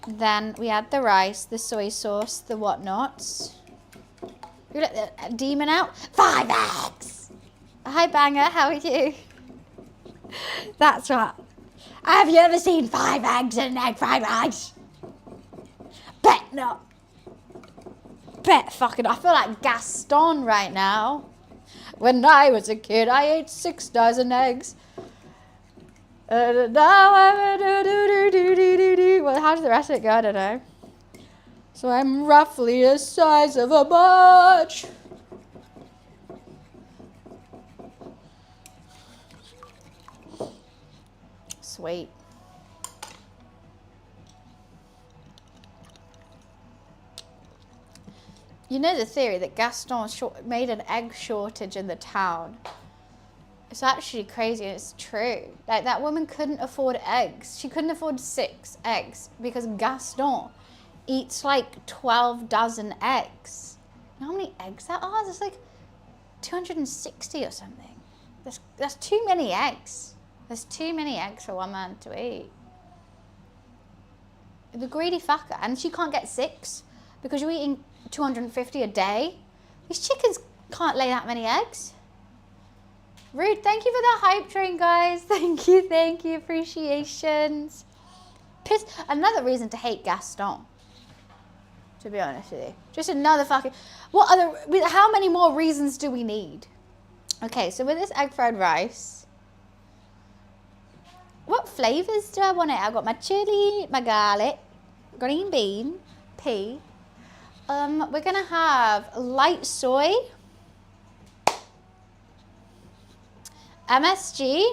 Then we add the rice, the soy sauce, the whatnots. You let the demon out. 5 eggs! Hi, Banger, how are you? That's right. Have you ever seen 5 eggs in an egg fried rice? Bet not. Bet fucking, I feel like Gaston right now. When I was a kid, I ate 6 dozen eggs. Now I'm well, how does the rest of it go? I don't know. So I'm roughly the size of a bunch. Sweet. You know the theory that Gaston made an egg shortage in the town. It's actually crazy and it's true. Like that woman couldn't afford eggs. She couldn't afford 6 eggs because Gaston eats like 12 dozen eggs. You know how many eggs that are? There's like 260 or something. That's too many eggs. There's too many eggs for one man to eat. The greedy fucker. And she can't get 6 because you're eating 250 a day. These chickens can't lay that many eggs. Rude. Thank you for the hype train, guys. Thank you. Appreciations. Another reason to hate Gaston. To be honest with you. Just another fucking... How many more reasons do we need? Okay, so with this egg fried rice... What flavours do I want it? I've got my chili, my garlic, green bean, pea. We're going to have light soy... MSG.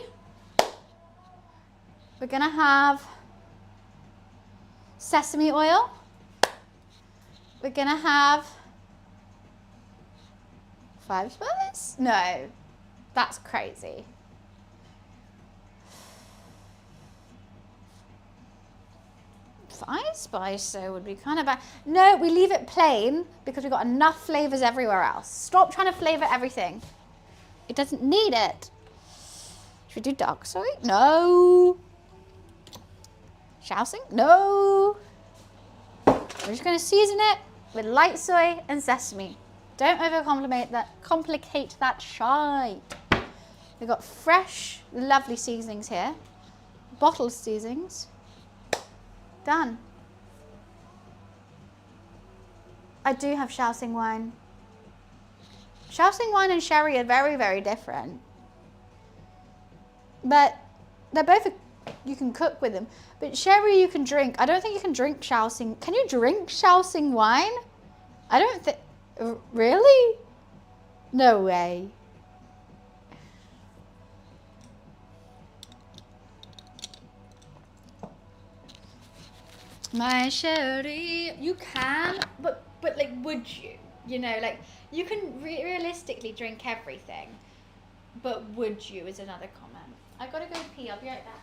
We're gonna have sesame oil. We're gonna have 5 spice? No, that's crazy. Five spice though would be kind of bad. No, we leave it plain because we've got enough flavors everywhere else. Stop trying to flavor everything. It doesn't need it. Should we do dark soy? No. Shousing? No. We're just going to season it with light soy and sesame. Don't complicate that shite. We've got fresh, lovely seasonings here. Bottled seasonings. Done. I do have Shaoxing wine. Shaoxing wine and sherry are very, very different. But they're both, you can cook with them. But sherry you can drink. I don't think you can drink Shaoxing. Can you drink Shaoxing wine? I don't think, really? No way. My sherry, you can, but like, would you? You know, like, you can realistically drink everything, but would you is another comment. I gotta go pee, I'll be right back.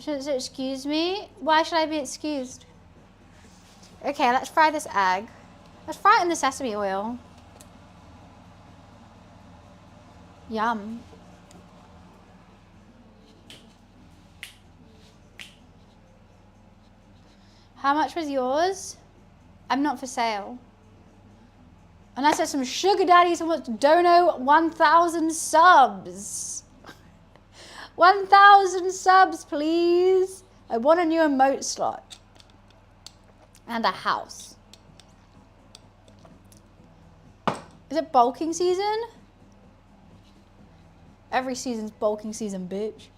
Excuse me? Why should I be excused? Okay, let's fry this egg. Let's fry it in the sesame oil. Yum. How much was yours? I'm not for sale. Unless there's some sugar daddies who want to donate 1,000 subs. 1,000 subs, please. I want a new emote slot. And a house. Is it bulking season? Every season's bulking season, bitch.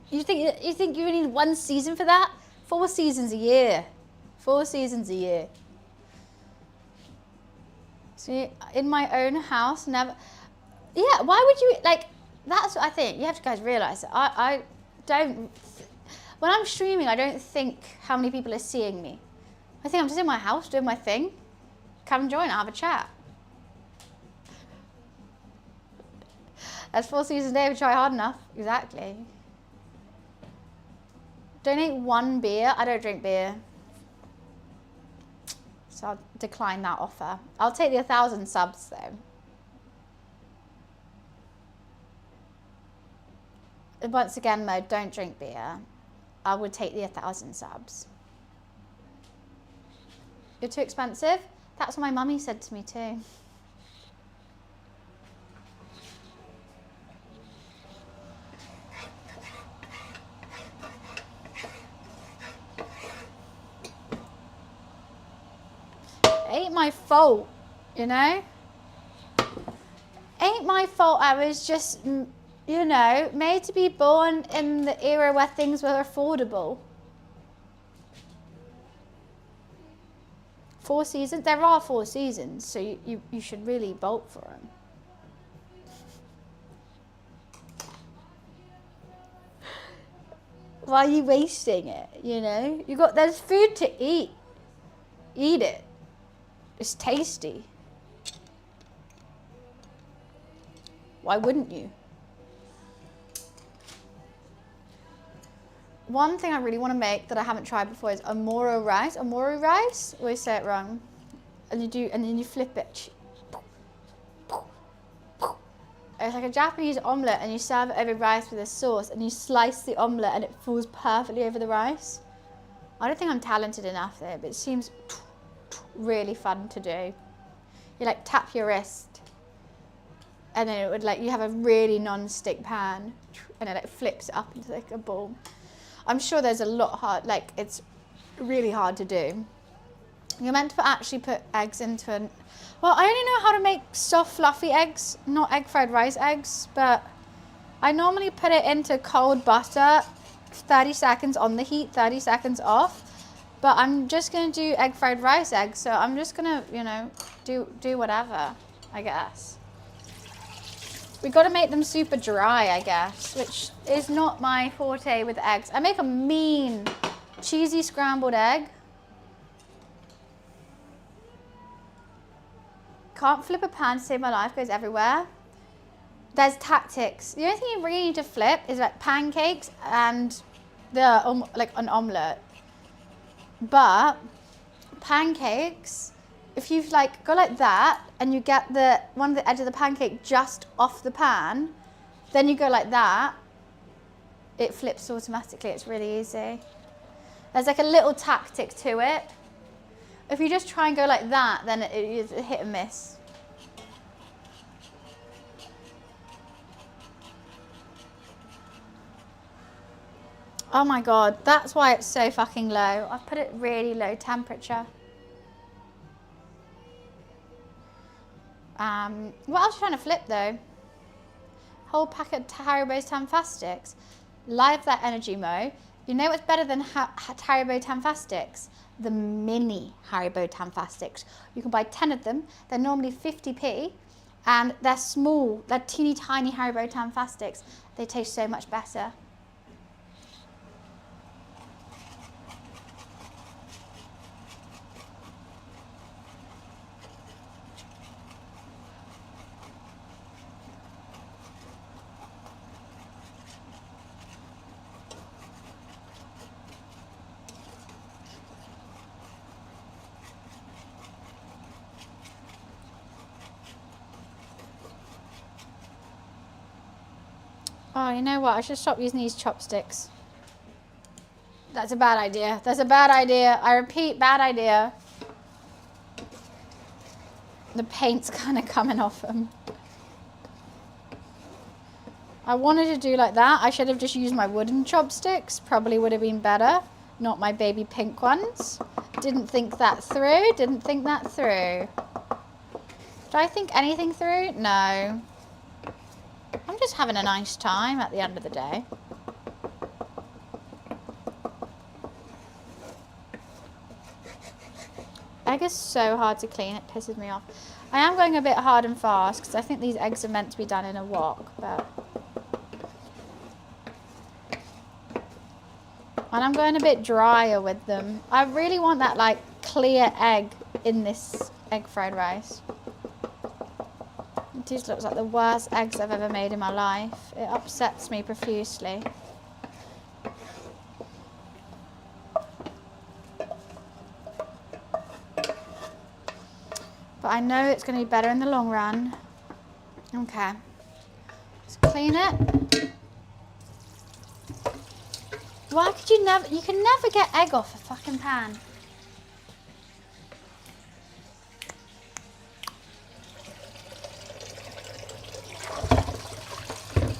You think you need one season for that? 4 seasons a year. 4 seasons a year. See, in my own house, never. Yeah, why would you, like, that's what I think. You have to guys realize that I don't, when I'm streaming, I don't think how many people are seeing me. I think I'm just in my house doing my thing. Come join, I'll have a chat. That's 4 seasons a day if you try hard enough. Exactly. Donate 1 beer. I don't drink beer. So I'll decline that offer. I'll take the 1,000 subs though. Once again, Mo, don't drink beer. I would take the 1,000 subs. You're too expensive? That's what my mummy said to me too. Ain't my fault, you know? Ain't my fault. I was just, you know, made to be born in the era where things were affordable. 4 seasons? There are 4 seasons, so you should really bolt for them. Why are you wasting it, you know? There's food to eat. Eat it. It's tasty. Why wouldn't you? One thing I really want to make that I haven't tried before is amoro rice. Amoro rice? I always say it wrong. And then you flip it. It's like a Japanese omelette, and you serve it over rice with a sauce, and you slice the omelette, and it falls perfectly over the rice. I don't think I'm talented enough there, but it seems really fun to do. You like tap your wrist, and then it would like, you have a really non-stick pan, and it like flips it up into like a ball. I'm sure there's a lot hard, like it's really hard to do. You're meant to actually put eggs into an, well, I only know how to make soft fluffy eggs, not egg fried rice eggs, but I normally put it into cold butter, 30 seconds on the heat, 30 seconds off. But I'm just gonna do egg fried rice eggs, so I'm just gonna, you know, do whatever, I guess. We gotta make them super dry, I guess, which is not my forte with eggs. I make a mean, cheesy scrambled egg. Can't flip a pan to save my life, goes everywhere. There's tactics. The only thing you really need to flip is like pancakes and like an omelette. But pancakes, if you like go like that and you get one of the edge of the pancake just off the pan, then you go like that, it flips automatically. It's really easy. There's like a little tactic to it. If you just try and go like that, then it's a hit and miss. Oh my God, that's why it's so fucking low. I've put it really low temperature. What else are you trying to flip though? Whole packet of Haribo's Tanfastics. Live that energy, Mo. You know what's better than Haribo Tanfastics? The mini Haribo Tanfastics. You can buy 10 of them. They're normally 50p. And they're small. They're teeny tiny Haribo Tanfastics. They taste so much better. Oh, you know what? I should stop using these chopsticks. That's a bad idea. That's a bad idea. I repeat, bad idea. The paint's kind of coming off them. I wanted to do like that. I should have just used my wooden chopsticks. Probably would have been better. Not my baby pink ones. Didn't think that through. Didn't think that through. Did I think anything through? No. I'm just having a nice time at the end of the day. Egg is so hard to clean, it pisses me off. I am going a bit hard and fast because I think these eggs are meant to be done in a wok, but... And I'm going a bit drier with them. I really want that like clear egg in this egg fried rice. It just looks like the worst eggs I've ever made in my life. It upsets me profusely. But I know it's going to be better in the long run. Okay. Let's clean it. Why could you never... You can never get egg off a fucking pan.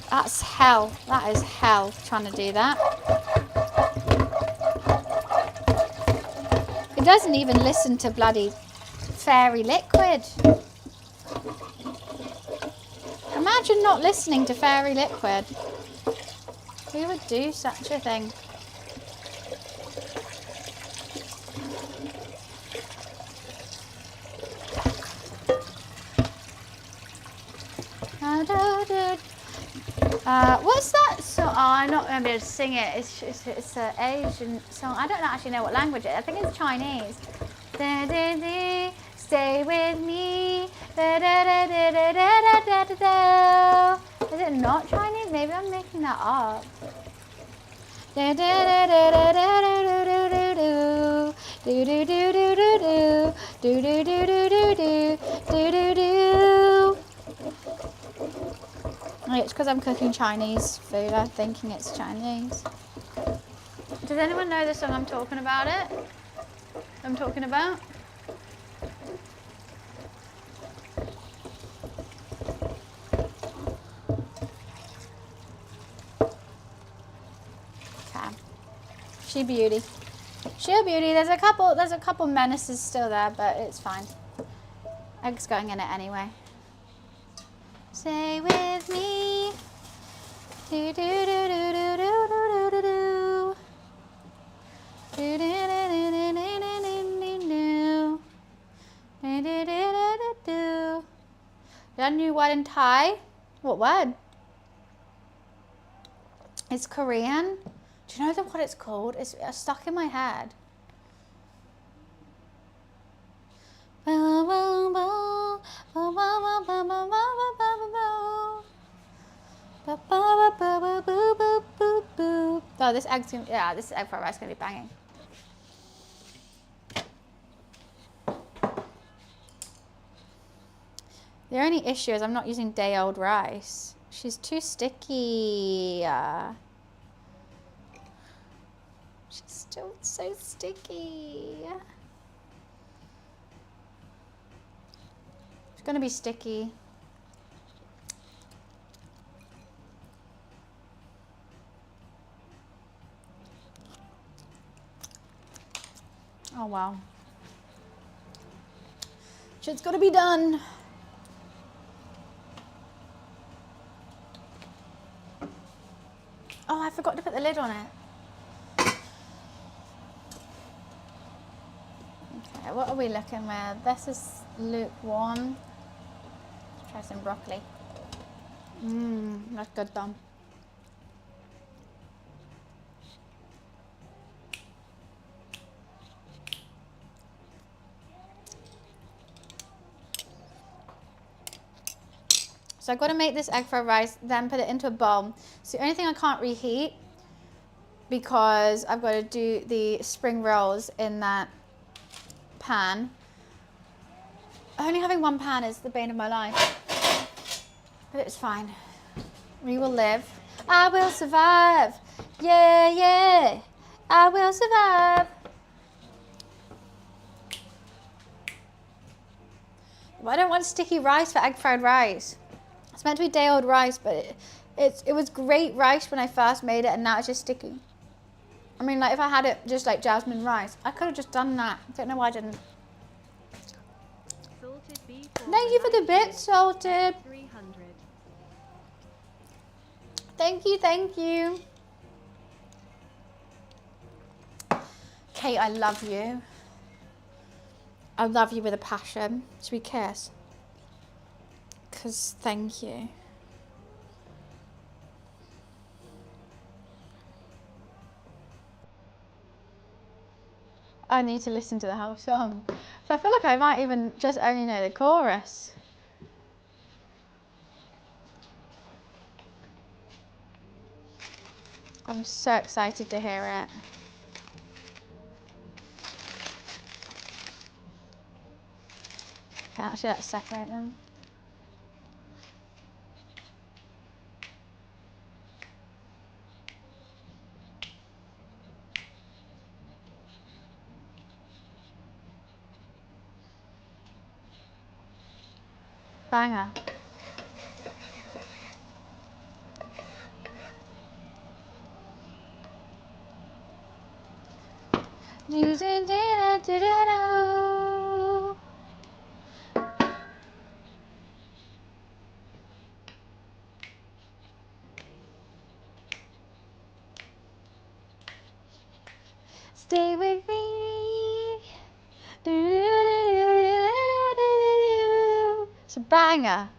That's hell. That is hell trying to do that. It doesn't even listen to bloody fairy liquid. Imagine not listening to fairy liquid. Who would do such a thing? What's that song? Oh, I'm not going to be able to sing it. It's an Asian song. I don't actually know what language it is. I think it's Chinese. Stay with me. Is it not Chinese? Maybe I'm making that up. It's because I'm cooking Chinese food. I'm thinking it's Chinese. Does anyone know the song I'm talking about? I'm talking about? Okay. She beauty. She a beauty. There's a couple menaces still there, but it's fine. Egg's going in it anyway. Stay with me. Do do do do do do do do do. Do do do do do do do. Did I new word in Thai? What word? It's Korean. Do you know what it's called? It's stuck in my head. Oh, this egg's gonna, yeah, this egg fried rice is gonna be banging. The only issue is I'm not using day-old rice. She's too sticky. She's still so sticky. It's gonna be sticky. Oh wow. Shit's gotta be done. Oh, I forgot to put the lid on it. Okay, what are we looking with? This is lukewarm. Let's try some broccoli. That's good though. So I've got to make this egg fried rice, then put it into a bowl. So the only thing I can't reheat, because I've got to do the spring rolls in that pan. Only having one pan is the bane of my life. But it's fine. We will live. I will survive. Yeah, yeah. I will survive. I don't want sticky rice for egg fried rice. It's meant to be day old rice, but it was great rice when I first made it, and now it's just sticky. I mean, like if I had it just like jasmine rice, I could have just done that. I don't know why I didn't. Salted beef. Thank you for the bits, Salted. 300. Thank you, thank you. Kate, I love you. I love you with a passion. Should we kiss? Because thank you. I need to listen to the whole song. So I feel like I might even just only know the chorus. I'm so excited to hear it. Okay, actually let's separate them. Banger. Stay with me. It's a banger.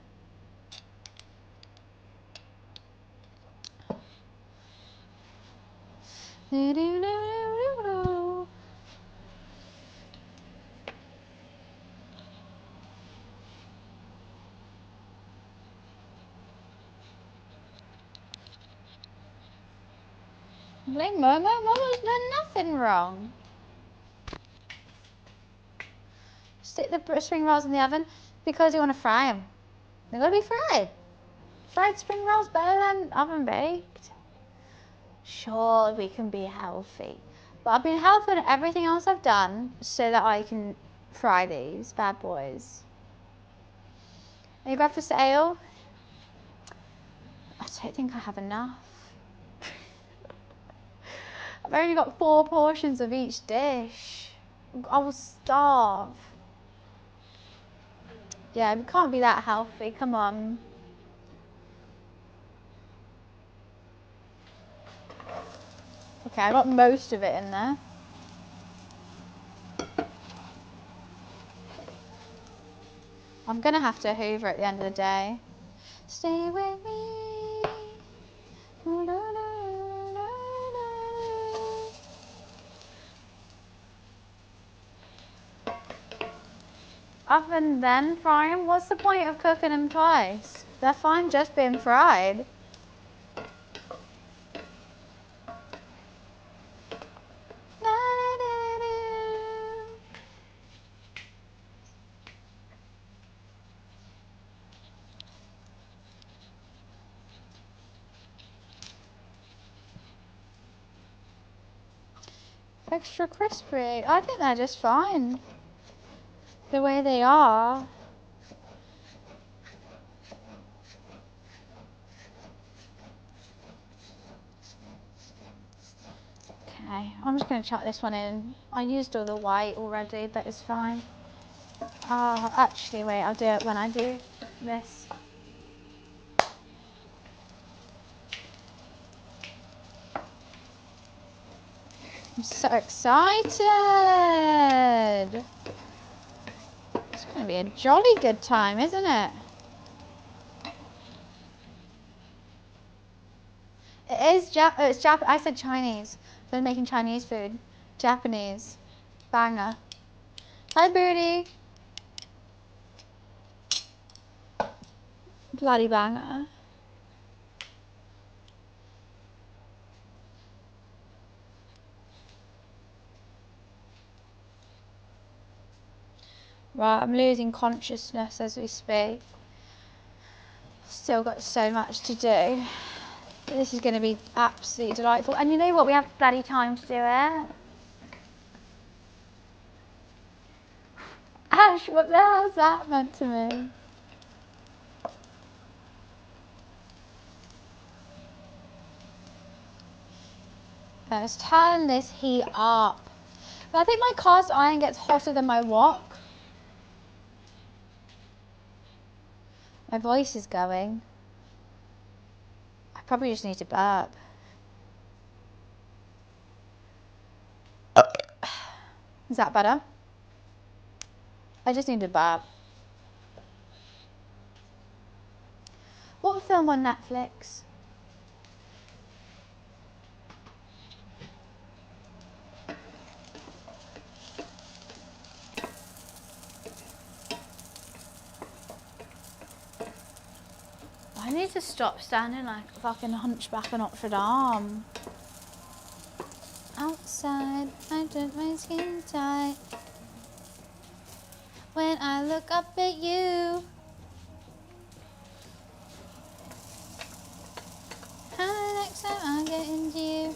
Blame Momo. Momo's done nothing wrong. Stick the spring rolls in the oven because you want to fry them. They're going to be fried. Fried spring rolls better than oven baked. Sure, we can be healthy. But I've been healthy in everything else I've done so that I can fry these bad boys. Are you ready for sale? I don't think I have enough. I've only got 4 portions of each dish. I will starve. Yeah, we can't be that healthy. Come on. Okay, I got most of it in there. I'm gonna have to hoover at the end of the day. Stay with me. Oven then frying. What's the point of cooking them twice? They're fine just being fried. Extra crispy. I think they're just fine. The way they are. Okay, I'm just going to chuck this one in. I used all the white already, that is fine. Oh, actually, wait, I'll do it when I do this. I'm so excited! It's going to be a jolly good time, isn't it? It is it's I said Chinese. So I'm making Chinese food. Japanese. Banger. Hi, Booty. Bloody banger. Right, I'm losing consciousness as we speak. Still got so much to do. This is going to be absolutely delightful. And you know what? We have bloody time to do it. Ash, what the hell's that meant to me? Let's turn this heat up. But I think my cast iron gets hotter than my wok. My voice is going. I probably just need to burp. Is that better? I just need to burp. What film on Netflix? I need to stop standing like a fucking hunchback of Notre Dame. Outside, I turn my skin tight. When I look up at you. How the next time I get into you.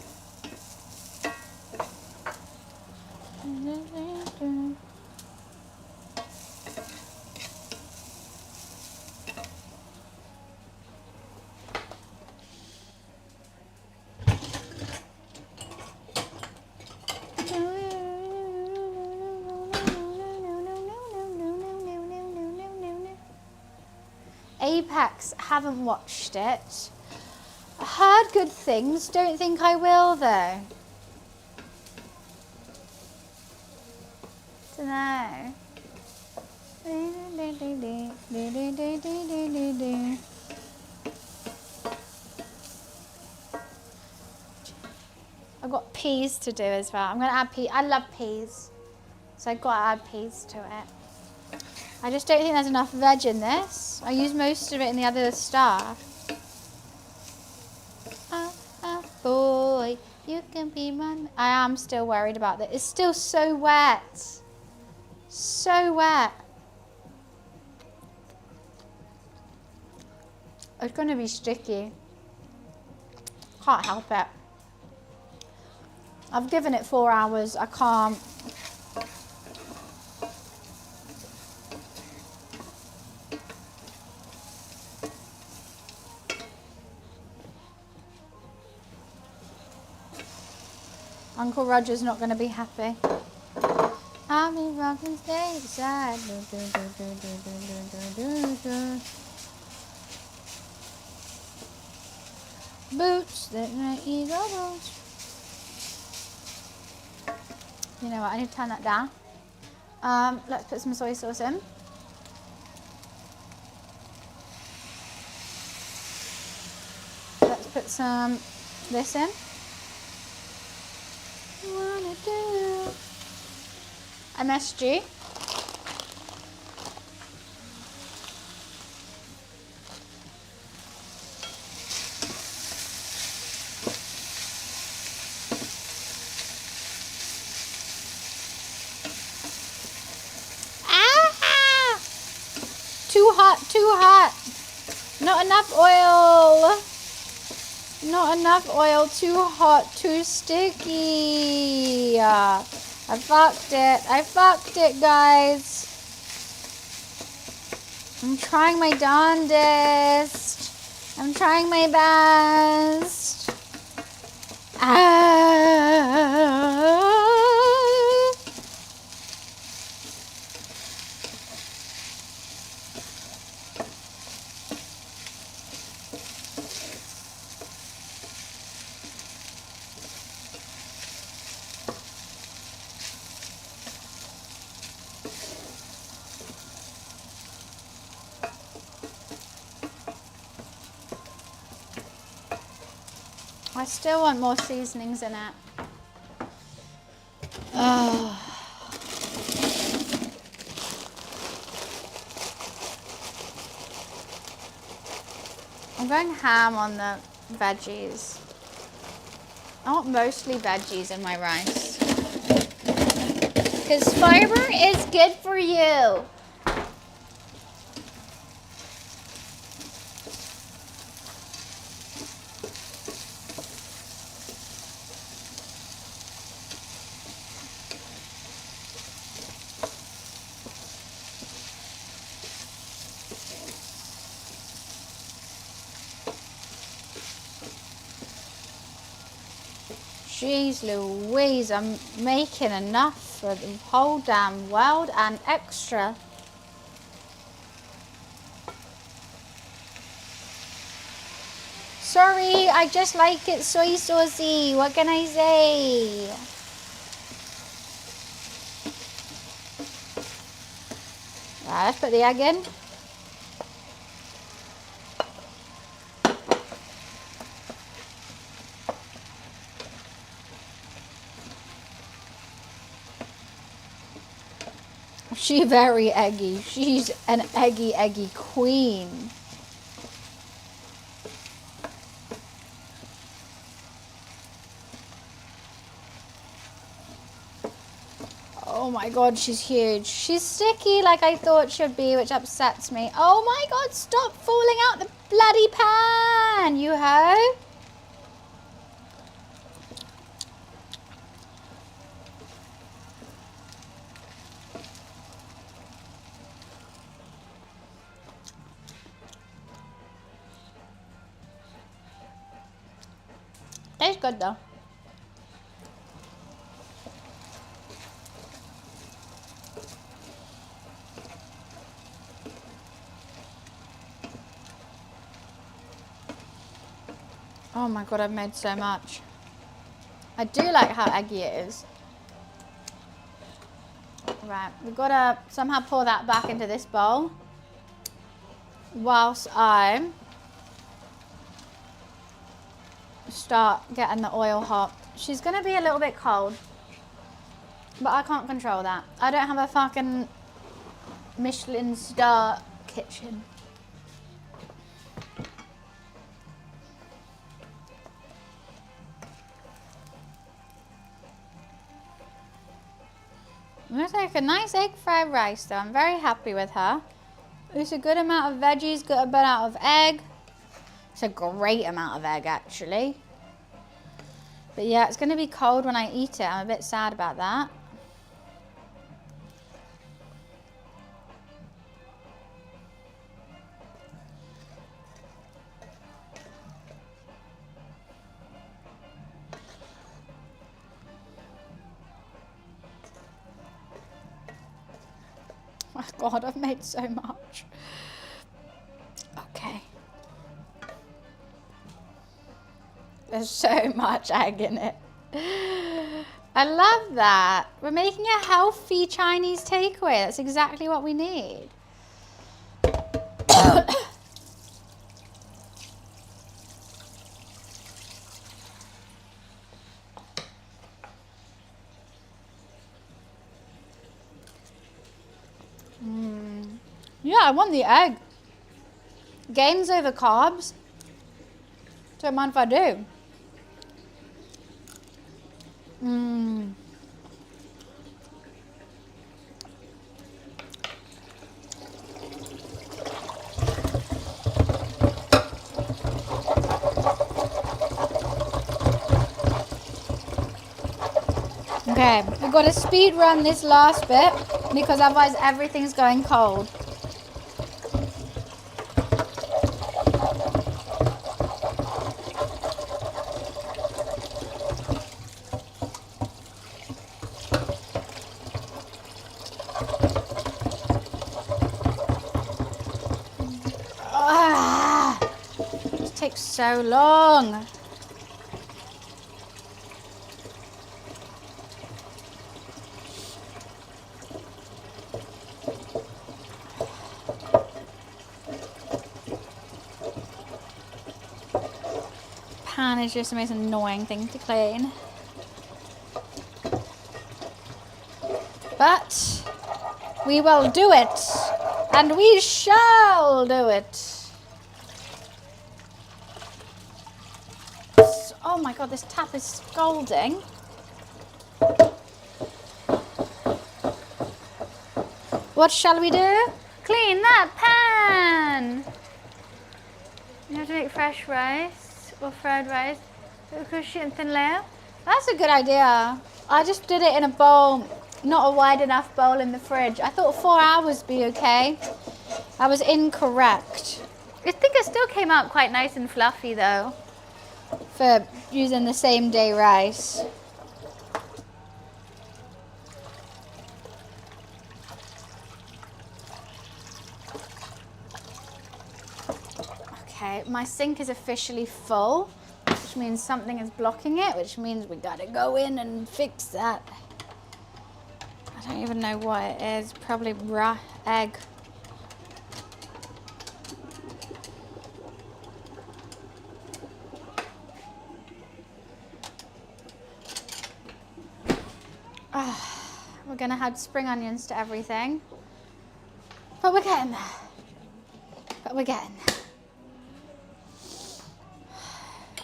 Apex, haven't watched it. I heard good things, don't think I will though. Dunno. I've got peas to do as well. I'm gonna add peas. I love peas, so I've got to add peas to it. I just don't think there's enough veg in this. I use most of it in the other stuff. Boy, you can be mine. I am still worried about that. It's still so wet. So wet. It's going to be sticky. Can't help it. I've given it 4 hours. I can't. Uncle Roger's not going to be happy. I'll be rocking stateside. Boots that make eagle boots. You know what? I need to turn that down. Let's put some soy sauce in. Let's put some this in. MSG. Ah! Too hot, too hot. Not enough oil. Not enough oil, too hot, too sticky. I fucked it, guys. I'm trying my darndest. I'm trying my best. I still want more seasonings in it. Oh. I'm going ham on the veggies. I want mostly veggies in my rice. Because fiber is good for you. Jeez Louise, I'm making enough for the whole damn world and extra. Sorry, I just like it soy saucy. What can I say? Right, let's put the egg in. She's very eggy. She's an eggy queen. Oh my god, she's huge. She's sticky like I thought she'd be, which upsets me. Oh my god, stop falling out the bloody pan, you hoe. Tastes good though. Oh my god, I've made so much. I do like how eggy it is. Right, we've got to somehow pour that back into this bowl whilst I start getting the oil hot. She's going to be a little bit cold, but I can't control that. I don't have a fucking Michelin star kitchen. Looks like a nice egg fried rice though. I'm very happy with her. It's a good amount of veggies, good amount of egg. It's a great amount of egg actually. But yeah, it's going to be cold when I eat it. I'm a bit sad about that. Oh god, I've made so much. Okay. There's so much egg in it. I love that. We're making a healthy Chinese takeaway. That's exactly what we need. Yeah, I want the egg. Gains over carbs. Don't mind if I do. Okay, we've got to speed run this last bit because otherwise everything's going cold. This takes so long. Pan is just the most annoying thing to clean. But we will do it, and we shall do it. Oh my god, this tap is scalding. What shall we do? Clean that pan. You have to make fresh rice or fried rice. Cushy and thin layer. That's a good idea. I just did it in a bowl, not a wide enough bowl in the fridge. I thought 4 hours would be okay. I was incorrect. I think it still came out quite nice and fluffy though. for using the same day rice. Okay, my sink is officially full, which means something is blocking it, which means we gotta go in and fix that. I don't even know what it is, probably raw egg. We're gonna add spring onions to everything, but we're getting there.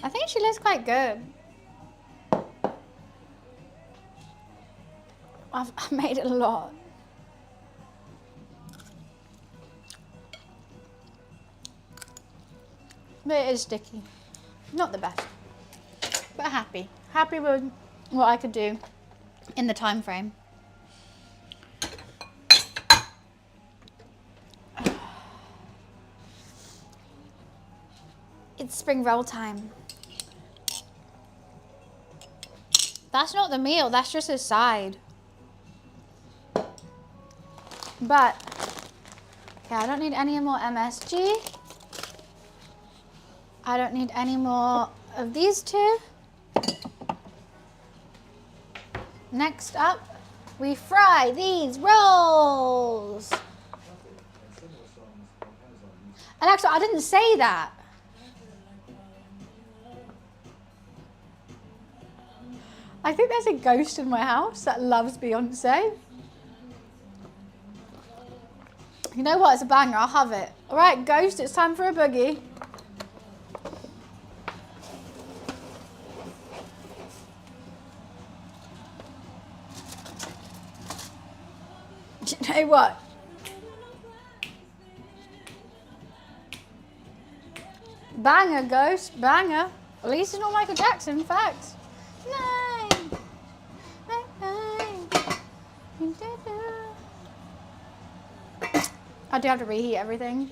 I think she looks quite good. I've made it a lot. But it is sticky. Not the best, but happy. Happy with what I could do in the time frame. It's spring roll time. That's not the meal, that's just a side. But, okay, I don't need any more MSG. I don't need any more of these two. Next up, we fry these rolls. Alexa, I didn't say that. I think there's a ghost in my house that loves Beyonce. You know what? It's a banger. I'll have it. All right, ghost, it's time for a boogie. Do you know what? Banger, ghost, banger. At least it's not Michael Jackson, facts. I do have to reheat everything.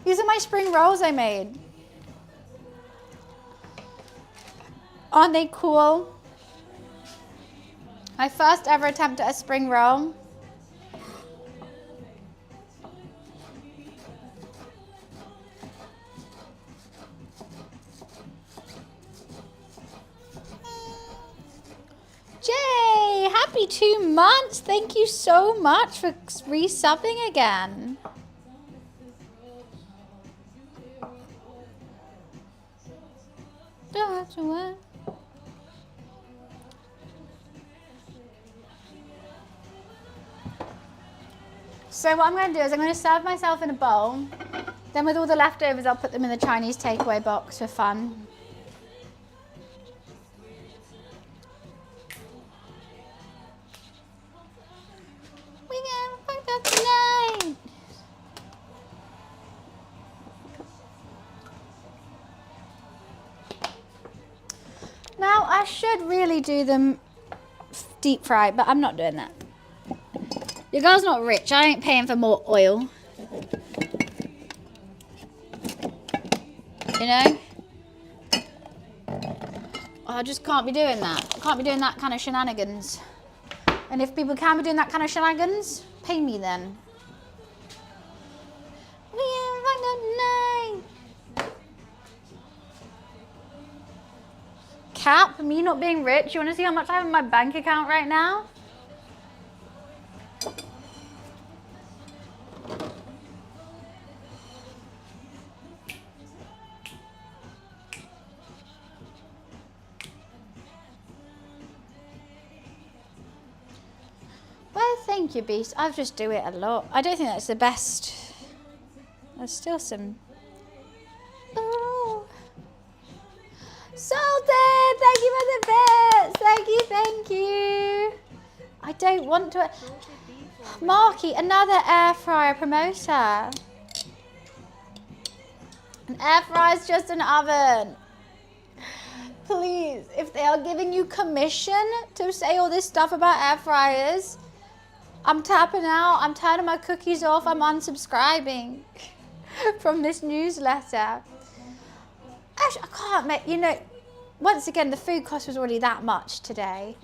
These are my spring rolls I made. Aren't they cool? My first ever attempt at a spring roll. Jay, happy 2 months. Thank you so much for resubbing again. Don't have to win. So what I'm going to do is I'm going to serve myself in a bowl. Then with all the leftovers, I'll put them in the Chinese takeaway box for fun. We gonna fuck up tonight. Now I should really do them deep fried, but I'm not doing that. Your girl's not rich. I ain't paying for more oil. You know? I just can't be doing that. I can't be doing that kind of shenanigans. And if people can be doing that kind of shenanigans, pay me then. We ain't like that night. Cap, me not being rich. You want to see how much I have in my bank account right now? Well, thank you, Beast. I just do it a lot. I don't think that's the best. There's still some. Oh. Salted! Thank you for the bits! Thank you, thank you. I don't want to. Marky, another air fryer promoter. An air fryer is just an oven. Please, if they are giving you commission to say all this stuff about air fryers, I'm tapping out. I'm turning my cookies off. I'm unsubscribing from this newsletter. Actually, I can't make, you know, once again, the food cost was already that much today.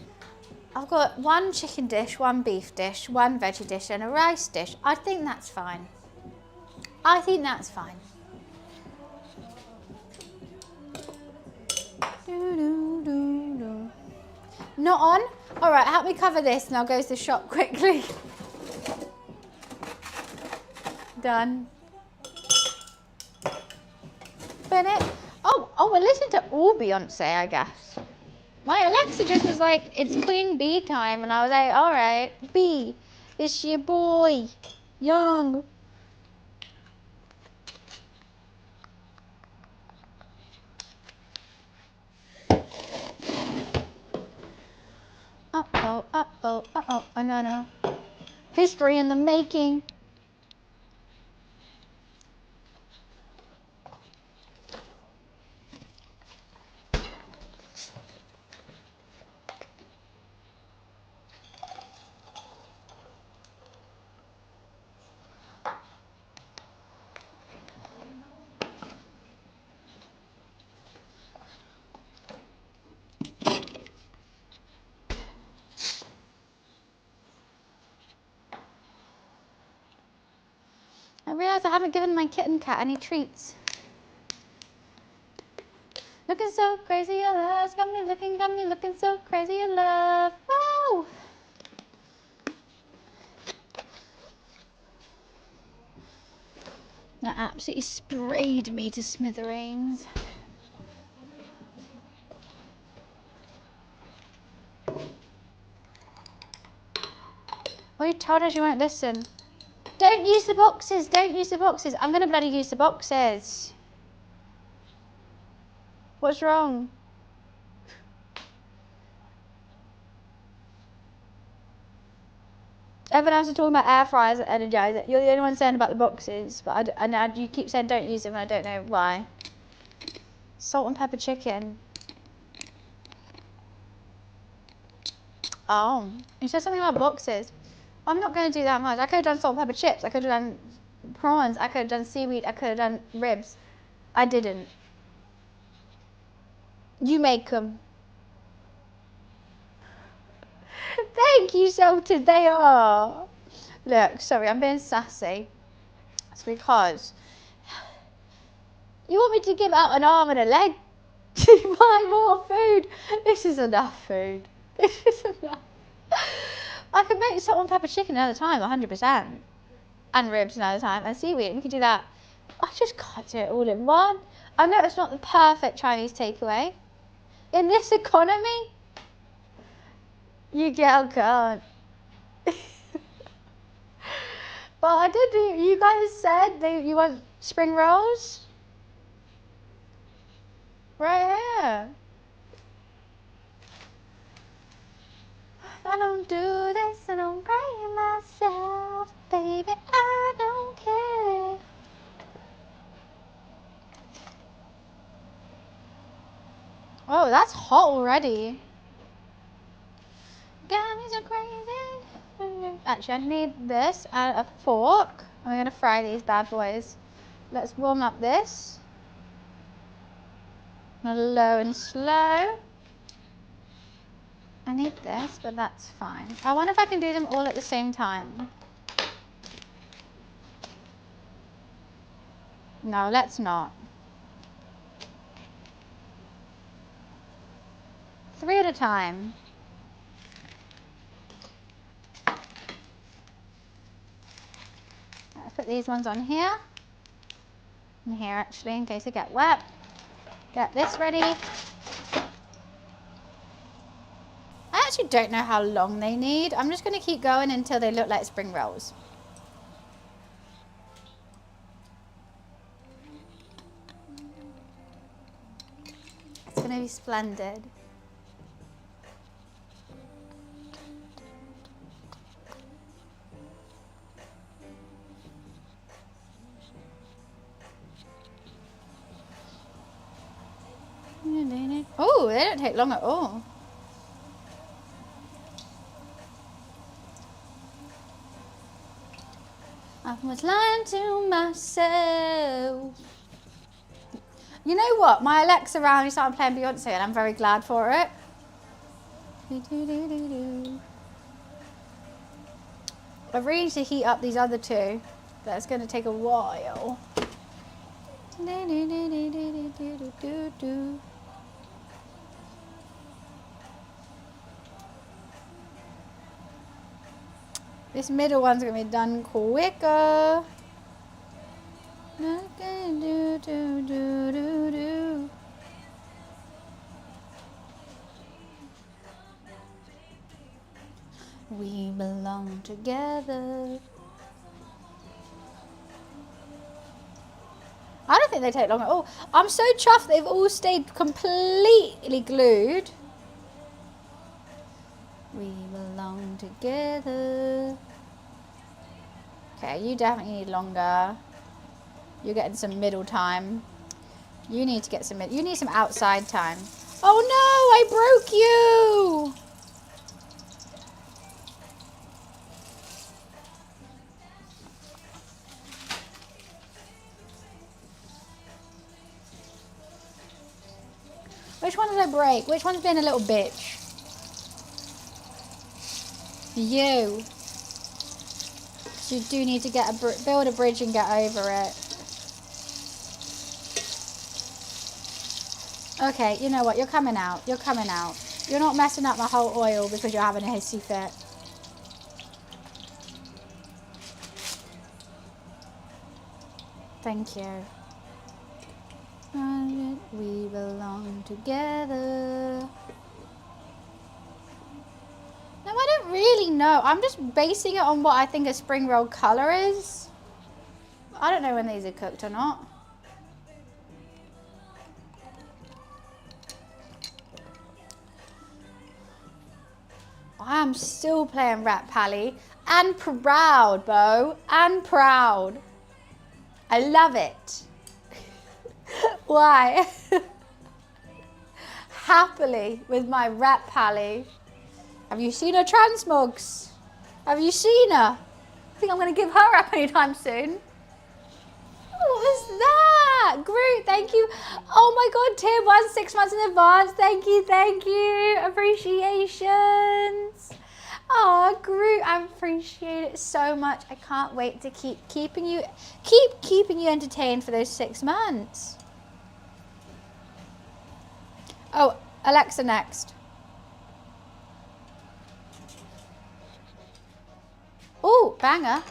I've got one chicken dish, one beef dish, one veggie dish and a rice dish. I think that's fine. I think that's fine. Not on? All right, help me cover this and I'll go to the shop quickly. Done. Bennett. Oh, we're listening to all Beyonce, I guess. My Alexa just was like, it's Queen Bee time. And I was like, all right, B, it's your boy, Young. Uh-oh, uh-oh, uh-oh, oh, no. History in the making. I realised I haven't given my kitten cat any treats. Looking so crazy, your love's got me looking so crazy, your love. Woo! That absolutely sprayed me to smithereens. Well, you told us you won't listen. Don't use the boxes, don't use the boxes. I'm gonna bloody use the boxes. What's wrong? Everyone else is talking about air fryers and Energizer. You're the only one saying about the boxes, but I know you keep saying don't use them and I don't know why. Salt and pepper chicken. Oh, you said something about boxes. I'm not going to do that much. I could have done salt and pepper chips. I could have done prawns. I could have done seaweed. I could have done ribs. I didn't. You make them. Thank you, Salted. They are. Look, sorry, I'm being sassy. It's because you want me to give out an arm and a leg to buy more food. This is enough food. This is enough. I could make salt and pepper chicken another time, 100%. And ribs another time, and seaweed. We could do that. I just can't do it all in one. I know it's not the perfect Chinese takeaway. In this economy, you girl can't. But I did do, you guys said you want spring rolls? Right here. I don't do this, I don't blame myself, baby, I don't care. Oh, that's hot already. Got me so crazy. Actually, I need this and a fork. I'm gonna fry these bad boys. Let's warm up this. Low and slow. I need this, but that's fine. I wonder if I can do them all at the same time. No, let's not. 3 at a time. Let's put these ones on here. And here actually, in case they get wet. Get this ready. I actually don't know how long they need. I'm just going to keep going until they look like spring rolls. It's going to be splendid. Oh, they don't take long at all. I was lying to myself. You know what? My Alexa round started playing Beyonce and I'm very glad for it. I really need to heat up these other two. That's going to take a while. This middle one's going to be done quicker. We belong together. I don't think they take long at all. I'm so chuffed they've all stayed completely glued. We belong together. Okay, you definitely need longer. You're getting some middle time. You need to get some you need some outside time. Oh no, I broke you! Which one did I break? Which one's been a little bitch? You. So you do need to get build a bridge and get over it. Okay, you know what? You're coming out. You're coming out. You're not messing up my whole oil because you're having a hissy fit. Thank you. We belong together. No, I don't really know. I'm just basing it on what I think a spring roll colour is. I don't know when these are cooked or not. I am still playing Rat Pally. And proud, Bo. And proud. I love it. Why? Happily with my Rat Pally. Have you seen her transmogs? Have you seen her? I think I'm going to give her up anytime soon. What was that? Groot, thank you. Oh my god, tier 1, 6 months in advance. Thank you, thank you. Appreciations. Oh, Groot, I appreciate it so much. I can't wait to keep keeping you entertained for those 6 months. Oh, Alexa next. Oh, banger.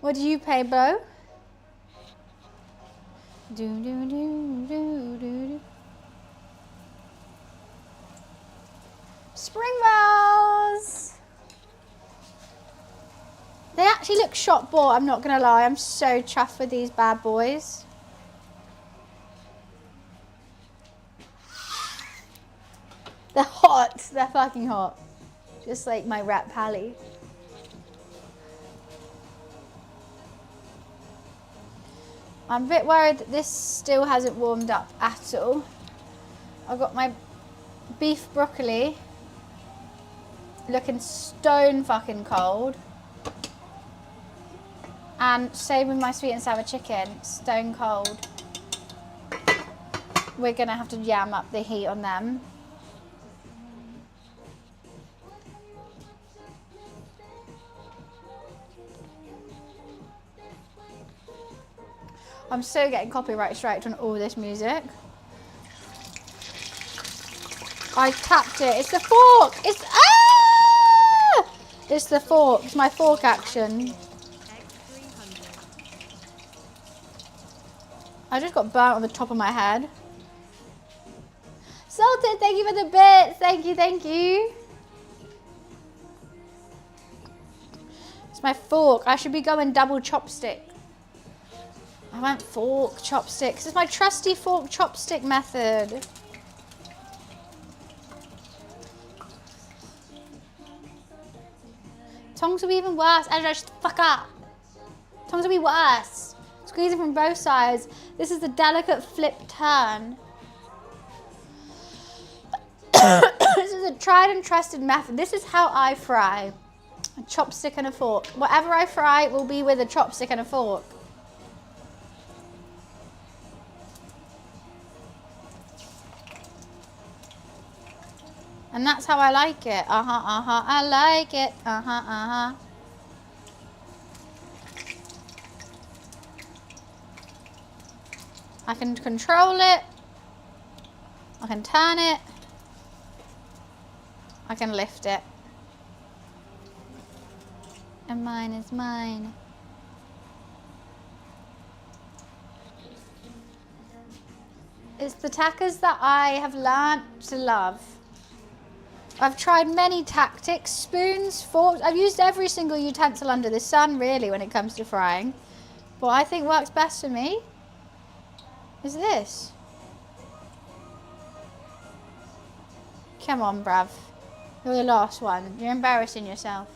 What do you pay, Bo? Do do do do do. Spring rolls. They actually look shot bought, I'm not gonna lie. I'm so chuffed with these bad boys. They're hot. They're fucking hot. Just like my Rat Pally. I'm a bit worried that this still hasn't warmed up at all. I've got my beef broccoli looking stone fucking cold. And same with my sweet and sour chicken, stone cold. We're gonna have to jam up the heat on them. I'm so getting copyright striked on all this music. I tapped it. It's the fork. It's It's the fork. It's my fork action. I just got burnt on the top of my head. Salted, thank you for the bits. Thank you, thank you. It's my fork. I should be going double chopstick. I went fork, chopsticks. It's my trusty fork chopstick method. Tongs will be even worse. Ezra, shut the fuck up. Tongs will be worse. Squeeze it from both sides. This is the delicate flip turn. This is a tried and trusted method. This is how I fry. A chopstick and a fork. Whatever I fry will be with a chopstick and a fork. And that's how I like it. I like it. I can control it. I can turn it. I can lift it. And mine is mine. It's the tackers that I have learnt to love. I've tried many tactics, spoons, forks. I've used every single utensil under the sun, really, when it comes to frying. But what I think works best for me is this. Come on, bruv. You're the last one. You're embarrassing yourself.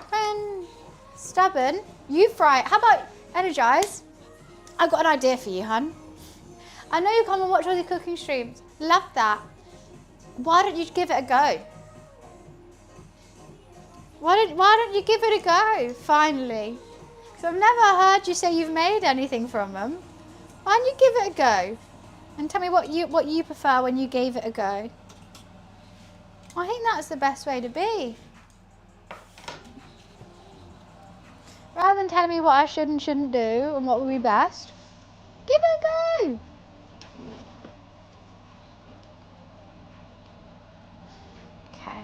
Friend. Stubborn. You fry it. How about energize? I've got an idea for you, hun. I know you come and watch all the cooking streams. Love that. Why don't you give it a go? Why don't you give it a go, finally? Because I've never heard you say you've made anything from them. Why don't you give it a go? And tell me what you prefer when you gave it a go. I think that's the best way to be. Rather than telling me what I should and shouldn't do and what would be best, give it a go. Okay.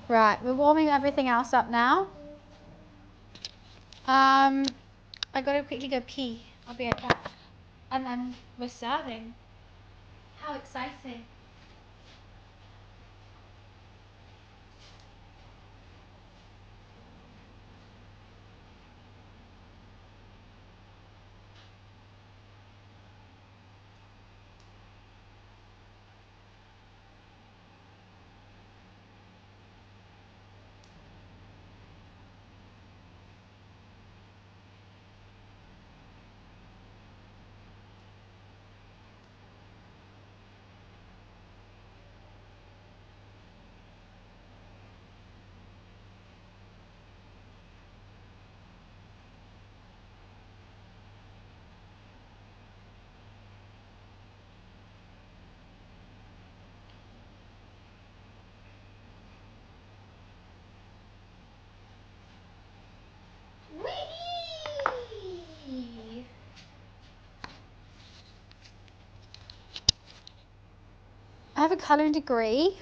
Right, we're warming everything else up now. I gotta quickly go pee. I'll be right back. And then we're serving. How exciting. Whee! I have a colouring degree.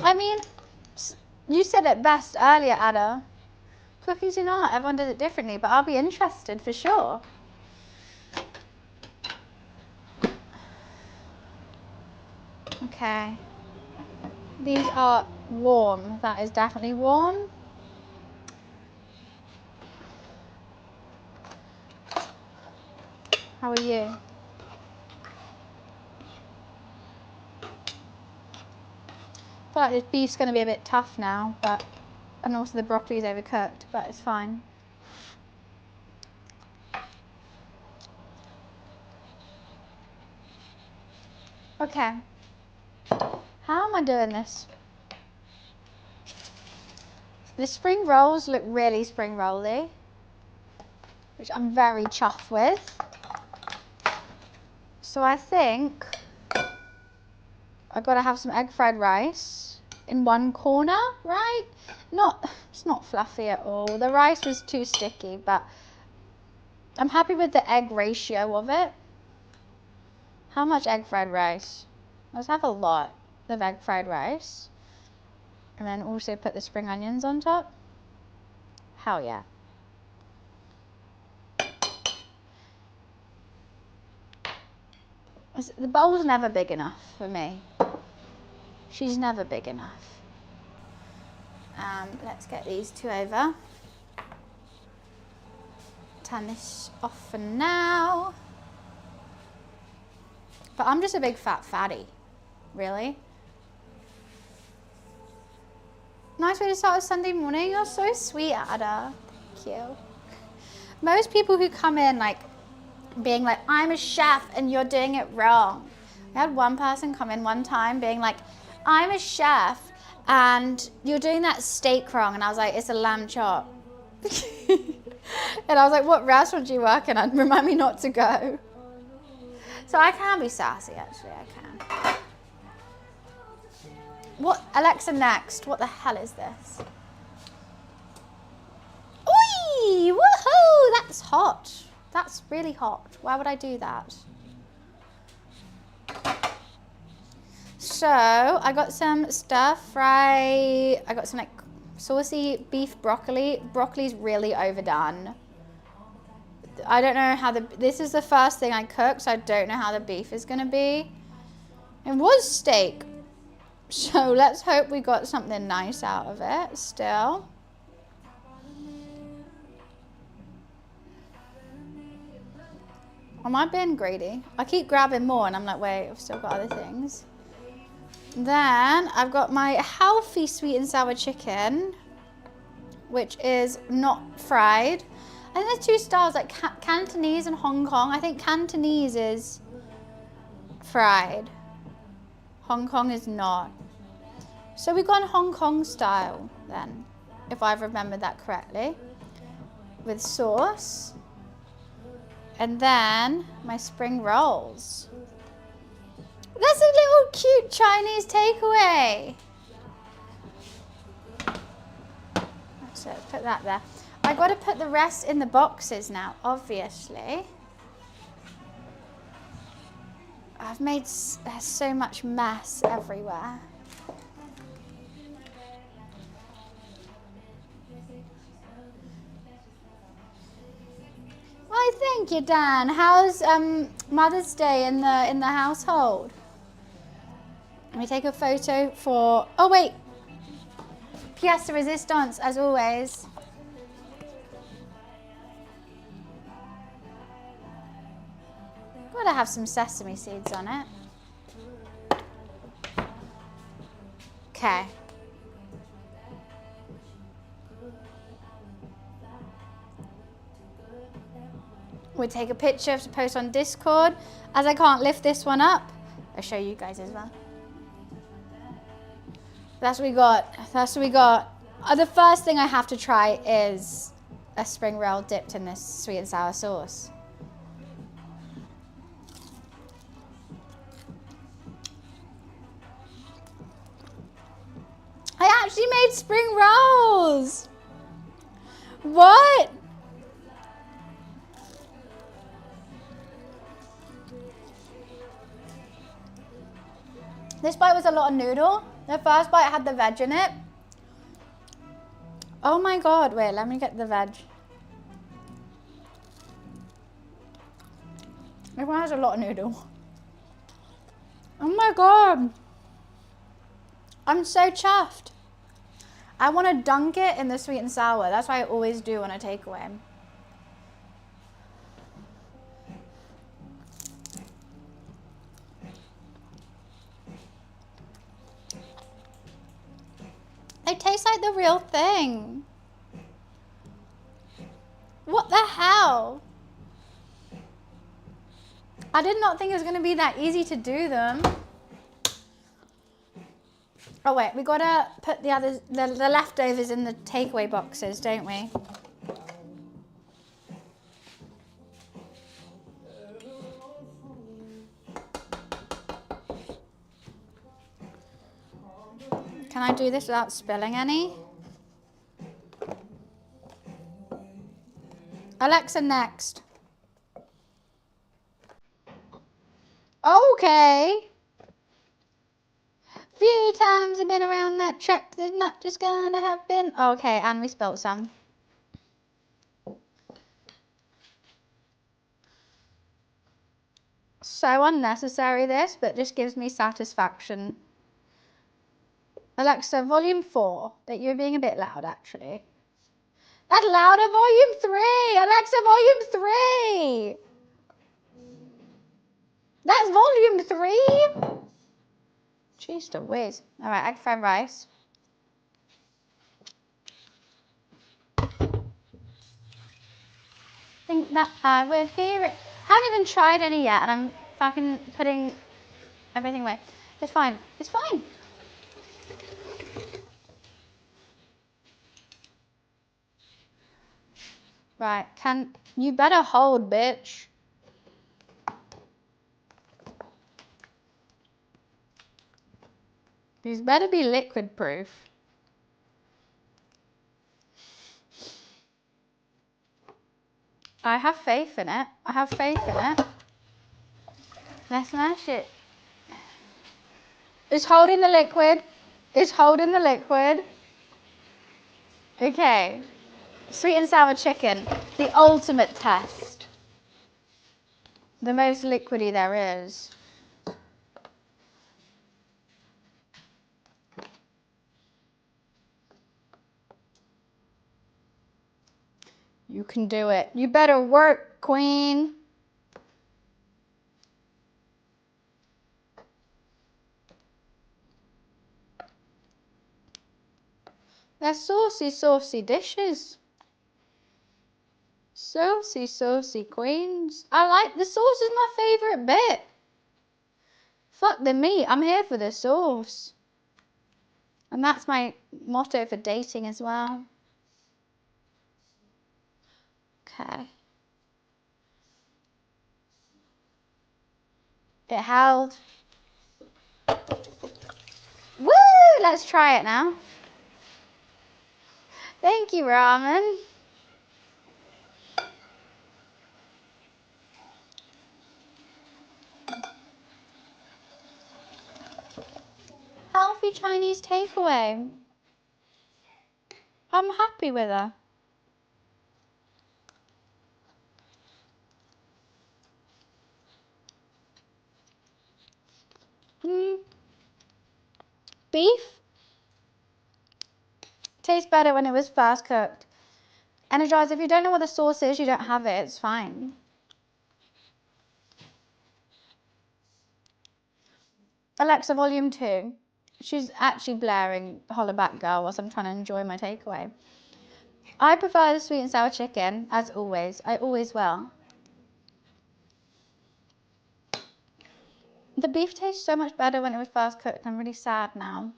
I mean, you said it best earlier, Ada. Cooking's an art. Everyone does it differently, but I'll be interested for sure. Okay. These are warm. That is definitely warm. How are you? I feel like this beef's going to be a bit tough now, but and also the broccoli's overcooked, but it's fine. Okay. How am I doing this? The spring rolls look really spring rolly, which I'm very chuffed with. So I think I've got to have some egg fried rice in one corner, right? It's not fluffy at all. The rice was too sticky, but I'm happy with the egg ratio of it. How much egg fried rice? Let's have a lot of egg fried rice. And then also put the spring onions on top. Hell yeah. The bowl's never big enough for me. She's never big enough. Let's get these two over. Turn this off for now. But I'm just a big fat fatty, really. Nice way to start a Sunday morning. You're so sweet, Ada. Thank you. Most people who come in like being like, I'm a chef and you're doing it wrong. I had one person come in one time being like, I'm a chef and you're doing that steak wrong. And I was like, it's a lamb chop. And I was like, what restaurant do you work in? And remind me not to go. So I can be sassy, actually, I can. What, Alexa, next? What the hell is this? Oi! Woohoo! That's hot. That's really hot. Why would I do that? So, I got some stir fry. I got some like saucy beef broccoli. Broccoli's really overdone. I don't know how this is the first thing I cooked, so I don't know how the beef is gonna be. It was steak. So let's hope we got something nice out of it still. Am I being greedy? I keep grabbing more and I'm like, wait, I've still got other things. Then I've got my healthy sweet and sour chicken, which is not fried. I think there's two styles, like Cantonese and Hong Kong. I think Cantonese is fried. Hong Kong is not. So we've gone Hong Kong style then, if I've remembered that correctly, with sauce. And then my spring rolls. That's a little cute Chinese takeaway. That's it, put that there. I got to put the rest in the boxes now, obviously. I've made there's so much mess everywhere. Why, thank you, Dan. How's Mother's Day in the household? Let me take a photo for. Oh wait, pièce de résistance as always. Gotta have some sesame seeds on it. Okay. We'll take a picture to post on Discord. As I can't lift this one up, I'll show you guys as well. That's what we got. That's what we got. The first thing I have to try is a spring roll dipped in this sweet and sour sauce. I actually made spring rolls. What? This bite was a lot of noodle. The first bite had the veg in it. Oh my God, wait, let me get the veg. This one has a lot of noodle. Oh my God. I'm so chuffed. I want to dunk it in the sweet and sour. That's what I always do on a takeaway. It tastes like the real thing. What the hell? I did not think it was going to be that easy to do them. Oh wait, we gotta put the others, the leftovers in the takeaway boxes, don't we? Can I do this without spilling any? Alexa, next. Okay. Few times I've been around that track, there's not just gonna have been. Okay, and we spilled some. So unnecessary this, but just gives me satisfaction. Alexa, volume 4. That you're being a bit loud, actually. That's louder, volume 3. Alexa, volume 3. That's volume 3. Jeez Louise. All right, egg fried rice. Think that I would hear it. Haven't even tried any yet, and I'm fucking putting everything away. It's fine. It's fine. Right, you better hold, bitch. These better be liquid proof. I have faith in it. I have faith in it. Let's mash it. It's holding the liquid. It's holding the liquid. Okay. Sweet and sour chicken. The ultimate test. The most liquidy there is. You can do it. You better work, queen. They're saucy, saucy dishes. Saucy, saucy queens. I like the sauce is my favourite bit. Fuck the meat. I'm here for the sauce. And that's my motto for dating as well. Okay. It held. Woo! Let's try it now. Thank you, ramen. Healthy Chinese takeaway. I'm happy with her. Beef tastes better when it was fast cooked. Energize, if you don't know what the sauce is, you don't have it, it's fine. Alexa, volume 2. She's actually blaring Holler Back Girl whilst I'm trying to enjoy my takeaway. I prefer the sweet and sour chicken, as always. I always will. The beef tastes so much better when it was fast cooked. I'm really sad now.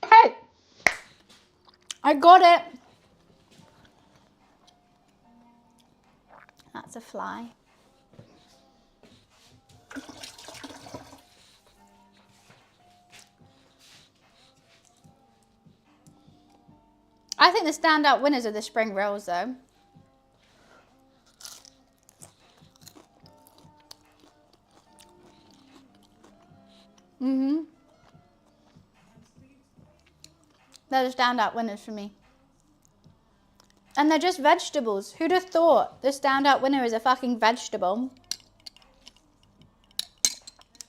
Hey! I got it! That's a fly. I think the standout winners are the spring rolls, though. They're the standout winners for me. And they're just vegetables. Who'd have thought the standout winner is a fucking vegetable?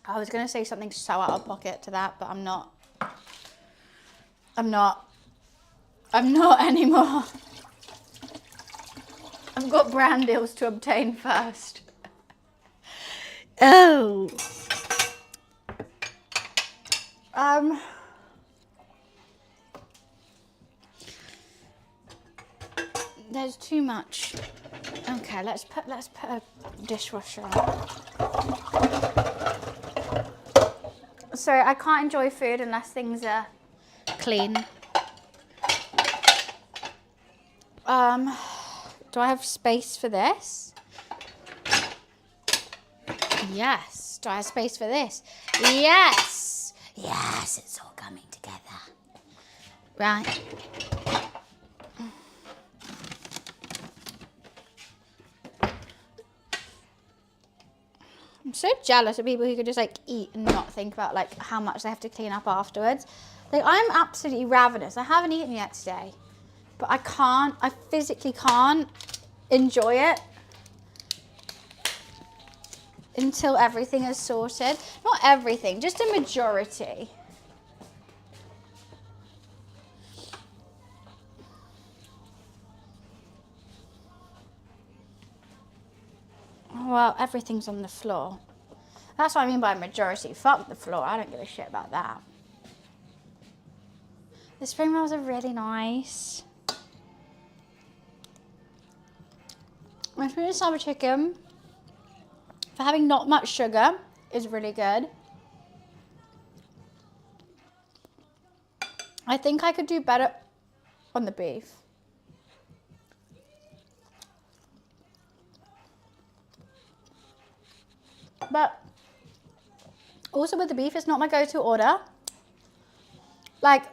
I was going to say something so out of pocket to that, but I'm not. I'm not anymore. I've got brand deals to obtain first. Oh. There's too much. Okay, let's put a dishwasher on. Sorry, I can't enjoy food unless things are clean. Do I have space for this? Yes. Do I have space for this? Yes. Yes, it's all coming together. Right. I'm so jealous of people who could just like eat and not think about like how much they have to clean up afterwards. Like I'm absolutely ravenous. I haven't eaten yet today, but I physically can't enjoy it until everything is sorted. Not everything, just a majority. Well, everything's on the floor. That's what I mean by majority. Fuck the floor. I don't give a shit about that. The spring rolls are really nice. My sweet and sour chicken, for having not much sugar, is really good. I think I could do better on the beef. But also with the beef, it's not my go-to order. Like,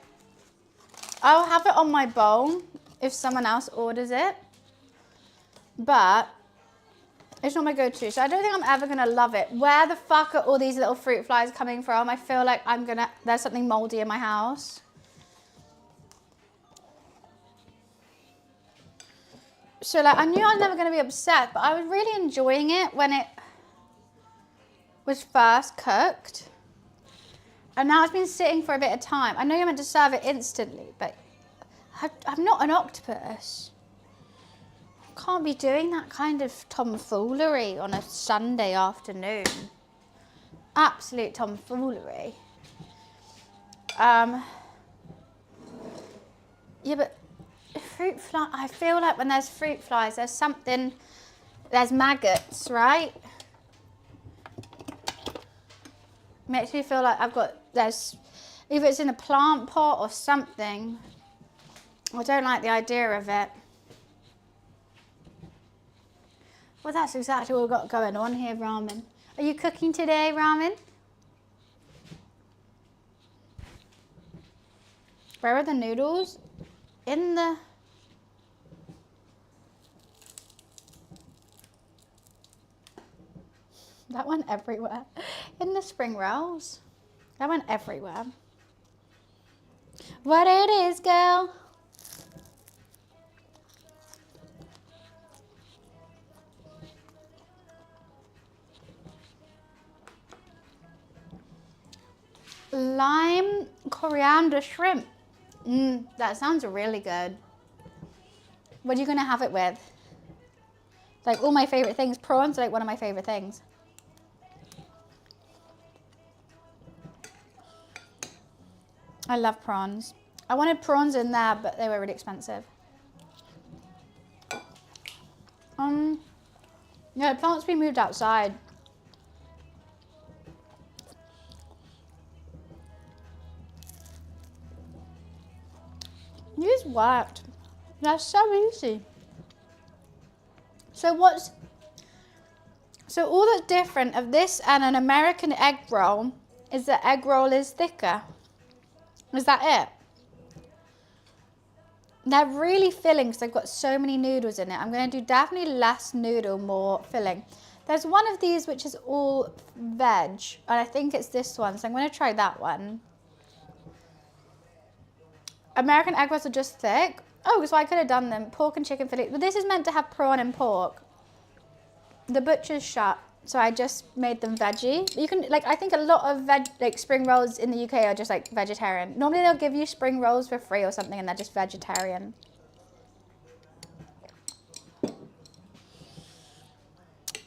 I'll have it on my bowl if someone else orders it. But it's not my go-to, so I don't think I'm ever gonna love it. Where the fuck are all these little fruit flies coming from? I feel like there's something moldy in my house. So like, I knew I was never gonna be upset, but I was really enjoying it when it was first cooked. And now it's been sitting for a bit of time. I know you're meant to serve it instantly, but I'm not an octopus. Can't be doing that kind of tomfoolery on a Sunday afternoon. Absolute tomfoolery. Yeah, but fruit fly, I feel like when there's fruit flies, there's maggots, right? Makes me feel like either it's in a plant pot or something. I don't like the idea of it. Well, that's exactly what we've got going on here, ramen. Are you cooking today, ramen? Where are the noodles? In the... That went everywhere. In the spring rolls. That went everywhere. What it is, girl? Lime coriander shrimp. That sounds really good. What are you going to have it with? Like all my favorite things. Prawns are like one of my favorite things. I love prawns. I wanted prawns in there, but they were really expensive. Yeah, the plant's been moved outside. You just worked. That's so easy. So all that's different of this and an American egg roll is the egg roll is thicker. Is that it? They're really filling because they've got so many noodles in it. I'm going to do definitely less noodle, more filling. There's one of these which is all veg, and I think it's this one, so I'm going to try that one. American egg rolls are just thick. Oh, so I could have done them. Pork and chicken fillet. But this is meant to have prawn and pork. The butcher's shut, so I just made them veggie. You can, like, I think a lot of spring rolls in the UK are just like vegetarian. Normally they'll give you spring rolls for free or something and they're just vegetarian.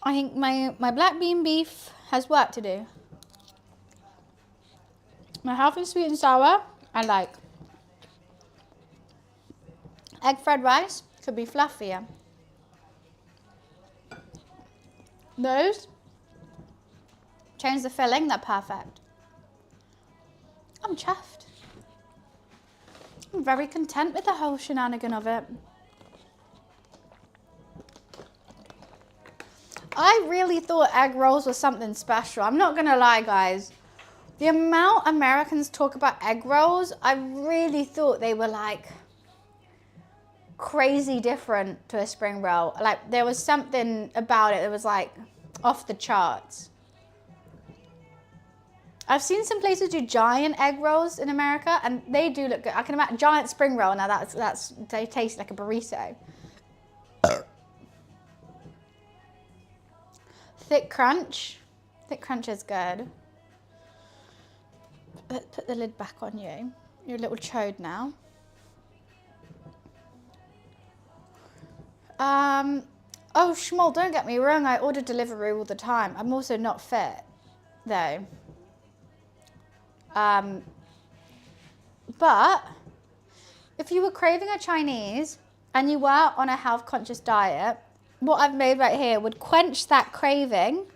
I think my black bean beef has work to do. My healthy sweet and sour, I like. Egg fried rice could be fluffier. Those, change the filling, they're perfect. I'm chuffed. I'm very content with the whole shenanigan of it. I really thought egg rolls was something special. I'm not gonna lie, guys. The amount Americans talk about egg rolls, I really thought they were like crazy different to a spring roll. Like there was something about it that was like off the charts. I've seen some places do giant egg rolls in America and they do look good. I can imagine giant spring roll. Now they taste like a burrito. Thick crunch. Thick crunch is good. Put the lid back on you. You're a little chode now. Oh, Schmoll, don't get me wrong, I order delivery all the time. I'm also not fit, though. But if you were craving a Chinese and you were on a health-conscious diet, what I've made right here would quench that craving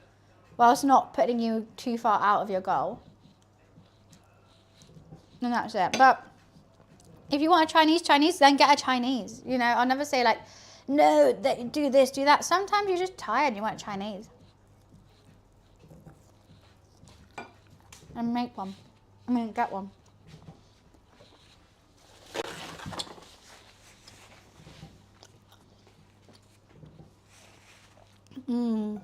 whilst not putting you too far out of your goal. And that's it. But if you want a Chinese, then get a Chinese. You know, I'll never say like, no, do this, do that. Sometimes you're just tired and you want Chinese. and make one. I mean, get one. Mmm.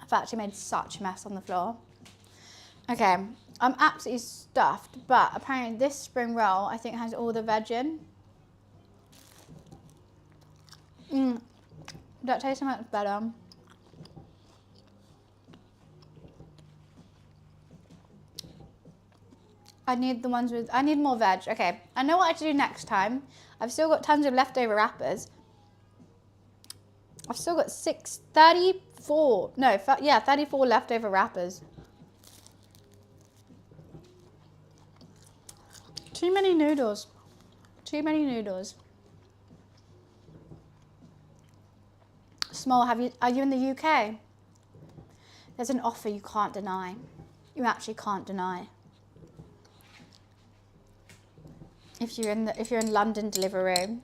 I've actually made such a mess on the floor. Okay, I'm absolutely stuffed, but apparently this spring roll I think has all the veg in. That tastes so much better. I need the ones with, I need more veg. Okay, I know what to do next time. I've still got tons of leftover wrappers. I've still got 34 leftover wrappers. Too many noodles. Too many noodles. Small, are you in the UK? There's an offer you can't deny. You actually can't deny. If you're in London Deliveroo.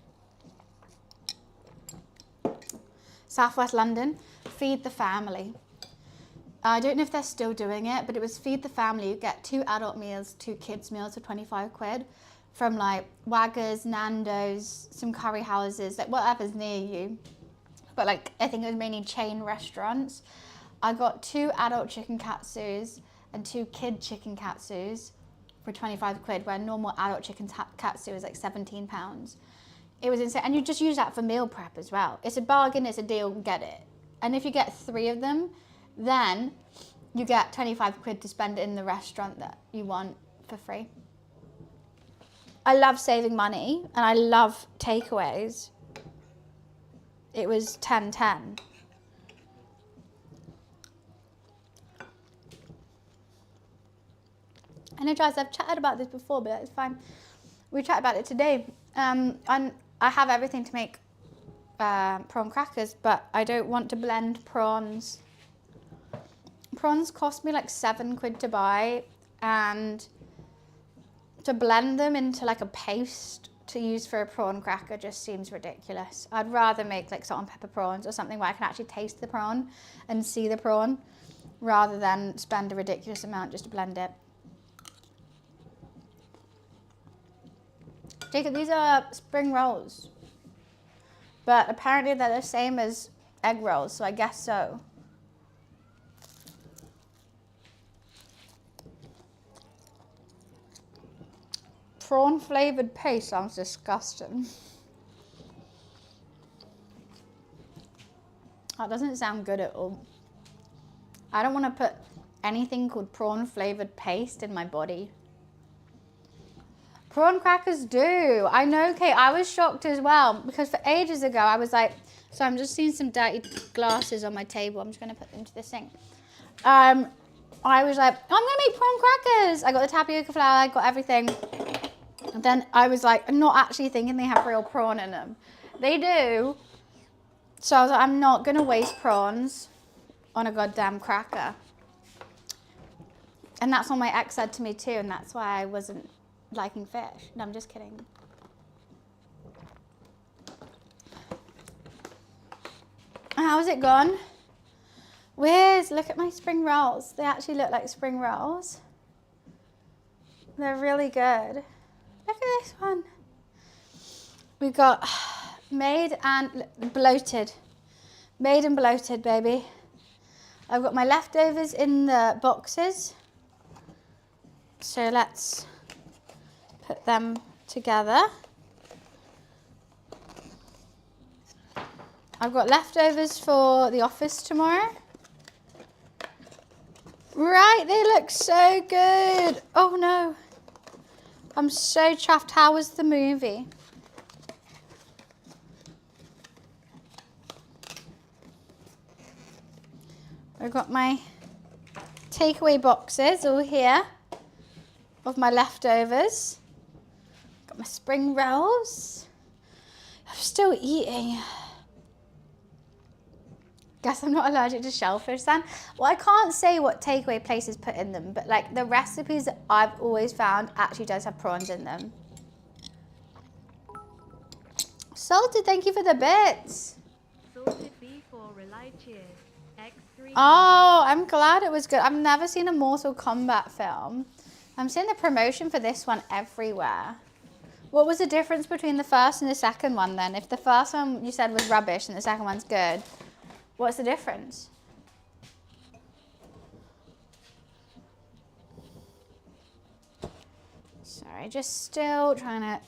Southwest London, Feed the Family. I don't know if they're still doing it, but it was Feed the Family. You get 2 adult meals, 2 kids meals for 25 quid from like Waggers, Nando's, some curry houses, like whatever's near you. But like, I think it was mainly chain restaurants. I got 2 adult chicken katsus and 2 kid chicken katsus for 25 quid, where normal adult chicken katsu is like £17. It was insane. And you just use that for meal prep as well. It's a bargain, it's a deal, get it. And if you get 3 of them, then you get 25 quid to spend in the restaurant that you want for free. I love saving money and I love takeaways. It was 10-10. I know, guys, I've chatted about this before, but it's fine. We chatted about it today. And I have everything to make prawn crackers, but I don't want to blend prawns. Prawns cost me like 7 quid to buy, and to blend them into like a paste to use for a prawn cracker just seems ridiculous. I'd rather make like salt and pepper prawns or something where I can actually taste the prawn and see the prawn, rather than spend a ridiculous amount just to blend it. Jacob, these are spring rolls, but apparently they're the same as egg rolls, so I guess so. Prawn flavored paste sounds disgusting. That doesn't sound good at all. I don't want to put anything called prawn flavored paste in my body. Prawn crackers do. I know, Kate, I was shocked as well, because for ages ago I was like, so I'm just seeing some dirty glasses on my table. I'm just going to put them to the sink. I was like, oh, I'm going to make prawn crackers. I got the tapioca flour, I got everything. And then I was like, I'm not actually thinking they have real prawn in them. They do. So I was like, I'm not going to waste prawns on a goddamn cracker. And that's what my ex said to me too, and that's why I wasn't liking fish. No, I'm just kidding. How's it gone? Wiz, look at my spring rolls. They actually look like spring rolls. They're really good. Look at this one. We got made and bloated. Made and bloated, baby. I've got my leftovers in the boxes. So let's put them together. I've got leftovers for the office tomorrow. Right, they look so good. Oh no. I'm so chuffed. How was the movie? I've got my takeaway boxes all here of my leftovers. Got my spring rolls. I'm still eating. Guess I'm not allergic to shellfish then. Well, I can't say what takeaway places put in them, but like the recipes that I've always found actually does have prawns in them. Salted, thank you for the bits. Salted B for reliable Relay cheers. X3. Oh, I'm glad it was good. I've never seen a Mortal Kombat film. I'm seeing the promotion for this one everywhere. What was the difference between the first and the second one then? If the first one you said was rubbish and the second one's good, what's the difference? Sorry, just still trying to...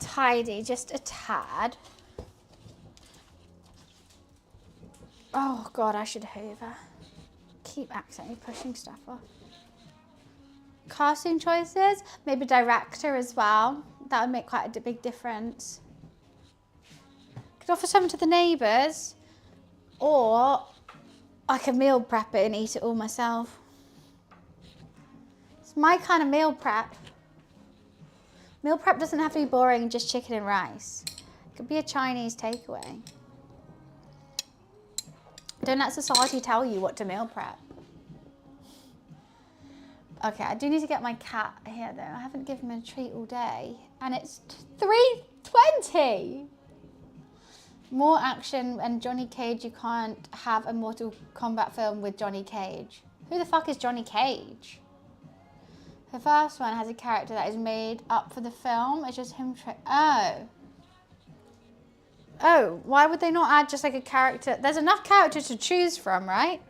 tidy just a tad. Oh God, I should hoover. Keep accidentally pushing stuff off. Casting choices, maybe director as well. That would make quite a big difference. Could offer some to the neighbours, or I could meal prep it and eat it all myself. It's my kind of meal prep. Meal prep doesn't have to be boring, just chicken and rice. It could be a Chinese takeaway. Don't let society tell you what to meal prep. Okay, I do need to get my cat here though. I haven't given him a treat all day. And it's 3:20. More action and Johnny Cage. You can't have a Mortal Kombat film with Johnny Cage. Who the fuck is Johnny Cage? The first one has a character that is made up for the film. It's just him. Oh, why would they not add just like a character? There's enough characters to choose from, right?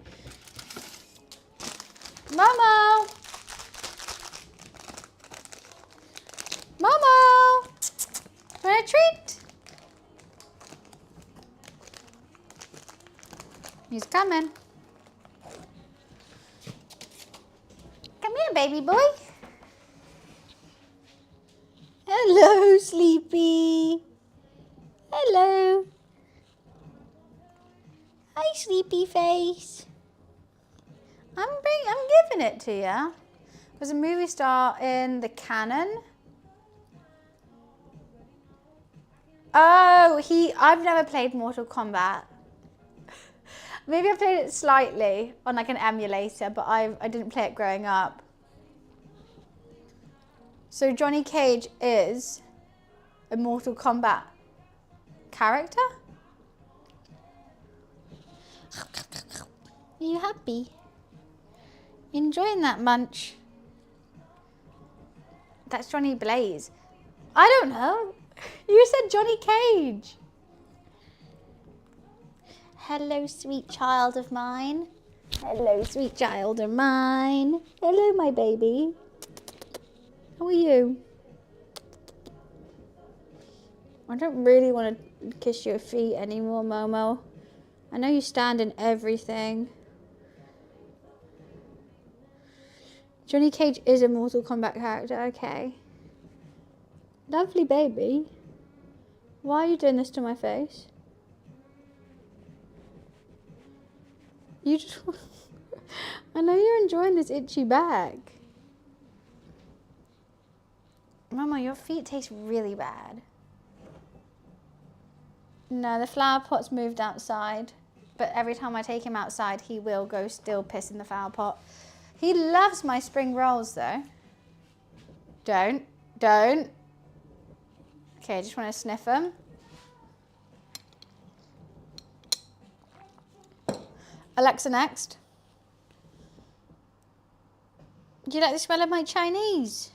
Momo! Momo! Want a treat? He's coming. Come here, baby boy. Hello, Sleepy. Hello. Hi, Sleepy face. I'm giving it to you. Was a movie star in the canon. Oh, I've never played Mortal Kombat. Maybe I played it slightly on like an emulator, but I didn't play it growing up. So Johnny Cage is a Mortal Kombat character? Are you happy? Enjoying that munch? That's Johnny Blaze. I don't know. You said Johnny Cage. Hello, sweet child of mine. Hello, sweet child of mine. Hello, my baby. How are you? I don't really want to kiss your feet anymore, Momo. I know you stand in everything. Johnny Cage is a Mortal Kombat character, okay. Lovely baby. Why are you doing this to my face? You just... I know you're enjoying this itchy back. Mama, your feet taste really bad. No, the flower pot's moved outside. But every time I take him outside, he will go still piss in the flower pot. He loves my spring rolls, though. Don't. Okay, I just want to sniff them. Alexa, next. Do you like the smell of my Chinese?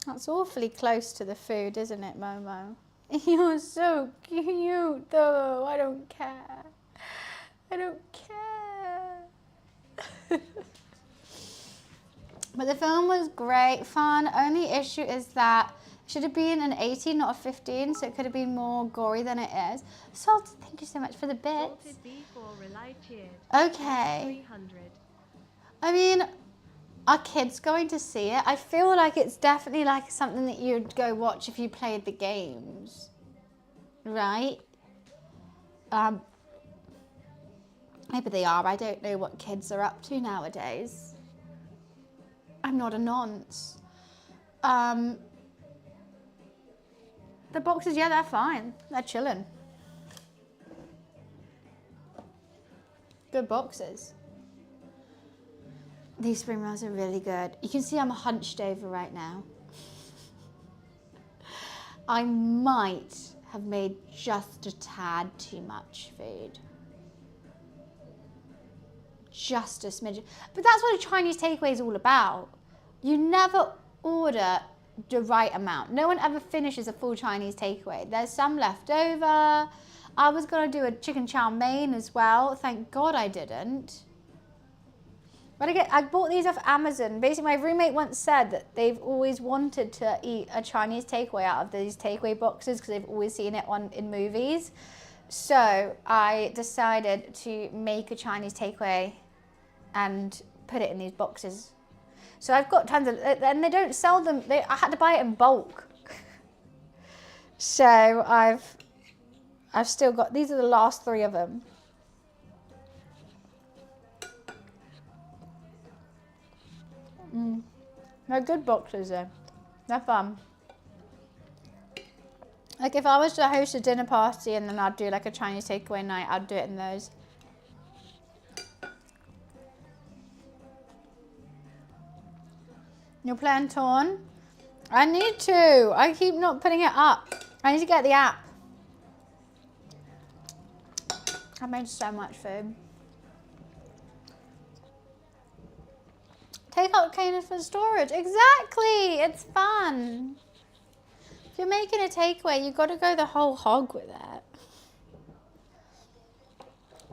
That's awfully close to the food, isn't it, Momo? You're so cute, though. I don't care. I don't care. But the film was great, fun. Only issue is that it should have been an 18, not a 15, so it could have been more gory than it is. Salted, thank you so much for the bits. Okay. I mean, are kids going to see it? I feel like it's definitely like something that you'd go watch if you played the games, right? Maybe they are. I don't know what kids are up to nowadays. I'm not a nonce. The boxes, yeah, they're fine. They're chilling. Good boxes. These spring rolls are really good. You can see I'm hunched over right now. I might have made just a tad too much food. Just a smidgen. But that's what a Chinese takeaway is all about. You never order the right amount. No one ever finishes a full Chinese takeaway. There's some left over. I was going to do a chicken chow mein as well. Thank God I didn't. But I bought these off Amazon. Basically, my roommate once said that they've always wanted to eat a Chinese takeaway out of these takeaway boxes because they've always seen it in movies. So I decided to make a Chinese takeaway and put it in these boxes. So I've got tons of, and they don't sell them. I had to buy it in bulk. So I've still got, these are the last 3 of them. They're good boxes though. They're fun. Like if I was to host a dinner party and then I'd do like a Chinese takeaway night, I'd do it in those. You're playing Torn? I need to. I keep not putting it up. I need to get the app. I made so much food. Take out containers for storage. Exactly. It's fun. If you're making a takeaway, you've got to go the whole hog with it.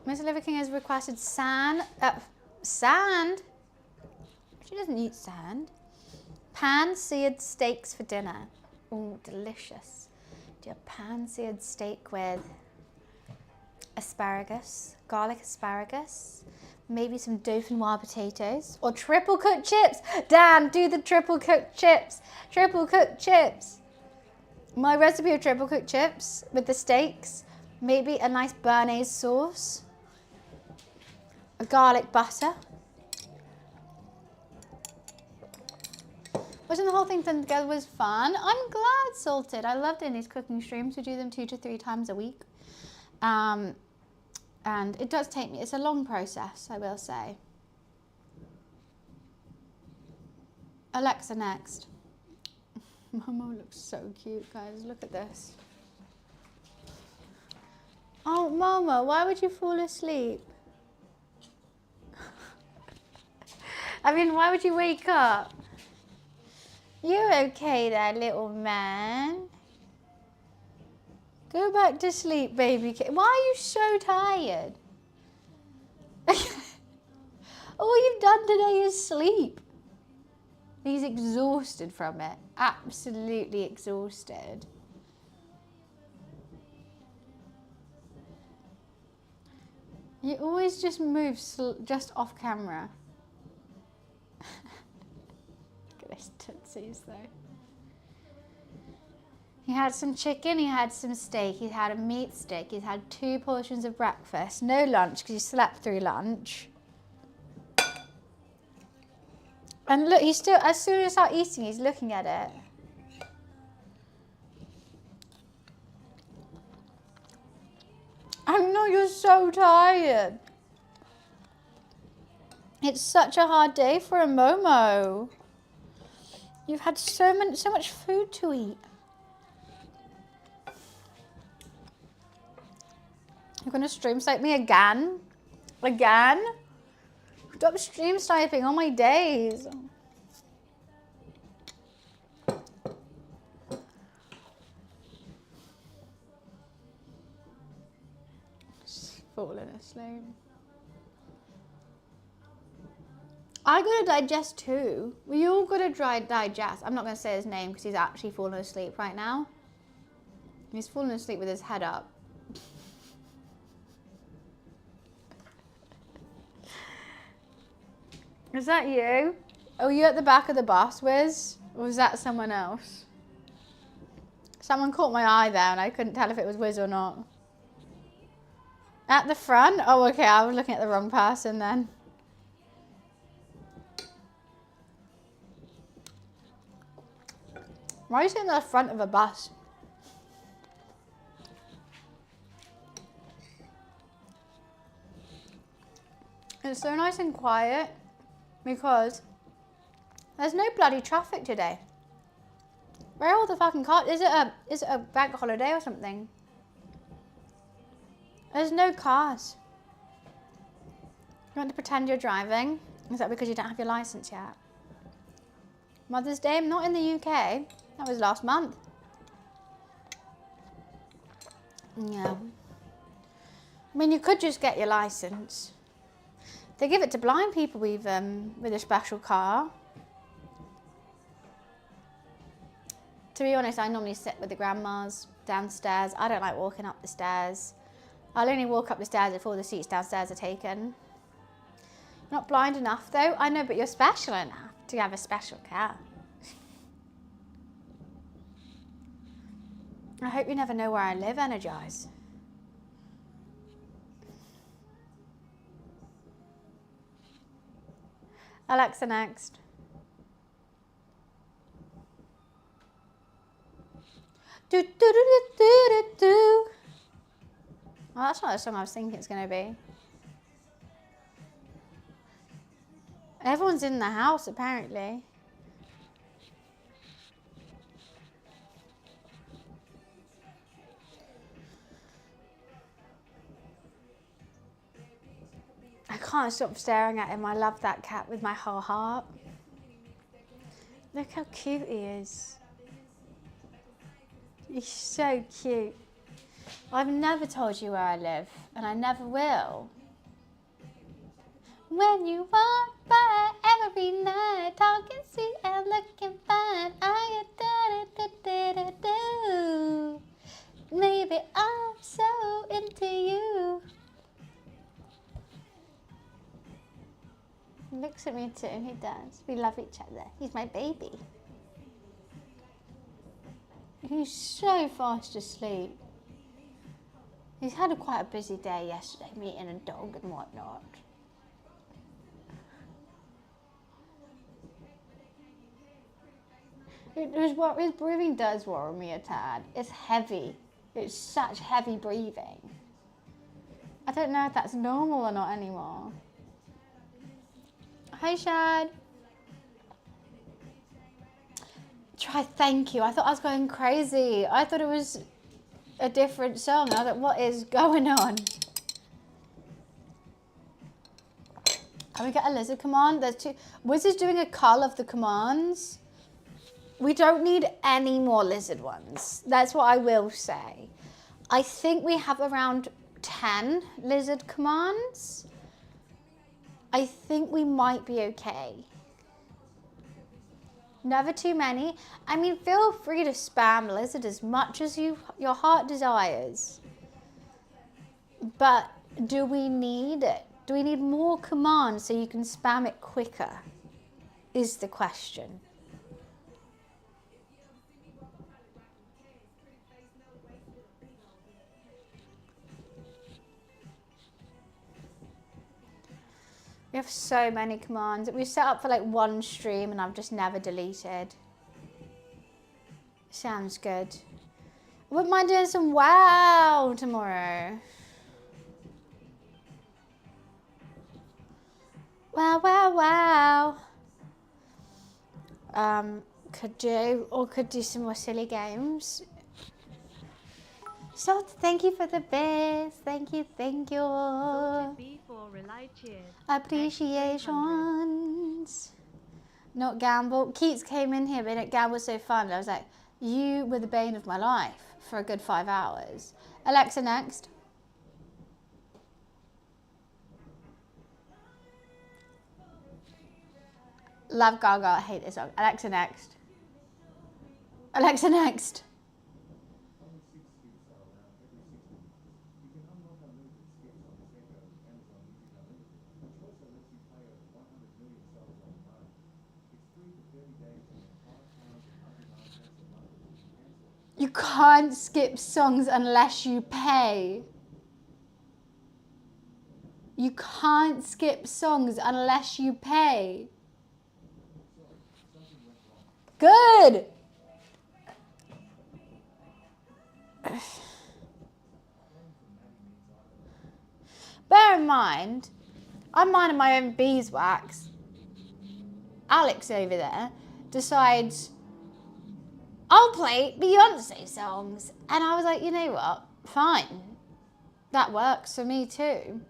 Mr. Liver King has requested sand. Sand? She doesn't eat sand. Pan-seared steaks for dinner. Oh, delicious. Do a pan-seared steak with asparagus, garlic asparagus, maybe some dauphinoise potatoes, or triple cooked chips. Dan, do the triple cooked chips. Triple cooked chips. My recipe of triple cooked chips with the steaks, maybe a nice béarnaise sauce, a garlic butter. Watching the whole thing done together was fun. I'm glad, Salted. I love doing these cooking streams. We do them 2 to 3 times a week. And it does take me, it's a long process, I will say. Alexa next. Momo looks so cute, guys. Look at this. Oh, Momo, why would you fall asleep? I mean, why would you wake up? You're okay there, little man. Go back to sleep, baby. Why are you so tired? All you've done today is sleep. He's exhausted from it. Absolutely exhausted. You always just move just off camera. Look at his tootsies though. He had some chicken, he had some steak, he had a meat steak, he's had 2 portions of breakfast, no lunch because he slept through lunch. And look, he's still, as soon as I start eating, he's looking at it. I know you're so tired. It's such a hard day for a Momo. You've had so much food to eat. You're gonna stream snipe me again? Again? Stop stream sniping on my days. Just falling asleep. I gotta digest too. We all gotta digest. I'm not gonna say his name because he's actually falling asleep right now. He's falling asleep with his head up. Is that you? Oh, you at the back of the bus, Wiz? Or was that someone else? Someone caught my eye there and I couldn't tell if it was Wiz or not. At the front? Oh, okay, I was looking at the wrong person then. Why are you sitting at the front of a bus? It's so nice and quiet because there's no bloody traffic today. Where are all the fucking cars? Is it a bank holiday or something? There's no cars. You want to pretend you're driving? Is that because you don't have your license yet? Mother's Day? Not in the UK. That was last month. Yeah. I mean, you could just get your license. They give it to blind people with a special car. To be honest, I normally sit with the grandmas downstairs. I don't like walking up the stairs. I'll only walk up the stairs if all the seats downstairs are taken. Not blind enough though. I know, but you're special enough to have a special car. I hope you never know where I live, Energize. Alexa next. Do, do, do, do, do, do, do. Well, that's not the song I was thinking it's going to be. Everyone's in the house, apparently. I can't stop staring at him. I love that cat with my whole heart. Look how cute he is. He's so cute. I've never told you where I live, and I never will. When you walk by every night, talking sweet and looking fine, I do. Maybe I'm so into you. He looks at me too, he does. We love each other. He's my baby. He's so fast asleep. He's had quite a busy day yesterday, meeting a dog and whatnot. His breathing does worry me a tad. It's heavy. It's such heavy breathing. I don't know if that's normal or not anymore. Hi, Shad. Thank you. I thought I was going crazy. I thought it was a different song. I was like, what is going on? Can we get a lizard command? There's two. Wizard's doing a cull of the commands. We don't need any more lizard ones. That's what I will say. I think we have around 10 lizard commands. I think we might be okay. Never too many. I mean, feel free to spam lizard as much as your heart desires. But do we need it? Do we need more commands so you can spam it quicker? Is the question. We have so many commands. We've set up for like one stream and I've just never deleted. Sounds good. I wouldn't mind doing some wow tomorrow. Wow, wow, wow. Could do some more silly games. So thank you for the biz. Thank you. Appreciations. Not gamble. Keats came in here, but gamble was so fun. I was like, you were the bane of my life for a good 5 hours. Alexa next. Love Gaga. I hate this song. Alexa next. Alexa next. You can't skip songs unless you pay. You can't skip songs unless you pay. Good. Bear in mind, I'm minding my own beeswax. Alex over there decides, I'll play Beyonce songs. And I was like, you know what? Fine. That works for me too.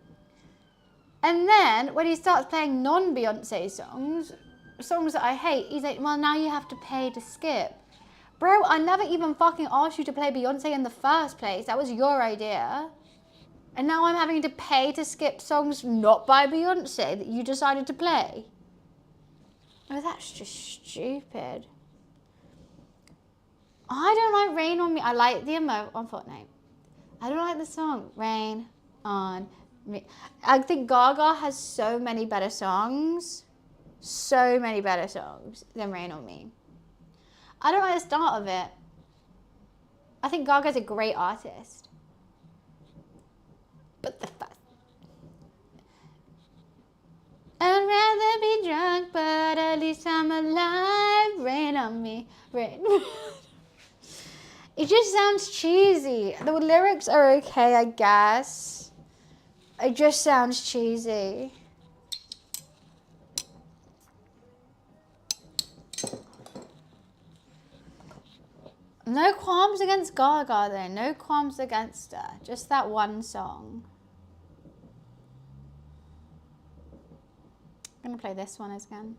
And then when he starts playing non-Beyonce songs that I hate, he's like, well, now you have to pay to skip. Bro, I never even fucking asked you to play Beyonce in the first place. That was your idea. And now I'm having to pay to skip songs not by Beyonce that you decided to play. Oh, that's just stupid. I don't like Rain on Me. I like the emote on Fortnite. I don't like the song Rain on Me. I think Gaga has so many better songs. So many better songs than Rain on Me. I don't like the start of it. I think Gaga's a great artist. But the fact, I'd rather be drunk, but at least I'm alive. Rain on me, rain. It just sounds cheesy. The lyrics are okay, I guess. It just sounds cheesy. No qualms against Gaga though. No qualms against her. Just that one song. I'm gonna play this one again.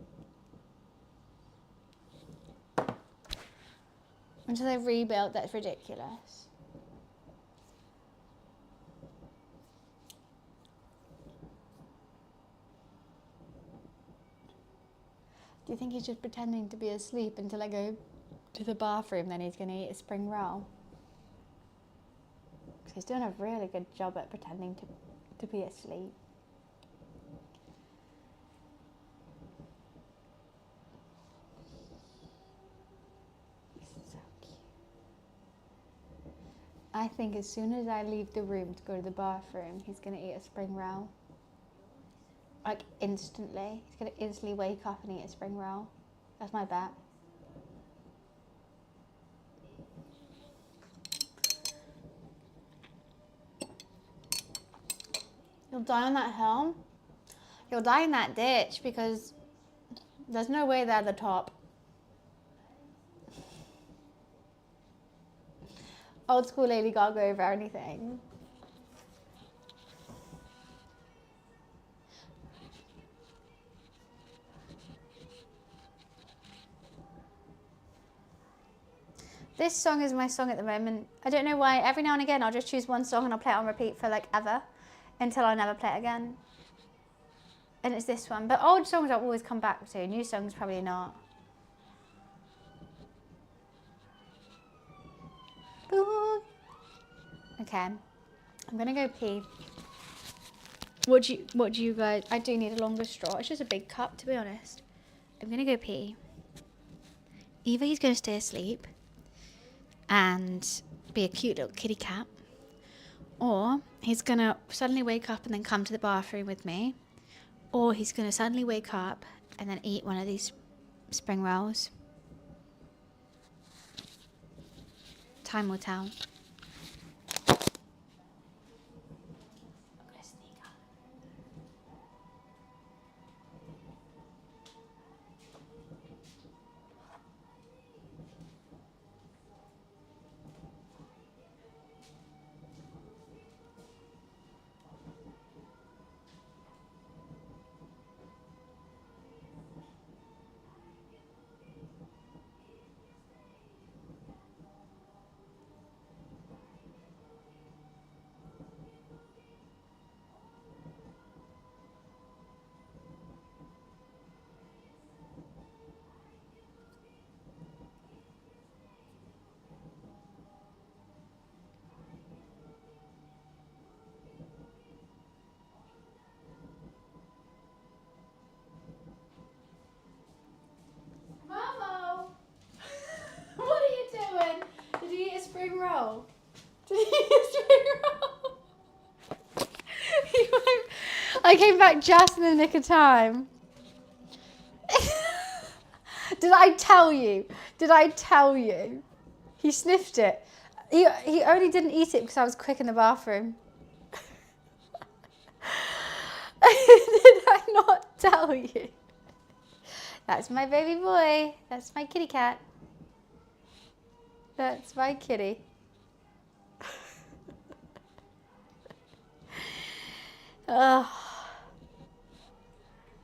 Until they've rebuilt, that's ridiculous. Do you think he's just pretending to be asleep until I go to the bathroom, then he's gonna eat a spring roll? Because he's doing a really good job at pretending to be asleep. I think as soon as I leave the room to go to the bathroom, he's going to eat a spring roll. Like instantly. He's going to instantly wake up and eat a spring roll. That's my bet. You'll die on that hill. You'll die in that ditch because there's no way they're at the top. Old school Lady Gaga over anything. This song is my song at the moment. I don't know why. Every now and again I'll just choose one song and I'll play it on repeat for like ever. Until I never play it again. And it's this one. But old songs I'll always come back to. New songs probably not. Ooh. Okay, I'm gonna go pee. What do you guys? I do need a longer straw. It's just a big cup, to be honest. I'm gonna go pee. Either he's gonna stay asleep and be a cute little kitty cat, or he's gonna suddenly wake up and then come to the bathroom with me, or he's gonna suddenly wake up and then eat one of these spring rolls. Time will tell. Spring roll. Did he eat a spring roll? I came back just in the nick of time. Did I tell you? Did I tell you? He sniffed it. He only didn't eat it because I was quick in the bathroom. Did not tell you? That's my baby boy. That's my kitty cat. That's my kitty. Oh.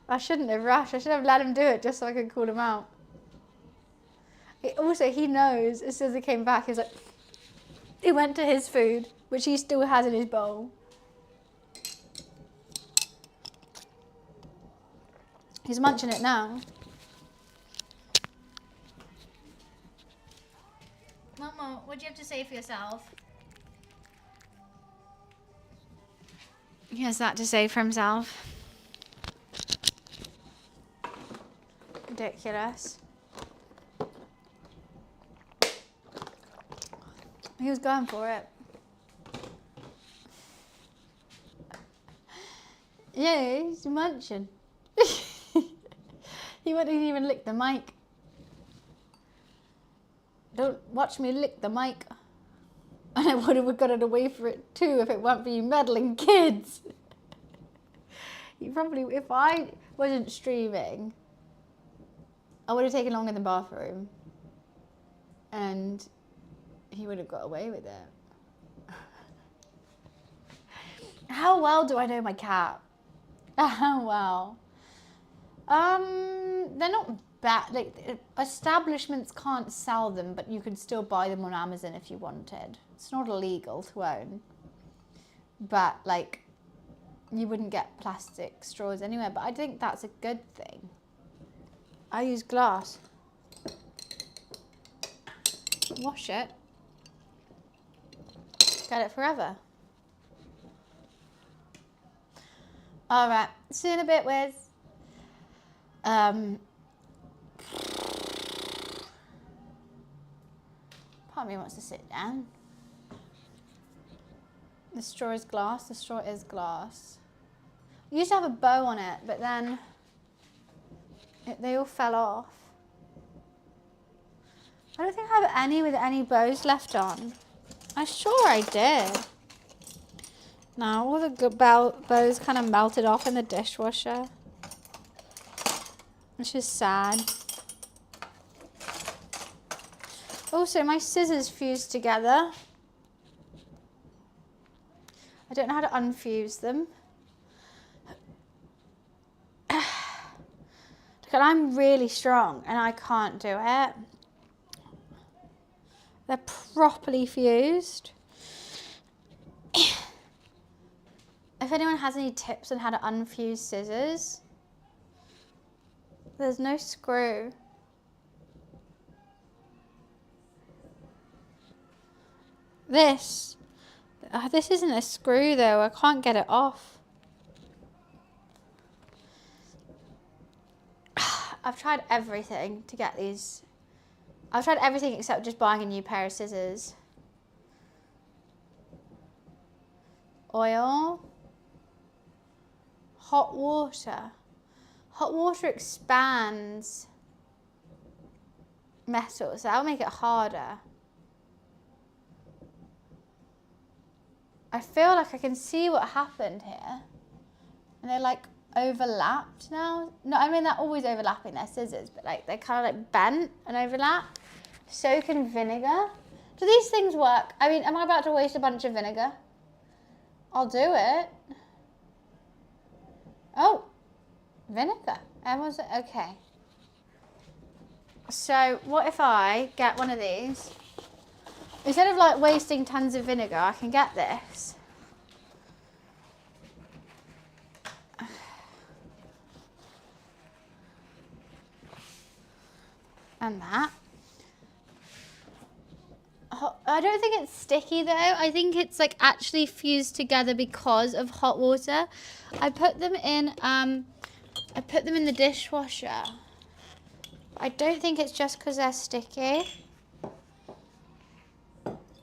I shouldn't have rushed. I should have let him do it just so I could call him out. Also, he knows as soon as he came back, he's like, he went to his food, which he still has in his bowl. He's munching it now. Mama, what do you have to say for yourself? He has that to say for himself. Ridiculous. He was going for it. Yeah, he's munching. He wouldn't even lick the mic. Don't watch me lick the mic. And I would have gotten away for it too if it weren't for you meddling kids. You probably, if I wasn't streaming, I would have taken longer in the bathroom. And he would have got away with it. How well do I know my cat? How well? They're not bad. Like, establishments can't sell them, but you can still buy them on Amazon if you wanted. It's not illegal to own. But, like, you wouldn't get plastic straws anywhere. But I think that's a good thing. I use glass. Wash it. Get it forever. Alright, see you in a bit, Wiz. Part of me wants to sit down. The straw is glass. The straw is glass. I used to have a bow on it, but then they all fell off. I don't think I have any with any bows left on. I'm sure I did. No, all the good bows kind of melted off in the dishwasher. Which is sad. Also, my scissors fused together. I don't know how to unfuse them. Look, I'm really strong and I can't do it. They're properly fused. If anyone has any tips on how to unfuse scissors, there's no screw. This isn't a screw though, I can't get it off. I've tried everything to get these. I've tried everything except just buying a new pair of scissors. Oil. Hot water. Hot water expands metal, so that'll make it harder. I feel like I can see what happened here. And they're like overlapped now. No, I mean they're always overlapping their scissors, but like they're kind of like bent and overlapped. Soak in vinegar. Do these things work? I mean, am I about to waste a bunch of vinegar? I'll do it. Oh, vinegar. Everyone's okay. So what if I get one of these? Instead of like wasting tons of vinegar, I can get this. And that. I don't think it's sticky though. I think it's like actually fused together because of hot water. I put them in the dishwasher. I don't think it's just because they're sticky.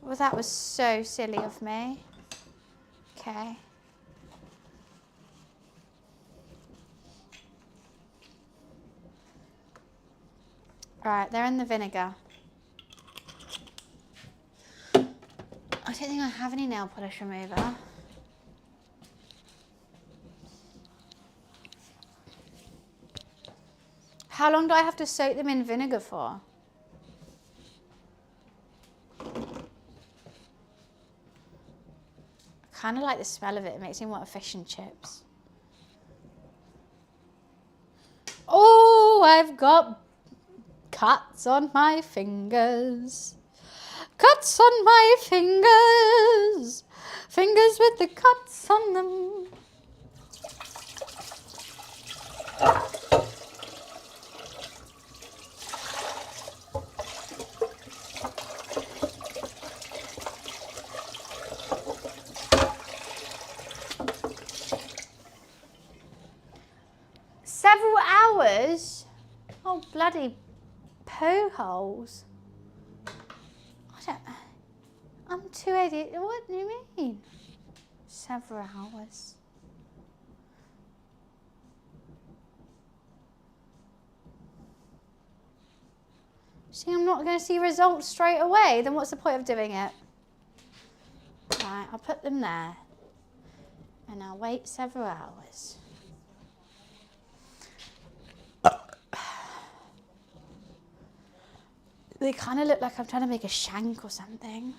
Well, that was so silly of me. Okay. Right, they're in the vinegar. I don't think I have any nail polish remover. How long do I have to soak them in vinegar for? I kind of like the smell of it. It makes me want a fish and chips. Oh, I've got cuts on my fingers. Cuts on my fingers. Fingers with the cuts on them. Several hours? Oh, bloody poo holes. I'm too idiot. What do you mean? Several hours. See, I'm not going to see results straight away. Then what's the point of doing it? Right, I'll put them there. And I'll wait several hours. They kind of look like I'm trying to make a shank or something.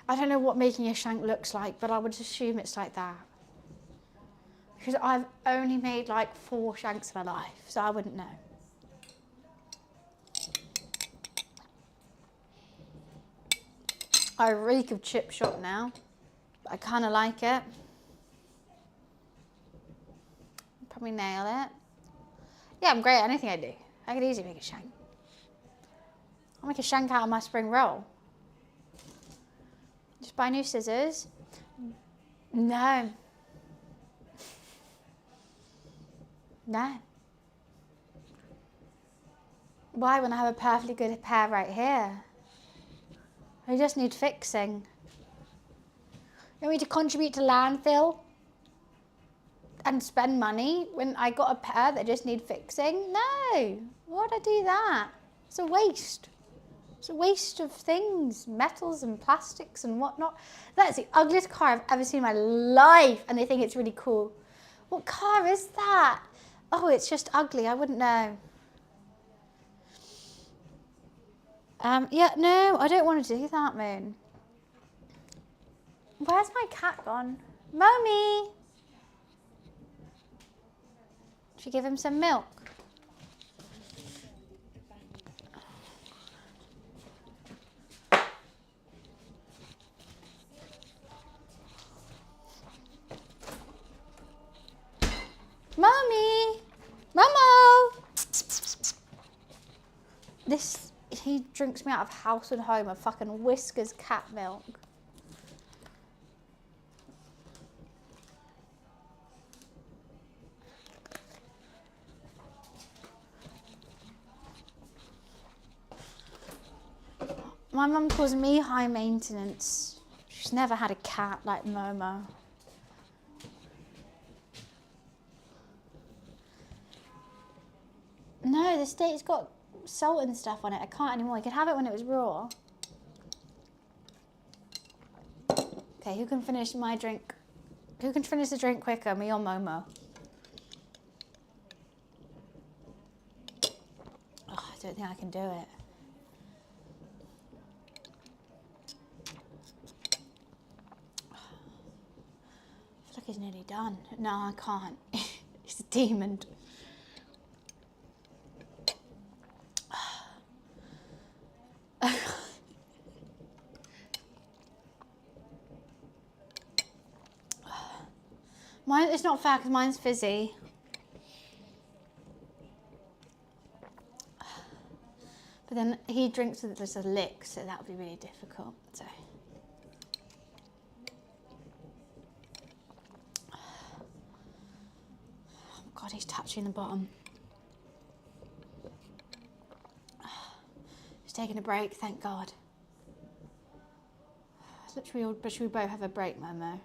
I don't know what making a shank looks like, but I would assume it's like that. Because I've only made like 4 shanks in my life, so I wouldn't know. I reek of chip shop now, but I kind of like it. Probably nail it. Yeah, I'm great at anything I do. I could easily make a shank. I'll make a shank out of my spring roll. Just buy new scissors. No. No. Why when I have a perfectly good pair right here? I just need fixing. You want me to contribute to landfill? And spend money when I got a pair that just need fixing? No. Why would I do that? It's a waste. It's a waste of things, metals and plastics and whatnot. That's the ugliest car I've ever seen in my life, and they think it's really cool. What car is that? Oh, it's just ugly. I wouldn't know. Yeah, no, I don't want to do that, Moon. Where's my cat gone? Mommy! Should we give him some milk? Mommy! Momo! This, he drinks me out of house and home, a fucking Whiskers cat milk. My mum calls me high maintenance. She's never had a cat like Momo. No, the steak's got salt and stuff on it. I can't anymore. I could have it when it was raw. Okay, who can finish my drink? Who can finish the drink quicker, me or Momo? Oh, I don't think I can do it. I feel like he's nearly done. No, I can't. He's a demon. Mine, it's not fair because mine's fizzy. But then he drinks with just a lick, so that would be really difficult. So. Oh God, he's touching the bottom. He's taking a break, thank God. Should we both have a break, Momo?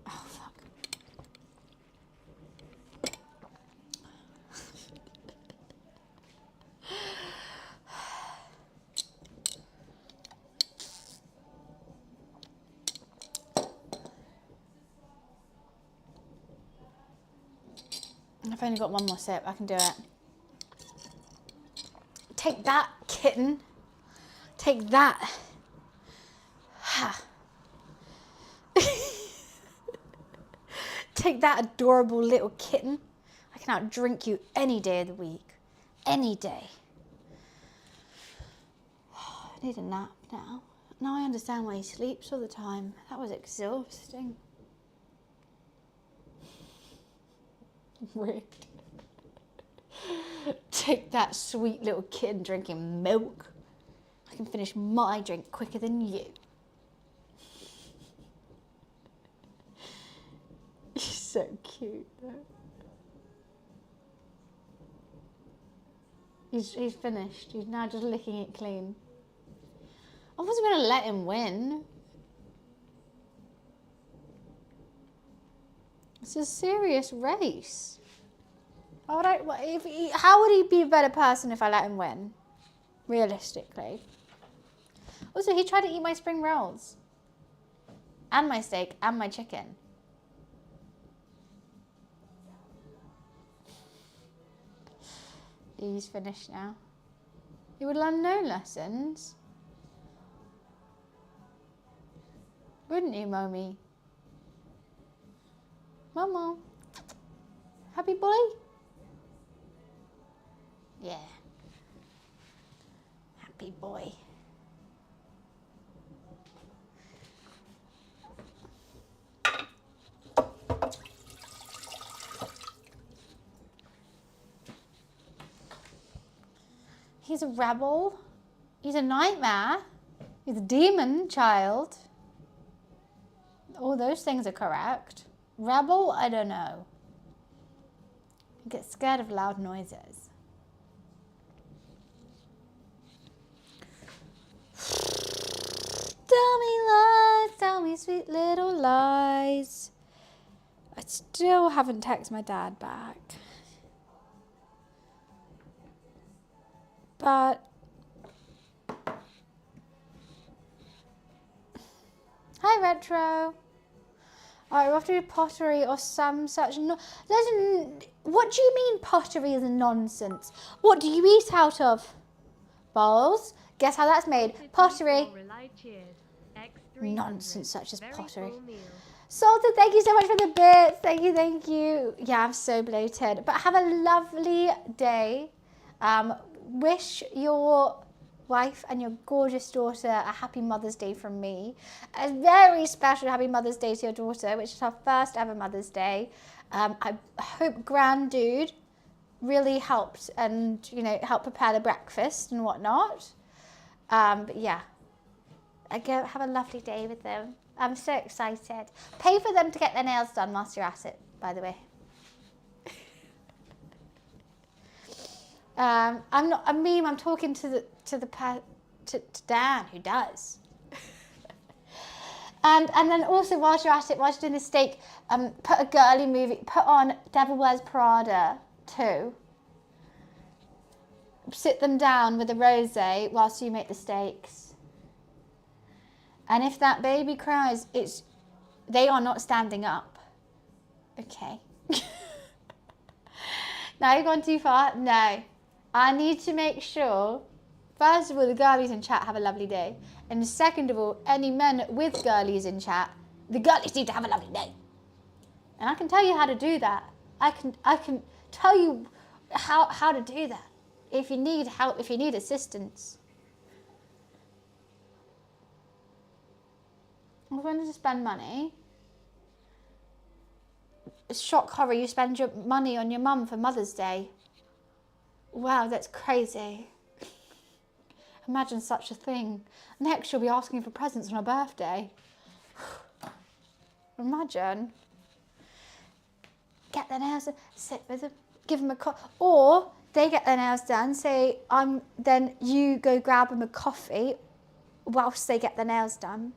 Oh, fuck. I've only got one more sip. I can do it. Take that, kitten. Take that. Take that, adorable little kitten. I can outdrink you any day of the week. Any day. I need a nap now. Now I understand why he sleeps all the time. That was exhausting. Rude. Take that, sweet little kid drinking milk. I can finish my drink quicker than you. He's so cute though. He's finished. He's now just licking it clean. I wasn't going to let him win. It's a serious race. How would he be a better person if I let him win? Realistically. Also, he tried to eat my spring rolls. And my steak and my chicken. He's finished now. He would learn no lessons. Wouldn't you, Mommy? Mama. Happy boy? Yeah. Happy boy. He's a rebel. He's a nightmare. He's a demon child. All those things are correct. Rebel, I don't know. He gets scared of loud noises. Tell me lies, tell me sweet little lies. I still haven't texted my dad back. But hi, Retro. Alright, we have to do pottery or some such. What do you mean pottery is nonsense? What do you eat out of? Bowls? Guess how that's made? Pottery. Nonsense such as pottery. Salted, thank you so much for the bits. Thank you, thank you. Yeah, I'm so bloated. But have a lovely day. Wish your wife and your gorgeous daughter a happy Mother's Day from me. A very special happy Mother's Day to your daughter, which is her first ever Mother's Day. I hope Grand Dude really helped and, you know, helped prepare the breakfast and whatnot. But yeah, go have a lovely day with them. I'm so excited. Pay for them to get their nails done whilst you're at it, by the way. I'm not a meme. I'm talking to Dan, who does. and then also whilst you're at it, whilst you're doing the steak, put a girly movie. Put on Devil Wears Prada 2. Sit them down with a rosé whilst you make the steaks. And if that baby cries, they are not standing up. Okay. Now you've gone too far. No. I need to make sure, first of all, the girlies in chat have a lovely day. And second of all, any men with girlies in chat, the girlies need to have a lovely day. And I can tell you how to do that. I can tell you how to do that. If you need help, if you need assistance. I'm going to spend money. Shock horror, you spend your money on your mum for Mother's Day. Wow, that's crazy. Imagine such a thing. Next, you'll be asking for presents on her birthday. Imagine. Get their nails done, sit with them, give them a coffee. Or they get their nails done, say, then you go grab them a coffee whilst they get their nails done.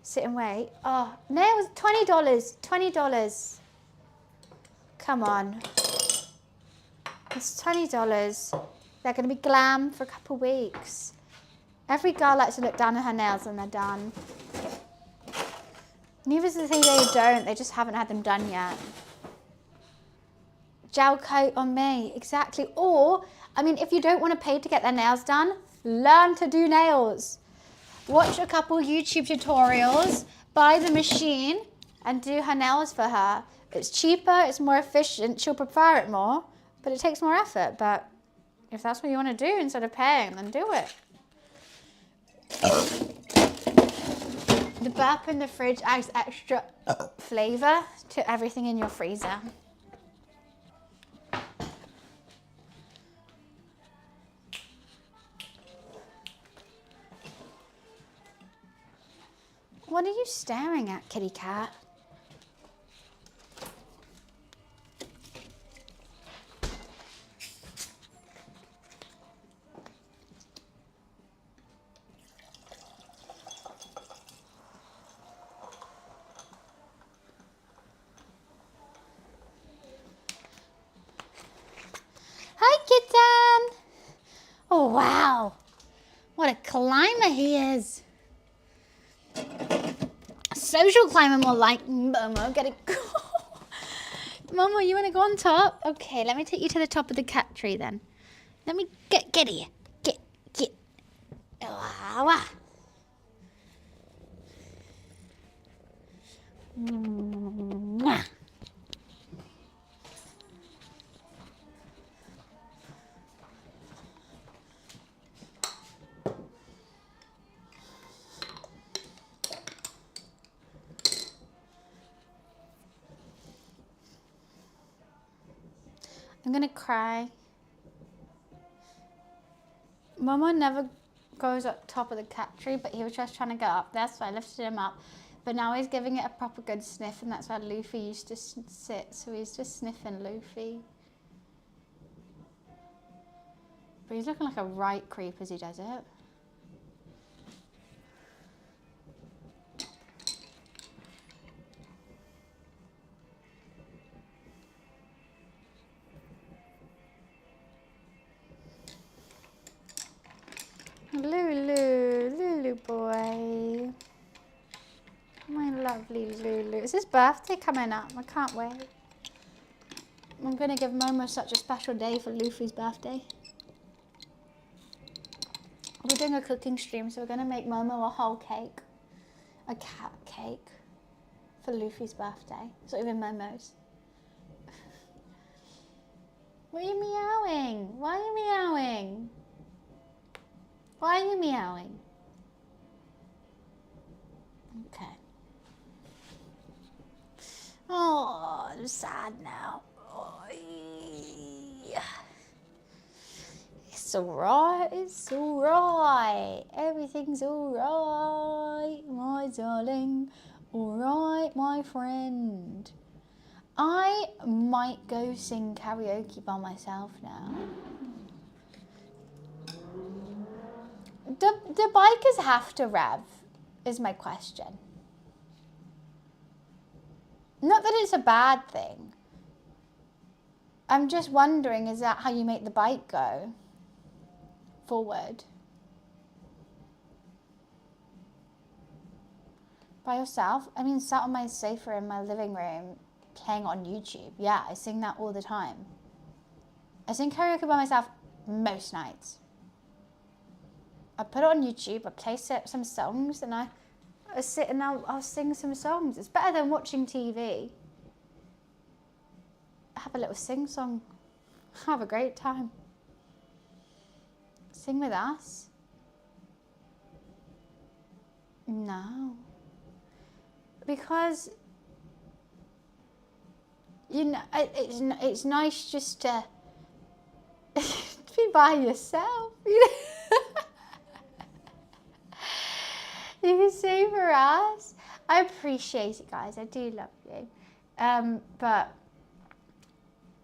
Sit and wait. Oh, nails, $20, $20. Come on. It's $20. They're going to be glam for a couple of weeks. Every girl likes to look down at her nails when they're done. Neither is the thing they don't. They just haven't had them done yet. Gel coat on me, exactly. Or, I mean, if you don't want to pay to get their nails done, learn to do nails. Watch a couple YouTube tutorials, buy the machine, and do her nails for her. It's cheaper, it's more efficient, she'll prefer it more, but it takes more effort. But if that's what you want to do instead of paying, then do it. The burp in the fridge adds extra flavour to everything in your freezer. What are you staring at, kitty cat? Hi, kitten. Oh, wow. What a climber he is. Social climber, more like Momo. Get it. Momo, you want to go on top? Okay, let me take you to the top of the cat tree then. Let me get here. Get. Wow. Mwah. I'm gonna cry. Momo never goes up top of the cat tree, but he was just trying to get up there, so I lifted him up. But now he's giving it a proper good sniff, and that's where Luffy used to sit, so he's just sniffing Luffy. But he's looking like a right creep as he does it. Lulu boy. My lovely Lulu. It's his birthday coming up. I can't wait. I'm going to give Momo such a special day for Luffy's birthday. We're doing a cooking stream, so we're going to make Momo a whole cake. A cat cake for Luffy's birthday. It's not even Momo's. Why are you meowing? Why are you meowing? Why are you meowing? Okay. Oh, I'm sad now. Oh, it's alright, it's alright. Everything's alright, my darling. Alright, my friend. I might go sing karaoke by myself now. Do bikers have to rev, is my question. Not that it's a bad thing. I'm just wondering, is that how you make the bike go forward? By yourself? I mean, sat on my sofa in my living room playing on YouTube. Yeah, I sing that all the time. I sing karaoke by myself most nights. I put it on YouTube, I play some songs, and I sit and I'll sing some songs. It's better than watching TV. Have a little sing-song. Have a great time. Sing with us? No. Because, you know, it's nice just to be by yourself, you know? You can say for us. I appreciate it, guys. I do love you. But,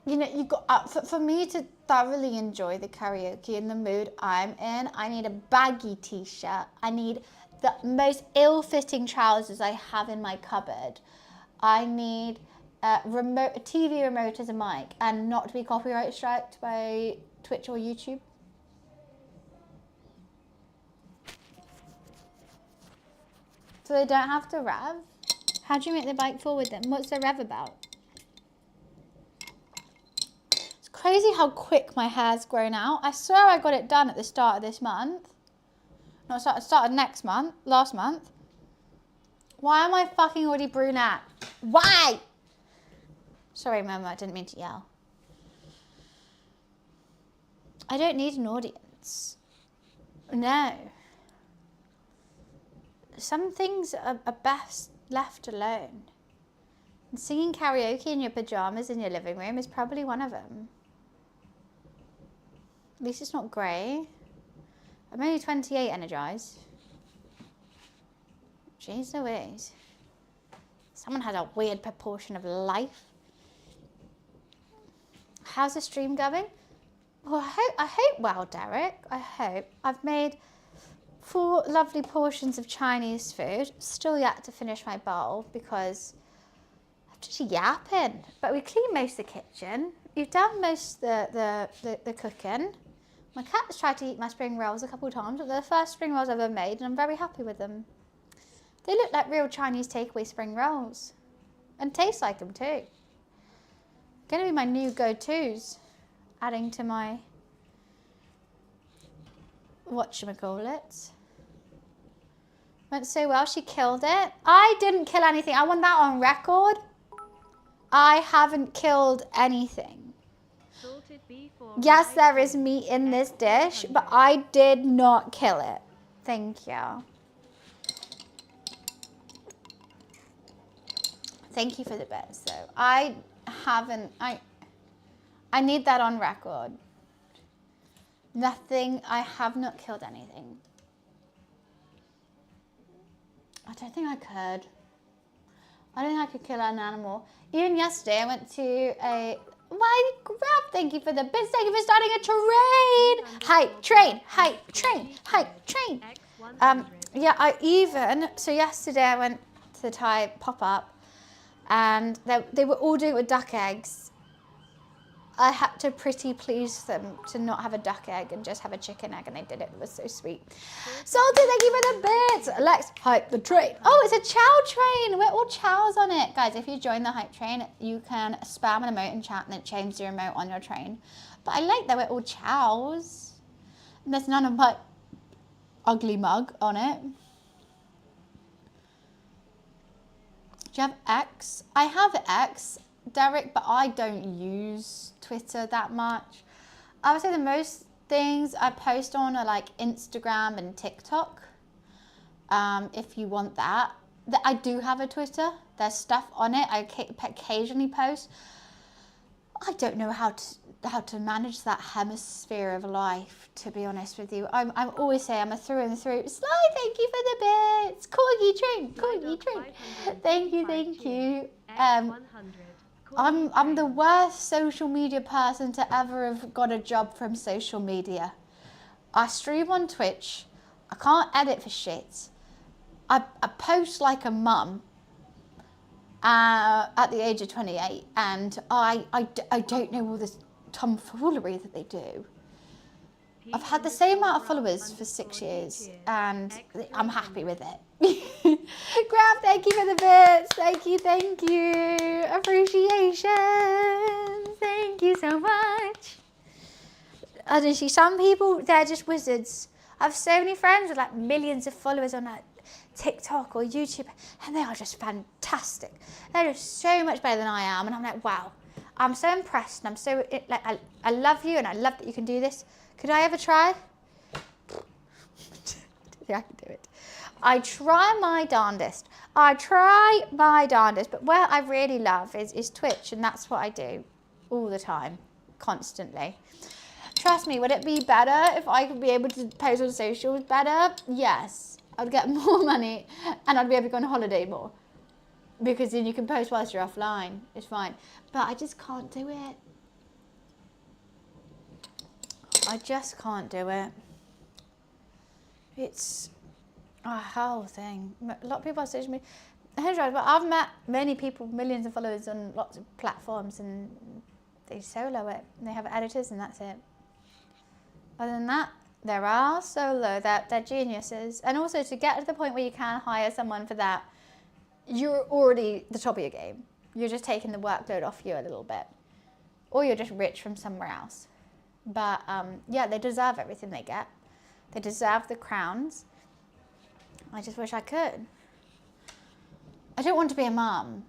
you know, you got for me to thoroughly enjoy the karaoke in the mood I'm in, I need a baggy t-shirt. I need the most ill-fitting trousers I have in my cupboard. I need a TV remote as a mic, and not to be copyright striked by Twitch or YouTube. So they don't have to rev? How do you make the bike forward then? What's the rev about? crazy how quick my hair's grown out. I swear I got it done at the start of this month. No, started last month. Why am I fucking already brunette? Why? Sorry, Mama, I didn't mean to yell. I don't need an audience. No. Some things are best left alone. And singing karaoke in your pajamas in your living room is probably one of them. At least it's not grey. I'm only 28 energised. Jeez Louise. Someone has a weird proportion of life. How's the stream going? Well, I hope well, Derek. I hope. I've made 4 lovely portions of Chinese food. Still yet to finish my bowl because I'm just yapping. But we cleaned most of the kitchen. You've done most of the cooking. My cat's tried to eat my spring rolls a couple of times, but they're the first spring rolls I've ever made, and I'm very happy with them. They look like real Chinese takeaway spring rolls. And taste like them too. Gonna be my new go-tos. Adding to my whatchamacallit. Went so well, she killed it. I didn't kill anything. I want that on record. I haven't killed anything. Yes, there is meat in this dish, but I did not kill it. Thank you. Thank you for the bits, though. I need that on record. Nothing, I have not killed anything. I don't think I could. I don't think I could kill an animal. Even yesterday, I went to a... Why, Grab, thank you for the bits. Thank you for starting a train. Hype, train, hype, train, hype, train. Yeah, so yesterday I went to the Thai pop-up and they were all doing it with duck eggs. I had to pretty please them to not have a duck egg and just have a chicken egg, and they did it. It was so sweet. Salty, thank you for the bits. Lex, hype the train. Oh, it's a chow train. We're all chows on it. Guys, if you join the hype train, you can spam an emote in chat and then change the emote on your train. But I like that we're all chows. And there's none of my ugly mug on it. Do you have X? I have X, Derek, but I don't use Twitter that much. I would say the most things I post on are like Instagram and TikTok. If you want that. I do have a Twitter. There's stuff on it. I occasionally post. I don't know how to manage that hemisphere of life, to be honest with you. I'm always say I'm a through and through. Sly, thank you for the bits. Corgi train. Thank you. I'm the worst social media person to ever have got a job from social media. I stream on Twitch. I can't edit for shit. I post like a mum at the age of 28, and I don't know all this tomfoolery that they do. I've had the same amount of followers for 6 years, and I'm happy with it. Grab, thank you for the bits. Thank you. Appreciation. Thank you so much. Honestly, some people, they're just wizards. I have so many friends with like millions of followers on like TikTok or YouTube, and they are just fantastic. They're just so much better than I am, and I'm like, wow. I'm so impressed, and I'm so, like, I love you, and I love that you can do this. Could I ever try? I don't think I can do it. I try my darndest. But where I really love is Twitch, and that's what I do all the time, constantly. Trust me, would it be better if I could be able to post on socials better? Yes. I'd get more money, and I'd be able to go on holiday more. Because then you can post whilst you're offline. It's fine. But I just can't do it. I just can't do it. It's a whole thing. A lot of people on social media. But I've met many people, millions of followers on lots of platforms, and they solo it. And they have editors, and that's it. Other than that, there are solo. They're geniuses. And also, to get to the point where you can hire someone for that, you're already the top of your game. You're just taking the workload off you a little bit. or you're just rich from somewhere else. But yeah, they deserve everything they get. They deserve the crowns. I just wish I could. I don't want to be a mum.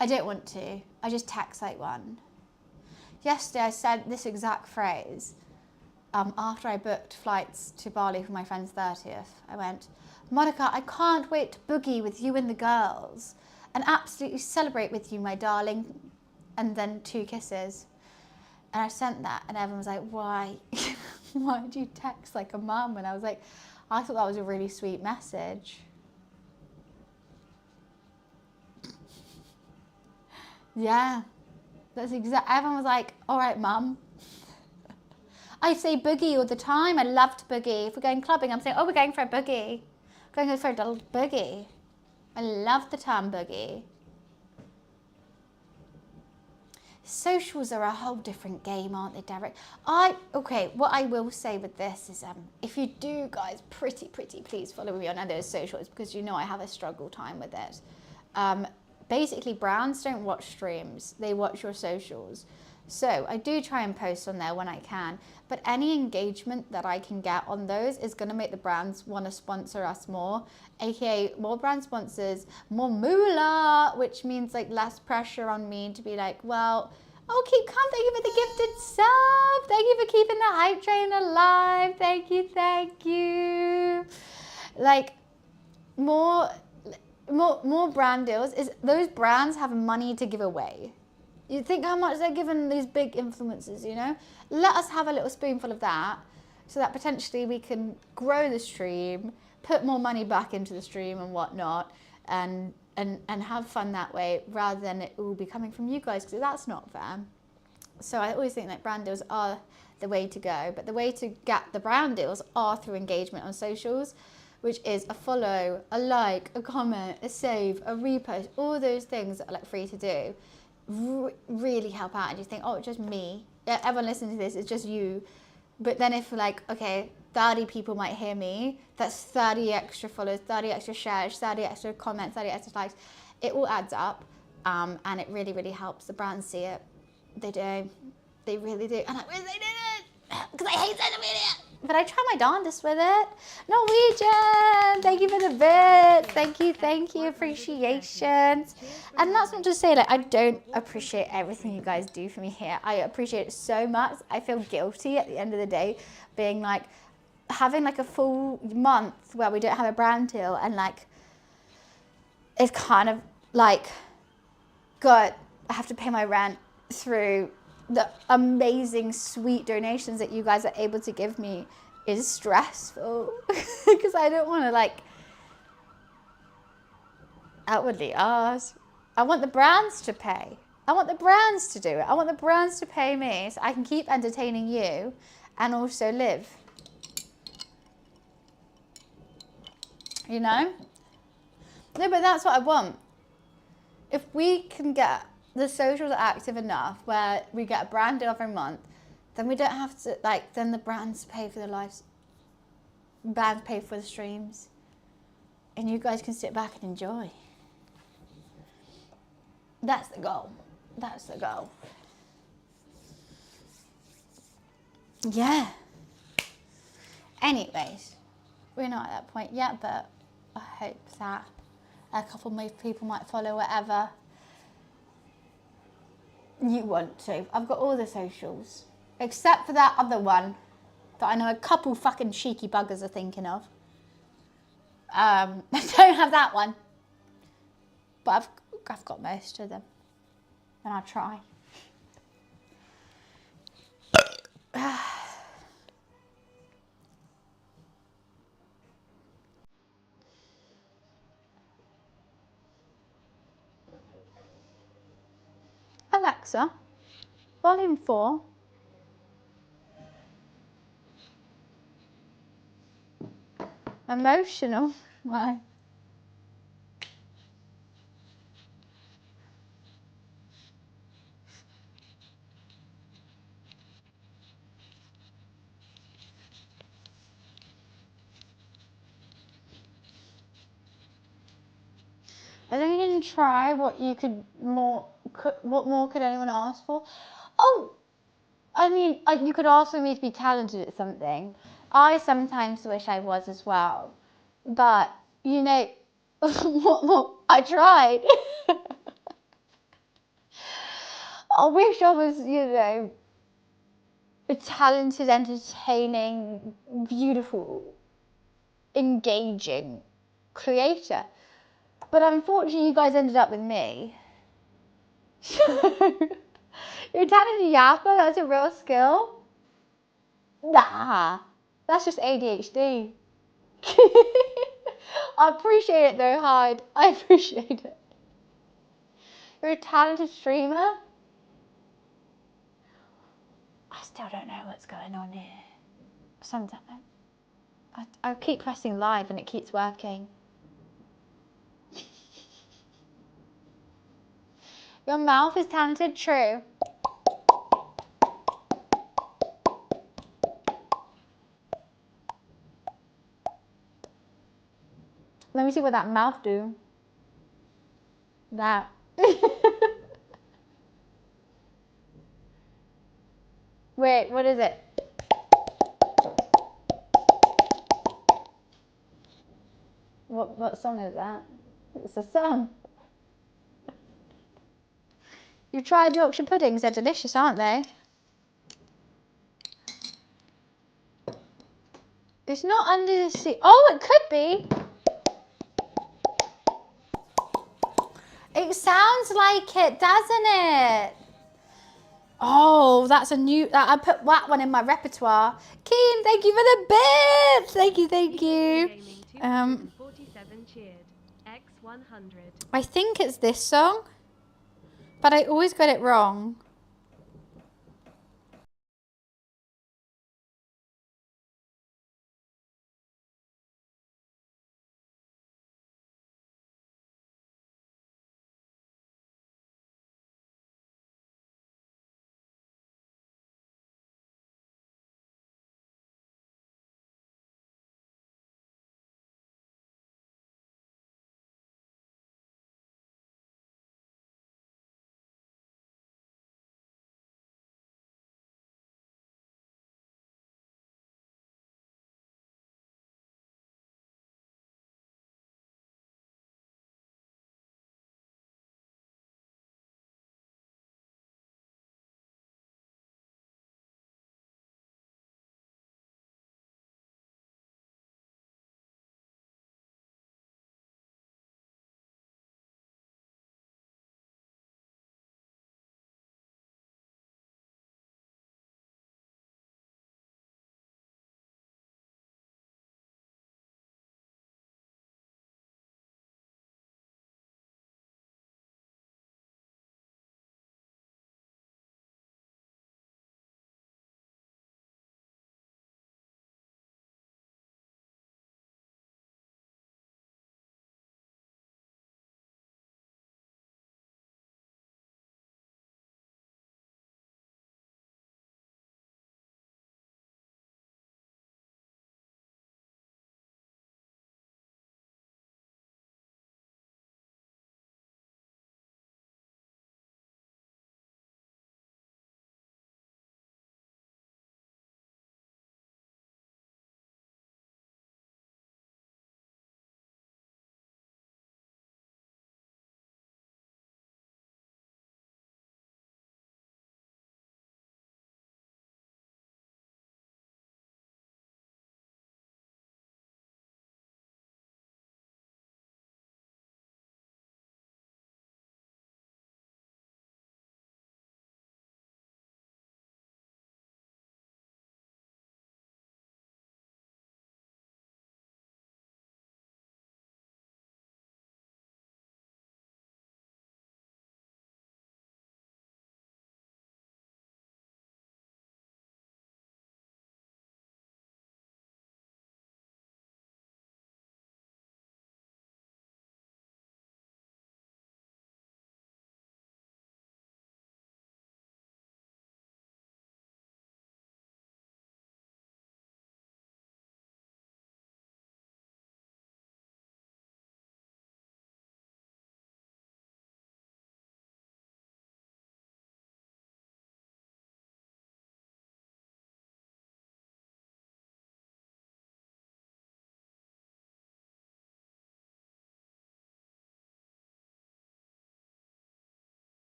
I don't want to. I just text like one. Yesterday I said this exact phrase after I booked flights to Bali for my friend's 30th. I went, Monica, I can't wait to boogie with you and the girls and absolutely celebrate with you, my darling. And then 2 kisses. And I sent that and everyone was like, why? Why did you text like a mum? And I was like, I thought that was a really sweet message. Yeah, that's exactly, everyone was like, all right, mum. I say boogie all the time. I love to boogie. If we're going clubbing, I'm saying, oh, we're going for a boogie. We're going for a little boogie. I love the term boogie. Socials are a whole different game, aren't they, Derek? Okay, what I will say with this is, if you do, guys, pretty please follow me on other socials, because you know I have a struggle time with it. Basically, brands don't watch streams. They watch your socials. So I do try and post on there when I can, but any engagement that I can get on those is going to make the brands want to sponsor us more, aka more brand sponsors, more moolah, which means like less pressure on me to be like, well, oh, KimK, thank you for the gifted sub. Thank you for keeping the hype train alive. Thank you. Like more brand deals is those brands have money to give away. You think how much they're giving these big influencers, you know? Let us have a little spoonful of that so that potentially we can grow the stream, put more money back into the stream and whatnot, and have fun that way rather than it all be coming from you guys, because that's not fair. So I always think that brand deals are the way to go, but the way to get the brand deals are through engagement on socials, which is a follow, a like, a comment, a save, a repost, all those things that are like free to do. Really help out, and you think, oh, it's just me, everyone listening to this, it's just you. But then if like, okay, 30 people might hear me, that's 30 extra follows, 30 extra shares, 30 extra comments, 30 extra likes. It all adds up, and it really helps the brands see it. They do, they really do. And I wish they didn't, because I hate social media, but I try my darndest with it. Norwegian, thank you for the bit. Thank you, appreciations. And that's not to say like I don't appreciate everything you guys do for me here. I appreciate it so much. I feel guilty at the end of the day being like, having like a full month where we don't have a brand deal, and like it's kind of like, God, I have to pay my rent through the amazing sweet donations that you guys are able to give me is stressful because I don't want to like outwardly ask. I want the brands to pay. I want the brands to do it. I want the brands to pay me so I can keep entertaining you and also live. You know? No, but that's what I want. If we can get the socials active enough where we get a brand deal every month, then we don't have to, like, then the brands pay for the lives, brands pay for the streams, and you guys can sit back and enjoy. That's the goal. That's the goal. Yeah. Anyways, we're not at that point yet, but I hope that a couple more people might follow whatever you want to. I've got all the socials, except for that other one that I know a couple fucking cheeky buggers are thinking of. I don't have that one, but I've got most of them, and I'll try. Alexa, volume 4. Emotional. Why? I think you can try what you could more. What more could anyone ask for? Oh, I mean, you could ask for me to be talented at something. I sometimes wish I was as well. But, you know, I tried. I wish I was, you know, a talented, entertaining, beautiful, engaging creator. But unfortunately, you guys ended up with me. You're a talented yapper? That's a real skill? Nah, that's just ADHD. I appreciate it though, Hyde. I appreciate it. You're a talented streamer? I still don't know what's going on here. Sometimes I keep pressing live and it keeps working. Your mouth is talented, true. Let me see what that mouth do. That. Wait, what is it? What song is that? It's a song. You tried Yorkshire puddings, they're delicious, aren't they? It's not under the sea. Oh, it could be. It sounds like it, doesn't it? Oh, that's a new, I put that one in my repertoire. Keen, thank you for the bits. Thank you, thank you. 47 cheered. X100. I think it's this song, but I always got it wrong.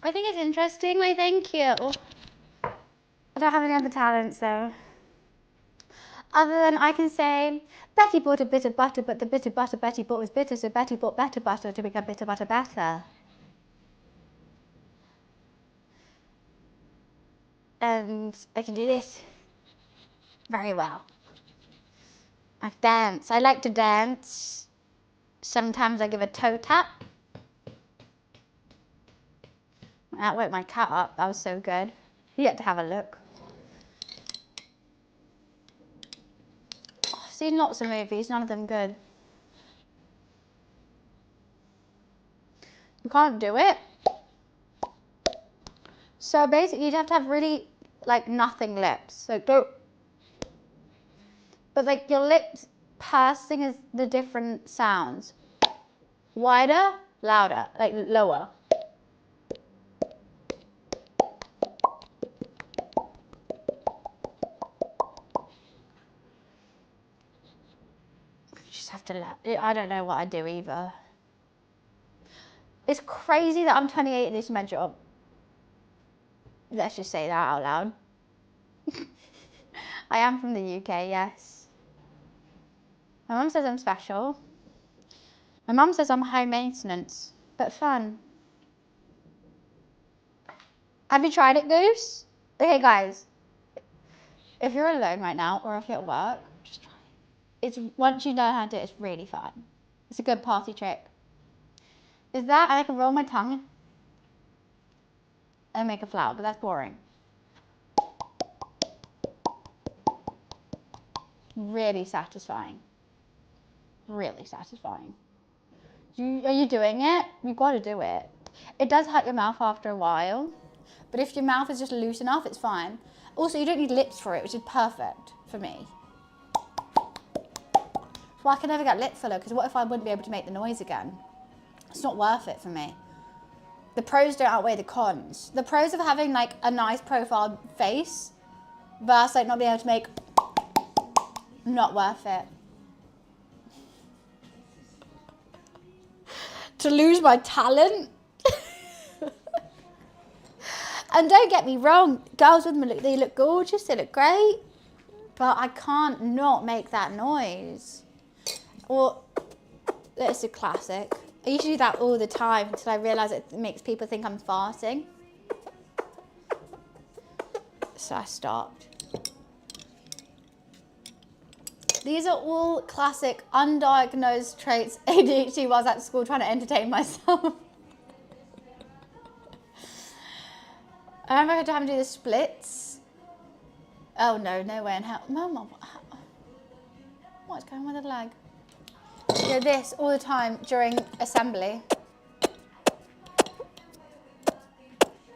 I think it's interesting. Why, thank you. I don't have any other talents though. Other than I can say, Betty bought a bit of butter, but the bit of butter Betty bought was bitter, so Betty bought better butter to make a bit of butter better. And I can do this very well. I dance. I like to dance. Sometimes I give a toe tap. That woke my cat up. That was so good. You get to have a look. I've seen lots of movies, none of them good. You can't do it. So basically you'd have to have really like nothing lips. So don't. But like your lips pursing is the different sounds. Wider, louder, like lower. You just have to let, I don't know what I do either. It's crazy that I'm 28 and this is my job. Let's just say that out loud. I am from the UK, yes. My mum says I'm special. My mum says I'm high maintenance, but fun. Have you tried it, Goose? Okay, guys. If you're alone right now, or if you're at work, just try it. It's, once you know how to do it, it's really fun. It's a good party trick. Is that, I can roll my tongue and make a flower, but that's boring. Really satisfying. Really satisfying. Are you doing it? You've got to do it. It does hurt your mouth after a while, but if your mouth is just loose enough, it's fine. Also, you don't need lips for it, which is perfect for me. Well, I can never get lip filler, because what if I wouldn't be able to make the noise again? It's not worth it for me. The pros don't outweigh the cons. The pros of having like a nice profile face versus like not being able to make, not worth it. To lose my talent. And don't get me wrong, girls with them, they look gorgeous, they look great, but I can't not make that noise. Or, it's a classic. I used to do that all the time until I realised it makes people think I'm farting. So I stopped. These are all classic undiagnosed traits ADHD while I was at school trying to entertain myself. I remember I had to have to do the splits. Oh no, no way in hell. Mama, what's going on with the leg? Do this all the time during assembly.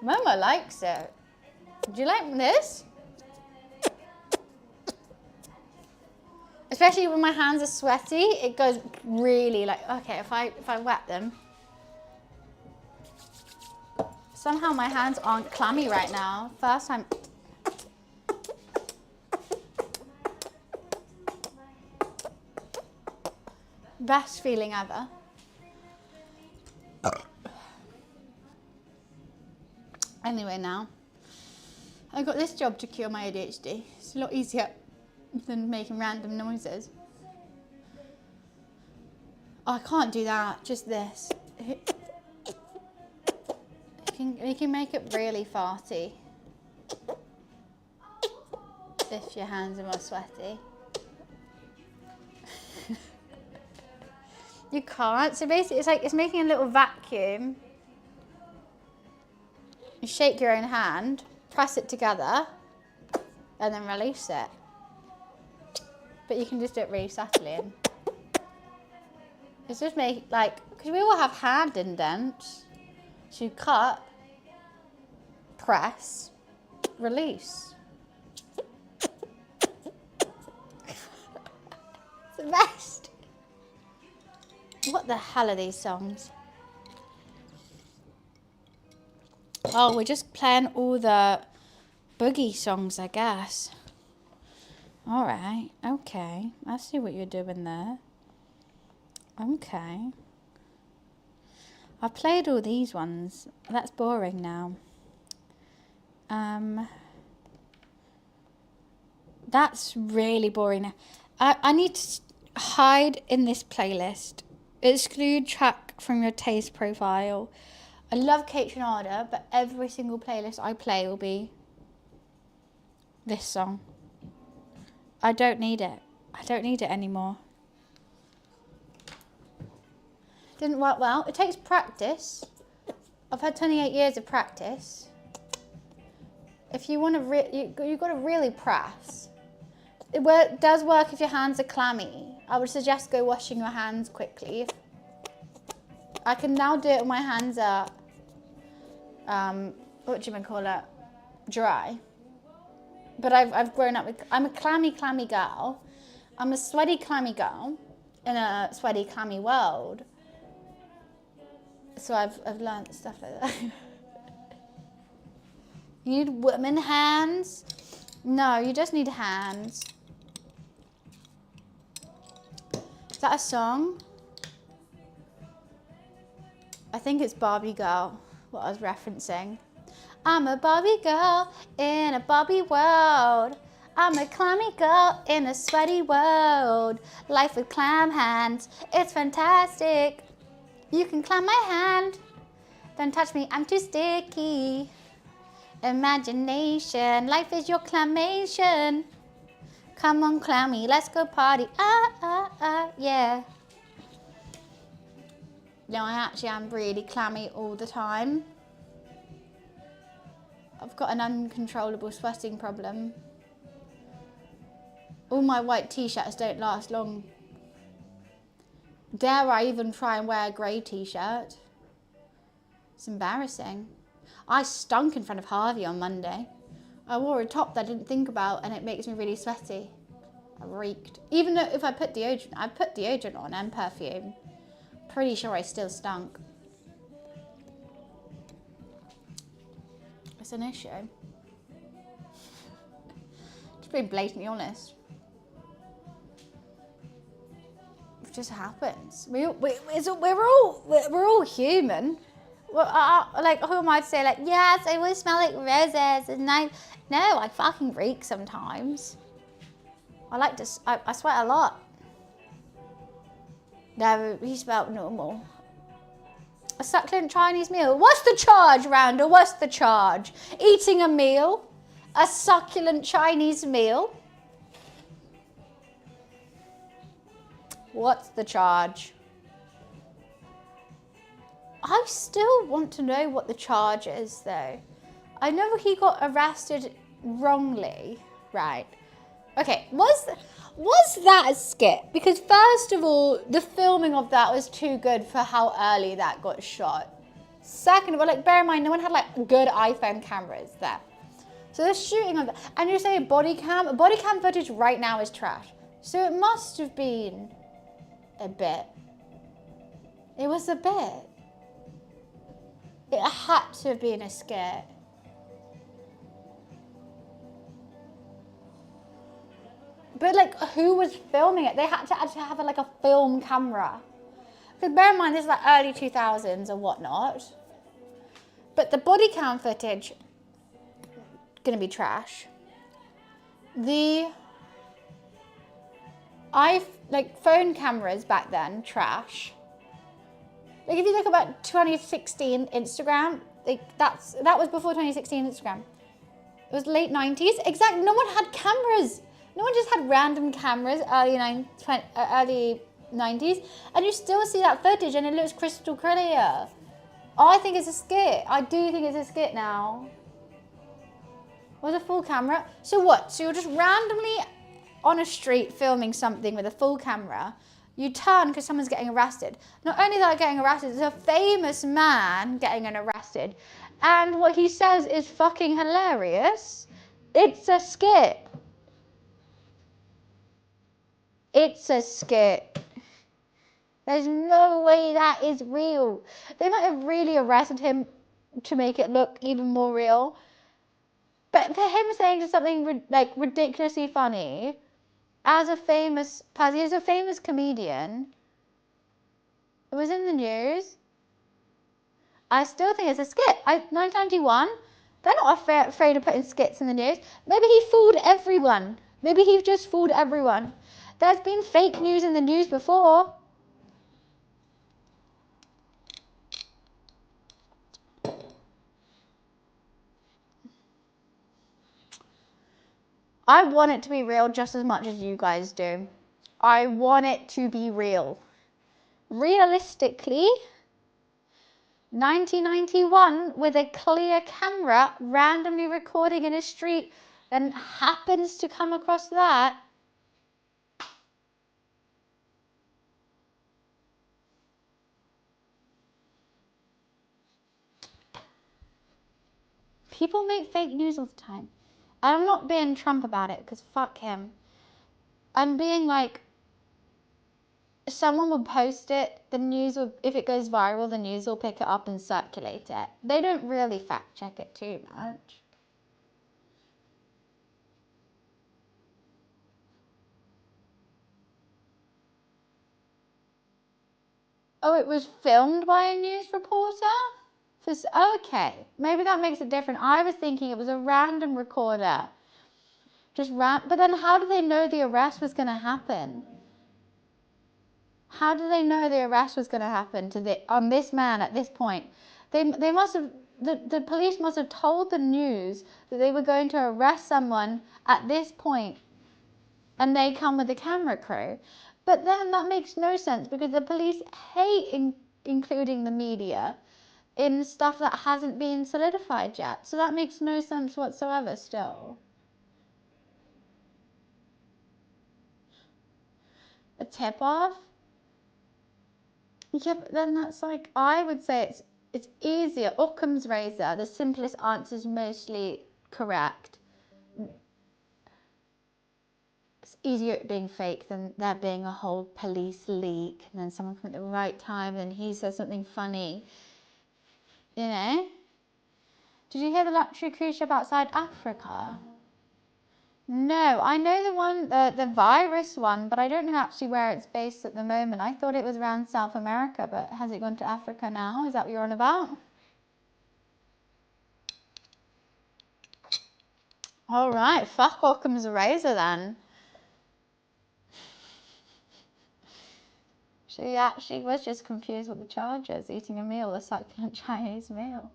Mama likes it. Do you like this? Especially when my hands are sweaty, it goes really like, okay, if I wet them. Somehow my hands aren't clammy right now. First time. Best feeling ever. Anyway, now I got this job to cure my ADHD. It's a lot easier than making random noises. Oh, I can't do that, just this. You can make it really farty if your hands are more sweaty. You can't, so basically it's like, it's making a little vacuum. You shake your own hand, press it together, and then release it. But you can just do it really subtly. It's just make, like, because we all have hand indents. So you cut, press, release. It's the best. What the hell are these songs? Oh, we're just playing all the boogie songs, I guess. All right, okay. I see what you're doing there. Okay. I've played all these ones. That's boring now. That's really boring now. I need to hide in this playlist. Exclude track from your taste profile. I love Kate, but every single playlist I play will be this song. I don't need it. I don't need it anymore. Didn't work well. It takes practice. I've had 28 years of practice. If you want to, you've got to really press. It does work if your hands are clammy. I would suggest go washing your hands quickly. I can now do it when my hands are, dry. But I've grown up with, I'm a clammy girl. I'm a sweaty, clammy girl in a sweaty, clammy world. So I've learned stuff like that. You need woman hands? No, you just need hands. Is that a song? I think it's Barbie Girl, what I was referencing. I'm a Barbie girl in a Barbie world. I'm a clammy girl in a sweaty world. Life with clam hands, it's fantastic. You can clam my hand. Don't touch me, I'm too sticky. Imagination, life is your clamation. Come on, clammy, let's go party. Yeah. No, I actually am really clammy all the time. I've got an uncontrollable sweating problem. All my white t-shirts don't last long. Dare I even try and wear a grey t-shirt? It's embarrassing. I stunk in front of Harvey on Monday. I wore a top that I didn't think about and it makes me really sweaty. I reeked. Even though if I put deodorant on and perfume. Pretty sure I still stunk. It's an issue. Just being blatantly honest. It just happens. We're all human. Like, who am I to say, like, yes, I will smell like roses and nice. No, I fucking reek sometimes. I sweat a lot. No, he smelled normal. A succulent Chinese meal. What's the charge, Randall? What's the charge? Eating a meal? A succulent Chinese meal? What's the charge? I still want to know what the charge is, though. I know he got arrested wrongly, right? Okay, was that a skit? Because first of all, the filming of that was too good for how early that got shot. Second of all, like, bear in mind, no one had like good iPhone cameras there. So the shooting of that, and you're saying body cam footage right now is trash. So it must have been a bit. It was a bit. It had to have been a skit. But like, who was filming it? They had to actually have like a film camera. Because bear in mind, this is like early 2000s or whatnot. But the body cam footage, gonna be trash. Phone cameras back then, trash. Like if you look about 2016 Instagram, like that was before 2016 Instagram. It was late 90s. Exactly. No one had cameras. No one just had random cameras early 90s, and you still see that footage and it looks crystal clear. I think it's a skit. I do think it's a skit now. With a full camera. So what? So you're just randomly on a street filming something with a full camera. You turn because someone's getting arrested. Not only that getting arrested, it's a famous man getting arrested. And what he says is fucking hilarious. It's a skit. It's a skit. There's no way that is real. They might have really arrested him to make it look even more real. But for him saying something like ridiculously funny, as a famous comedian, it was in the news. I still think it's a skit. 1991, they're not afraid of putting skits in the news. Maybe he fooled everyone. Maybe he just fooled everyone. There's been fake news in the news before. I want it to be real just as much as you guys do. I want it to be real. Realistically, 1991 with a clear camera randomly recording in a street and happens to come across that. People make fake news all the time. I'm not being Trump about it because fuck him. I'm being like, someone will post it, the news will, if it goes viral, the news will pick it up and circulate it. They don't really fact check it too much. Oh, it was filmed by a news reporter? Okay, maybe that makes it different. I was thinking it was a random recorder. But then how do they know the arrest was going to happen? How do they know the arrest was going to happen on this man at this point? They must have, the police must have told the news that they were going to arrest someone at this point, and they come with a camera crew. But then that makes no sense because the police hate including the media in stuff that hasn't been solidified yet. So that makes no sense whatsoever still. A tip-off? Yeah, but then that's like, I would say it's easier. Occam's razor, the simplest answer is mostly correct. It's easier it being fake than there being a whole police leak and then someone come at the right time and he says something funny. You know? Did you hear the luxury cruise ship outside Africa? No, I know the one, the virus one, but I don't know actually where it's based at the moment. I thought it was around South America, but has it gone to Africa now? Is that what you're on about? All right, fuck Occam's razor then. She actually was just confused with the charges, eating a meal, a succulent Chinese meal.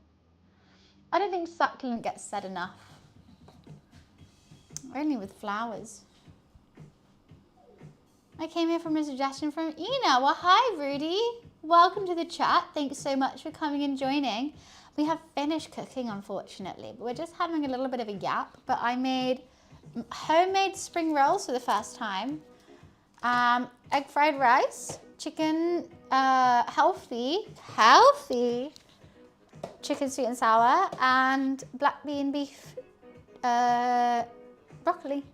I don't think succulent gets said enough. Only with flowers. I came here from a suggestion from Ina. Well, hi, Rudy. Welcome to the chat. Thanks so much for coming and joining. We have finished cooking, unfortunately, but we're just having a little bit of a gap. But I made homemade spring rolls for the first time. Egg fried rice, chicken, healthy chicken sweet and sour, and black bean beef, broccoli.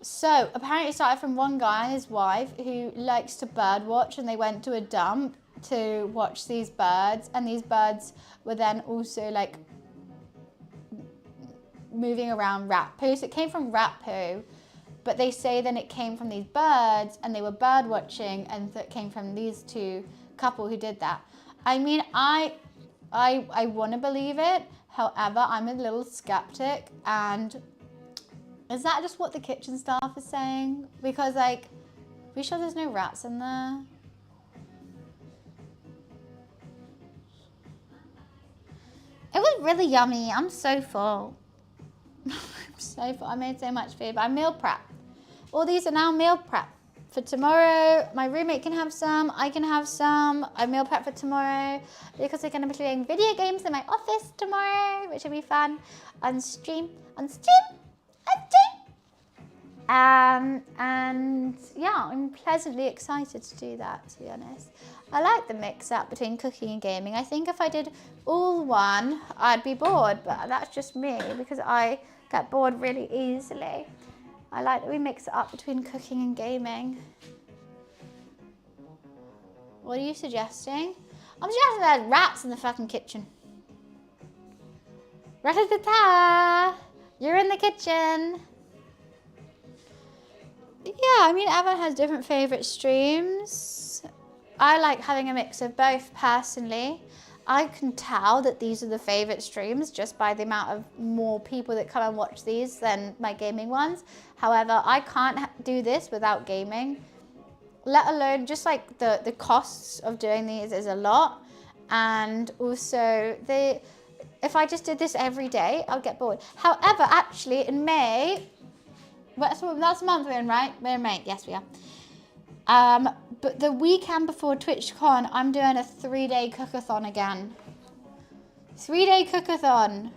So apparently it started from one guy and his wife who likes to bird watch, and they went to a dump to watch these birds, and these birds were then also like moving around rat poo. So it came from rat poo, but they say then it came from these birds and they were bird watching, and so it came from these two couple who did that. I mean, I want to believe it. However, I'm a little skeptic, and is that just what the kitchen staff is saying? Because like, we sure there's no rats in there? It was really yummy. I'm so full. I'm so full. I made so much food, but I meal prep. All these are now meal prep. For tomorrow, my roommate can have some, I can have some. I meal prep for tomorrow because we're going to be playing video games in my office tomorrow, which will be fun. On stream. And yeah, I'm pleasantly excited to do that, to be honest. I like the mix up between cooking and gaming. I think if I did all one, I'd be bored, but that's just me because I get bored really easily. I like that we mix it up between cooking and gaming. What are you suggesting? I'm suggesting there's rats in the fucking kitchen. Rat-a-ta-ta! You're in the kitchen. Yeah, I mean, everyone has different favorite streams. I like having a mix of both personally. I can tell that these are the favorite streams just by the amount of more people that come and watch these than my gaming ones. However, I can't do this without gaming, let alone just like the costs of doing these is a lot. And also if I just did this every day, I'll get bored. However, actually in May, that's the month we're in, right? We're in May, yes we are. But the weekend before TwitchCon, I'm doing a 3-day cookathon again. 3-day cookathon.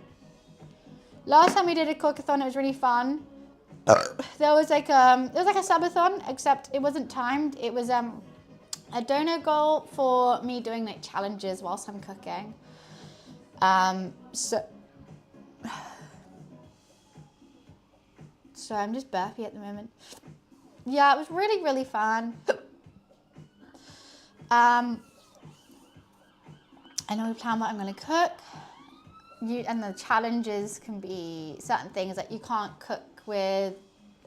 Last time we did a cookathon, it was really fun. There was like it was like a subathon, except it wasn't timed. It was a donor goal for me doing like challenges whilst I'm cooking. So I'm just burpy at the moment. Yeah, it was really, really fun. I know we plan what I'm going to cook. And the challenges can be certain things like you can't cook with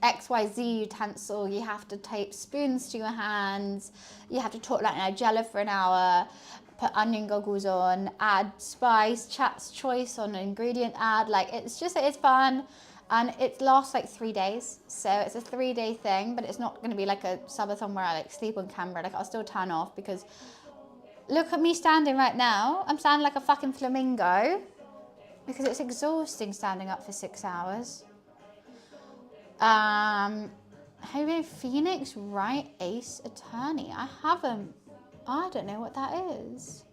XYZ utensil. You have to tape spoons to your hands. You have to talk like Nigella for an hour. Put onion goggles on. Add spice. Chat's choice on an ingredient add. Like it's fun. And it lasts like 3 days. So it's a 3-day thing, but it's not going to be like a subathon where I like sleep on camera. Like I'll still turn off because look at me standing right now. I'm standing like a fucking flamingo because it's exhausting standing up for 6 hours. Maybe Phoenix Wright Ace Attorney. I don't know what that is.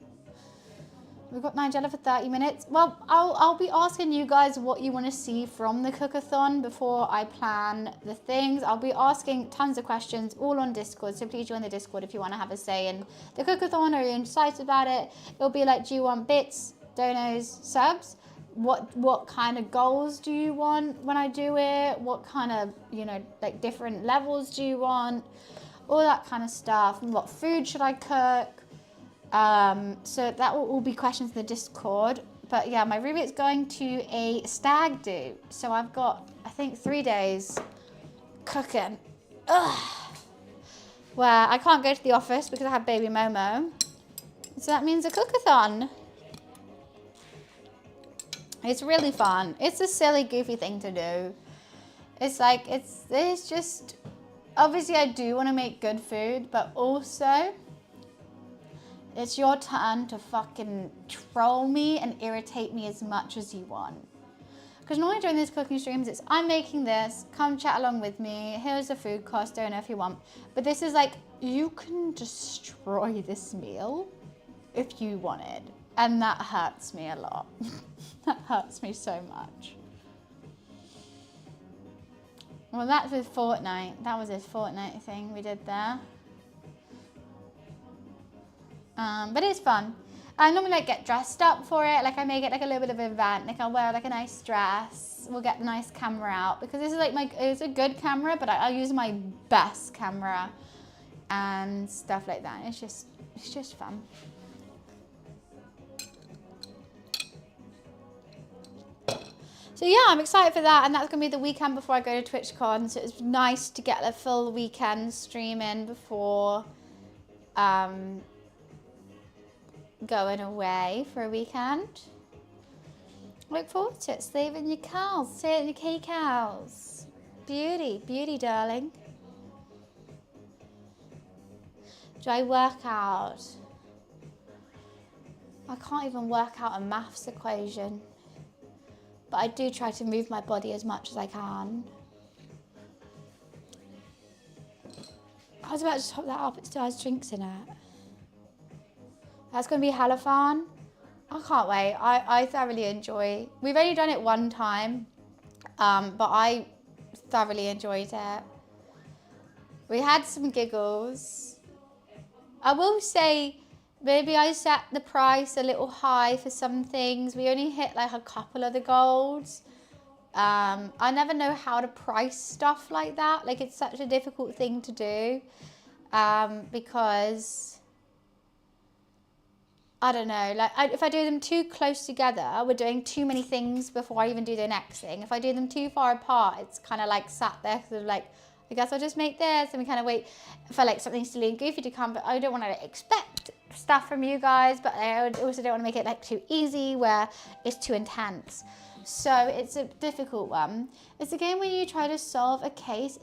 We've got Nigella for 30 minutes. Well, I'll be asking you guys what you want to see from the cookathon before I plan the things. I'll be asking tons of questions all on Discord, so please join the Discord if you want to have a say in the cookathon or you're excited about it. It'll be like, do you want bits, donos, subs? What kind of goals do you want when I do it? What kind of, like different levels do you want? All that kind of stuff. And what food should I cook? So that will all be questions in the Discord. But yeah, my roommate's going to a stag do. So I've got, I think, 3 days cooking. Ugh. Where I can't go to the office because I have baby Momo. So that means a cookathon. It's really fun. It's a silly, goofy thing to do. It's like, it's just, obviously I do want to make good food, but also it's your turn to fucking troll me and irritate me as much as you want. Because normally during these cooking streams, it's I'm making this, come chat along with me, here's the food cost, don't know if you want. But this is like, you can destroy this meal if you wanted. And that hurts me a lot. That hurts me so much. Well, that's with Fortnite. That was his Fortnite thing we did there. But it's fun. I normally like get dressed up for it. Like I make it like a little bit of an event. Like I'll wear like a nice dress. We'll get the nice camera out because this is like it's a good camera, but I use my best camera and stuff like that. It's just fun. So yeah, I'm excited for that, and that's gonna be the weekend before I go to TwitchCon. So it's nice to get a full weekend streaming before going away for a weekend. Look forward to it. Saving your cows, saving your key cows. Beauty, darling. Do I work out? I can't even work out a maths equation. But I do try to move my body as much as I can. I was about to top that up. It still has drinks in it. That's going to be hella fun. I can't wait. I thoroughly enjoy. We've only done it one time, but I thoroughly enjoyed it. We had some giggles. I will say, maybe I set the price a little high for some things. We only hit like a couple of the goals. I never know how to price stuff like that. Like it's such a difficult thing to do because I don't know. Like if I do them too close together, we're doing too many things before I even do the next thing. If I do them too far apart, it's kind of like sat there sort of like, I guess I'll just make this, and we kind of wait for like something silly and goofy to come, but I don't want to expect stuff from you guys, but I also don't want to make it like too easy where it's too intense. So it's a difficult one. It's a game where you try to solve a case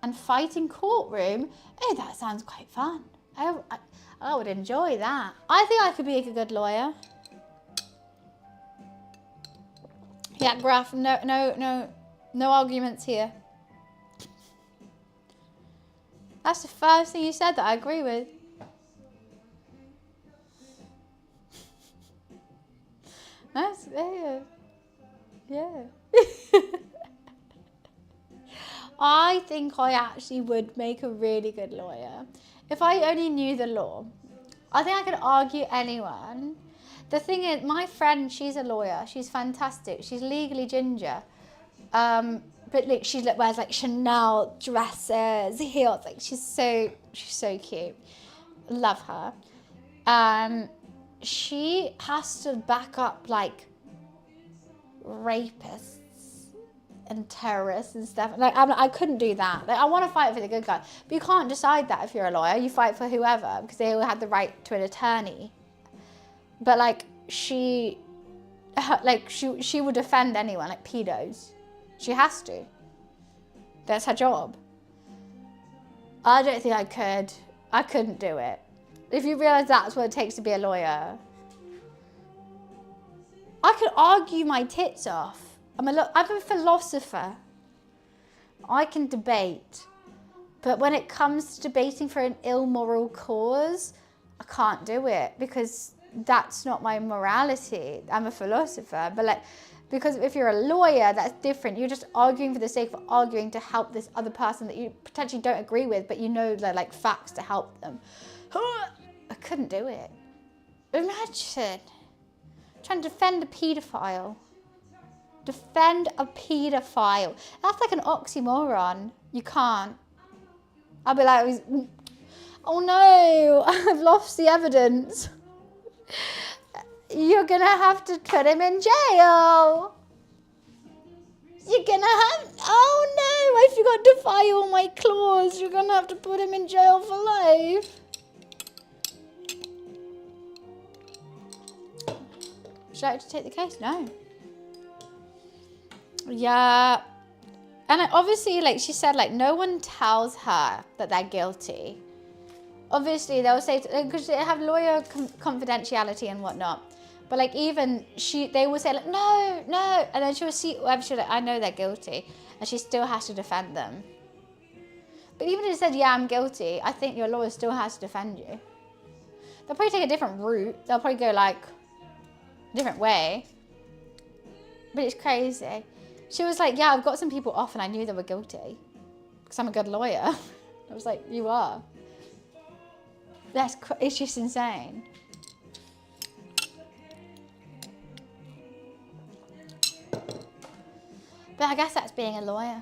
and fight in courtroom. Oh, that sounds quite fun. I would enjoy that. I think I could be a good lawyer. Yeah, Graf, no arguments here. That's the first thing you said that I agree with. That's, yeah. I think I actually would make a really good lawyer. If I only knew the law, I think I could argue anyone. The thing is, my friend, she's a lawyer. She's fantastic. She's legally ginger. But like, she wears like Chanel dresses, heels. Like she's so cute. Love her. She has to back up like rapists and terrorists and stuff. Like I couldn't do that. Like I want to fight for the good guy, but you can't decide that if you're a lawyer. You fight for whoever because they all have the right to an attorney. But like she will defend anyone, like pedos. She has to. That's her job. I don't think I could. I couldn't do it. If you realise that's what it takes to be a lawyer. I could argue my tits off. I'm a philosopher. I can debate. But when it comes to debating for an immoral cause, I can't do it because that's not my morality. I'm a philosopher. But like, because if you're a lawyer, that's different. You're just arguing for the sake of arguing to help this other person that you potentially don't agree with, but you know they're like facts to help them. I couldn't do it. Imagine trying to defend a paedophile. Defend a paedophile. That's like an oxymoron. You can't. I'll be like, oh no, I've lost the evidence. You're gonna have to put him in jail. You're gonna have, oh no, I forgot to file my clause. You're gonna have to put him in jail for life. Should I have to take the case? No. Yeah. And obviously, like she said, like no one tells her that they're guilty. Obviously, they'll say, because they have lawyer confidentiality and whatnot. But like even they will say like, no. And then she'll see, she'll like, I know they're guilty. And she still has to defend them. But even if it said, yeah, I'm guilty, I think your lawyer still has to defend you. They'll probably take a different route. They'll probably go like a different way. But it's crazy. She was like, yeah, I've got some people off and I knew they were guilty. Because I'm a good lawyer. I was like, you are. It's just insane. But I guess that's being a lawyer.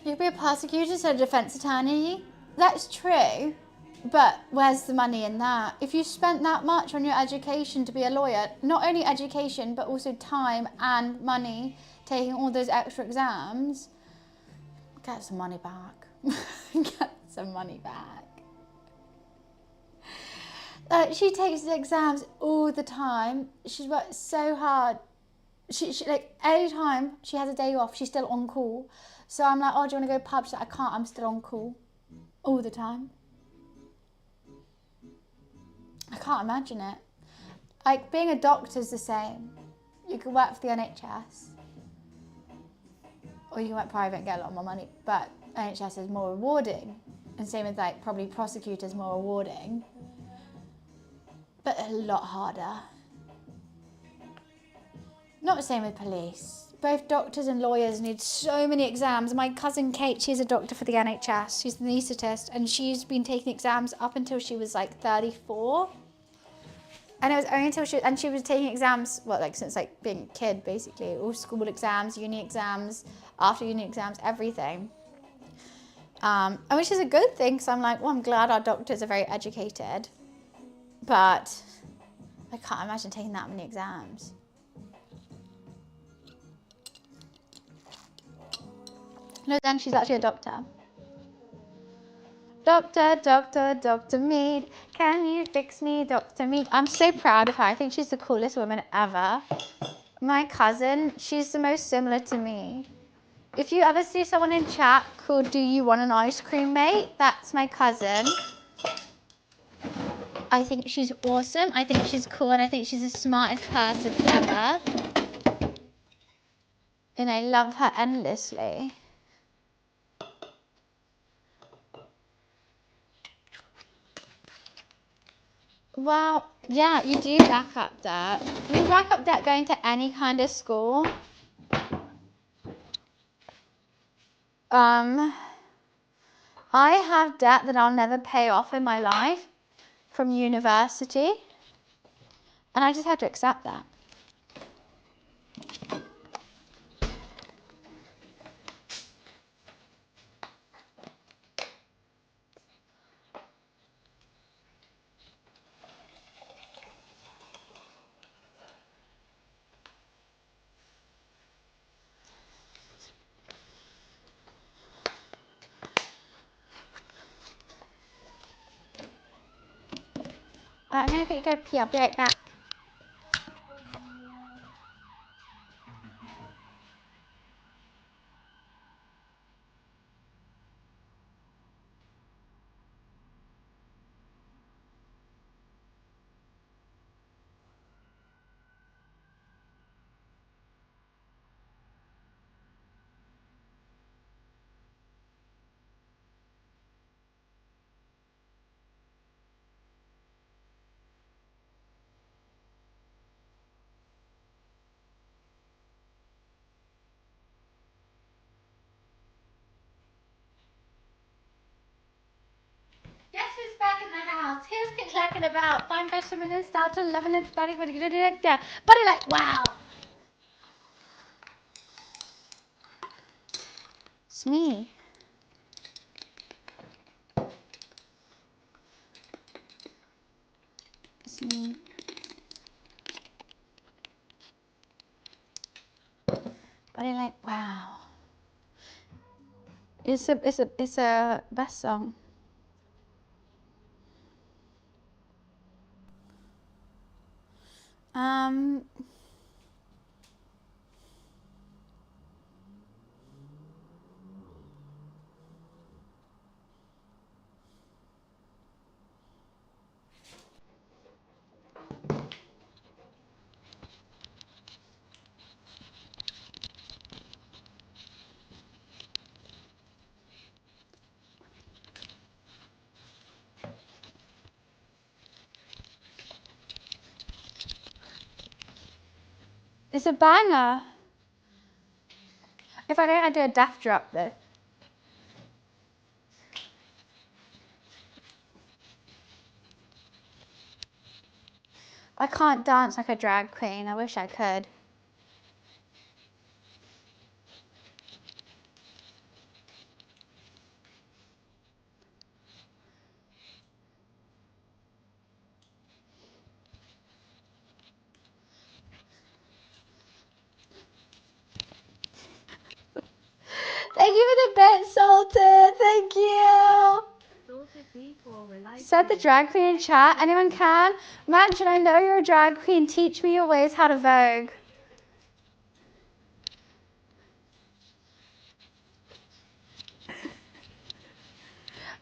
You could be a prosecutor instead of a defense attorney. That's true. But where's the money in that? If you spent that much on your education to be a lawyer, not only education, but also time and money, taking all those extra exams, get some money back. Get some money back. She takes the exams all the time. She's worked so hard. She like any time she has a day off, she's still on call. So I'm like, oh, do you want to go pub? She's like, I can't, I'm still on call. All the time. I can't imagine it. Like being a doctor's the same. You can work for the NHS. Or you can work private and get a lot more money. But NHS is more rewarding. And same with like probably prosecutors more rewarding. But a lot harder. Not the same with police. Both doctors and lawyers need so many exams. My cousin Kate, she's a doctor for the NHS. She's an anaesthetist, and she's been taking exams up until she was like 34. And it was only until she was taking exams, well, like since like being a kid, basically. All school exams, uni exams, after uni exams, everything. And which is a good thing, because I'm like, well, I'm glad our doctors are very educated. But I can't imagine taking that many exams. No, then she's actually a doctor. Dr. Mead, can you fix me, Dr. Mead? I'm so proud of her. I think she's the coolest woman ever. My cousin, she's the most similar to me. If you ever see someone in chat called Do You Want an Ice Cream Mate? That's my cousin. I think she's awesome. I think she's cool, and I think she's the smartest person ever. And I love her endlessly. Well, yeah, you do rack up debt. You rack up debt going to any kind of school. I have debt that I'll never pay off in my life from university. And I just have to accept that. I'm going to go pee. I'll be right back. Guess who's back in the house? Who's been talking about fine vegetables and start 11 and body like wow. It's me. It's me. Body like wow. It's a best song. It's a banger. If I don't, I do a death drop though. I can't dance like a drag queen. I wish I could. Thank you for the bet, Salted. Thank you. Said the drag queen in chat. Anyone can? Mansion, I know you're a drag queen. Teach me your ways how to Vogue.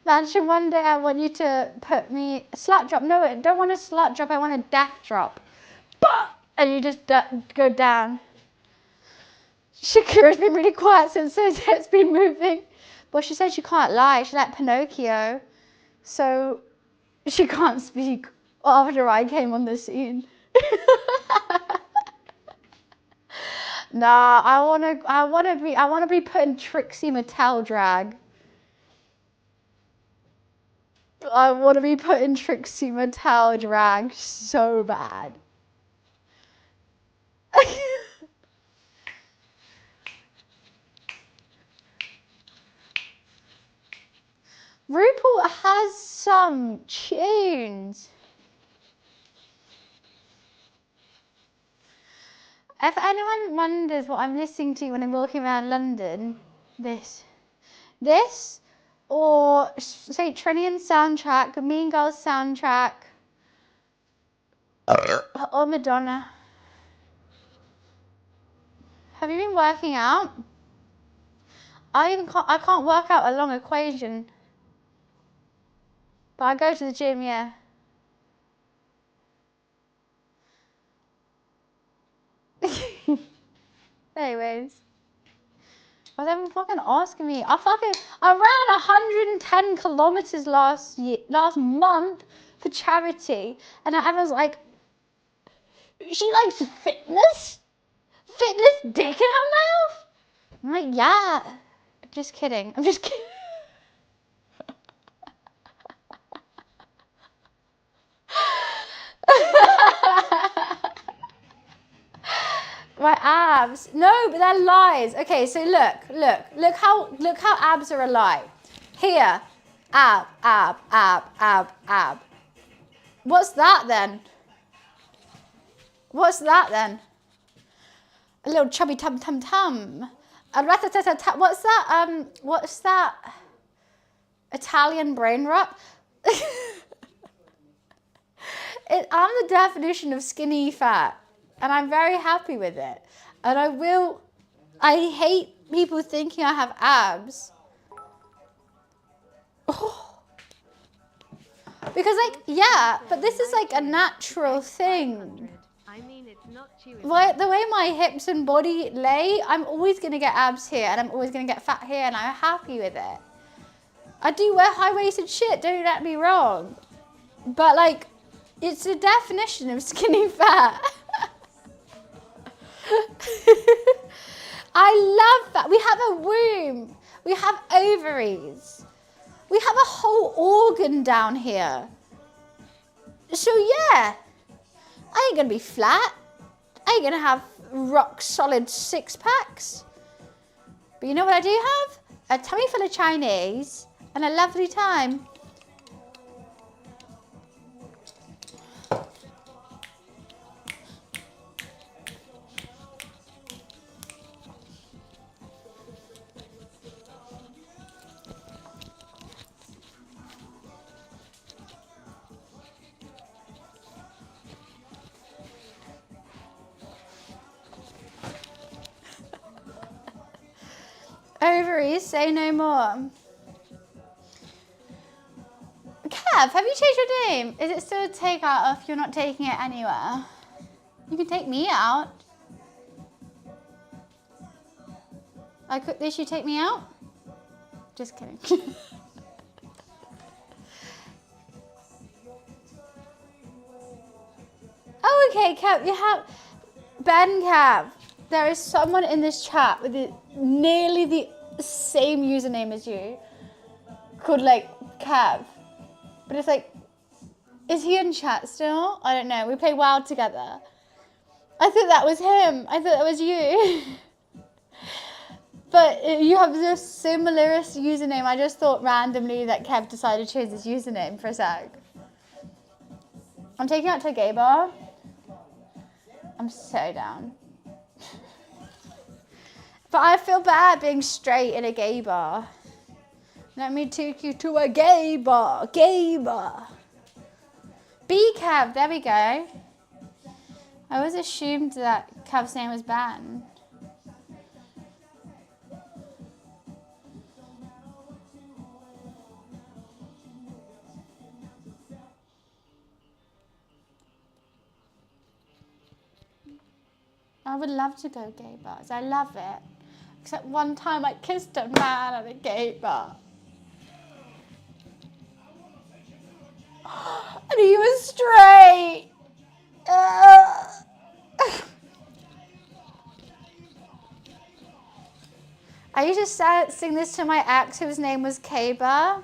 Mansion, one day I want you to put me slut drop. No, I don't want a slut drop. I want a death drop. Bah! And you just go down. Shakira's been really quiet since it's been moving. But she said she can't lie. She's like Pinocchio. So she can't speak after I came on the scene. Nah, I wanna be put in Trixie Mattel drag. I wanna be put in Trixie Mattel drag so bad. RuPaul has some tunes. If anyone wonders what I'm listening to when I'm walking around London, this. This or say Trinian soundtrack, Mean Girls soundtrack, or Madonna. Have you been working out? I can't work out a long equation. But I go to the gym, yeah. Anyways. Well, they were fucking asking me. I ran 110 kilometers last month for charity. And everyone's like, she likes fitness? Fitness dick in her mouth? I'm like, yeah. I'm just kidding. My abs. No, but they're lies. Okay, so look how abs are a lie. Here, ab. What's that then? A little chubby tum. What's that? Italian brain rot? I'm the definition of skinny fat. And I'm very happy with it. And I hate people thinking I have abs. Oh. Because like, yeah, but this is like a natural thing. I mean, it's not The way my hips and body lay, I'm always going to get abs here and I'm always going to get fat here and I'm happy with it. I do wear high-waisted shit, don't get me wrong. But like, it's the definition of skinny fat. I love that. We have a womb. We have ovaries. We have a whole organ down here. So yeah, I ain't gonna be flat. I ain't gonna have rock solid 6-packs. But you know what I do have? A tummy full of Chinese and a lovely time. Ovaries, say no more. Kev, have you changed your name? Is it still a takeout if you're not taking it anywhere? You can take me out. I cook this, you take me out? Just kidding. Oh, okay, Kev, you have... Ben Kev, there is someone in this chat with nearly the same username as you, called like Kev. But it's like, is he in chat still? I don't know. We play WoW together. I thought that was him. I thought that was you. But you have the similarest username. I just thought randomly that Kev decided to change his username for a sec. I'm taking out to a gay bar. I'm so down. But I feel bad being straight in a gay bar. Let me take you to a gay bar. Gay bar. B Kev, there we go. I always assumed that Kev's name was Ben. I would love to go gay bars. I love it. Except one time I kissed a man at a gay bar. And he was straight. I used to sing this to my ex whose name was K-Bar.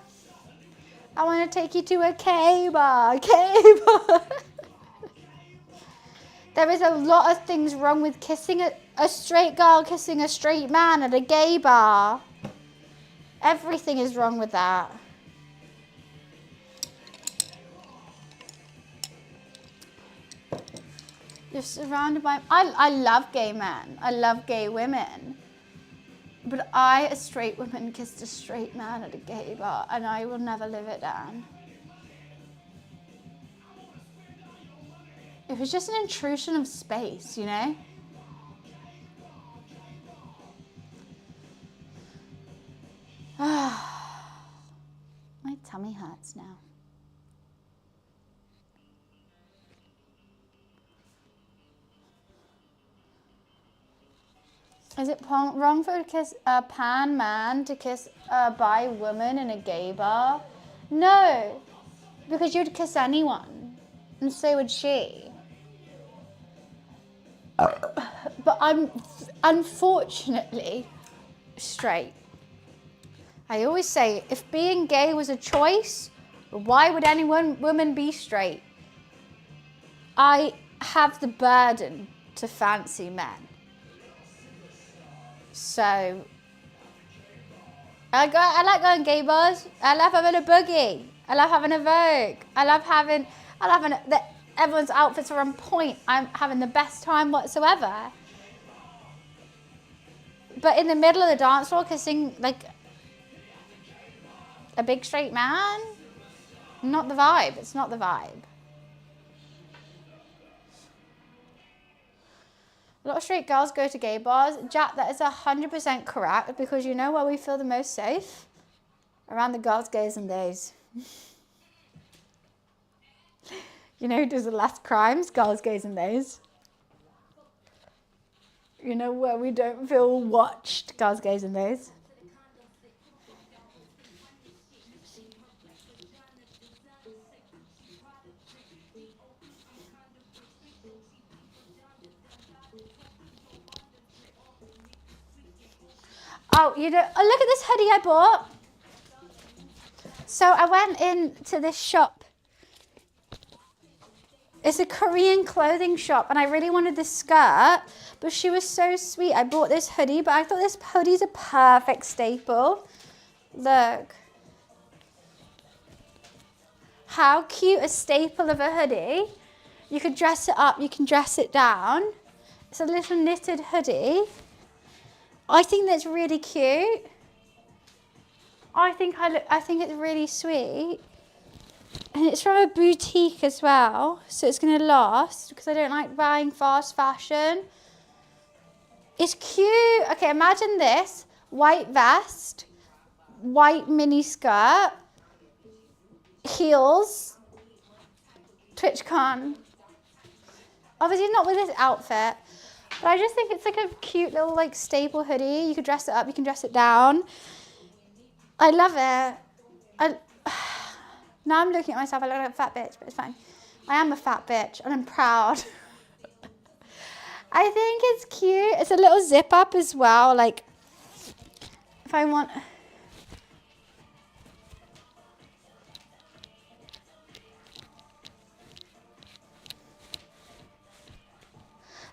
I want to take you to a K-Bar, K-Bar. There is a lot of things wrong with kissing a straight girl kissing a straight man at a gay bar. Everything is wrong with that. You're surrounded by... I love gay men. I love gay women. But I, a straight woman, kissed a straight man at a gay bar, and I will never live it down. It was just an intrusion of space, you know? My tummy hurts now. Is it wrong for a pan man to kiss a bi woman in a gay bar? No, because you'd kiss anyone, and so would she. But I'm unfortunately straight. I always say, if being gay was a choice, why would any woman be straight? I have the burden to fancy men. So, I like going gay bars. I love having a boogie. I love having a Vogue. I love having everyone's outfits are on point. I'm having the best time whatsoever. But in the middle of the dance floor, kissing like a big straight man, not the vibe. It's not the vibe. A lot of straight girls go to gay bars. Jack, that is 100% correct, because you know where we feel the most safe? Around the girls, gays, and theys. You know who does the less crimes? Girls, gays, and theys. You know where we don't feel watched? Girls, gays, and theys. Oh, you know, oh, look at this hoodie I bought. So I went into this shop. It's a Korean clothing shop, and I really wanted this skirt, but she was so sweet. I bought this hoodie, but I thought this hoodie's a perfect staple. Look. How cute a staple of a hoodie. You could dress it up, you can dress it down. It's a little knitted hoodie. I think that's really cute. I think it's really sweet. And it's from a boutique as well, so it's gonna last, because I don't like buying fast fashion. It's cute. Okay, imagine this. White vest, white mini skirt, heels, TwitchCon. Obviously not with this outfit. But I just think it's like a cute little like staple hoodie. You could dress it up, you can dress it down. I love it. Now I'm looking at myself, I look like a fat bitch, but it's fine. I am a fat bitch and I'm proud. I think it's cute. It's a little zip up as well. Like, if I want...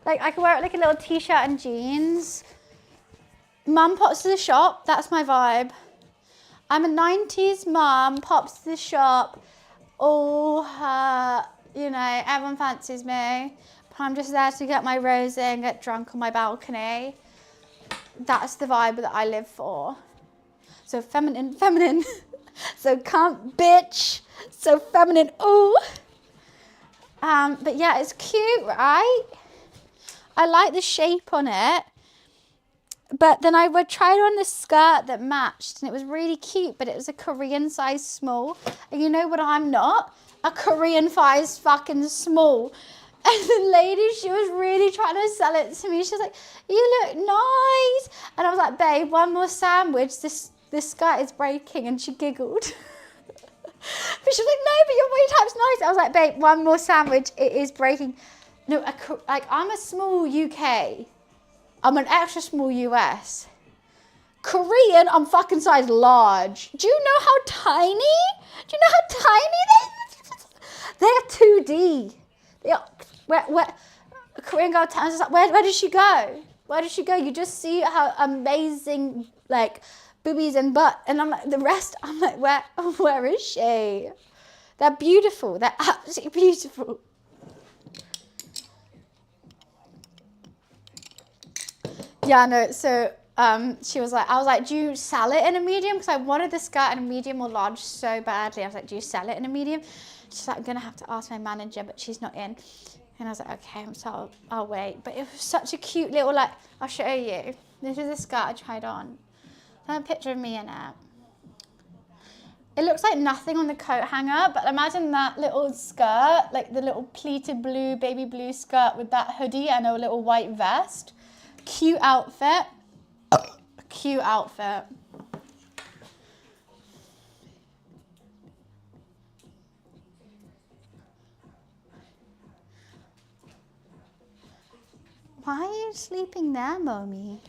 Like, I could wear it like a little t-shirt and jeans. Mum pops to the shop, that's my vibe. I'm a 90s mum, pops to the shop. All her, you know, everyone fancies me. But I'm just there to get my rosé and get drunk on my balcony. That's the vibe that I live for. So feminine. So can't bitch. So feminine, ooh. But yeah, it's cute, right? I like the shape on it, but then I would try on this skirt that matched, and it was really cute, but it was a Korean size small. And you know what I'm not? A Korean size fucking small. And the lady, she was really trying to sell it to me. She was like, you look nice. And I was like, babe, one more sandwich. This skirt is breaking. And she giggled. But she was like, no, but your body type's nice. I was like, babe, one more sandwich. It is breaking. No, like I'm a small UK. I'm an extra small US. Korean, I'm fucking size large. Do you know how tiny? Do you know how tiny they are? They're 2D. They are, where Korean girl tells us, where did she go? Where did she go? You just see how amazing, like, boobies and butt. And I'm like, the rest, I'm like, where is she? They're beautiful. They're absolutely beautiful. Yeah, no, so she was like, I was like, do you sell it in a medium? Because I wanted the skirt in a medium or large so badly. I was like, do you sell it in a medium? She's like, I'm going to have to ask my manager, but she's not in. And I was like, okay, so I'll wait. But it was such a cute little, like, I'll show you. This is the skirt I tried on. There's a picture of me in it. It looks like nothing on the coat hanger, but imagine that little skirt, like the little pleated blue, baby blue skirt with that hoodie and a little white vest. Cute outfit. Cute outfit. Why are you sleeping there, Mommy?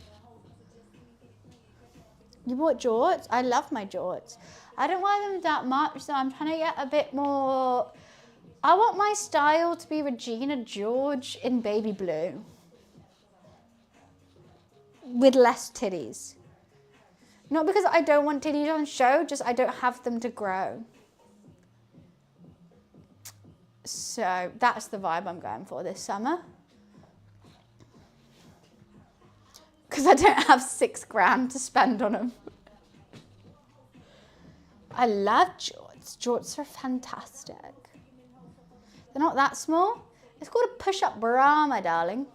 You bought jorts? I love my jorts. I don't wear them that much, so I'm trying to get a bit more... I want my style to be Regina George in baby blue. With less titties. Not because I don't want titties on show, just I don't have them to grow. So that's the vibe I'm going for this summer. Because I don't have £6 to spend on them. I love jorts. Jorts are fantastic. They're not that small. It's called a push-up bra, my darling.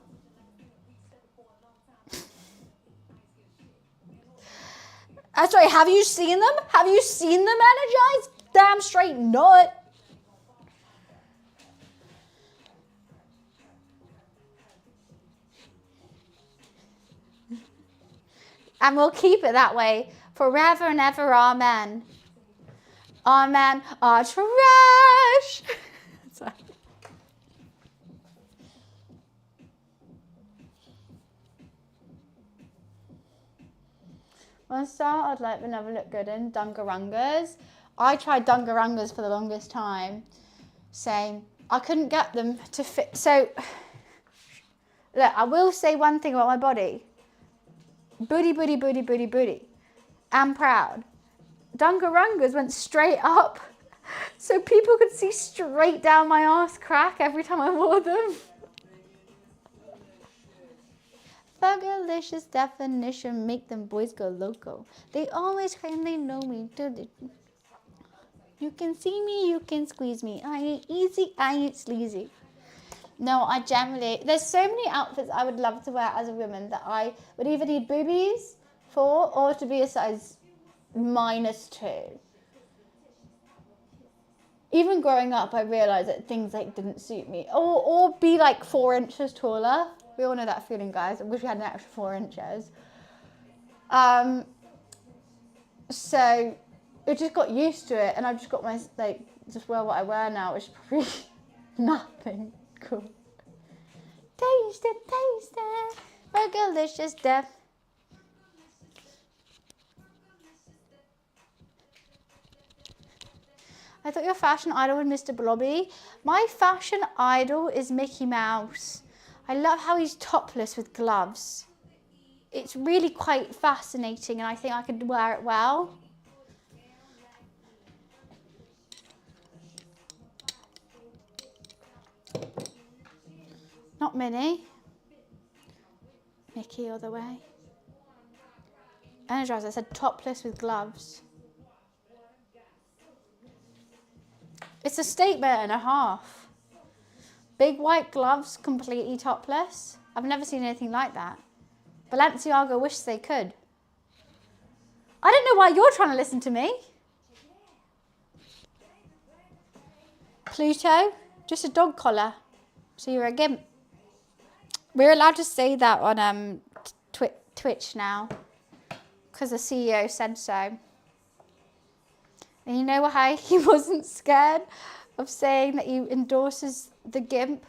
Sorry, have you seen them? Have you seen them energized? Damn straight not. And we'll keep it that way forever and ever, amen. Amen. Are trash. Sorry. One start I'd like but never look good in dungarangas. I tried dungarangas for the longest time. Same. I couldn't get them to fit. So, look, I will say one thing about my body. Booty, booty, booty, booty, booty. I'm proud. Dungarangas went straight up. So people could see straight down my arse crack every time I wore them. Fugalicious definition make them boys go loco. They always claim they know me. You can see me, you can squeeze me. I ain't easy, I ain't sleazy. No, I generally, there's so many outfits I would love to wear as a woman that I would either need boobies for or to be a size -2. Even growing up, I realised that things like didn't suit me. Or be like 4 inches taller. We all know that feeling, guys. I wish we had an extra 4 inches. So I just got used to it, and I've just got my, like, just wear what I wear now, which is probably nothing cool. Taste it, taste it. Fugalicious death. I thought your fashion idol was Mr. Blobby. My fashion idol is Mickey Mouse. I love how he's topless with gloves. It's really quite fascinating, and I think I could wear it well. Not Minnie. Mickey all the way. Energizer, I said topless with gloves. It's a statement and a half. Big white gloves, completely topless. I've never seen anything like that. Balenciaga wish they could. I don't know why you're trying to listen to me. Pluto, just a dog collar. So you're a gimp. We're allowed to say that on Twitch now, because the CEO said so. And you know why he wasn't scared of saying that he endorses the gimp?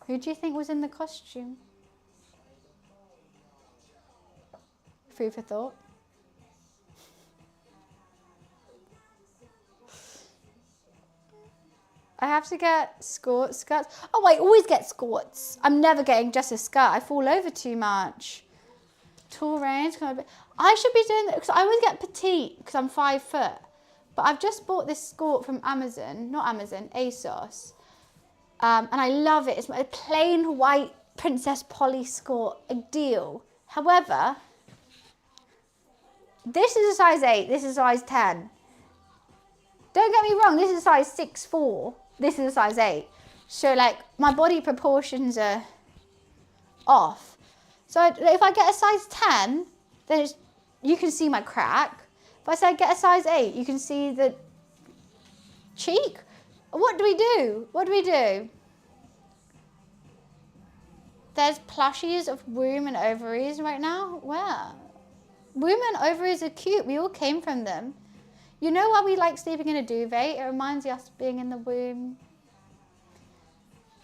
Who do you think was in the costume? Food for thought. I have to get skirts. Oh, I always get skirts. I'm never getting just a skirt. I fall over too much. Tall range. I should be doing that because I always get petite because I'm 5 foot. But I've just bought this skirt from Amazon, not Amazon, ASOS. And I love it. It's a plain white Princess Polly skirt, ideal. However, this is a size 8, this is a size 10. Don't get me wrong, this is a size 6'4", this is a size 8. So like my body proportions are off. So if I get a size 10, then you can see my crack. If I say get a size 8, you can see the cheek. What do we do? What do we do? There's plushies of womb and ovaries right now. Where? Womb and ovaries are cute. We all came from them. You know why we like sleeping in a duvet? It reminds us of being in the womb.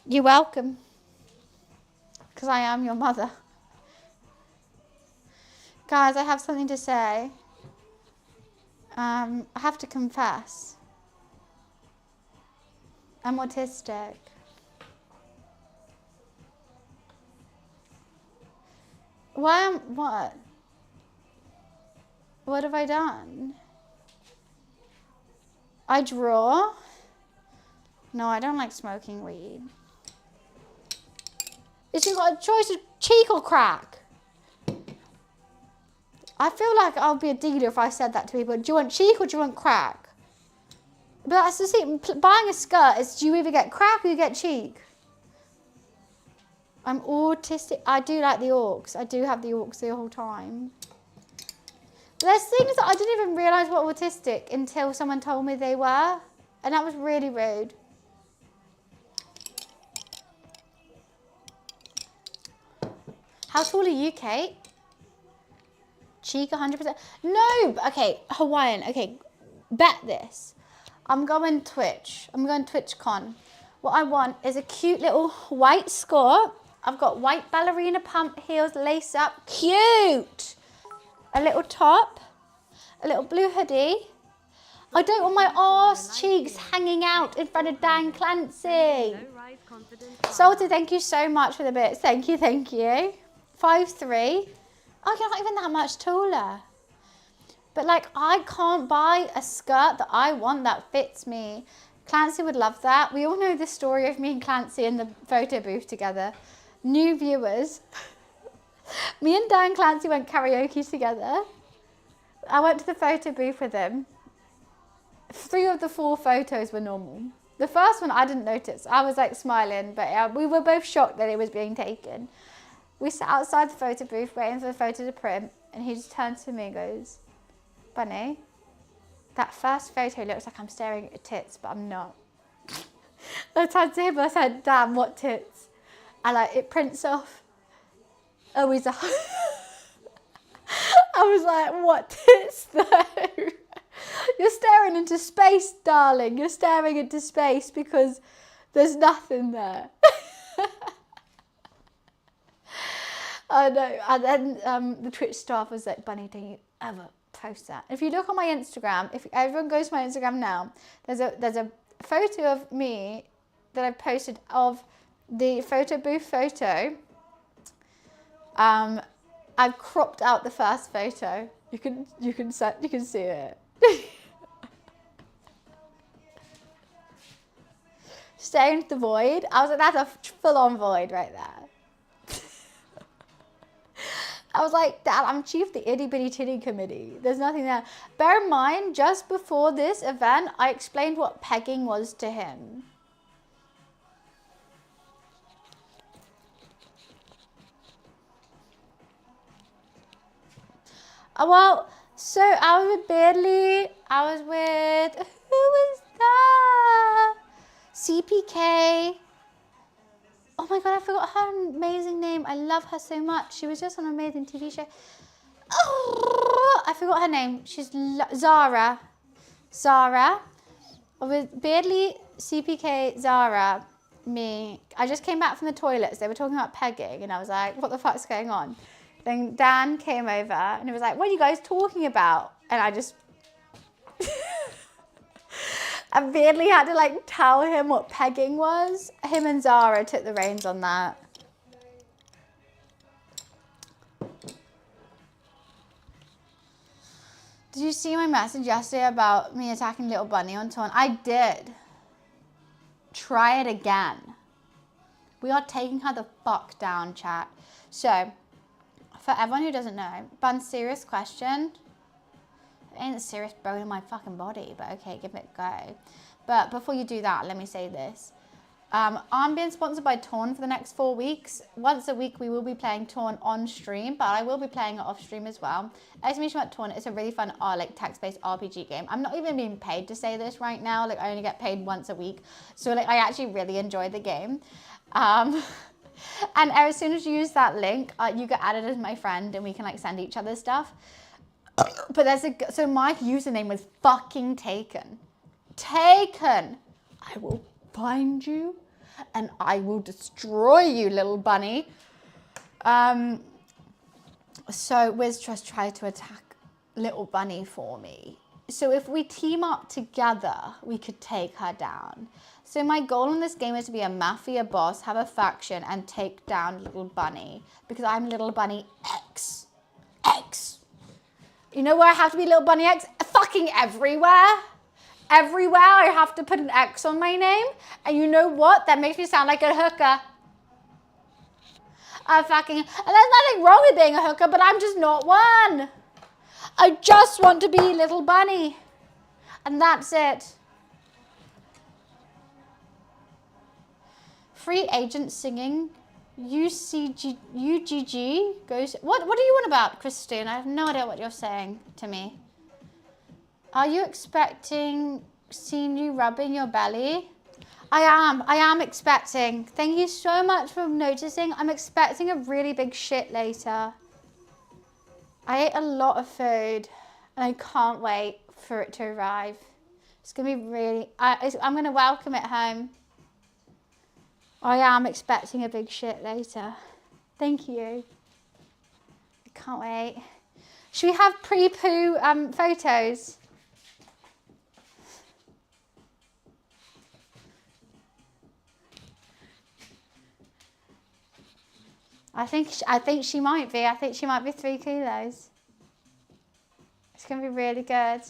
You're welcome. Because I am your mother. Guys, I have something to say. I have to confess. I'm autistic. What? What have I done? I draw. No, I don't like smoking weed. It's just got a choice of cheek or crack. I feel like I'll be a dealer if I said that to people. Do you want cheek or do you want crack? But that's the thing. Buying a skirt is do you either get crack or you get cheek? I'm autistic. I do like the orcs. I do have the orcs the whole time. But there's things that I didn't even realise were autistic until someone told me they were. And that was really rude. How tall are you, Kate? Cheek 100%. No, okay, Hawaiian. Okay, bet this. I'm going Twitch. I'm going TwitchCon. What I want is a cute little white skirt. I've got white ballerina pump heels, lace up. Cute! A little top. A little blue hoodie. I don't want my arse cheeks hanging out in front of Dan Clancy. Salty, thank you so much for the bits. Thank you, thank you. 5'3". Oh, you're not even that much taller. But like, I can't buy a skirt that I want that fits me. Clancy would love that. We all know the story of me and Clancy in the photo booth together. New viewers. Me and Dan Clancy went karaoke together. I went to the photo booth with him. 3 of the 4 photos were normal. The first one I didn't notice. I was like smiling, but we were both shocked that it was being taken. We sat outside the photo booth waiting for the photo to print, and he just turned to me and goes, Bunny, that first photo looks like I'm staring at your tits, but I'm not. I turned to him and I said, damn, what tits? And like, it prints off. Oh, he's a... I was like, what tits though? You're staring into space, darling. You're staring into space because there's nothing there. I know. And then the Twitch staff was like, Bunny, don't you ever post that. If you look on my Instagram, if everyone goes to my Instagram now, there's a photo of me that I posted of the photo booth photo. I've cropped out the first photo. You can see it. Staring into the void. I was like, that's a full-on void right there. I was like, Dad, I'm chief of the itty bitty titty committee. There's nothing there. Bear in mind, just before this event, I explained what pegging was to him. Oh, well, so I was with Beardley. I was with, who was that? CPK. Oh my God, I forgot her amazing name. I love her so much. She was just on an amazing TV show. Oh, I forgot her name. She's Zara. Zara. With Beardley, CPK, Zara, me. I just came back from the toilets. They were talking about pegging, and I was like, what the fuck's going on? Then Dan came over, and he was like, what are you guys talking about? And I just... I weirdly had to like tell him what pegging was. Him and Zara took the reins on that. Did you see my message yesterday about me attacking little bunny on Torn? I did. Try it again. We are taking her the fuck down, chat. So, for everyone who doesn't know, Bun, serious question. It ain't a serious bone in my fucking body, but okay, give it a go. But before you do that, let me say this. I'm being sponsored by Torn for the next 4 weeks. Once a week, we will be playing Torn on stream, but I will be playing it off stream as well. Exclamation about Torn, it's a really fun like text-based RPG game. I'm not even being paid to say this right now. Like, I only get paid once a week. So like, I actually really enjoy the game. And as soon as you use that link, you get added as my friend and we can like send each other stuff. But so my username was fucking taken. Taken. I will find you and I will destroy you, little bunny. So Wiz just tried to attack little bunny for me. So if we team up together, we could take her down. So my goal in this game is to be a mafia boss, have a faction, and take down little bunny. Because I'm little bunny X. X. You know where I have to be little bunny X? Fucking everywhere. Everywhere I have to put an X on my name. And you know what? That makes me sound like a hooker. And there's nothing wrong with being a hooker, but I'm just not one. I just want to be little bunny. And that's it. Free agent singing. UGG goes. What are you on about, Christine? I have no idea what you're saying to me. Are you expecting seeing you rubbing your belly? I am expecting. Thank you so much for noticing. I'm expecting a really big shit later. I ate a lot of food and I can't wait for it to arrive. It's gonna be really, I'm gonna welcome it home. I am expecting a big shit later. Thank you. I can't wait. Should we have pre-poo photos? I think she might be. I think she might be 3 kilos. It's gonna be really good.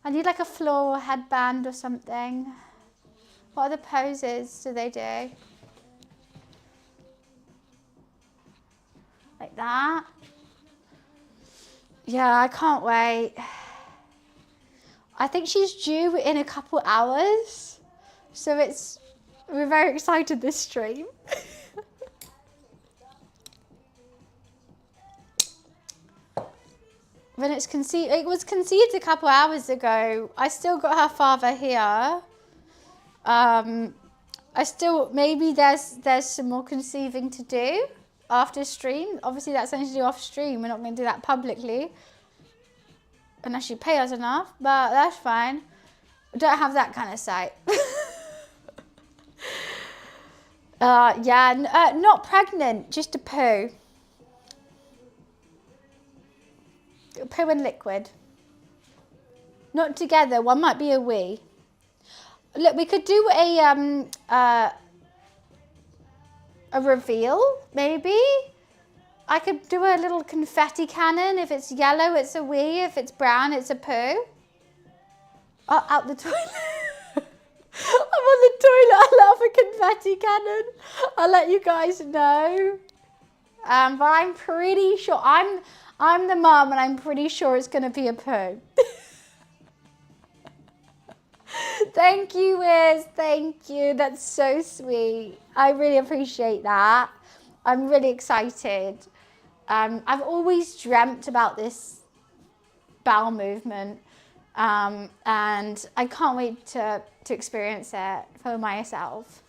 I need like a floral headband or something. What other poses do they do? Like that. Yeah, I can't wait. I think she's due in a couple hours. So we're very excited this stream. When it was conceived a couple hours ago. I still got her father here. Maybe there's some more conceiving to do after stream. Obviously that's something to do off stream. We're not going to do that publicly. Unless you pay us enough, but that's fine. I don't have that kind of sight. Not pregnant, just a poo. Poo and liquid. Not together, one might be a wee. Look, we could do a reveal, maybe. I could do a little confetti cannon. If it's yellow, it's a wee. If it's brown, it's a poo. Oh, out the toilet. I'm on the toilet. I love a confetti cannon. I'll let you guys know. But I'm pretty sure I'm the mum, and I'm pretty sure it's going to be a poo. Thank you, Wiz. Thank you. That's so sweet. I really appreciate that. I'm really excited. I've always dreamt about this bowel movement, and I can't wait to experience it for myself.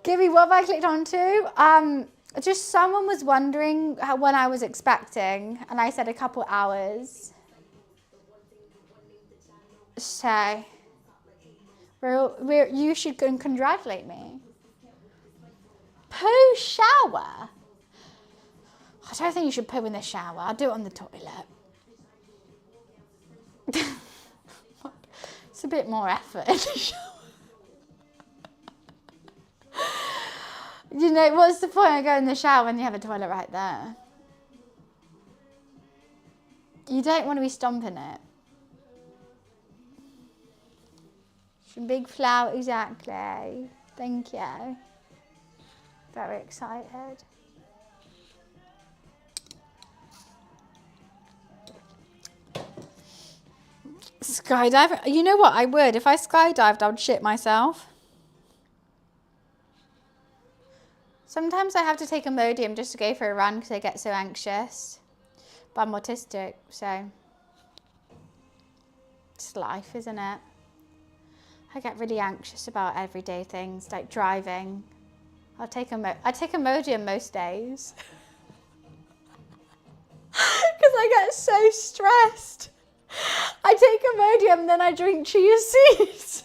Gibby, what have I clicked onto? Just someone was wondering when I was expecting, and I said a couple hours. So, you should go and congratulate me. Poo shower? I don't think you should poo in the shower. I'll do it on the toilet. It's a bit more effort in the shower. You know, what's the point of going in the shower when you have a toilet right there? You don't want to be stomping it. Big flower, exactly. Thank you. Very excited. Skydive. You know what? I would. If I skydived, I would shit myself. Sometimes I have to take Imodium just to go for a run because I get so anxious. But I'm autistic, so it's life, isn't it? I get really anxious about everyday things like driving. I take Imodium most days because I get so stressed. I take Imodium, then I drink chia seeds.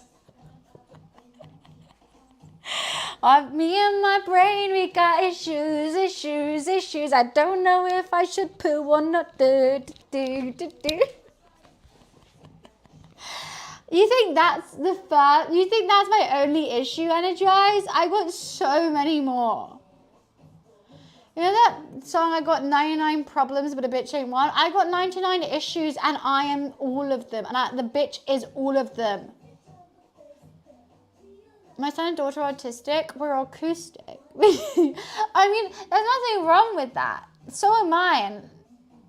Me and my brain, we got issues. I don't know if I should poo or not. Do. You think that's the first? You think that's my only issue, Energize? I got so many more. You know that song, I got 99 problems, but a bitch ain't one? I got 99 issues, and I am all of them. And the bitch is all of them. My son and daughter are autistic. We're acoustic. I mean, there's nothing wrong with that. So am I. And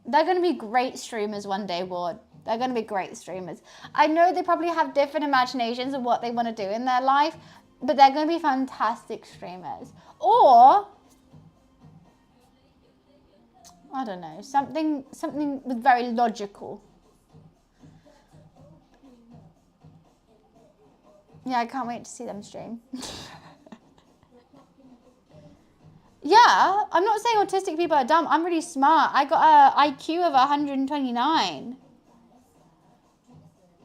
they're going to be great streamers one day, Ward. They're going to be great streamers. I know they probably have different imaginations of what they want to do in their life, but they're going to be fantastic streamers. Or, I don't know, something with very logical. Yeah, I can't wait to see them stream. Yeah, I'm not saying autistic people are dumb. I'm really smart. I got an IQ of 129.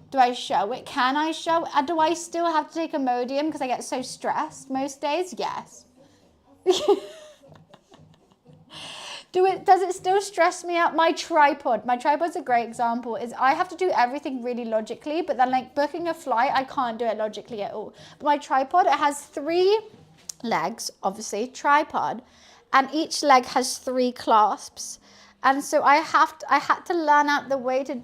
Do I show it? Can I show it? Do I still have to take Imodium because I get so stressed most days? Yes. Does it still stress me out? My tripod's a great example. Is I have to do everything really logically, but then like booking a flight, I can't do it logically at all. But my tripod, it has 3 legs, obviously, tripod, and each leg has 3 clasps. And so I had to learn out the way to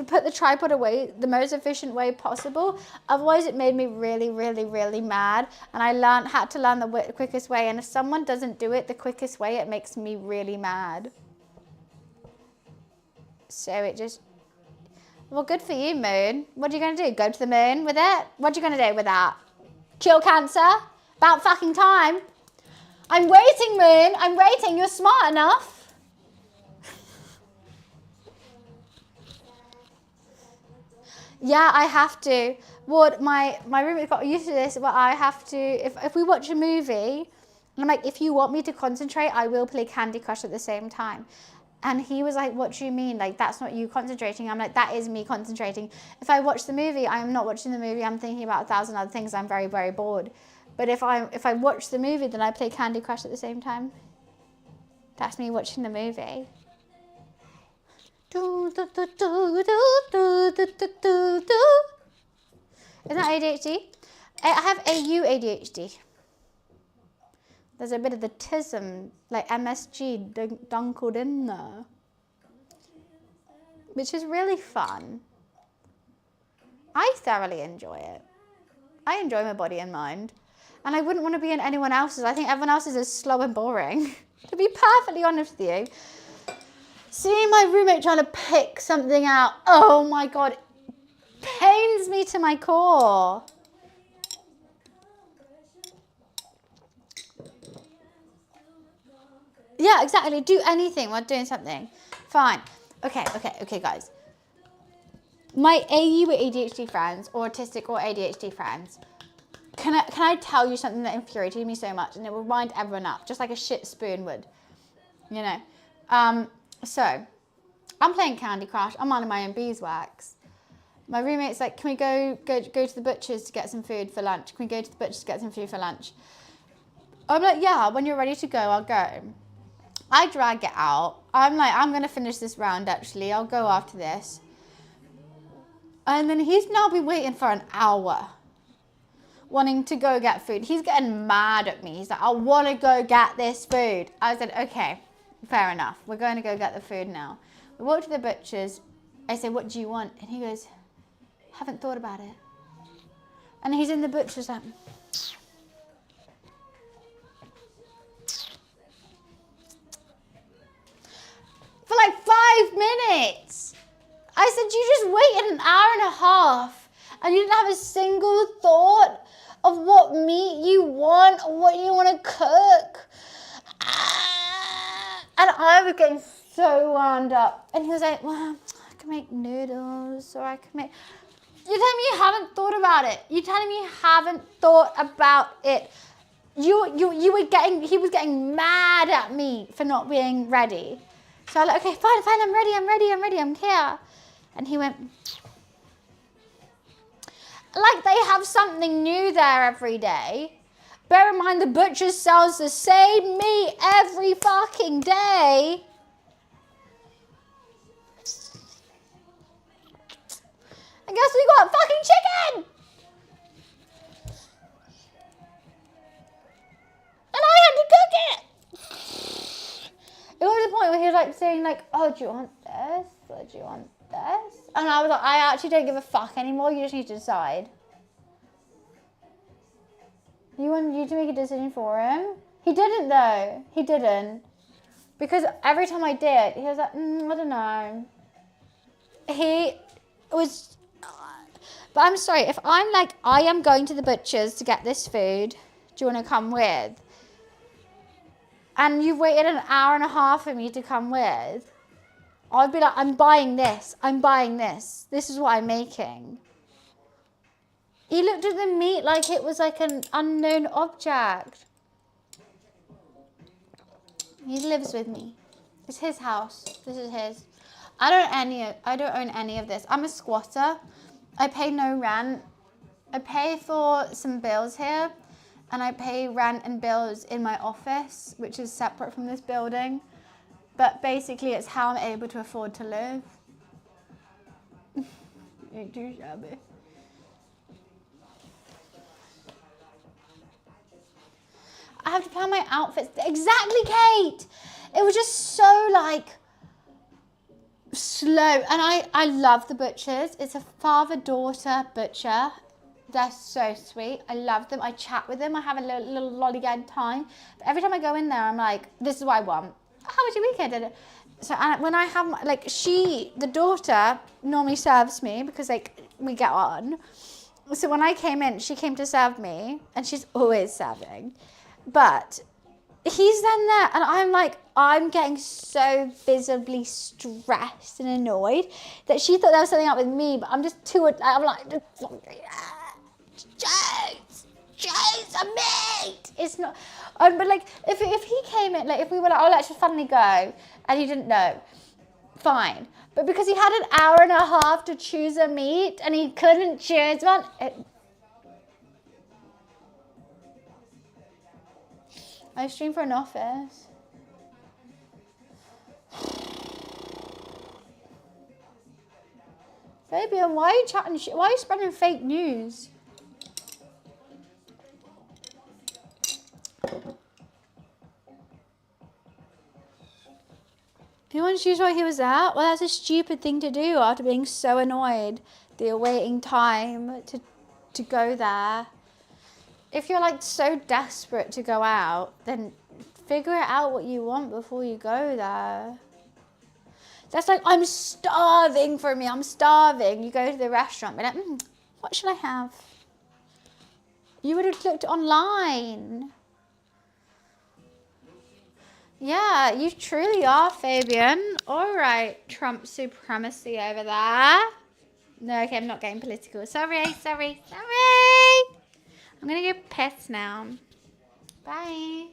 put the tripod away the most efficient way possible. Otherwise, it made me really, really, really mad. And I had to learn the quickest way. And if someone doesn't do it the quickest way, it makes me really mad. So it just, well, good for you, Moon. What are you going to do? Go to the moon with it? What are you going to do with that? Cure cancer? About fucking time. I'm waiting, Moon. I'm waiting. You're smart enough. Yeah, I have to. Ward, my roommate got used to this, but I have to, if we watch a movie, I'm like, if you want me to concentrate, I will play Candy Crush at the same time. And he was like, what do you mean? Like, that's not you concentrating. I'm like, that is me concentrating. If I watch the movie, I am not watching the movie. I'm thinking about 1,000 other things. I'm very, very bored. But if I watch the movie, then I play Candy Crush at the same time. That's me watching the movie. Isn't that ADHD? I have AU ADHD. There's a bit of the tism, like MSG, dunkled in there, which is really fun. I thoroughly enjoy it. I enjoy my body and mind. And I wouldn't want to be in anyone else's. I think everyone else's is slow and boring. To be perfectly honest with you. Seeing my roommate trying to pick something out, oh my God, pains me to my core. Yeah, exactly. Do anything while doing something. Fine. Okay, guys. My AU ADHD friends, or autistic or ADHD friends, can I tell you something that infuriated me so much, and it will wind everyone up, just like a shit spoon would, you know. So, I'm playing Candy Crush. I'm minding my own beeswax. My roommate's like, can we go to the butcher's to get some food for lunch? Can we go to the butcher's to get some food for lunch? I'm like, yeah, when you're ready to go, I'll go. I drag it out. I'm like, I'm going to finish this round, actually. I'll go after this. And then he's now been waiting for an hour, wanting to go get food. He's getting mad at me. He's like, I want to go get this food. I said, okay. Fair enough. We're going to go get the food now. We walk to the butcher's. I say, what do you want? And he goes, haven't thought about it. And he's in the butcher's like... For like 5 minutes. I said, you just waited an hour and a half and you didn't have a single thought of what meat you want or what you want to cook. And I was getting so wound up. And he was like, well, I can make noodles or I can make... You're telling me you haven't thought about it. You're telling me you haven't thought about it. You were getting... He was getting mad at me for not being ready. So I was like, okay, fine, I'm ready, I'm here. And he went... Like they have something new there every day. Bear in mind the butcher sells the same meat every fucking day. And guess we got fucking chicken! And I had to cook it! It got to the point where he was like saying like, oh, do you want this? Or do you want this? And I was like, I actually don't give a fuck anymore. You just need to decide. You want you to make a decision for him? He didn't though. He didn't. Because every time I did, he was like, I don't know. He was... But I'm sorry, if I'm like, I am going to the butcher's to get this food, do you want to come with? And you've waited an hour and a half for me to come with, I'd be like, I'm buying this. This is what I'm making. He looked at the meat like it was like an unknown object. He lives with me. It's his house. This is his. I don't own any of this. I'm a squatter. I pay no rent. I pay for some bills here, and I pay rent and bills in my office, which is separate from this building. But basically, it's how I'm able to afford to live. Ain't too shabby. I have to plan my outfits. Exactly, Kate. It was just so like slow. And I love the butchers. It's a father-daughter butcher. They're so sweet. I love them. I chat with them. I have a little lollygag time. But every time I go in there, I'm like, this is what I want. How was your weekend? So when I have, like, the daughter normally serves me because, like, we get on. So when I came in, she came to serve me, and she's always serving. But he's then there, and I'm like, I'm getting so visibly stressed and annoyed that she thought there was something up with me, but I'm just too, I'm like, Chase a meat. It's not, but like, if he came in, like, if we were like, oh, let's just suddenly go, and he didn't know, fine. But because he had an hour and a half to choose a meat, and he couldn't choose one, I stream for an office. Fabian, why are you chatting shit? Why are you spreading fake news? You want to choose why he was at? Well, that's a stupid thing to do after being so annoyed that you're waiting time to go there. If you're like so desperate to go out, then figure out what you want before you go there. That's like, I'm starving for me, I'm starving. You go to the restaurant, be like, what should I have? You would have looked online. Yeah, you truly are, Fabian. All right, Trump supremacy over there. No, okay, I'm not getting political. Sorry. I'm going to go piss now. Bye.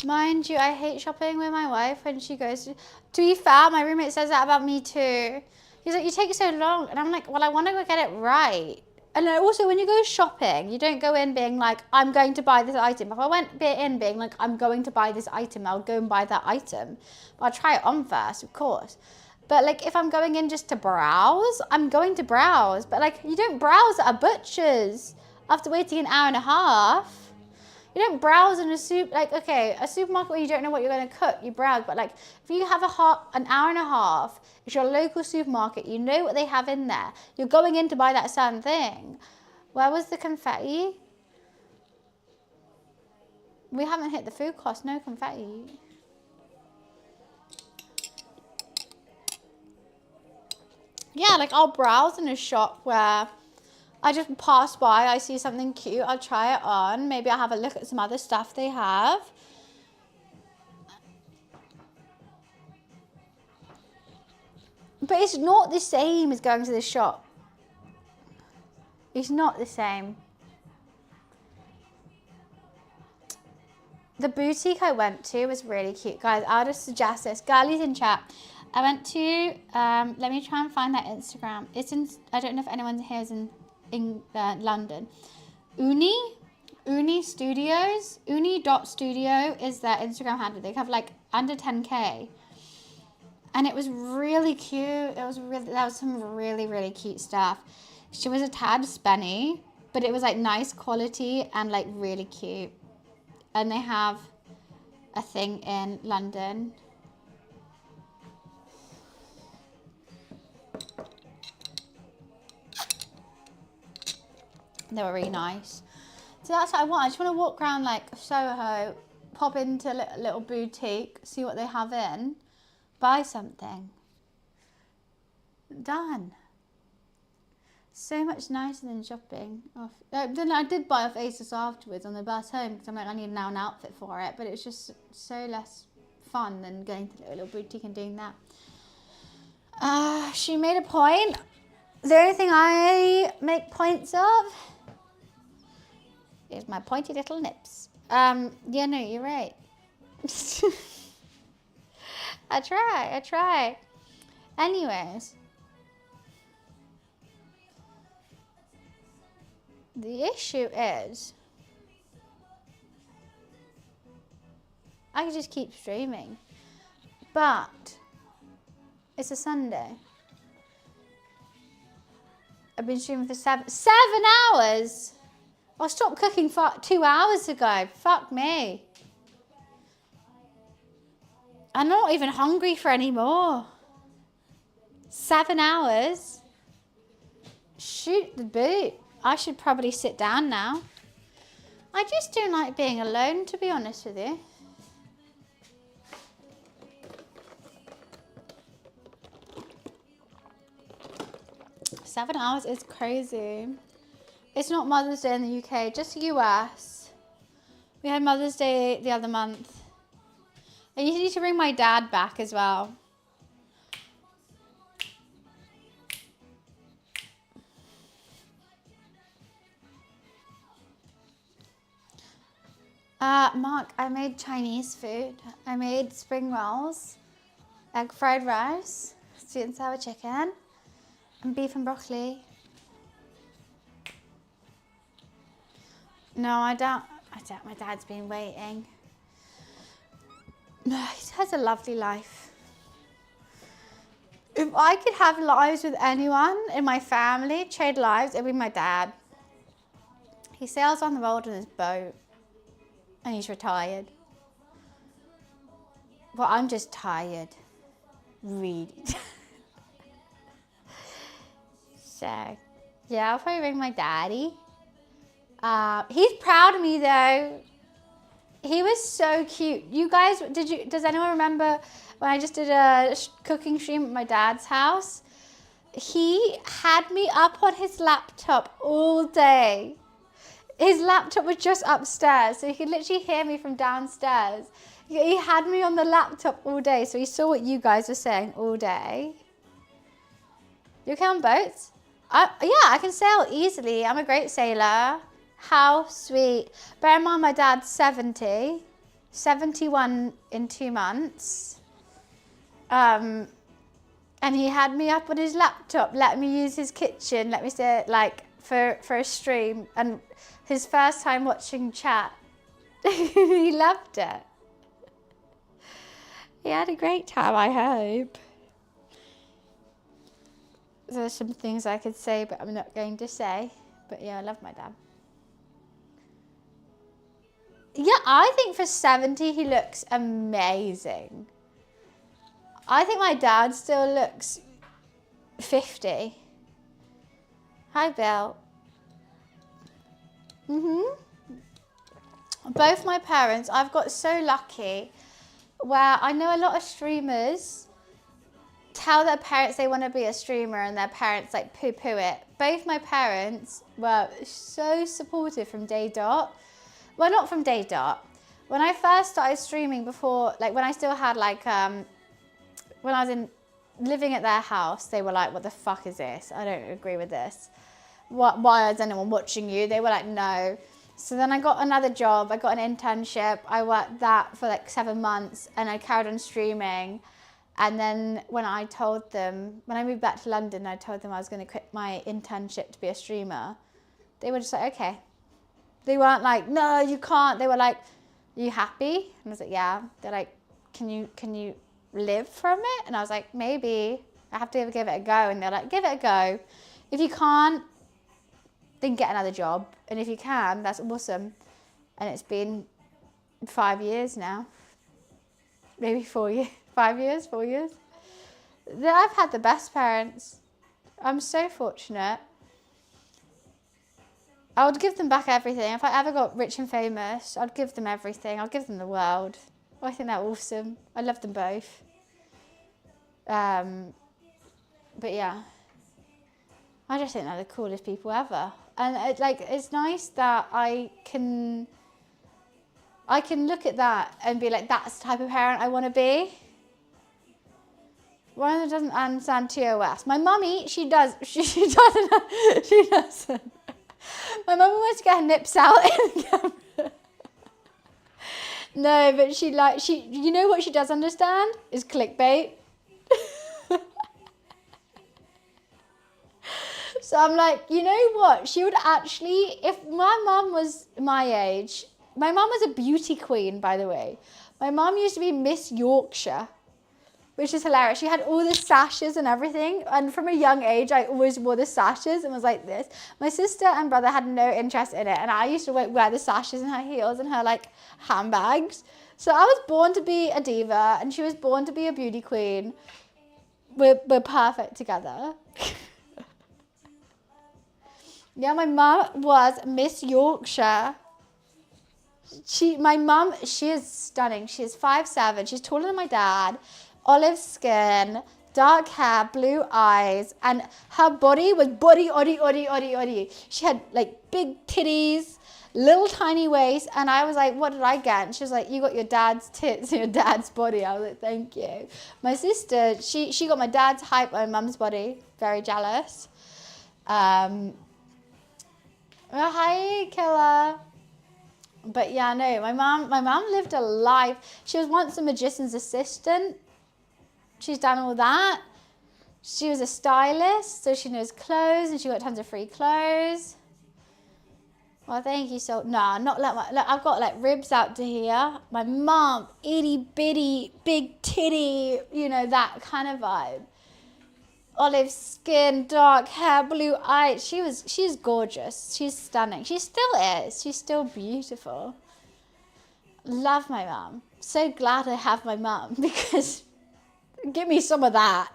Mind you, I hate shopping with my wife when she goes to be fair, my roommate says that about me too. He's like, you take so long. And I'm like, well, I want to go get it right. And then also when you go shopping, you don't go in being like, I'm going to buy this item. If I went in being like, I'm going to buy this item, I'll go and buy that item. But I'll try it on first, of course. But like, if I'm going in just to browse, I'm going to browse. But like, you don't browse at a butcher's after waiting an hour and a half. You don't browse in a a supermarket where you don't know what you're going to cook, you browse. But like, if you have an hour and a half, it's your local supermarket, you know what they have in there. You're going in to buy that certain thing. Where was the confetti? We haven't hit the food cost, no confetti. Yeah, like I'll browse in a shop where I just pass by, I see something cute, I'll try it on. Maybe I'll have a look at some other stuff they have. But it's not the same as going to the shop. It's not the same. The boutique I went to was really cute. Guys, I'll just suggest this. Girlies in chat. I went to, let me try and find that Instagram. It's in, I don't know if anyone here is in London. Uni Studios, uni.studio is their Instagram handle. They have like under 10K. And it was really cute. There was some really, really cute stuff. She was a tad spenny, but it was like nice quality and like really cute. And they have a thing in London. They were really nice. So that's what I want. I just want to walk around like Soho, pop into a little boutique, see what they have in, buy something. Done. So much nicer than shopping. Then I did buy off ASOS afterwards on the bus home because I'm like, I need now an outfit for it. But it's just so less fun than going to a little boutique and doing that. She made a point. The only thing I make points of is my pointy little nips. Yeah, no, you're right. I try. Anyways. The issue is, I could just keep streaming, but it's a Sunday. I've been streaming for 7 hours. I stopped cooking 2 hours ago. Fuck me. I'm not even hungry for any more. 7 hours. Shoot the boot. I should probably sit down now. I just don't like being alone, to be honest with you. Seven hours is crazy. It's not Mother's Day in the UK, just US. We had Mother's Day the other month. And you need to bring my dad back as well. Mark, I made Chinese food. I made spring rolls, egg fried rice, sweet and sour chicken, and beef and broccoli. No, I don't. My dad's been waiting. He has a lovely life. If I could have lives with anyone in my family, trade lives, it'd be my dad. He sails on the road in his boat. And he's retired. Well, I'm just tired. Really. So, yeah, I'll probably ring my daddy. He's proud of me though. He was so cute. You guys, does anyone remember when I just did a cooking stream at my dad's house? He had me up on his laptop all day. His laptop was just upstairs, so he could literally hear me from downstairs. He had me on the laptop all day, so he saw what you guys were saying all day. You okay on boats? Yeah, I can sail easily. I'm a great sailor. How sweet. Bear in mind my dad's 70. 71 in 2 months. And he had me up on his laptop, let me use his kitchen, let me say like for a stream. And his first time watching chat, he loved it. He had a great time, I hope. There's some things I could say, but I'm not going to say. But yeah, I love my dad. Yeah, I think for 70, he looks amazing. I think my dad still looks 50. Hi, Bill. Both my parents, I've got so lucky where I know a lot of streamers tell their parents they want to be a streamer and their parents like poo-poo it. Both my parents were so supportive from day dot. Well, not from day dot. When I first started streaming before, like when I still had like, when I was living at their house, they were like, what the fuck is this? I don't agree with this. Why is anyone watching you? They were like, no. So then I got another job. I got an internship. I worked that for like 7 months and I carried on streaming. And then when I told them, when I moved back to London, I told them I was going to quit my internship to be a streamer. They were just like, okay. They weren't like, no, you can't. They were like, are you happy? And I was like, yeah. They're like, can you live from it? And I was like, maybe. I have to give it a go. And they're like, give it a go. If you can't, then get another job. And if you can, that's awesome. And it's been 5 years now. Maybe 4 years. 5 years, 4 years. I've had the best parents. I'm so fortunate. I would give them back everything. If I ever got rich and famous, I'd give them everything. I'd give them the world. I think they're awesome. I love them both. But yeah, I just think they're the coolest people ever. And it's nice that I can look at that and be like, that's the type of parent I want to be. One that doesn't understand TOS. My mummy, she does. She doesn't. She doesn't. My mum wants to get her nips out in the camera. No, but you know what she does understand? Is clickbait. So I'm like, you know what? She would actually, if my mum was my age, my mum was a beauty queen, by the way. My mum used to be Miss Yorkshire, which is hilarious. She had all the sashes and everything. And from a young age, I always wore the sashes and was like this. My sister and brother had no interest in it. And I used to wear the sashes and her heels and her like handbags. So I was born to be a diva and she was born to be a beauty queen. We're perfect together. Yeah, my mum was Miss Yorkshire. My mum, she is stunning. She is 5'7". She's taller than my dad. Olive skin, dark hair, blue eyes, and her body was body. She had like big titties, little tiny waist, and I was like, what did I get? And she was like, you got your dad's tits and your dad's body. I was like, thank you. My sister, she got my dad's height, my mum's body. Very jealous. Oh, hi, Killer. But yeah, no, my mum lived a life. She was once a magician's assistant. She's done all that. She was a stylist, so she knows clothes, and she got tons of free clothes. Well, thank you so. No, not like my. Look, I've got like ribs out to here. My mum, itty bitty, big titty, you know, that kind of vibe. Olive skin, dark hair, blue eyes. She's gorgeous. She's stunning. She still is. She's still beautiful. Love my mum. So glad I have my mum because give me some of that.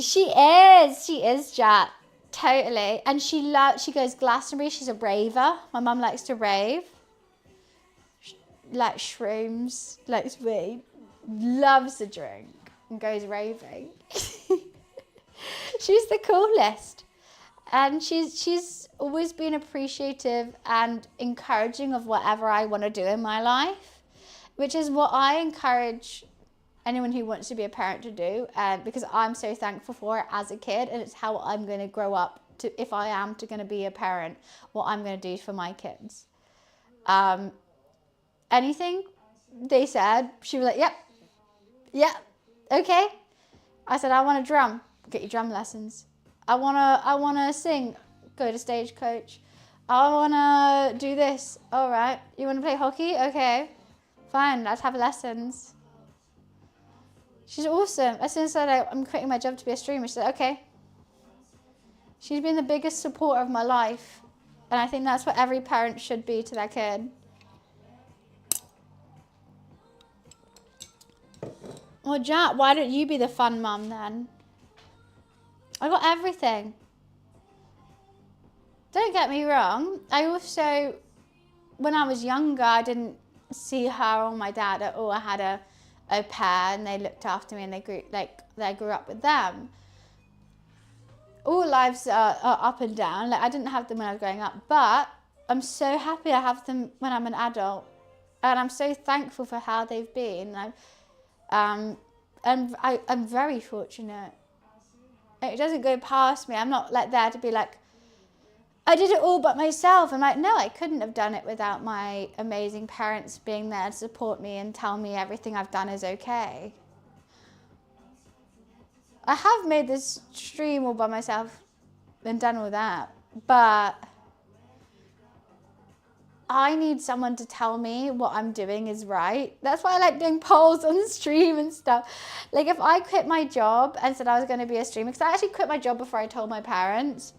She is Jade. Totally. And she goes Glastonbury. She's a raver. My mum likes to rave. Like shrooms, likes weed. Loves a drink and goes raving. She's the coolest. And she's always been appreciative and encouraging of whatever I want to do in my life, which is what I encourage anyone who wants to be a parent to do, because I'm so thankful for it as a kid, and it's how I'm going to grow up if I am going to be a parent, what I'm going to do for my kids. Anything they said, she was like, yep, okay. I said, I want to drum, get your drum lessons. I wanna sing, go to Stagecoach. I wanna do this. All right, you wanna play hockey? Okay, fine, let's have lessons. She's awesome. As soon as I said I'm quitting my job to be a streamer, she said, okay. She's been the biggest supporter of my life. And I think that's what every parent should be to their kid. Well, Jack, why don't you be the fun mum then? I got everything. Don't get me wrong. I also, when I was younger, I didn't see her or my dad at all. I had a au pair and they looked after me and I grew up with them. All lives are up and down. Like, I didn't have them when I was growing up, but I'm so happy I have them when I'm an adult. And I'm so thankful for how they've been. I'm very fortunate. It doesn't go past me. I'm not like there to be like, I did it all but myself. I'm like, no, I couldn't have done it without my amazing parents being there to support me and tell me everything I've done is okay. I have made this stream all by myself and done all that, but I need someone to tell me what I'm doing is right. That's why I like doing polls on the stream and stuff. Like, if I quit my job and said I was going to be a streamer, because I actually quit my job before I told my parents.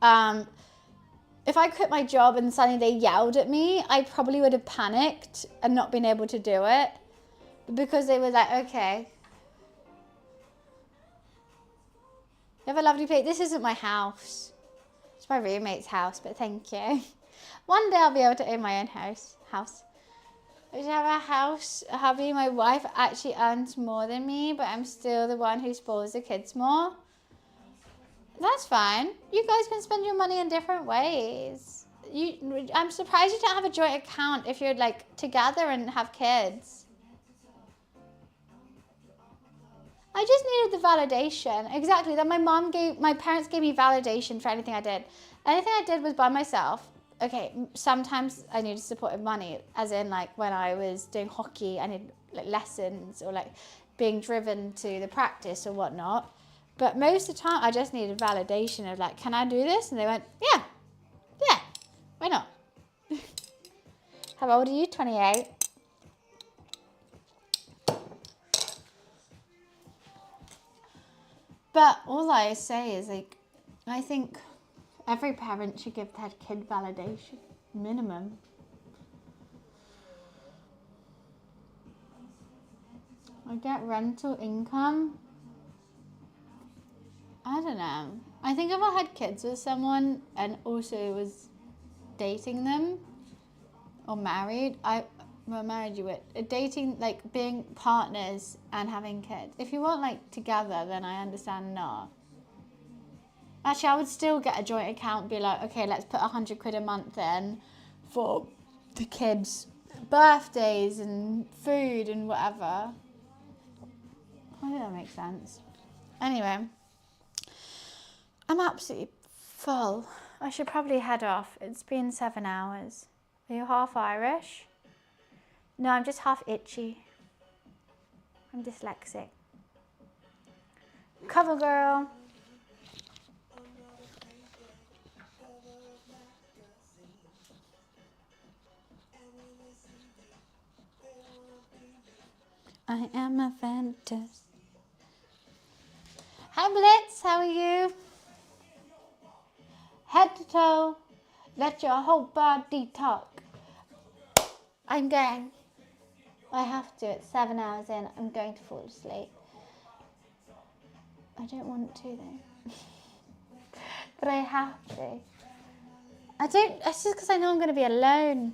If I quit my job and suddenly they yelled at me, I probably would have panicked and not been able to do it. But because they were like, okay. You have a lovely place. This isn't my house. It's my roommate's house, but thank you. One day I'll be able to own my own house. I should have a house. Hubby, my wife, actually earns more than me, but I'm still the one who spoils the kids more. That's fine. You guys can spend your money in different ways. I'm surprised you don't have a joint account if you're like together and have kids. I just needed the validation. Exactly. That my parents gave me validation for anything I did. Anything I did was by myself. Okay, sometimes I needed supportive money, as in like when I was doing hockey, I needed like lessons or like being driven to the practice or whatnot. But most of the time, I just needed validation of like, can I do this? And they went, yeah, why not? How old are you? 28. But all I say is like, I think every parent should give their kid validation, minimum. I get rental income. I don't know. I think if I had kids with someone and also was dating them or married, married you would. Dating, like being partners and having kids. If you weren't like together, then I understand no. Actually, I would still get a joint account and be like, okay, let's put 100 quid a month in for the kids' birthdays and food and whatever. I think that makes sense. Anyway, I'm absolutely full. I should probably head off. It's been 7 hours. Are you half Irish? No, I'm just half itchy. I'm dyslexic. Cover girl. I am a fantasy. Hi Blitz, how are you? Head to toe, let your whole body talk. I'm going. I have to. It's 7 hours in. I'm going to fall asleep. I don't want to though. But I have to. It's just because I know I'm going to be alone.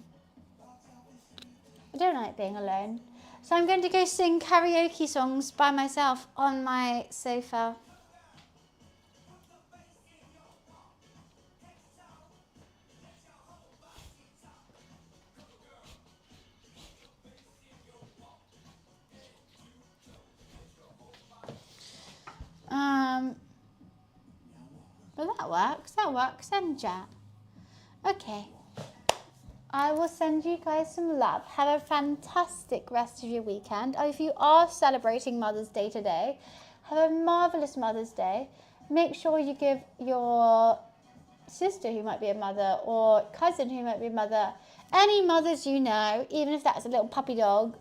I don't like being alone. So I'm going to go sing karaoke songs by myself on my sofa. But that works. That works. Send chat. Okay. I will send you guys some love. Have a fantastic rest of your weekend. If you are celebrating Mother's Day today, have a marvellous Mother's Day. Make sure you give your sister who might be a mother or cousin who might be a mother, any mothers you know, even if that's a little puppy dog,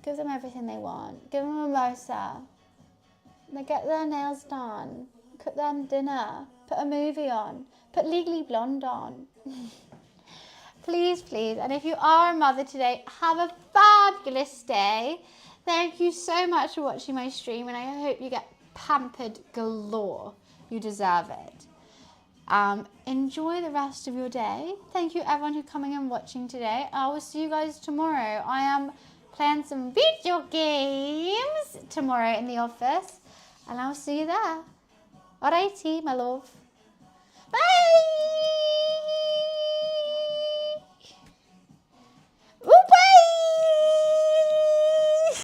give them everything they want. Give them a mimosa. They get their nails done. Cook them dinner. Put a movie on. Put Legally Blonde on. Please, please. And if you are a mother today, have a fabulous day. Thank you so much for watching my stream, and I hope you get pampered galore. You deserve it. Enjoy the rest of your day. Thank you everyone who's coming and watching today. I will see you guys tomorrow. I am playing some video games tomorrow in the office, and I'll see you there. Alrighty, my love.